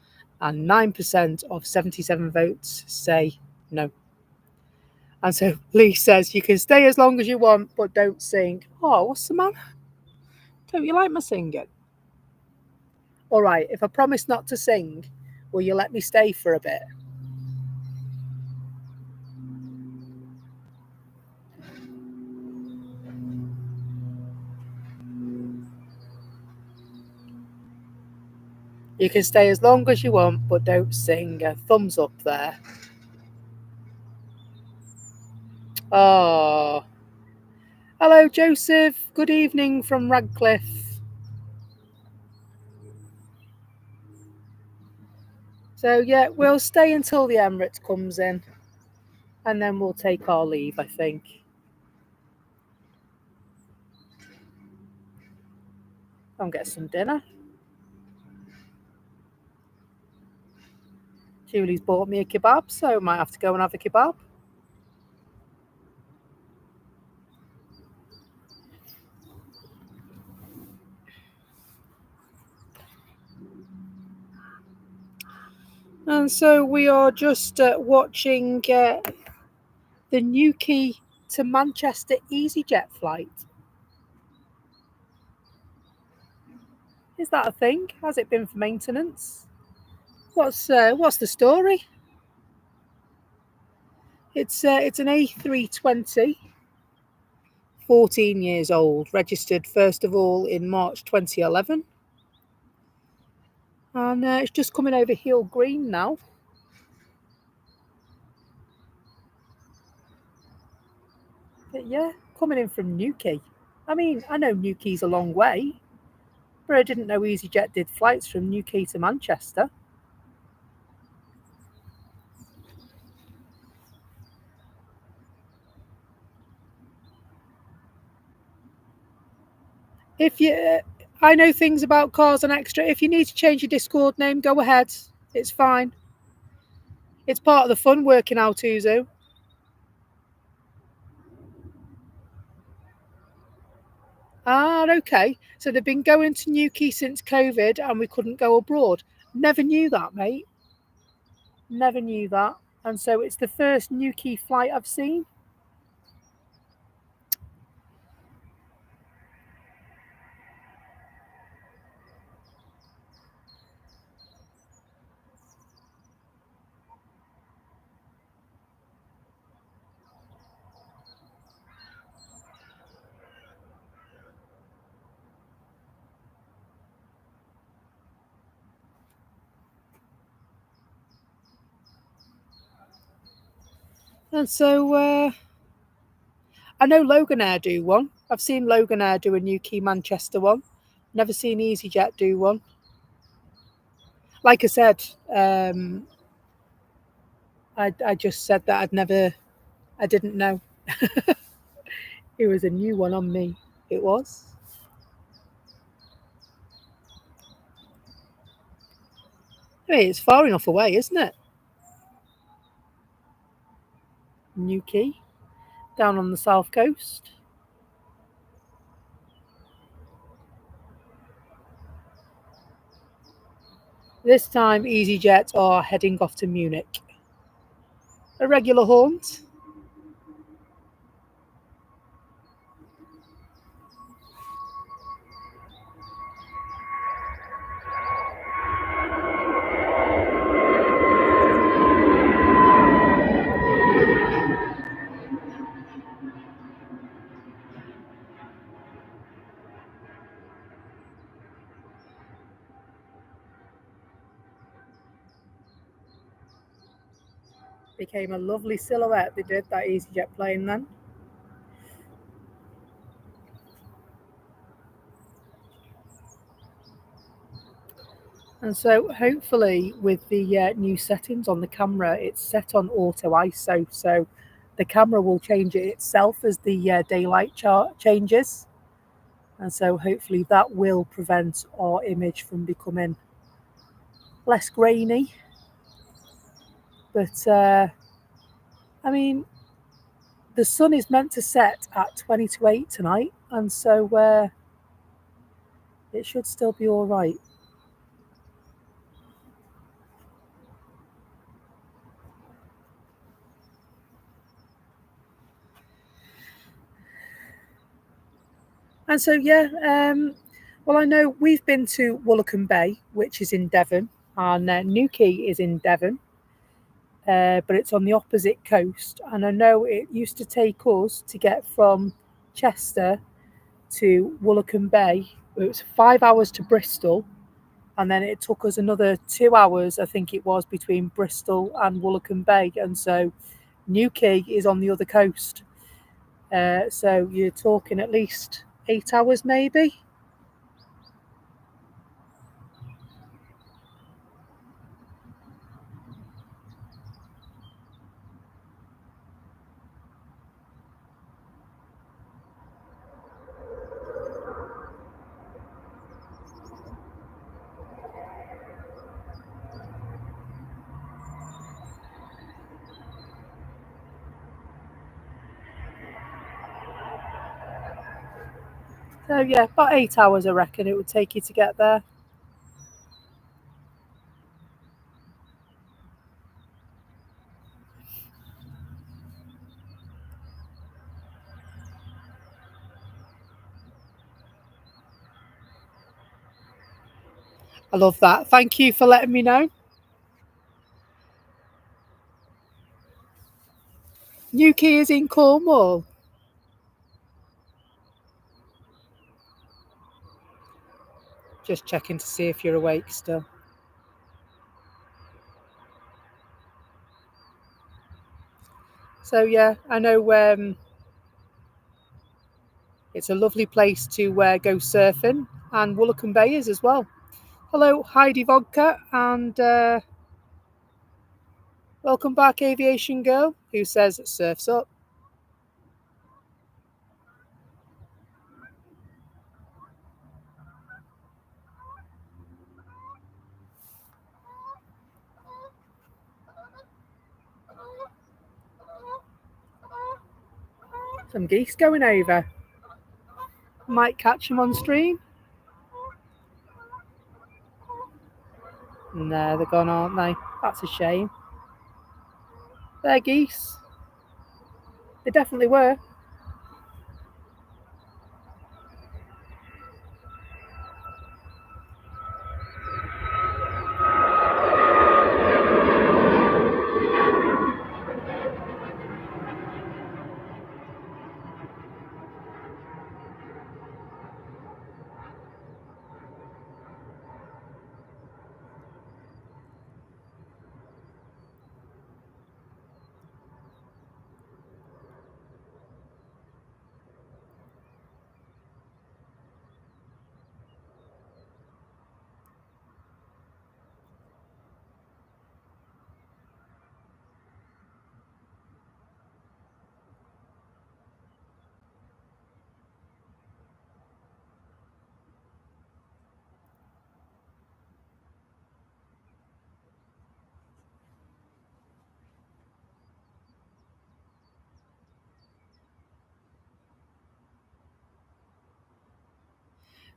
and 9% of 77 votes say no. And so Lee says, you can stay as long as you want, but don't sing. Oh, what's the matter? Don't you like my singing? All right, if I promise not to sing, will you let me stay for a bit? You can stay as long as you want, but don't sing. A thumbs up there. Oh. Hello, Joseph. Good evening from Radcliffe. So, yeah, we'll stay until the Emirates comes in, and then we'll take our leave, I think. Go and get some dinner. Julie's bought me a kebab, so I might have to go and have a kebab. And so we are just watching the Newquay to Manchester EasyJet flight. Is that a thing? Has it been for maintenance? What's the story? It's an A320, 14 years old, registered first of all in March 2011, and it's just coming over heel green now. But yeah, coming in from Newquay. I mean, I know Newquay's a long way, but I didn't know EasyJet did flights from Newquay to Manchester. If you, I know things about Cars and Extra. If you need to change your Discord name, go ahead. It's fine. It's part of the fun working out, Uzo. Ah, okay. So they've been going to Newquay since COVID and we couldn't go abroad. Never knew that, mate. Never knew that. And so it's the first Newquay flight I've seen. And so I know Loganair do one. I've seen Loganair do a Newquay Manchester one. Never seen EasyJet do one. Like I said, I just said that I didn't know. It was a new one on me. It was. Hey, it's far enough away, isn't it? Newquay, down on the south coast. This time, EasyJet are heading off to Munich. A regular haunt. Became a lovely silhouette. They did, that EasyJet plane then. And so hopefully with the new settings on the camera, it's set on auto ISO, so the camera will change it itself as the daylight chart changes. And so hopefully that will prevent our image from becoming less grainy. But I mean, the sun is meant to set at 20 to 8 tonight, and so it should still be all right. And so, well, I know we've been to Woolacombe Bay, which is in Devon, and Newquay is in Devon, but it's on the opposite coast. And I know it used to take us to get from Chester to Woolacombe Bay. It was 5 hours to Bristol, and then it took us another 2 hours, I think it was, between Bristol and Woolacombe Bay. And so Newquay is on the other coast. So you're talking at least 8 hours, maybe. So yeah, about 8 hours, I reckon it would take you to get there. I love that. Thank you for letting me know. Newquay is in Cornwall. Just checking to see if you're awake still. So yeah, I know it's a lovely place to go surfing, and Woolacombe Bay is as well. Hello, Heidi Vodka, and welcome back, Aviation Girl, who says surf's up. Some geese going over. Might catch them on stream. No, they're gone, aren't they? That's a shame. They're geese. They definitely were.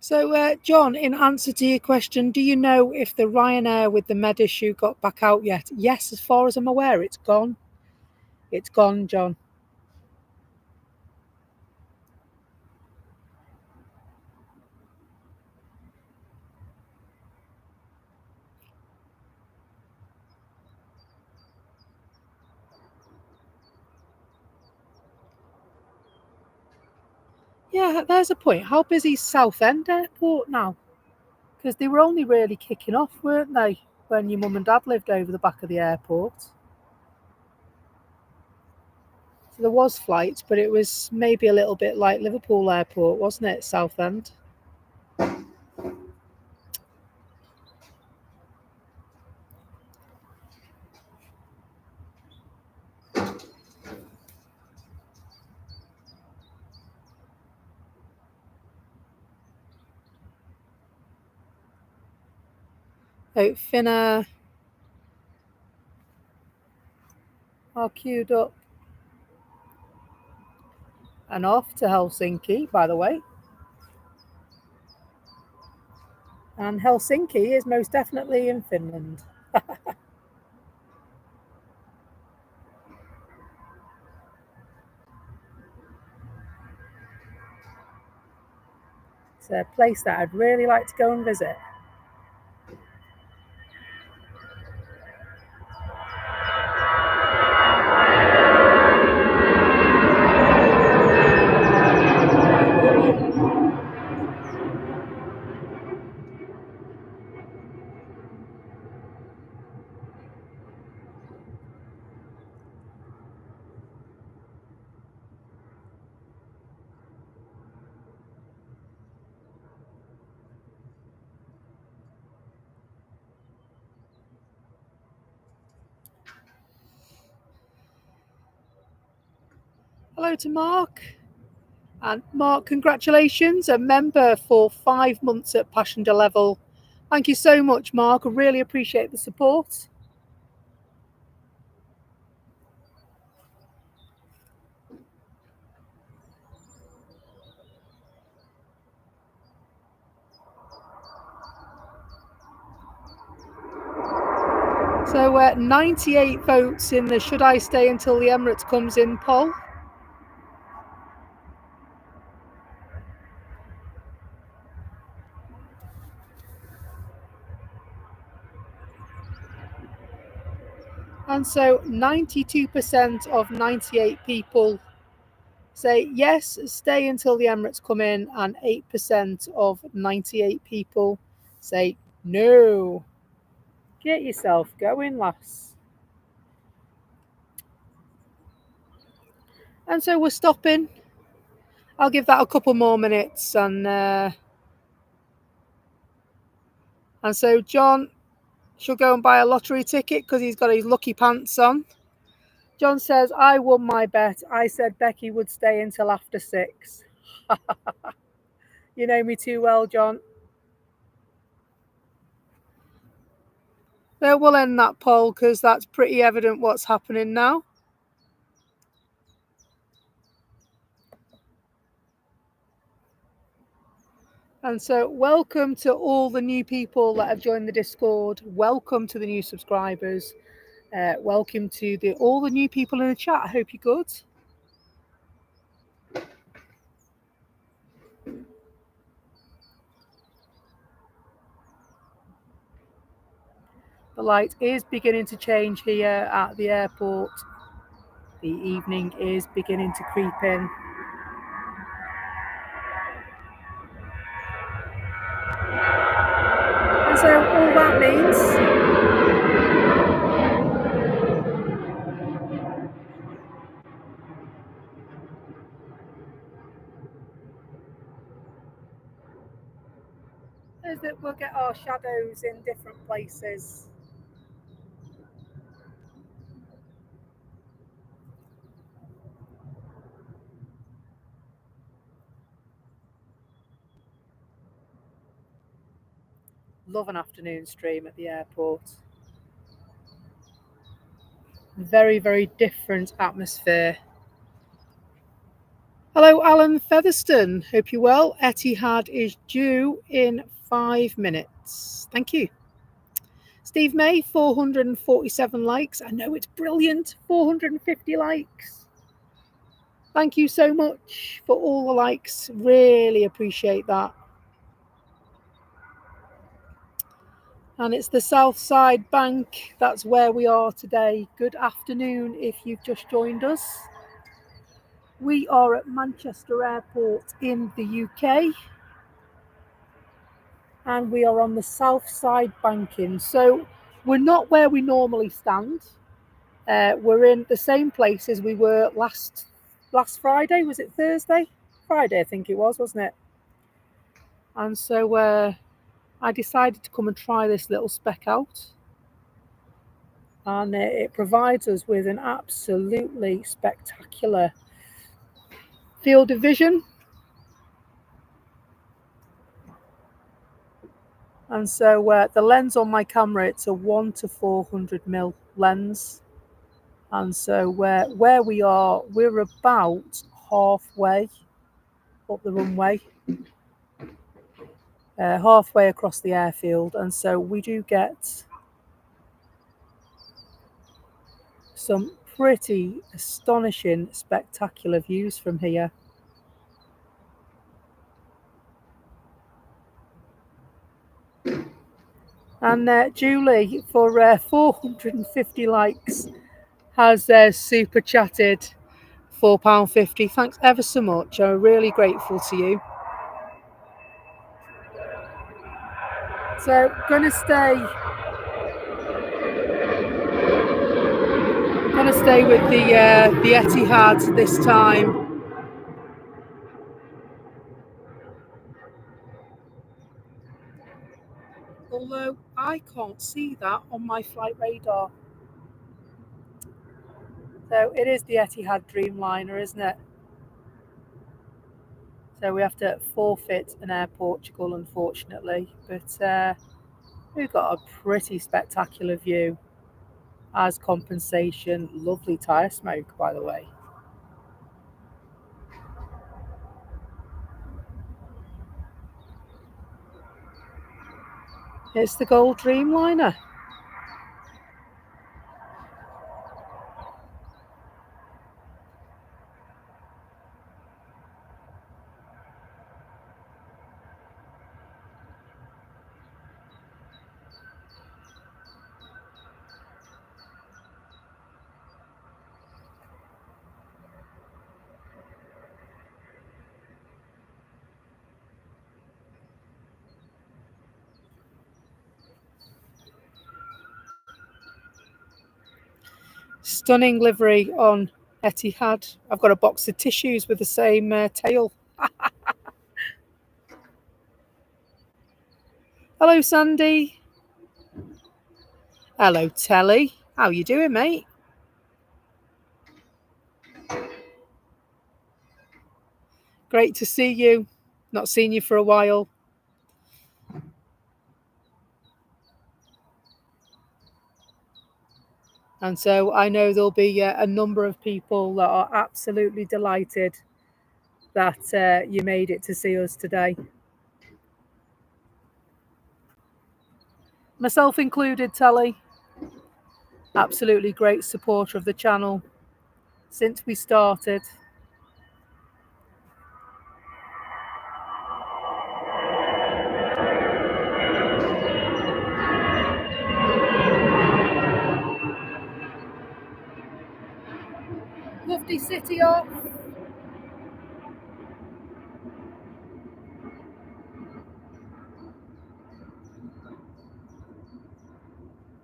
So, John, in answer to your question, do you know if the Ryanair with the med issue got back out yet? Yes, as far as I'm aware, it's gone. It's gone, John. Yeah, there's a point. How busy is Southend Airport now? Because they were only really kicking off, weren't they, when your mum and dad lived over the back of the airport? So there was flights, but it was maybe a little bit like Liverpool Airport, wasn't it, Southend? Oh, Finnair are queued up and off to Helsinki, by the way. And Helsinki is most definitely in Finland. It's a place that I'd really like to go and visit. Hello to Mark. And Mark, congratulations, a member for 5 months at passenger level. Thank you so much, Mark. I really appreciate the support. So 98 votes in the should I stay until the Emirates comes in poll. And so 92% of 98 people say yes, stay until the Emirates come in, and 8% of 98 people say no. Get yourself going, lass. And so we're stopping. I'll give that a couple more minutes, and so John should go and buy a lottery ticket because he's got his lucky pants on. John says, I won my bet. I said Becky would stay until after 6. You know me too well, John. So we'll end that poll because that's pretty evident what's happening now. And so welcome to all the new people that have joined the Discord. Welcome to the new subscribers. Welcome to all the new people in the chat. I hope you're good. The light is beginning to change here at the airport. The evening is beginning to creep in. And so all that means is that we'll get our shadows in different places. Love an afternoon stream at the airport. Very, very different atmosphere. Hello, Alan Featherstone. Hope you're well. Etihad is due in 5 minutes. Thank you. Steve May, 447 likes. I know it's brilliant. 450 likes. Thank you so much for all the likes. Really appreciate that. And it's the Southside Bank. That's where we are today. Good afternoon if you've just joined us. We are at Manchester Airport in the UK. And we are on the Southside banking. So we're not where we normally stand. We're in the same place as we were last Friday. Was it Thursday? Friday, I think it was, wasn't it? And so I decided to come and try this little spec out. And it provides us with an absolutely spectacular field of vision. And so the lens on my camera, it's a 1 to 400mm lens. And so where we are, we're about halfway up the runway, halfway across the airfield. And so we do get some pretty astonishing, spectacular views from here. And Julie, for 450 likes, has super chatted £4.50. Thanks ever so much. I'm really grateful to you. So gonna stay with the Etihad this time. Although I can't see that on my flight radar. So it is the Etihad Dreamliner, isn't it? So we have to forfeit an Air Portugal, unfortunately. But we've got a pretty spectacular view as compensation. Lovely tyre smoke, by the way. It's the Gold Dreamliner. Stunning livery on Etihad. I've got a box of tissues with the same tail. Hello, Sandy. Hello, Telly. How you doing, mate? Great to see you. Not seen you for a while. And so I know there'll be a number of people that are absolutely delighted that you made it to see us today. Myself included, Telly. Absolutely great supporter of the channel since we started. Lovely city off.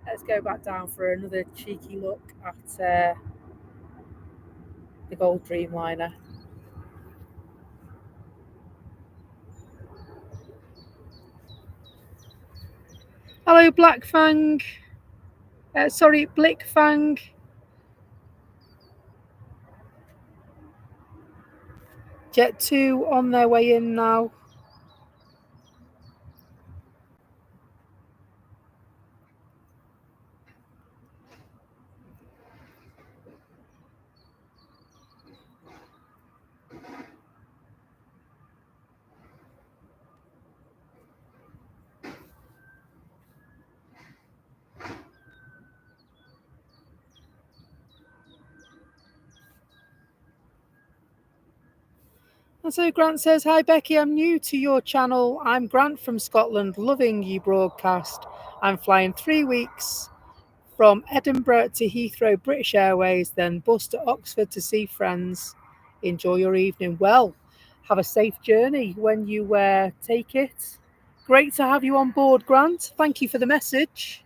Let's go back down for another cheeky look at the Gold Dreamliner. Hello, Blackfang. Blickfang. Jet 2 on their way in now. And so Grant says, hi Becky, I'm new to your channel. I'm Grant from Scotland, loving you broadcast. I'm flying 3 weeks from Edinburgh to Heathrow, British Airways, then bus to Oxford to see friends. Enjoy your evening. Well, have a safe journey when you take it. Great to have you on board, Grant. Thank you for the message.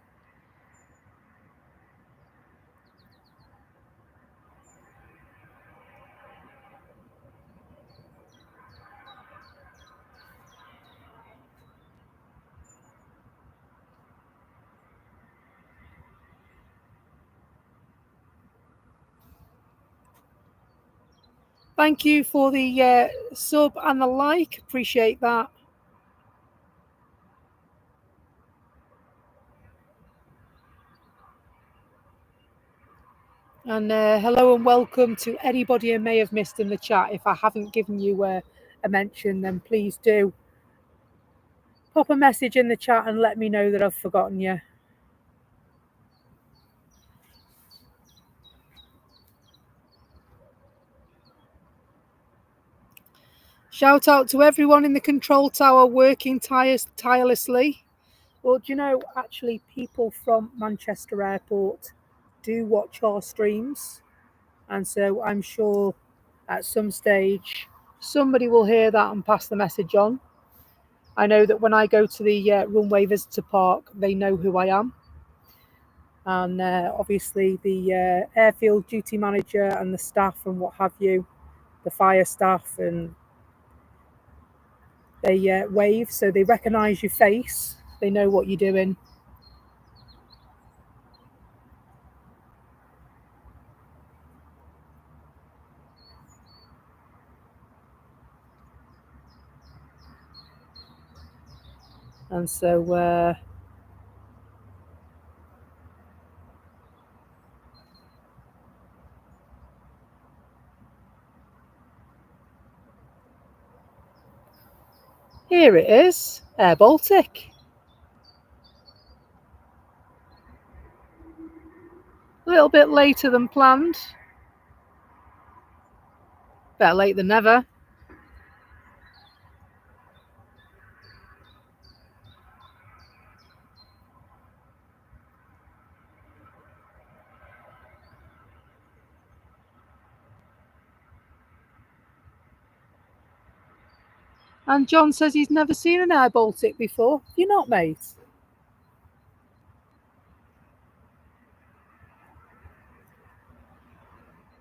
Thank you for the sub and the like. Appreciate that. And hello and welcome to anybody I may have missed in the chat. If I haven't given you a mention, then please do pop a message in the chat and let me know that I've forgotten you. Shout out to everyone in the control tower working tirelessly. Well, do you know, actually, people from Manchester Airport do watch our streams. And so I'm sure at some stage somebody will hear that and pass the message on. I know that when I go to the Runway Visitor Park, they know who I am. And obviously the Airfield duty manager and the staff and what have you, the fire staff, and they wave, so they recognise your face. They know what you're doing. And so here it is, Air Baltic. A little bit later than planned. Better late than never. And John says he's never seen an Air Baltic before. You're not, mate?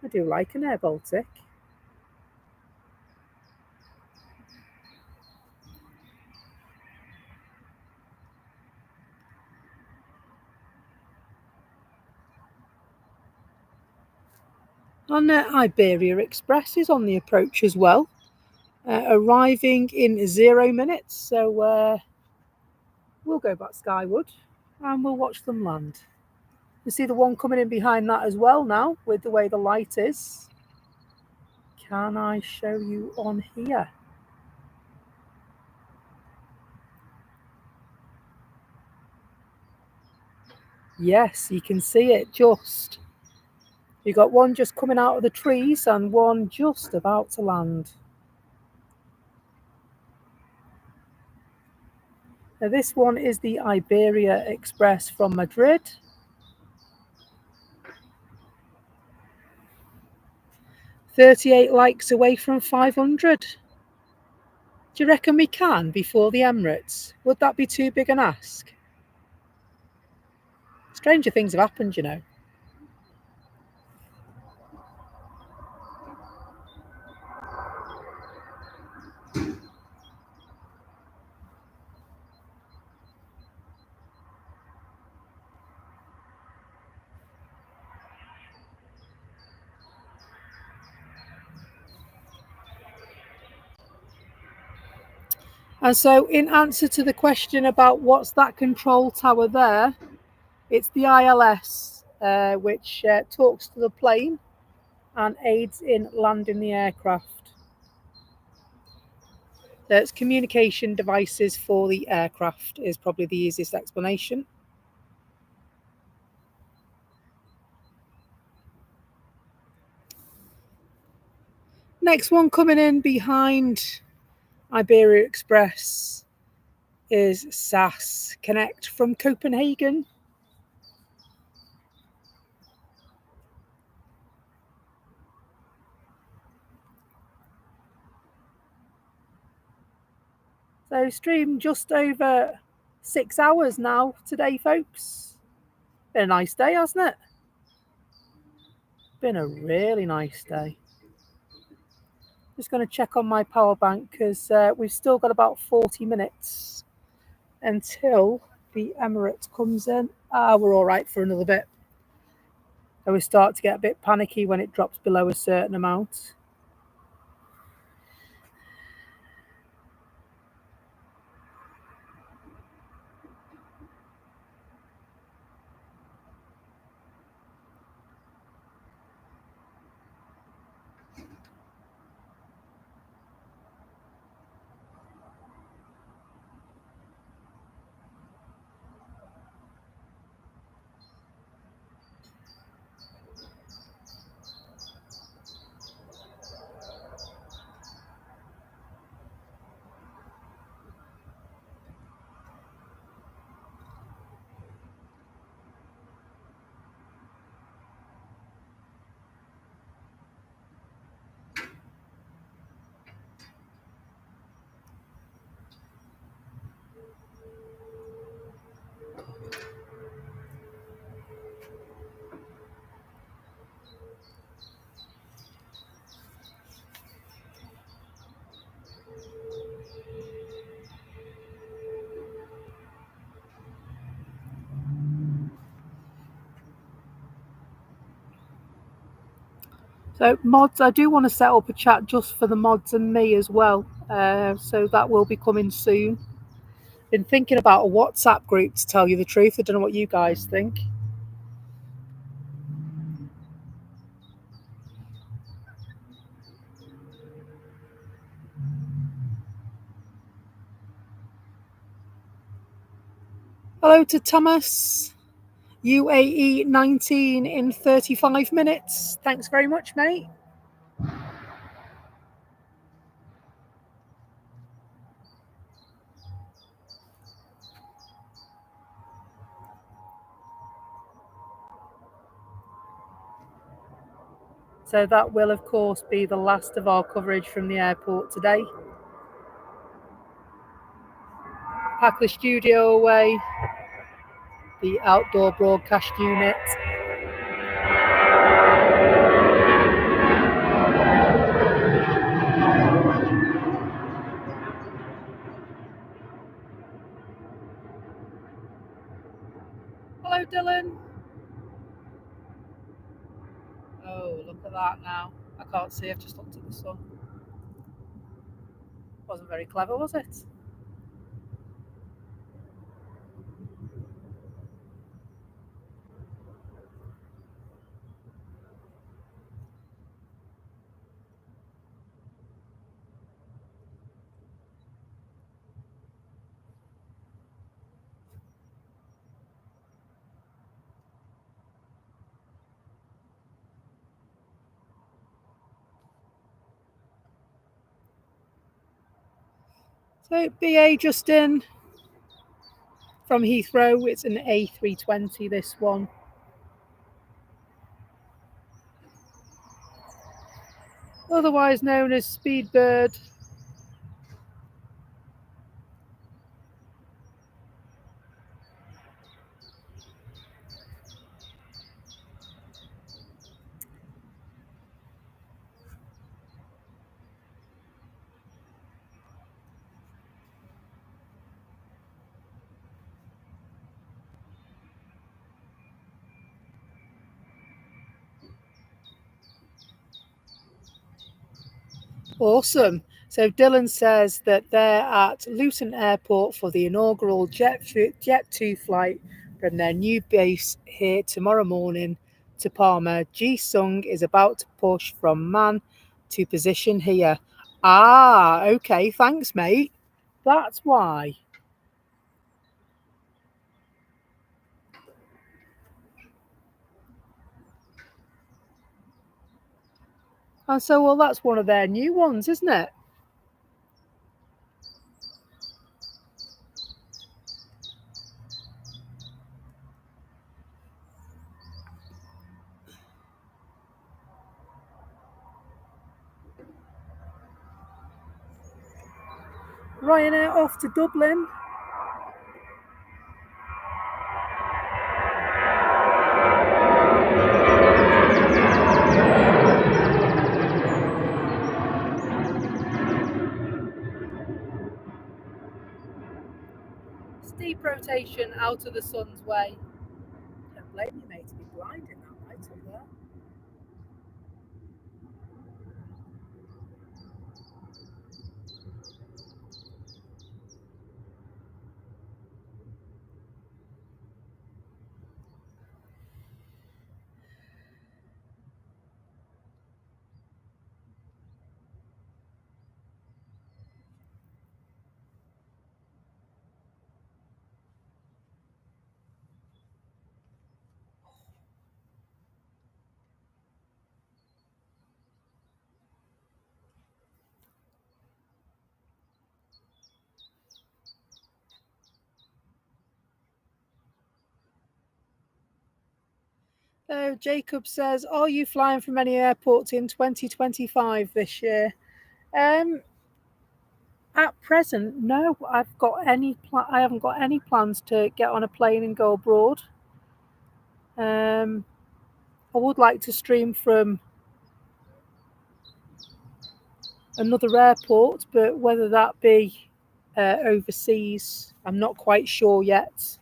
I do like an Air Baltic. And Iberia Express is on the approach as well, arriving in 0 minutes. So we'll go back skyward and we'll watch them land. You see the one coming in behind that as well now with the way the light is. Can I show you on here? Yes, you can see it just. You got one just coming out of the trees and one just about to land. Now this one is the Iberia Express from Madrid. 38 likes away from 500. Do you reckon we can before the Emirates? Would that be too big an ask? Stranger things have happened, you know. And so in answer to the question about what's that control tower there, it's the ILS, which talks to the plane and aids in landing the aircraft. So it's communication devices for the aircraft is probably the easiest explanation. Next one coming in behind Iberia Express is SAS Connect from Copenhagen. So stream just over 6 hours now today, folks. Been a nice day, hasn't it? Been a really nice day. Just going to check on my power bank because we've still got about 40 minutes until the Emirates comes in. We're all right for another bit. So we start to get a bit panicky when it drops below a certain amount. So mods, I do want to set up a chat just for the mods and me as well. So that will be coming soon. Been thinking about a WhatsApp group, to tell you the truth. I don't know what you guys think. Hello to Thomas. UAE 19 in 35 minutes. Thanks very much, mate. So that will, of course, be the last of our coverage from the airport today. Pack the studio away, the outdoor broadcast unit. Hello, Dylan. Oh, look at that now. I can't see, I've just looked at the sun. Wasn't very clever, was it? So BA just in from Heathrow. It's an A320, this one. Otherwise known as Speedbird. Awesome. So Dylan says that they're at Luton Airport for the inaugural Jet2 flight from their new base here tomorrow morning to Palma. Ji-sung is about to push from Man to position here. Ah, okay, thanks, mate. That's why. And so, well, that's one of their new ones, isn't it? Ryanair off to Dublin. Steep rotation out of the sun's way. Don't blame you, mate, to be blind in that light up there. So Jacob says, "Are you flying from any airports in 2025 this year?" At present, no. I haven't got any plans to get on a plane and go abroad. I would like to stream from another airport, but whether that be overseas, I'm not quite sure yet.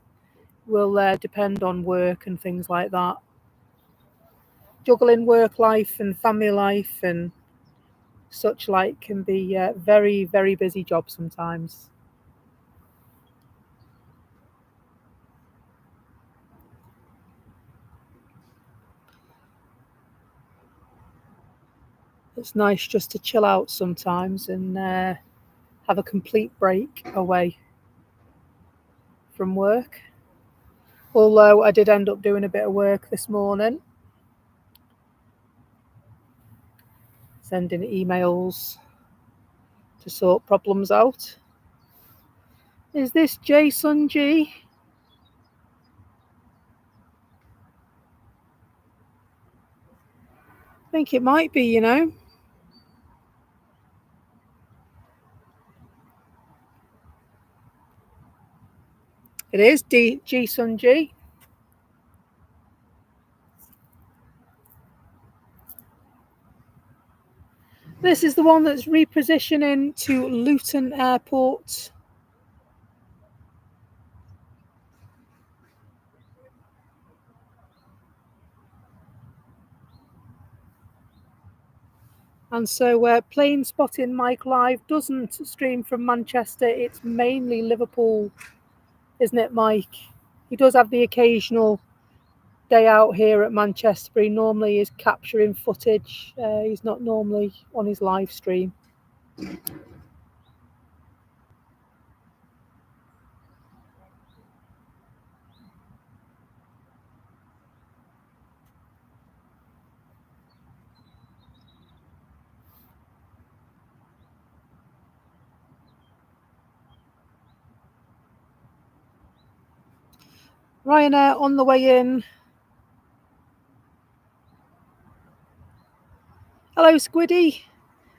Will depend on work and things like that. juggling work life and family life and such like can be a very, very busy job sometimes. It's nice just to chill out sometimes and have a complete break away from work. Although I did end up doing a bit of work this morning, sending emails to sort problems out. Is this Jason G? I think it might be, you know. It is Jason G. This is the one that's repositioning to Luton Airport. And so Plane Spotting Mike Live doesn't stream from Manchester. It's mainly Liverpool, isn't it, Mike? He does have the occasional day out here at Manchester, but he normally is capturing footage. He's not normally on his live stream. Ryanair on the way in. Hello, Squiddy.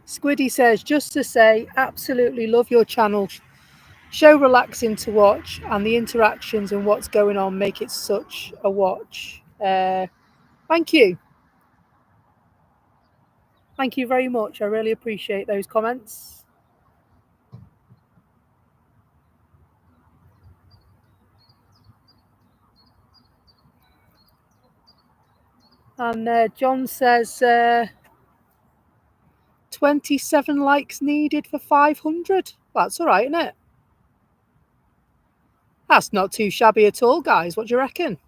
Squiddy says, just to say, absolutely love your channel. Show relaxing to watch, and the interactions and what's going on make it such a watch. Thank you. Thank you very much. I really appreciate those comments. And John says 27 likes needed for 500. That's all right, isn't it? That's not too shabby at all, guys. What do you reckon? Do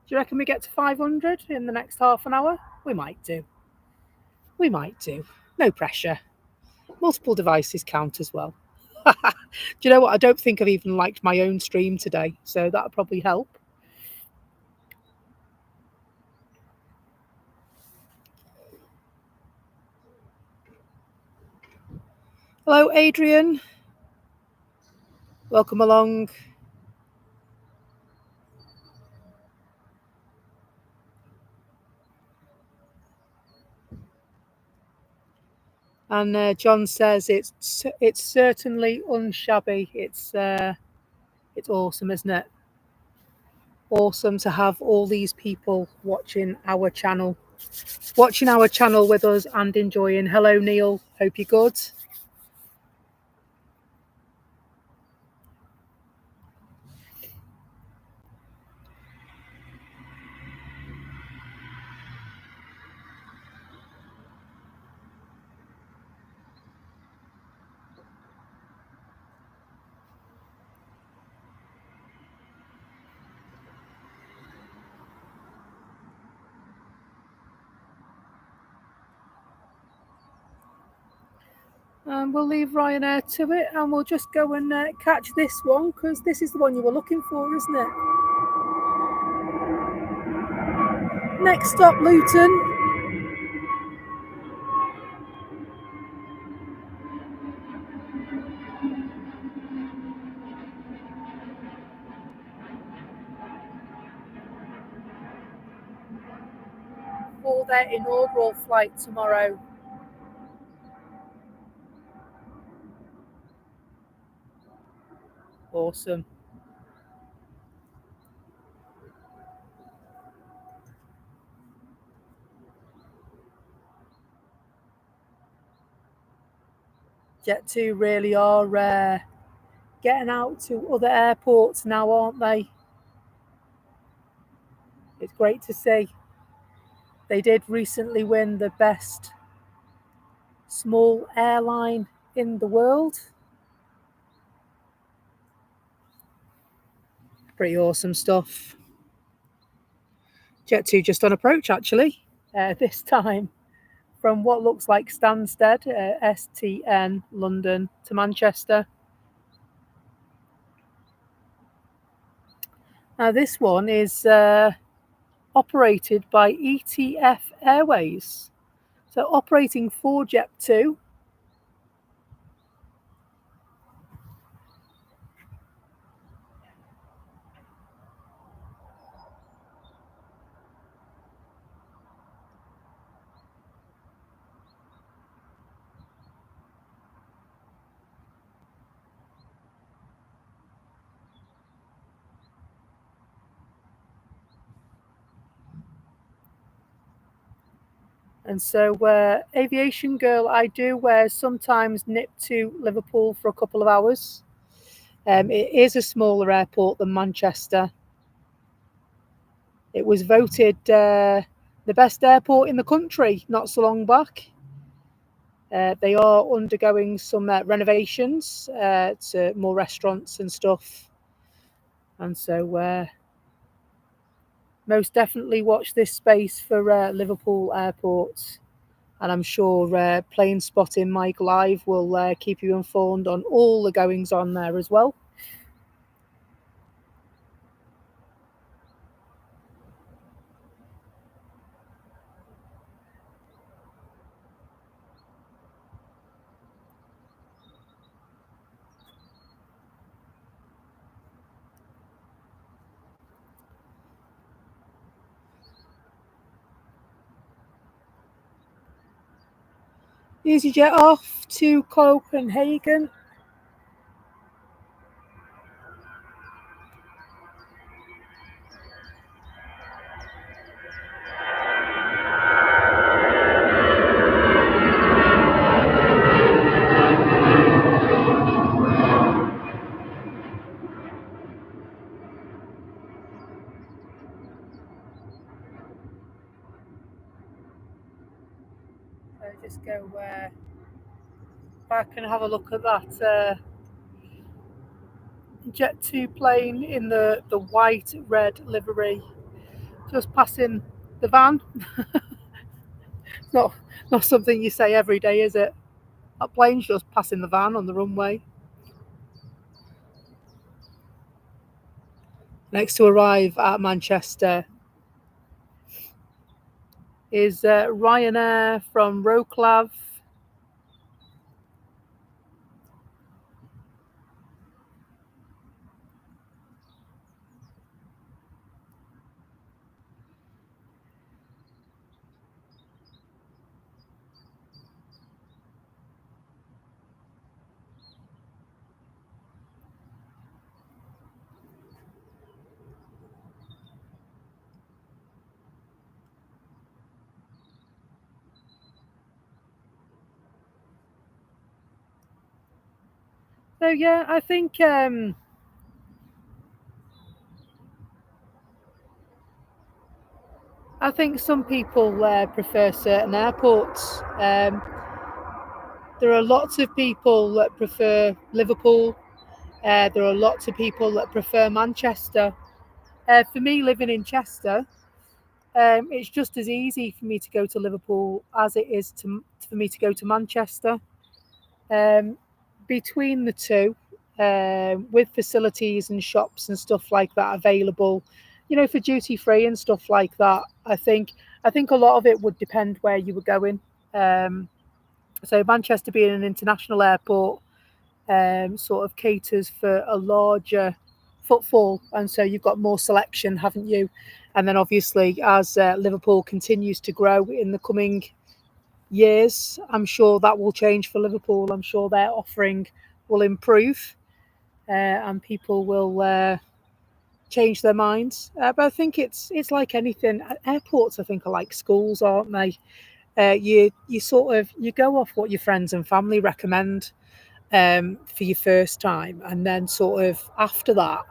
you reckon we get to 500 in the next half an hour? We might do. We might do. No pressure. Multiple devices count as well. Do you know what? I don't think I've even liked my own stream today, so that'll probably help. Hello, Adrian. Welcome along. And John says it's certainly unshabby. It's awesome, isn't it? Awesome to have all these people watching our channel with us and enjoying. Hello, Neil. Hope you're good. And we'll leave Ryanair to it, and we'll just go and catch this one, because this is the one you were looking for, isn't it? Next stop, Luton. For their inaugural flight tomorrow. Awesome. Jet2 really are getting out to other airports now, aren't they? It's great to see. They did recently win the best small airline in the world. Pretty awesome stuff. Jet2 just on approach, actually, this time from what looks like Stansted, STN, London to Manchester. Now, this one is operated by ETF Airways. So, operating for Jet2. And so, Aviation Girl, I do sometimes nip to Liverpool for a couple of hours. It is a smaller airport than Manchester. It was voted the best airport in the country not so long back. They are undergoing some renovations to more restaurants and stuff. And so most definitely watch this space for Liverpool Airport. And I'm sure Plane Spotting Mike Live will keep you informed on all the goings on there as well. EasyJet off to Copenhagen. So just go back and have a look at that Jet2 plane in the white red livery, just passing the van. not something you say every day, is it? That plane's just passing the van on the runway. Next to arrive at Manchester is Ryanair from Wrocław. So yeah, I think some people prefer certain airports. There are lots of people that prefer Liverpool. There are lots of people that prefer Manchester. For me, living in Chester, it's just as easy for me to go to Liverpool as it is for me to go to Manchester. Between the two, with facilities and shops and stuff like that available, for duty free and stuff like that, I think a lot of it would depend where you were going. So Manchester being an international airport, sort of caters for a larger footfall, and so you've got more selection, haven't you? And then obviously as Liverpool continues to grow in the coming years, I'm sure that will change for Liverpool. I'm sure their offering will improve, and people will change their minds. But I think it's like anything. Airports, I think, are like schools, aren't they? You sort of you go off what your friends and family recommend for your first time, and then sort of after that,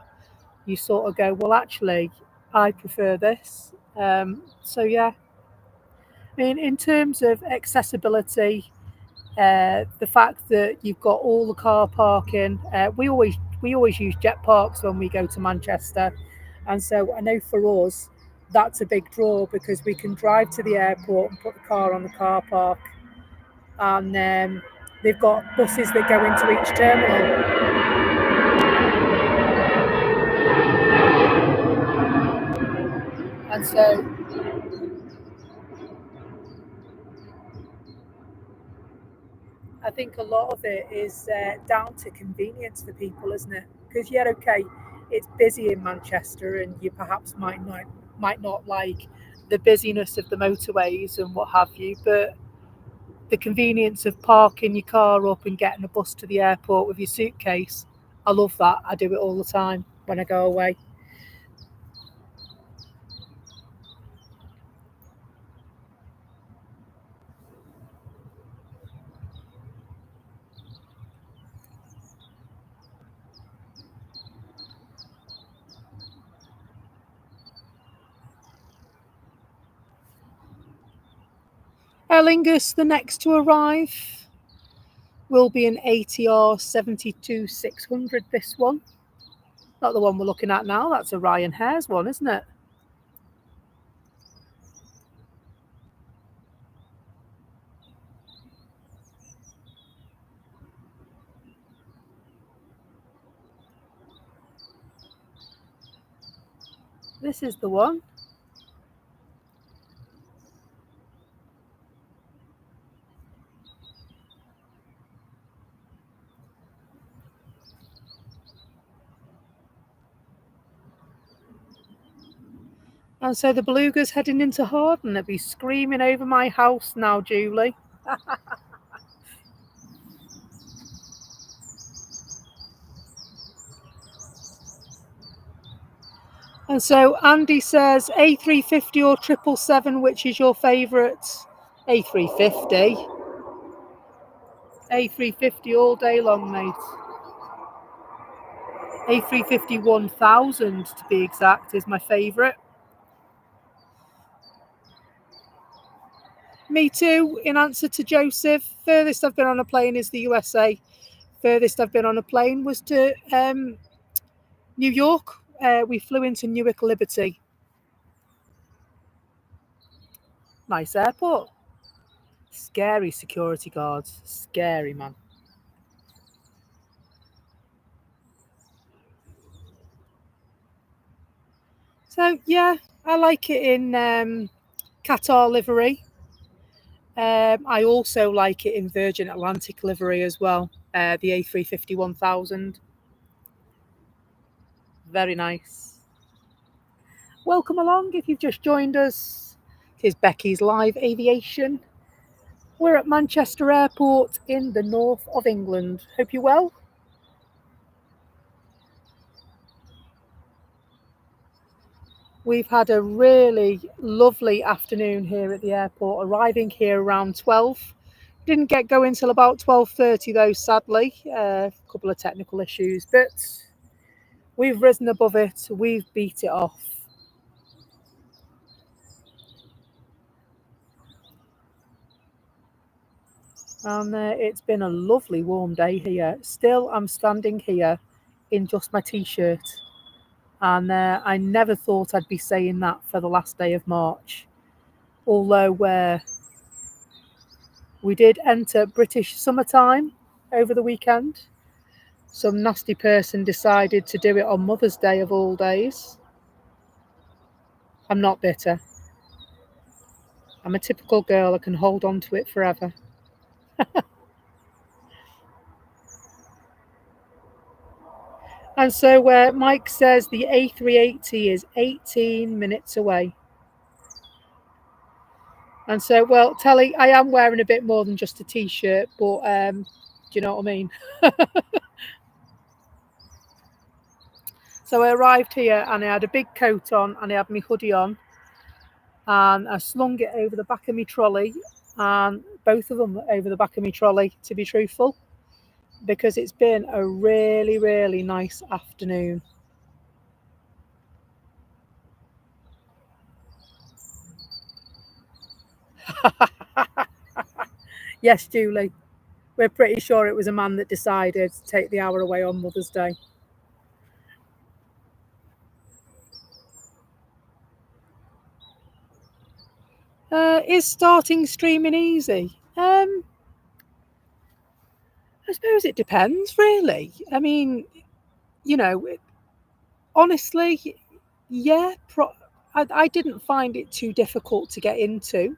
you sort of go, well, actually, I prefer this. So yeah. I mean, in terms of accessibility, the fact that you've got all the car parking, we always use jet parks when we go to Manchester, and so I know for us that's a big draw because we can drive to the airport and put the car on the car park, and they've got buses that go into each terminal. And so I think a lot of it is down to convenience for people, isn't it? Because yeah, okay, it's busy in Manchester, and you perhaps might not like the busyness of the motorways and what have you, but the convenience of parking your car up and getting a bus to the airport with your suitcase, I love that. I do it all the time when I go away. Aer Lingus, the next to arrive, will be an ATR 72-600. This one, not the one we're looking at now. That's a Ryanair's one, isn't it? This is the one. And so the beluga's heading into Harden. They'll be screaming over my house now, Julie. And so Andy says A350 or 777, which is your favourite? A350. A350 all day long, mate. A350 1000 to be exact is my favourite. Me too, in answer to Joseph. Furthest I've been on a plane is the USA. Furthest I've been on a plane was to New York. We flew into Newark Liberty. Nice airport. Scary security guards. Scary, man. So, yeah, I like it in Qatar livery. I also like it in Virgin Atlantic livery as well. The A350 1000. Very nice. Welcome along if you've just joined us. Here's Becky's live aviation. We're at Manchester Airport in the north of England. Hope you're well. We've had a really lovely afternoon here at the airport, arriving here around 12. Didn't get going till about 12:30 though, sadly. A couple of technical issues, but we've risen above it. We've beat it off. And it's been a lovely warm day here. Still, I'm standing here in just my t-shirt. And I never thought I'd be saying that for the last day of March. Although we did enter British summertime over the weekend. Some nasty person decided to do it on Mother's Day of all days. I'm not bitter. I'm a typical girl. I can hold on to it forever. And so Mike says the A380 is 18 minutes away. And so, well, Telly, I am wearing a bit more than just a t-shirt, but do you know what I mean? So I arrived here and I had a big coat on and I had my hoodie on, and I slung it over the back of my trolley, and both of them over the back of my trolley, to be truthful, because it's been a really, really nice afternoon. Yes, Julie. We're pretty sure it was a man that decided to take the hour away on Mother's Day. Is starting streaming easy? I suppose it depends, really. I mean, you know, honestly, yeah, I didn't find it too difficult to get into.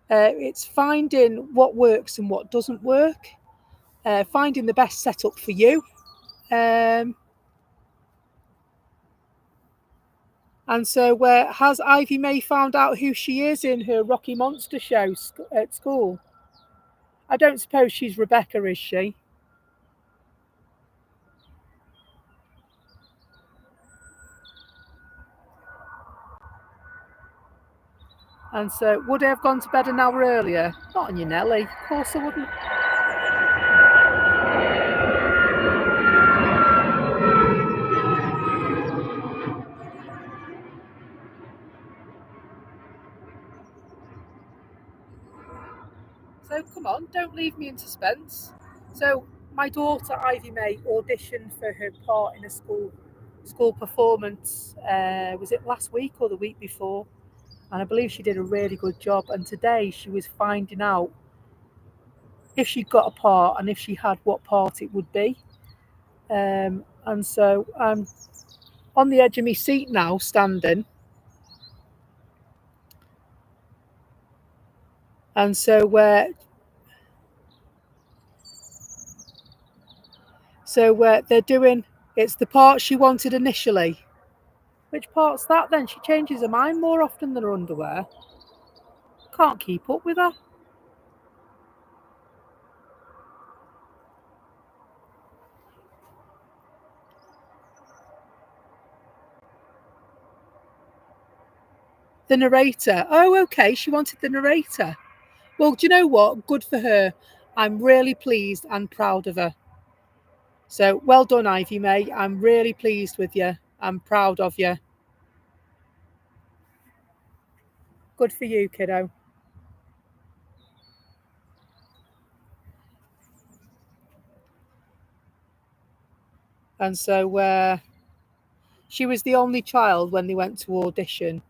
It's finding what works and what doesn't work, finding the best setup for you. And so, has Ivy May found out who she is in her Rocky Monster show at school? I don't suppose she's Rebecca, is she? And so, would I have gone to bed an hour earlier? Not on your Nelly. Of course I wouldn't. So, come on, don't leave me in suspense. So, my daughter Ivy May auditioned for her part in a school performance. Was it last week or the week before? And I believe she did a really good job. And today she was finding out if she got a part and if she had, what part it would be. And so I'm on the edge of my seat now, standing. And so they're doing, it's the part she wanted initially. Which part's that then? She changes her mind more often than her underwear. Can't keep up with her. The narrator. Oh, okay. She wanted the narrator. Well, do you know what? Good for her. I'm really pleased and proud of her. So well done, Ivy May. I'm really pleased with you. I'm proud of you. Good for you, kiddo. And so she was the only child when they went to audition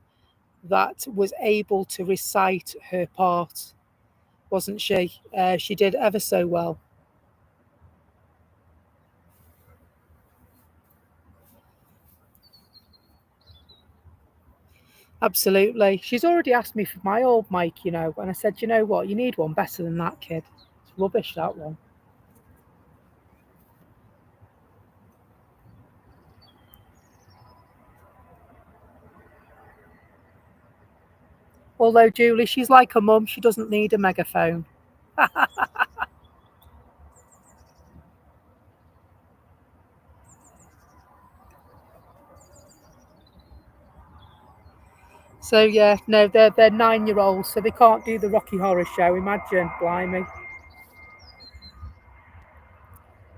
that was able to recite her part, wasn't she? She did ever so well. Absolutely. She's already asked me for my old mic, and I said, you know what, you need one better than that, kid. It's rubbish, that one. Although, Julie, she's like a mum, she doesn't need a megaphone. So yeah, no, they're 9-year-olds, so they can't do the Rocky Horror Show. Imagine, blimey.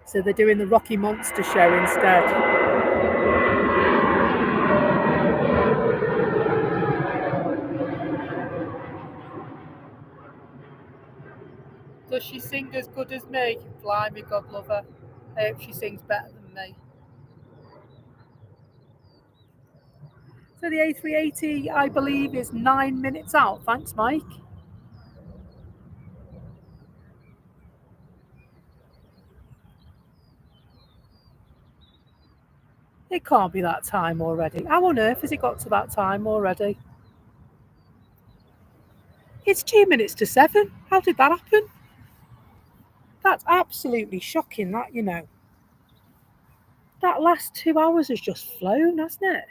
So they're doing the Rocky Monster Show instead. Does she sing as good as me? Blimey, God love her. I hope she sings better than me. So the A380, I believe, is 9 minutes out. Thanks, Mike. It can't be that time already. How on earth has it got to that time already? It's 2 minutes to 7. How did that happen? That's absolutely shocking, that. That last 2 hours has just flown, hasn't it?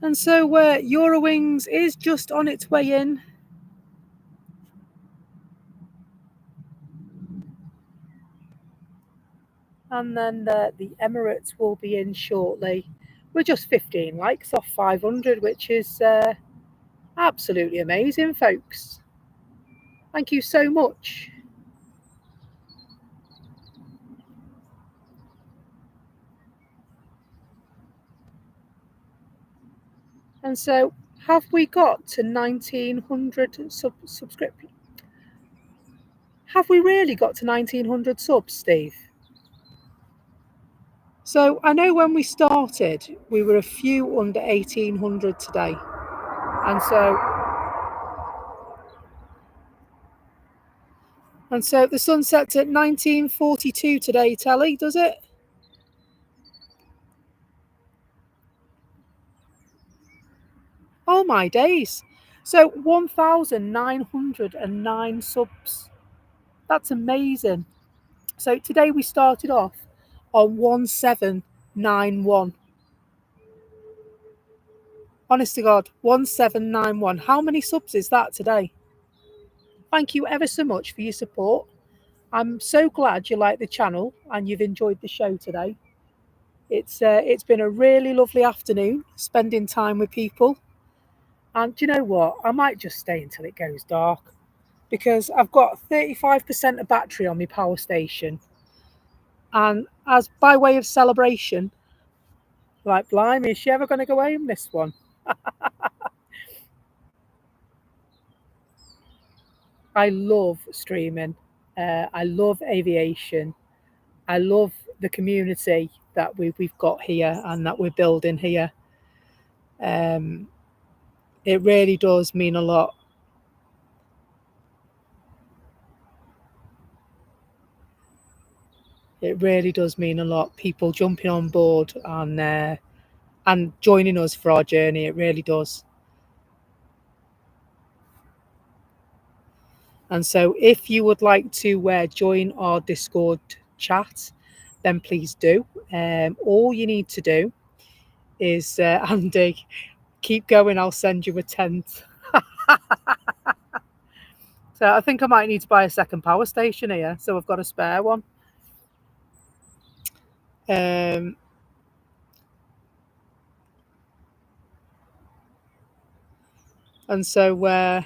And so Eurowings is just on its way in. And then the Emirates will be in shortly. We're just 15 likes off 500, which is absolutely amazing, folks. Thank you so much. And so, have we got to 1900 subscriptions? Have we really got to 1900 subs, Steve? So I know when we started, we were a few under 1800 today. And so the sun sets at 1942 today, Telly, does it? Oh my days. So 1,909 subs. That's amazing. So today we started off on 1791. Honest to God, 1791. How many subs is that today? Thank you ever so much for your support. I'm so glad you like the channel and you've enjoyed the show today. It's been a really lovely afternoon spending time with people. And do you know what? I might just stay until it goes dark because I've got 35% of battery on my power station. And as by way of celebration, like, blimey, is she ever going to go home this one? I love streaming. I love aviation. I love the community that we've got here and that we're building here. It really does mean a lot. It really does mean a lot. People jumping on board and joining us for our journey. It really does. And so, if you would like to join our Discord chat, then please do. All you need to do is, Andy, keep going. I'll send you a tent. So I think I might need to buy a second power station here. So I've got a spare one. And so,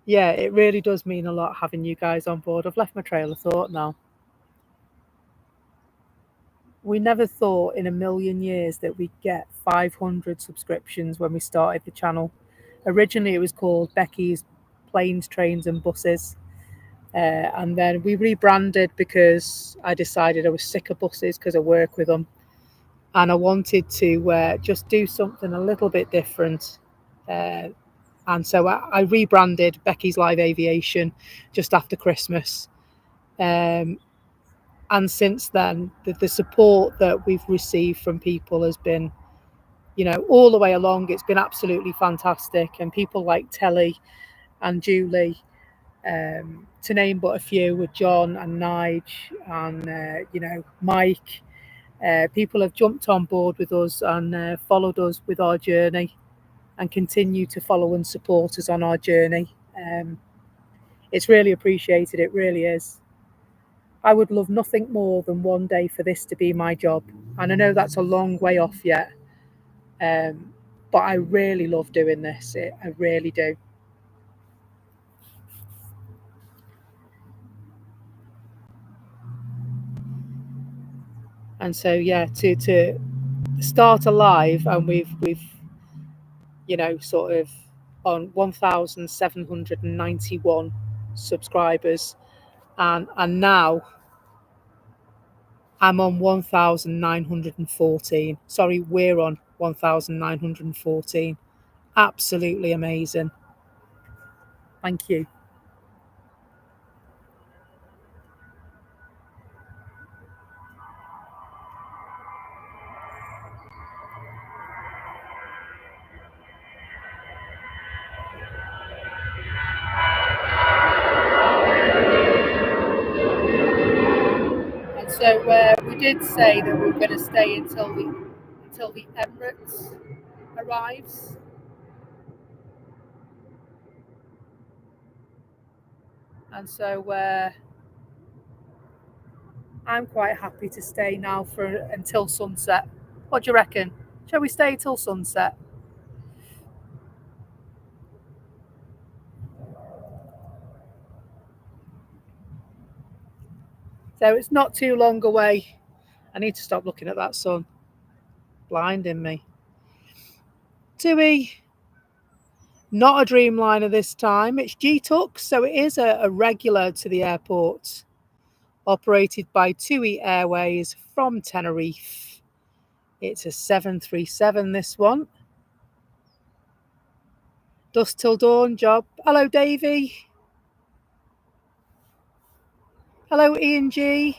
yeah, it really does mean a lot having you guys on board. I've left my trail of thought now. We never thought in a million years that we'd get 500 subscriptions when we started the channel. Originally, it was called Becky's Planes, Trains and Buses. And then we rebranded because I decided I was sick of buses because I work with them. And I wanted to just do something a little bit different. And so I rebranded Becky's Live Aviation just after Christmas. And since then, the support that we've received from people has been, all the way along. It's been absolutely fantastic. And people like Telly and Julie, to name but a few, with John and Nige and, Mike. People have jumped on board with us and followed us with our journey and continue to follow and support us on our journey. It's really appreciated. It really is. I would love nothing more than one day for this to be my job. And I know that's a long way off yet. But I really love doing this. I really do. And so, yeah, to start alive, and we've sort of on 1,791 subscribers, and now I'm on 1,914. Sorry, we're on 1,914. Absolutely amazing. Thank you. And so we did say that we were going to stay until the Emirates arrives. And so I'm quite happy to stay now until sunset. What do you reckon? Shall we stay till sunset? So it's not too long away. I need to stop looking at that sun. Blinding me. TUI, not a Dreamliner this time. It's G-Tux, so it is a regular to the airport, operated by TUI Airways from Tenerife. It's a 737, this one. Dusk till dawn job. Hello, Davey. Hello, Ian G.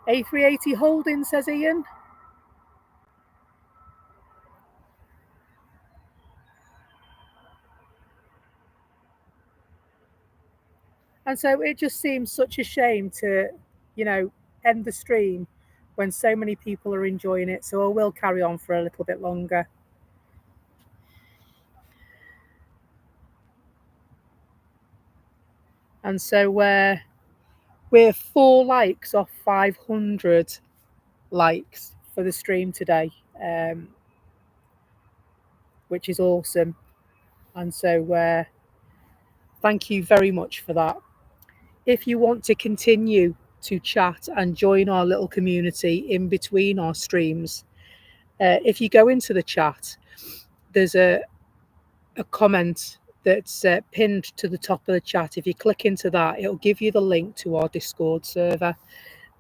A380 holding, says Ian. And so it just seems such a shame to, end the stream when so many people are enjoying it. So I will carry on for a little bit longer. And so we're 4 likes off 500 likes for the stream today, which is awesome. And so thank you very much for that. If you want to continue to chat and join our little community in between our streams, if you go into the chat, there's a comment that's pinned to the top of the chat. If you click into that, it'll give you the link to our Discord server.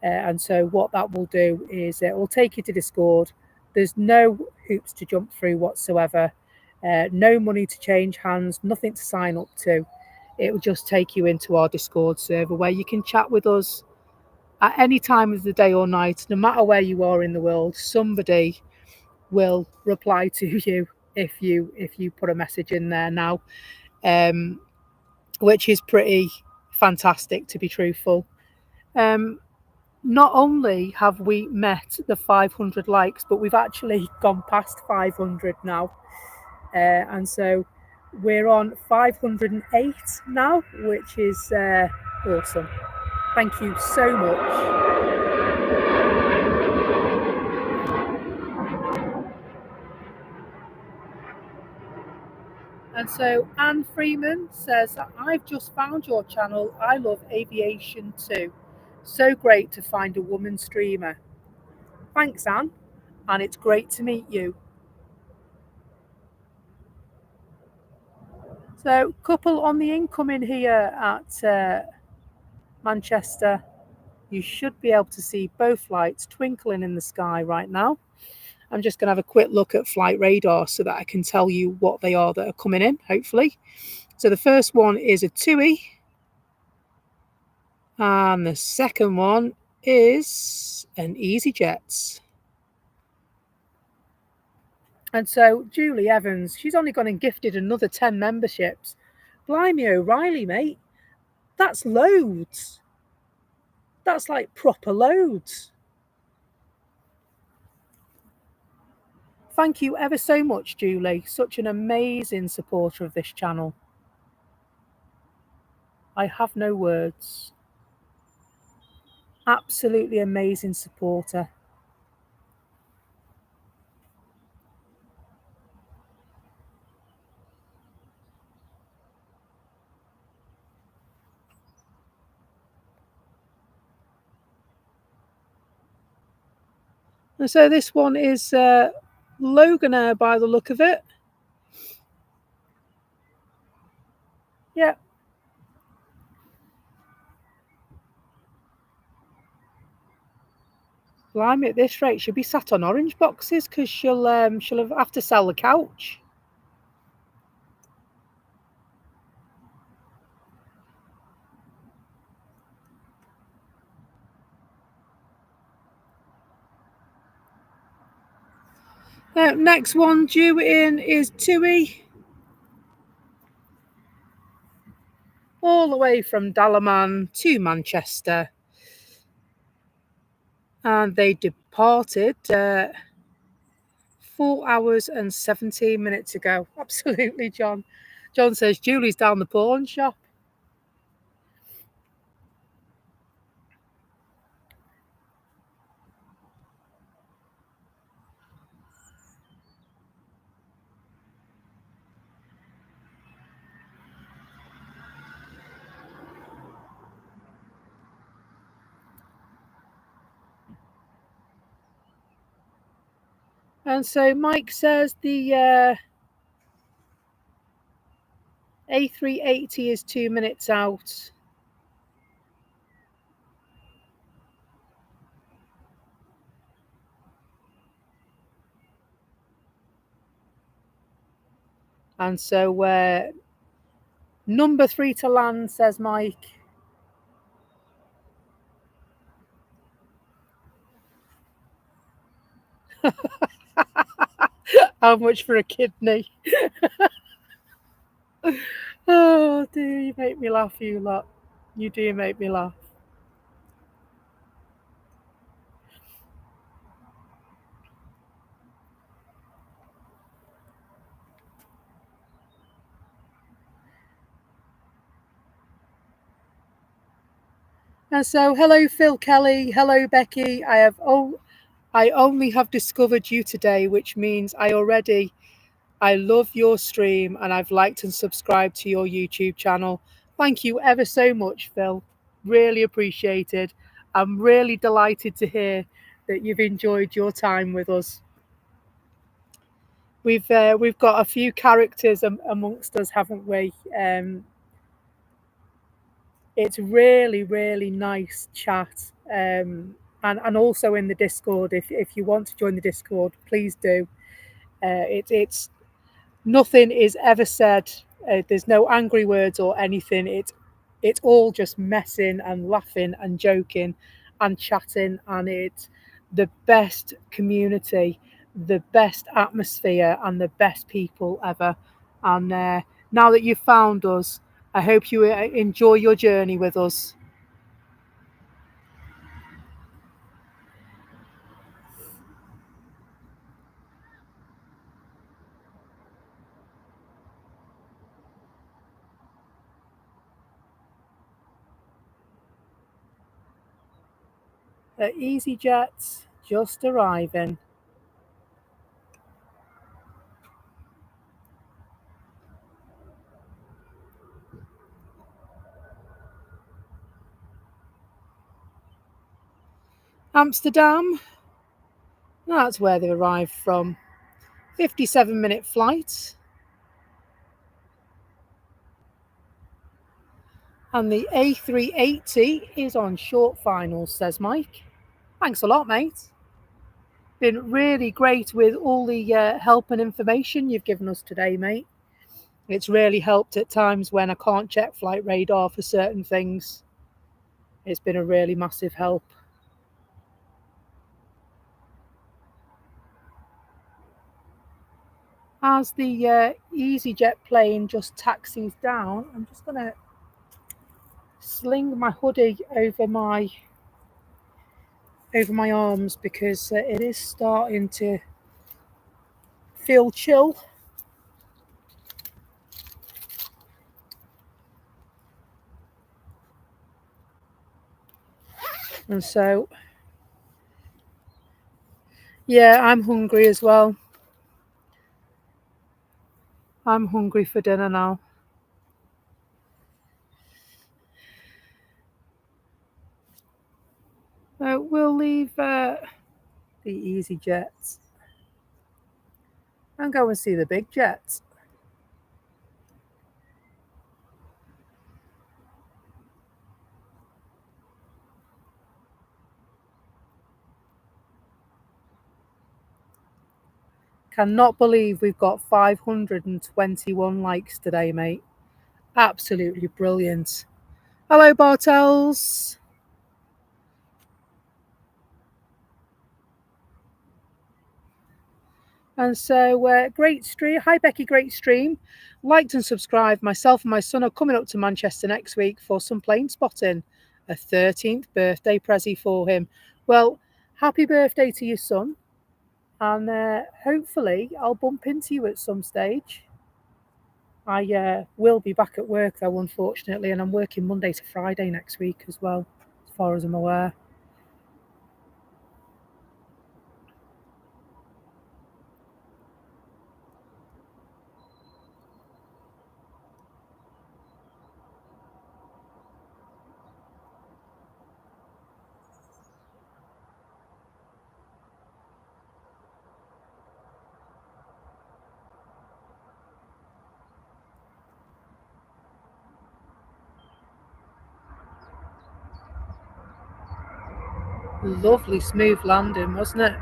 And so what that will do is it will take you to Discord. There's no hoops to jump through whatsoever. No money to change hands, nothing to sign up to. It will just take you into our Discord server where you can chat with us at any time of the day or night, no matter where you are in the world. Somebody will reply to you if you put a message in there now, which is pretty fantastic, to be truthful. Not only have we met the 500 likes, but we've actually gone past 500 now. And so we're on 508 now, which is awesome. Thank you so much. And so Anne Freeman says, I've just found your channel. I love aviation too. So great to find a woman streamer. Thanks, Anne. And it's great to meet you. So, couple on the incoming here at Manchester. You should be able to see both lights twinkling in the sky right now. I'm just going to have a quick look at flight radar so that I can tell you what they are that are coming in, hopefully. So the first one is a TUI. And the second one is an EasyJet. And so Julie Evans, she's only gone and gifted another 10 memberships. Blimey O'Reilly, mate. That's loads. That's like proper loads. Thank you ever so much, Julie. Such an amazing supporter of this channel. I have no words. Absolutely amazing supporter. And so this one is Loganair by the look of it. Yeah. Blimey, at this rate, she'll be sat on orange boxes because she'll have to sell the couch. Next one due in is TUI. All the way from Dalaman to Manchester. And they departed 4 hours and 17 minutes ago. Absolutely, John. John says Julie's down the pawn shop. And so Mike says the A380 is 2 minutes out. And so number 3 to land, says Mike. How much for a kidney? Oh dear, you make me laugh, you lot. You do make me laugh. And so, hello Phil Kelly, hello Becky. I only have discovered you today, which means I love your stream and I've liked and subscribed to your YouTube channel. Thank you ever so much, Phil. Really appreciated. I'm really delighted to hear that you've enjoyed your time with us. We've got a few characters amongst us, haven't we? It's really nice chat. And also in the Discord, if you want to join the Discord, please do. It's nothing is ever said. There's no angry words or anything. It's all just messing and laughing and joking and chatting, and it's the best community, the best atmosphere, and the best people ever. And now that you've found us, I hope you enjoy your journey with us. EasyJet just arriving. Amsterdam, that's where they arrived from. 57-minute flight. And the A380 is on short finals, says Mike. Thanks a lot, mate. Been really great with all the help and information you've given us today, mate. It's really helped at times when I can't check flight radar for certain things. It's been a really massive help. As the EasyJet plane just taxis down, I'm just going to sling my hoodie over my arms because it is starting to feel chill. And so, yeah, I'm hungry as well. I'm hungry for dinner now. We'll leave the EasyJets and go and see the big jets. Cannot believe we've got 521 likes today, mate. Absolutely brilliant. Hello, Bartels. And so, great stream. Hi, Becky, great stream. Liked and subscribed. Myself and my son are coming up to Manchester next week for some plane spotting. A 13th birthday prezi for him. Well, happy birthday to your son. And hopefully I'll bump into you at some stage. I will be back at work, though, unfortunately, and I'm working Monday to Friday next week as well, as far as I'm aware. Lovely smooth landing, wasn't it?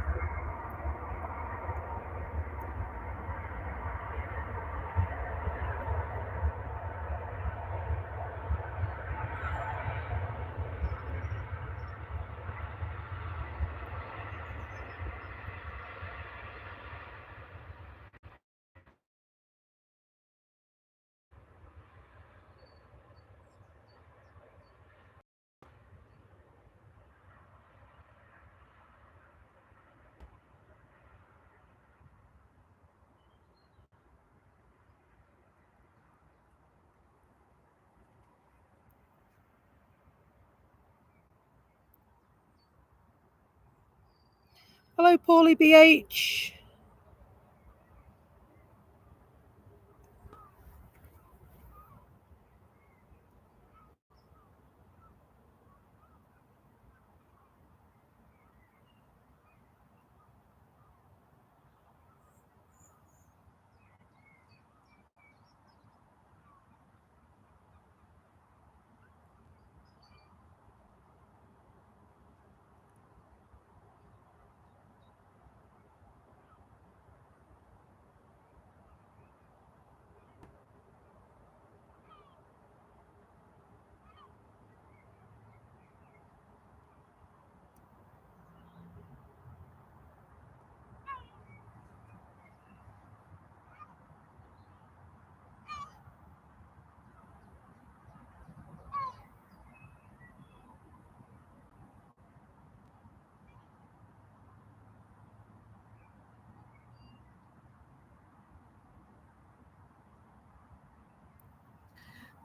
Hello, Paulie BH.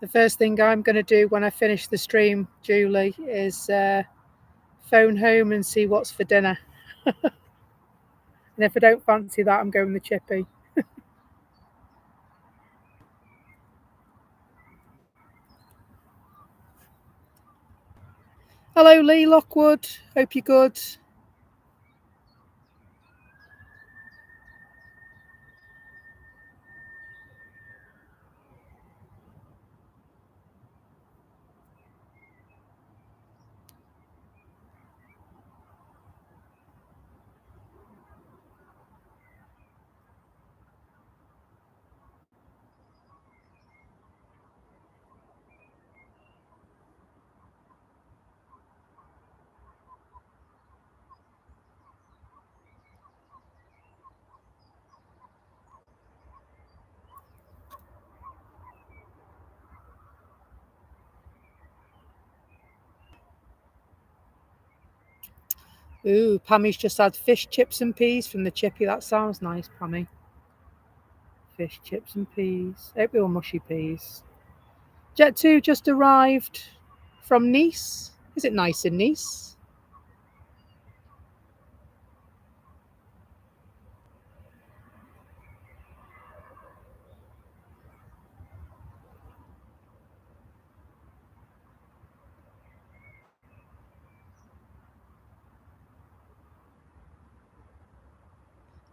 The first thing I'm going to do when I finish the stream, Julie, is phone home and see what's for dinner. And if I don't fancy that, I'm going the chippy. Hello, Lee Lockwood. Hope you're good. Ooh, Pammy's just had fish, chips and peas from the chippy. That sounds nice, Pammy. Fish, chips and peas. Hope they were mushy peas. Jet 2 just arrived from Nice. Is it nice in Nice?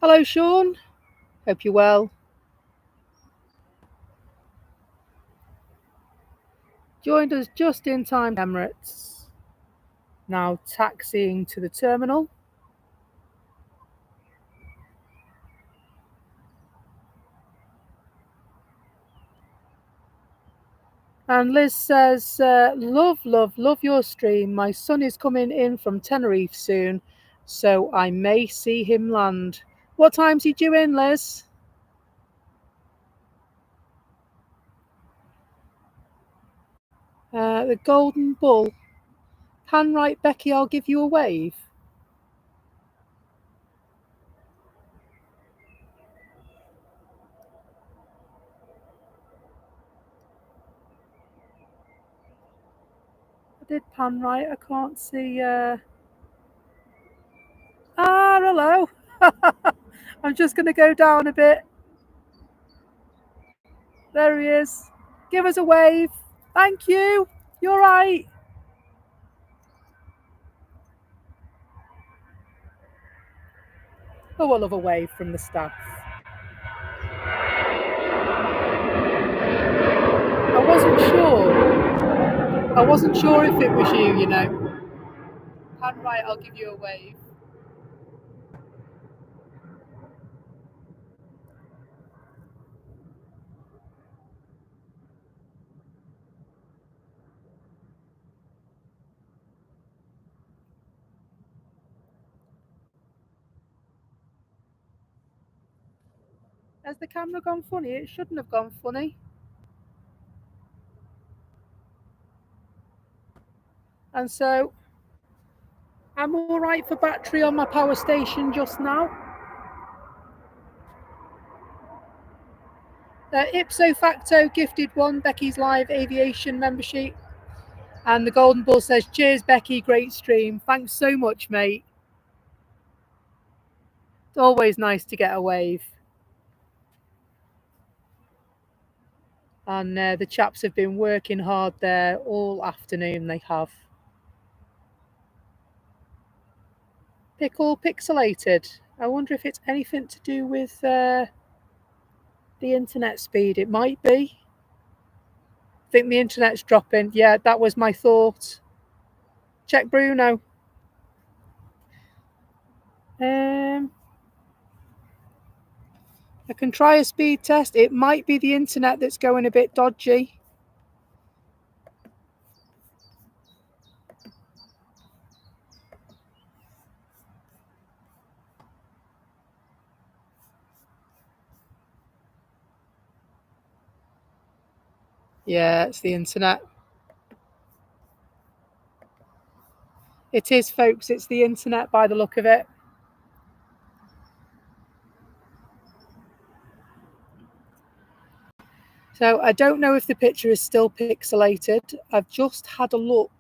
Hello, Sean. Hope you're well. Joined us just in time, Emirates. Now taxiing to the terminal. And Liz says, love your stream. My son is coming in from Tenerife soon, so I may see him land. What time's he due in, Liz? The Golden Bull. Pan right, Becky, I'll give you a wave. I did pan right, I can't see. Hello. I'm just going to go down a bit. There he is. Give us a wave. Thank you. You're right. Oh, I love a wave from the staff. I wasn't sure if it was you, you know. hand right, I'll give you a wave. Has the camera gone funny? It shouldn't have gone funny. And so I'm all right for battery on my power station just now. Ipso facto gifted one Becky's Live Aviation membership. And the Golden Bull says, cheers, Becky, great stream. Thanks so much, mate. It's always nice to get a wave. And the chaps have been working hard there all afternoon, they have. Pickle pixelated. I wonder if it's anything to do with the internet speed. It might be. I think the internet's dropping. Yeah, that was my thought. Check Bruno. I can try a speed test. It might be the internet that's going a bit dodgy. Yeah, it's the internet. It is, folks. It's the internet by the look of it. So I don't know if the picture is still pixelated. I've just had a look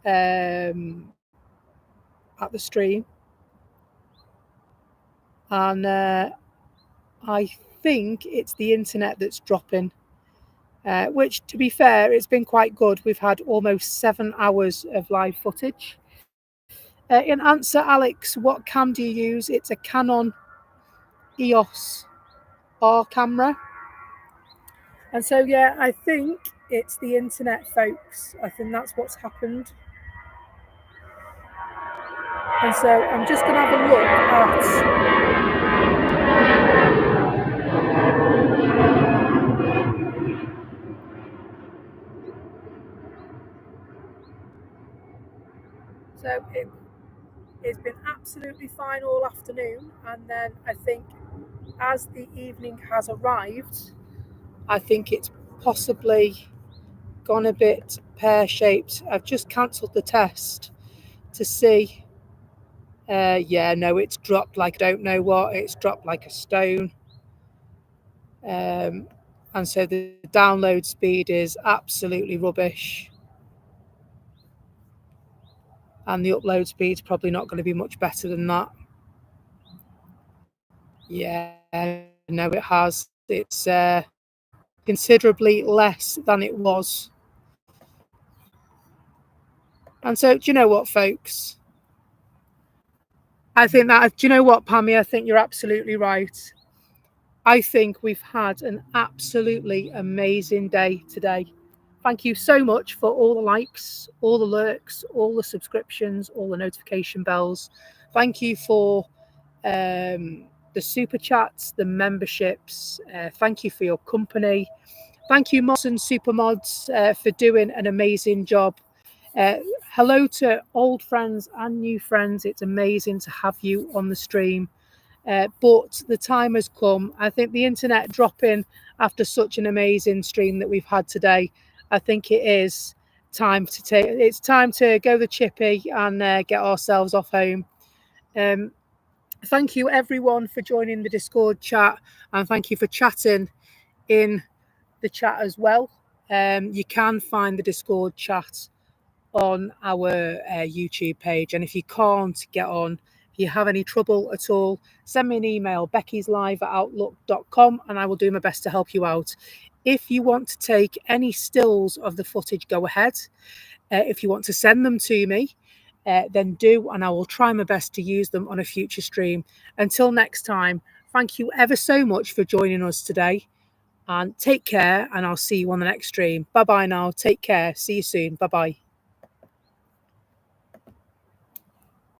at the stream. And I think it's the internet that's dropping. Which, to be fair, it's been quite good. We've had almost 7 hours of live footage. In answer, Alex, what cam do you use? It's a Canon EOS R camera. And so, yeah, I think it's the internet, folks. I think that's what's happened. And so I'm just going to have a look at... So it's been absolutely fine all afternoon. And then I think as the evening has arrived, I think it's possibly gone a bit pear-shaped. I've just cancelled the test to see. Yeah, no, it's dropped like I don't know what. It's dropped like a stone. And so the download speed is absolutely rubbish. And the upload speed is probably not going to be much better than that. Yeah, no, it has. It's considerably less than it was. And so, do you know what, folks? I think that, do you know what, Pammy? I think you're absolutely right. I think we've had an absolutely amazing day today. Thank you so much for all the likes, all the lurks, all the subscriptions, all the notification bells. Thank you for the super chats, the memberships. Thank you for your company. Thank you, mods and super mods, for doing an amazing job. Hello to old friends and new friends. It's amazing to have you on the stream. But the time has come. I think the internet dropping after such an amazing stream that we've had today, I think it is time to it's time to go the chippy and get ourselves off home. Thank you everyone for joining the Discord chat, and thank you for chatting in the chat as well. You can find the Discord chat on our YouTube page, and if you can't get on, if you have any trouble at all, send me an email, beckyslive@outlook.com, and I will do my best to help you out. If you want to take any stills of the footage, go ahead. If you want to send them to me, then do, and I will try my best to use them on a future stream. Until next time, thank you ever so much for joining us today, and take care, and I'll see you on the next stream. Bye bye now. Take care. See you soon. Bye bye.